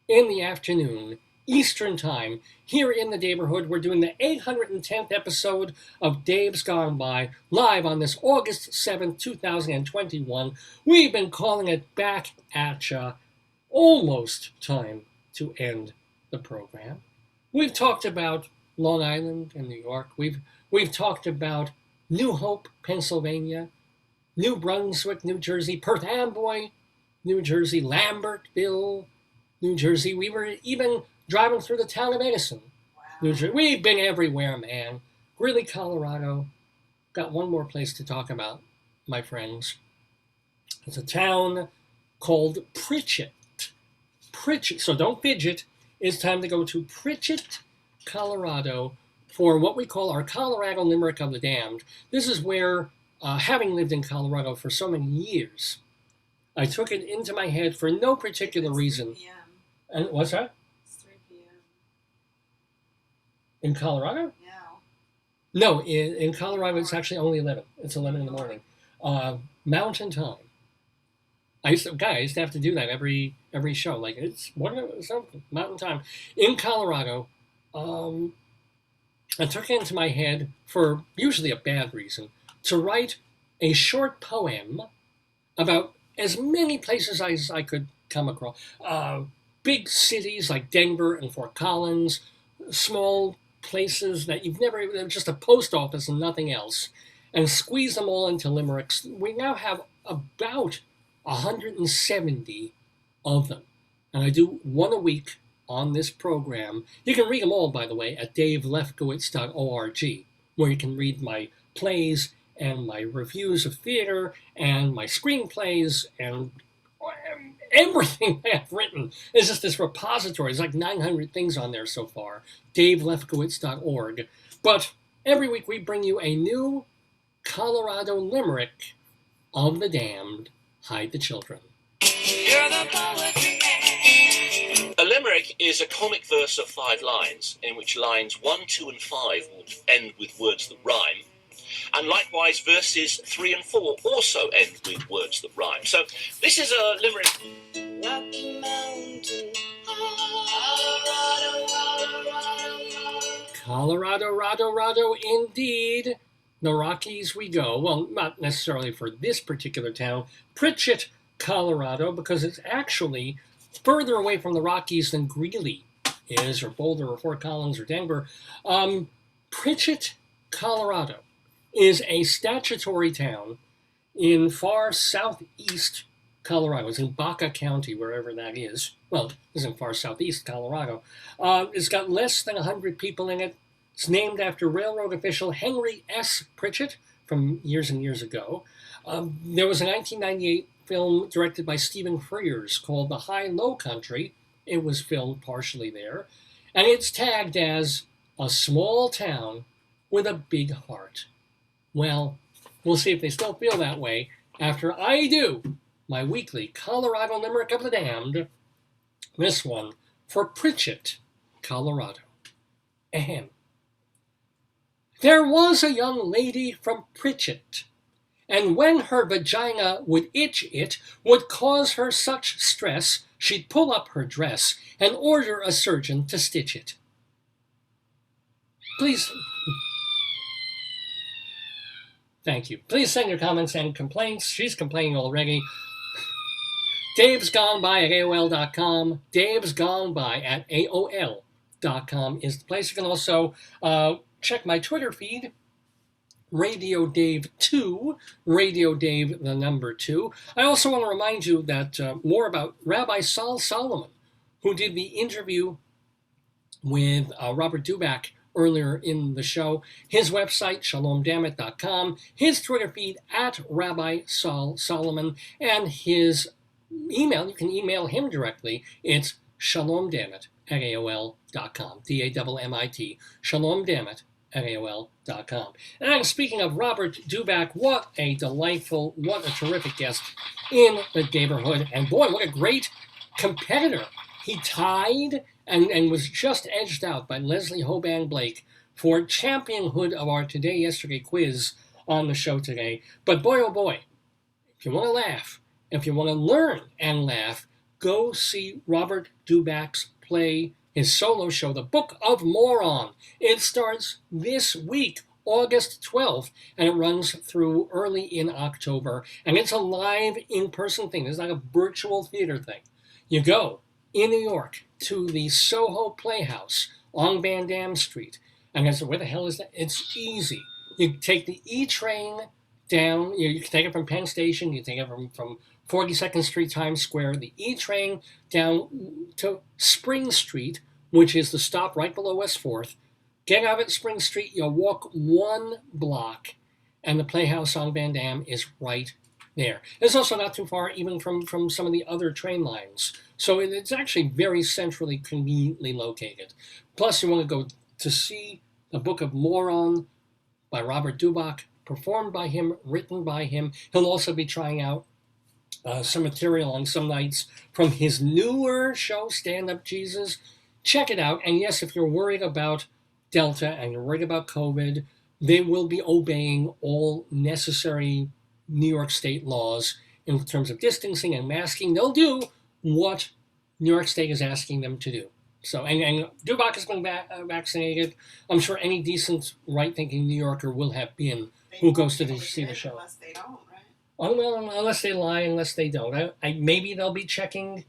in the afternoon, Eastern Time, here in the Daverhood. We're doing the 810th episode of Dave's Gone By, live on this August 7th, 2021. We've been calling it Back ATCHA. Almost time to end the program. We've talked about Long Island and New York. We've talked about New Hope, Pennsylvania, New Brunswick, New Jersey, Perth Amboy, New Jersey, Lambertville, New Jersey. We were even driving through the town of Edison, New Jersey. We've been everywhere, man. Greeley, Colorado. Got one more place to talk about, my friends. It's a town called Pritchett. Pritchett. So don't fidget. It's time to go to Pritchett, Colorado, for what we call our Colorado Limerick of the Damned. This is where, having lived in Colorado for so many years, I took it into my head for no particular reason. 3 p.m. And what's that? It's 3 p.m. In Colorado? Yeah. No, in Colorado it's actually only 11. It's 11 in the morning. Mountain time. I used to have to do that every show. Like, it's something, mountain time. In Colorado, I took it into my head, for usually a bad reason, to write a short poem about as many places as I could come across. Big cities like Denver and Fort Collins, small places that you've never, just a post office and nothing else, and squeeze them all into limericks. We now have about 170 of them. And I do one a week on this program. You can read them all, by the way, at davelefkowitz.org, where you can read my plays and my reviews of theater and my screenplays and everything I have written. It's just this repository. There's like 900 things on there so far, davelefkowitz.org. But every week we bring you a new Colorado limerick of the damned. Hide the children. A limerick is a comic verse of 5 lines, in which lines 1, 2, and 5 will end with words that rhyme. And likewise, verses 3 and 4 also end with words that rhyme. So this is a limerick. Rocky Mountain, Colorado, indeed. The Rockies we go. Well, not necessarily for this particular town, Pritchett, Colorado, because it's actually further away from the Rockies than Greeley is, or Boulder, or Fort Collins, or Denver. Pritchett, Colorado is a statutory town in far southeast Colorado. It's in BAC County, wherever that is. Well, it's in far southeast Colorado. It's got less than 100 people in it. It's named after railroad official Henry S. Pritchett from years and years ago. There was a 1998 film directed by Stephen Frears called The High-Low Country. It was filmed partially there. And it's tagged as a small town with a big heart. Well, we'll see if they still feel that way after I do my weekly Colorado Limerick of the Damned. This one for Pritchett, Colorado. Ahem. There was a young lady from Pritchett, and when her vagina would itch, it would cause her such stress, she'd pull up her dress and order a surgeon to stitch it. Please. Thank you. Please send your comments and complaints. She's complaining already. Dave's Gone By at AOL.com. Dave's Gone By at AOL.com is the place. You can also check my Twitter feed, Radio Dave 2, Radio Dave the number 2. I also want to remind you that more about Rabbi Saul Solomon, who did the interview with Robert Dubac earlier in the show. His website, shalomdammit.com, his Twitter feed at Rabbi Saul Solomon, and his email. You can email him directly. It's shalomdammit at AOL.com. DAMMIT. Shalomdammit at AOL.com. And speaking of Robert Dubac, what a delightful, what a terrific guest in the Daverhood. And boy, what a great competitor. He tied and was just edged out by Leslie Hoban Blake for championhood of our Today Yesterday quiz on the show today. But boy, oh boy, if you want to laugh If you want to learn and laugh, go see Robert Dubac's play, his solo show, The Book of Moron. It starts this week, August 12th, and it runs through early in October. And it's a live, in-person thing. It's not a virtual theater thing. You go in New York to the Soho Playhouse on Van Dam Street. And I said, where the hell is that? It's easy. You take the E train down. You can take it from Penn Station. You take it from 42nd Street, Times Square, the E train down to Spring Street, which is the stop right below West 4th. Get out at Spring Street, you'll walk 1 block, and the Playhouse on Van Dam is right there. It's also not too far even from some of the other train lines. So it's actually very centrally, conveniently located. Plus, you want to go to see The Book of Moron by Robert Dubac, performed by him, written by him. He'll also be trying out some material on some nights from his newer show, Stand Up Jesus. Check it out. And yes, if you're worried about Delta and you're worried about COVID, they will be obeying all necessary New York State laws in terms of distancing and masking. They'll do what New York State is asking them to do. So, and Dubac has been vaccinated. I'm sure any decent, right-thinking New Yorker will have been who goes to see the show. Unless they don't, right? Oh, well, unless they lie, unless they don't. Maybe they'll be checking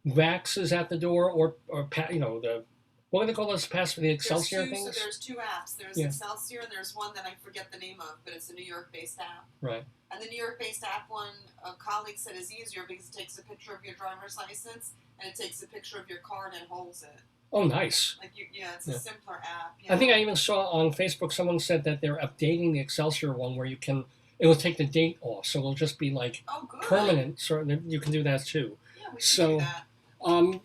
vaxes at the door, or the, what do they call those pass for the Excelsior things? So there's 2 apps. There's Excelsior, and there's one that I forget the name of, but it's a New York-based app. Right. And the New York-based app one, a colleague said is easier because it takes a picture of your driver's license and it takes a picture of your card and holds it. Oh, nice. It's a simpler app. Yeah. I think I even saw on Facebook someone said that they're updating the Excelsior one where it will take the date off, so it'll just be like permanent. So you can do that too. Yeah, we can do that.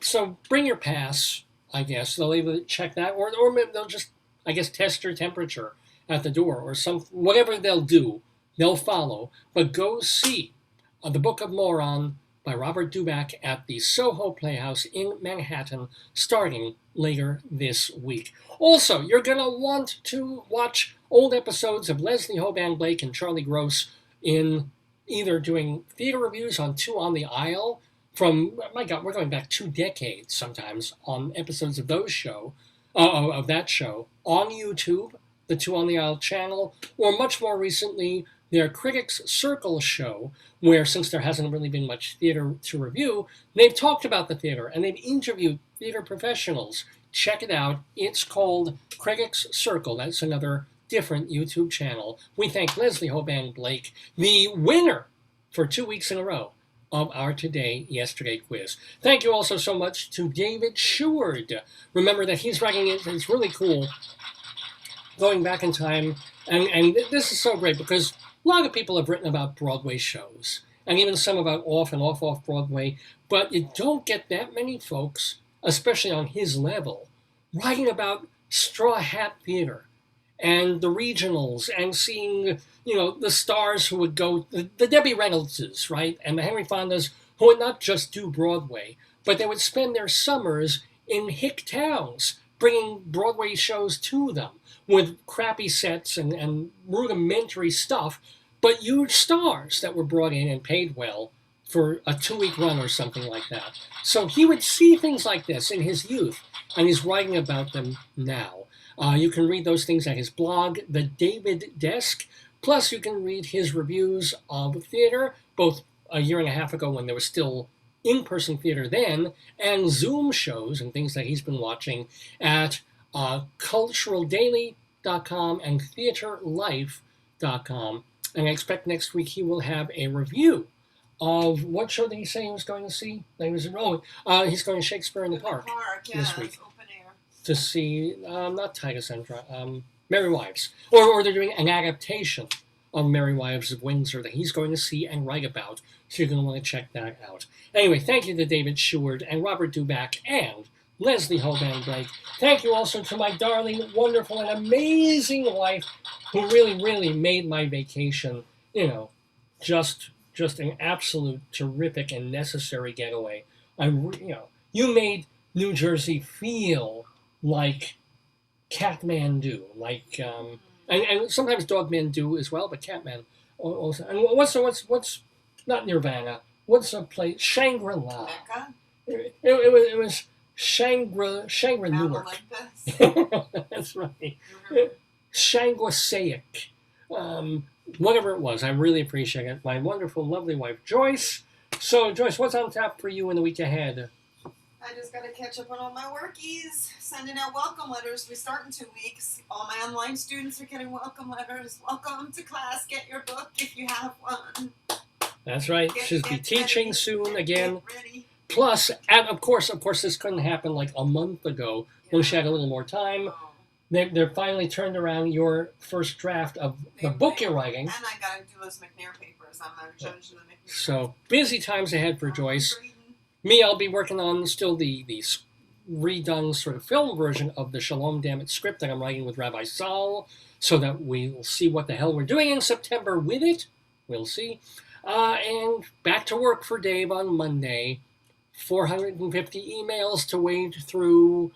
So bring your pass, I guess. They'll either check that, or maybe they'll just, I guess, test your temperature at the door, or whatever they'll do, they'll follow. But go see The Book of Moron by Robert Dubac at the Soho Playhouse in Manhattan, starting later this week. Also, you're going to want to watch old episodes of Leslie Hoban Blake and Charlie Gross in either doing theater reviews on Two on the Aisle from, my God, we're going back 2 decades sometimes on episodes of that show on YouTube, the Two on the Aisle channel, or much more recently, their Critics Circle show, where since there hasn't really been much theater to review, they've talked about the theater and they've interviewed theater professionals. Check it out. It's called Critics Circle. That's another different YouTube channel. We thank Leslie Hoban Blake, the winner for 2 weeks in a row of our Today Yesterday quiz. Thank you also so much to David Sheward. Remember that he's writing it. It's really cool going back in time. And this is so great because a lot of people have written about Broadway shows, and even some about off and off Broadway, but you don't get that many folks, especially on his level, writing about straw hat theater and the regionals and seeing, the stars who would go, the Debbie Reynoldses, right, and the Henry Fondas, who would not just do Broadway, but they would spend their summers in hick towns, bringing Broadway shows to them with crappy sets and rudimentary stuff, but huge stars that were brought in and paid well for a 2-week run or something like that. So he would see things like this in his youth, and he's writing about them now. You can read those things at his blog, The David Desk. Plus, you can read his reviews of theater, both a year and a half ago when there was still in-person theater then, and Zoom shows and things that he's been watching at culturaldaily.com and theaterlife.com. And I expect next week he will have a review of what show did he say he was going to see? He's going to Shakespeare in the Park this week Open air. to see, not Titus Andra, Merry Wives. Or they're doing an adaptation of Merry Wives of Windsor that he's going to see and write about. So you're going to want to check that out. Anyway, thank you to David Sheward and Robert Dubac and Leslie Hoban Blake. Thank you also to my darling, wonderful, and amazing wife who really, really made my vacation, just an absolute terrific and necessary getaway. You made New Jersey feel like Kathmandu, and sometimes Dogmandu as well, but Catman also. And what's not Nirvana, what's a place? Shangri-La. Mecca, It was Shangri Newark. Olympus. That's right. Mhm. Shangri-Saic. Whatever it was, I really appreciate it. My wonderful, lovely wife, Joyce. So, Joyce, what's on tap for you in the week ahead? I just got to catch up on all my workies, sending out welcome letters. We start in 2 weeks. All my online students are getting welcome letters. Welcome to class. Get your book if you have one. That's right. She'll be Get teaching ready. soon again. Get ready. Plus, and of course, this couldn't happen like a month ago when she had a little more time. Oh, They're finally turned around your first draft of the book you're writing. And I got to do those McNair papers. I'm a judge of the McNair. So busy times ahead for Joyce. Grading. Me, I'll be working on still the redone sort of film version of the Shalom Dammit script that I'm writing with Rabbi Saul, so that we'll see what the hell we're doing in September with it. We'll see. And back to work for Dave on Monday. 450 emails to wade through,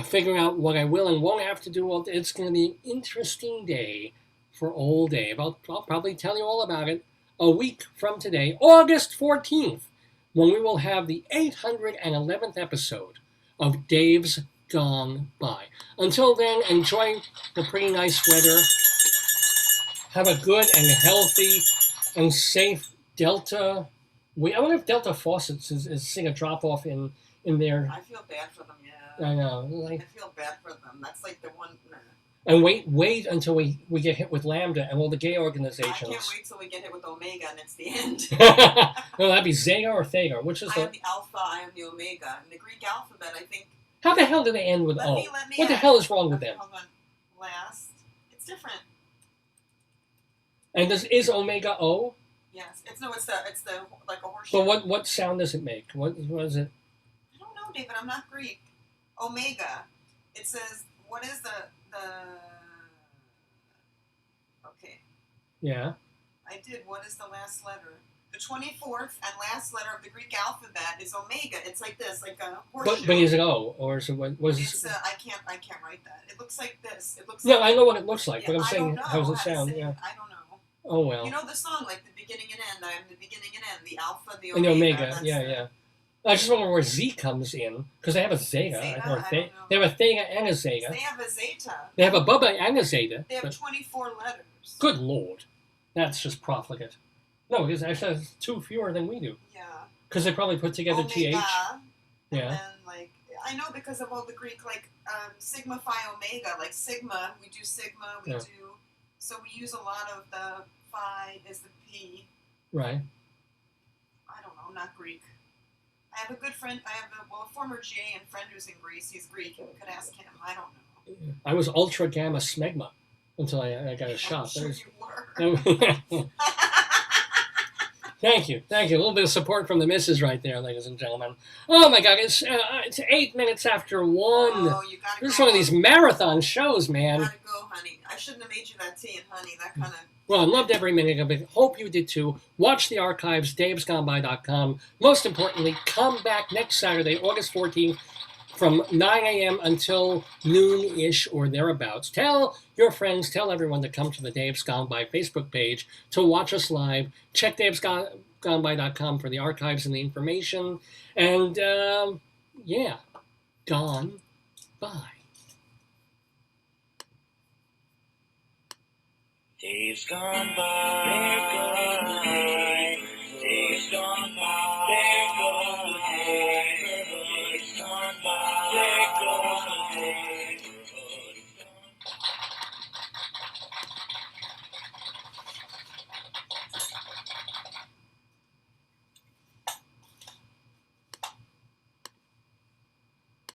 figuring out what I will and won't have to do. It's going to be an interesting day for old Dave. I'll probably tell you all about it a week from today, August 14th, when we will have the 811th episode of Dave's Gone By. Until then, enjoy the pretty nice weather. Have a good and healthy and safe Delta. I wonder if Delta Faucets is seeing a drop-off in their... I feel bad for them, yeah. I know. I feel bad for them. That's like the one... And wait until we get hit with Lambda and all the gay I organizations. can't wait till we get hit with Omega and it's the end. No, that'd be Zeta or Theta, which is I am the Alpha, I am the Omega. In the Greek alphabet, I think... How the hell do they end with O? Let me What the ask. hell is wrong with Okay, them? hold on. Last. It's different. And is Omega O? Yes. It's the like a horseshoe. But what sound does it make? What is it? I don't know, David. I'm not Greek. Omega. It says, what is the... Okay. Yeah. I did. What is the last letter? The 24th and last letter of the Greek alphabet is Omega. It's like this, like a horseshoe. But is it O or is it what is It's it? I can't write that. It looks like this. It looks No, like... I know what it looks like, Yeah, but I'm I saying don't know how does it how to sound? say Yeah. it. I don't know. Oh well. You know the song, like the beginning and end. I am the beginning and end. The alpha, the And omega. the Omega, That's yeah. I just wonder where Z comes in because they have a Zeta, Zeta? or I don't know. they have a Theta and a Zeta. They have a zeta. They have a Bubba and a Zeta. They have But 24 letters. good lord, that's just profligate. No, it's actually has 2 fewer than we do Yeah. because they probably put together Omega. TH. And Yeah. then, like, I know because of all the Greek, like, sigma phi omega, like sigma, we do sigma, we Yeah. do, so we use a lot of the phi is the P. Right. I don't know, I'm not Greek. I have a good friend, a former GA and friend who's in Greece, he's Greek, you could ask him, I don't know. I was ultra gamma smegma until I got a shot. I'm sure There's- you were. Thank you. A little bit of support from the missus right there, ladies and gentlemen. Oh my God, it's 8 minutes after 1. Oh, you gotta This is go. one of these marathon shows, man. Gotta go, honey. I shouldn't have made you that tea and honey, that kind of... Well, I loved every minute of it. Hope you did too. Watch the archives, davesgoneby.com. Most importantly, come back next Saturday, August 14th, from 9 a.m. until noon-ish or thereabouts. Tell your friends, tell everyone to come to the Dave's Gone By Facebook page to watch us live. Check davesgoneby.com for the archives and the information. And, yeah, gone by. Days gone by, days gone by, days gone by, there goes the neighborhood.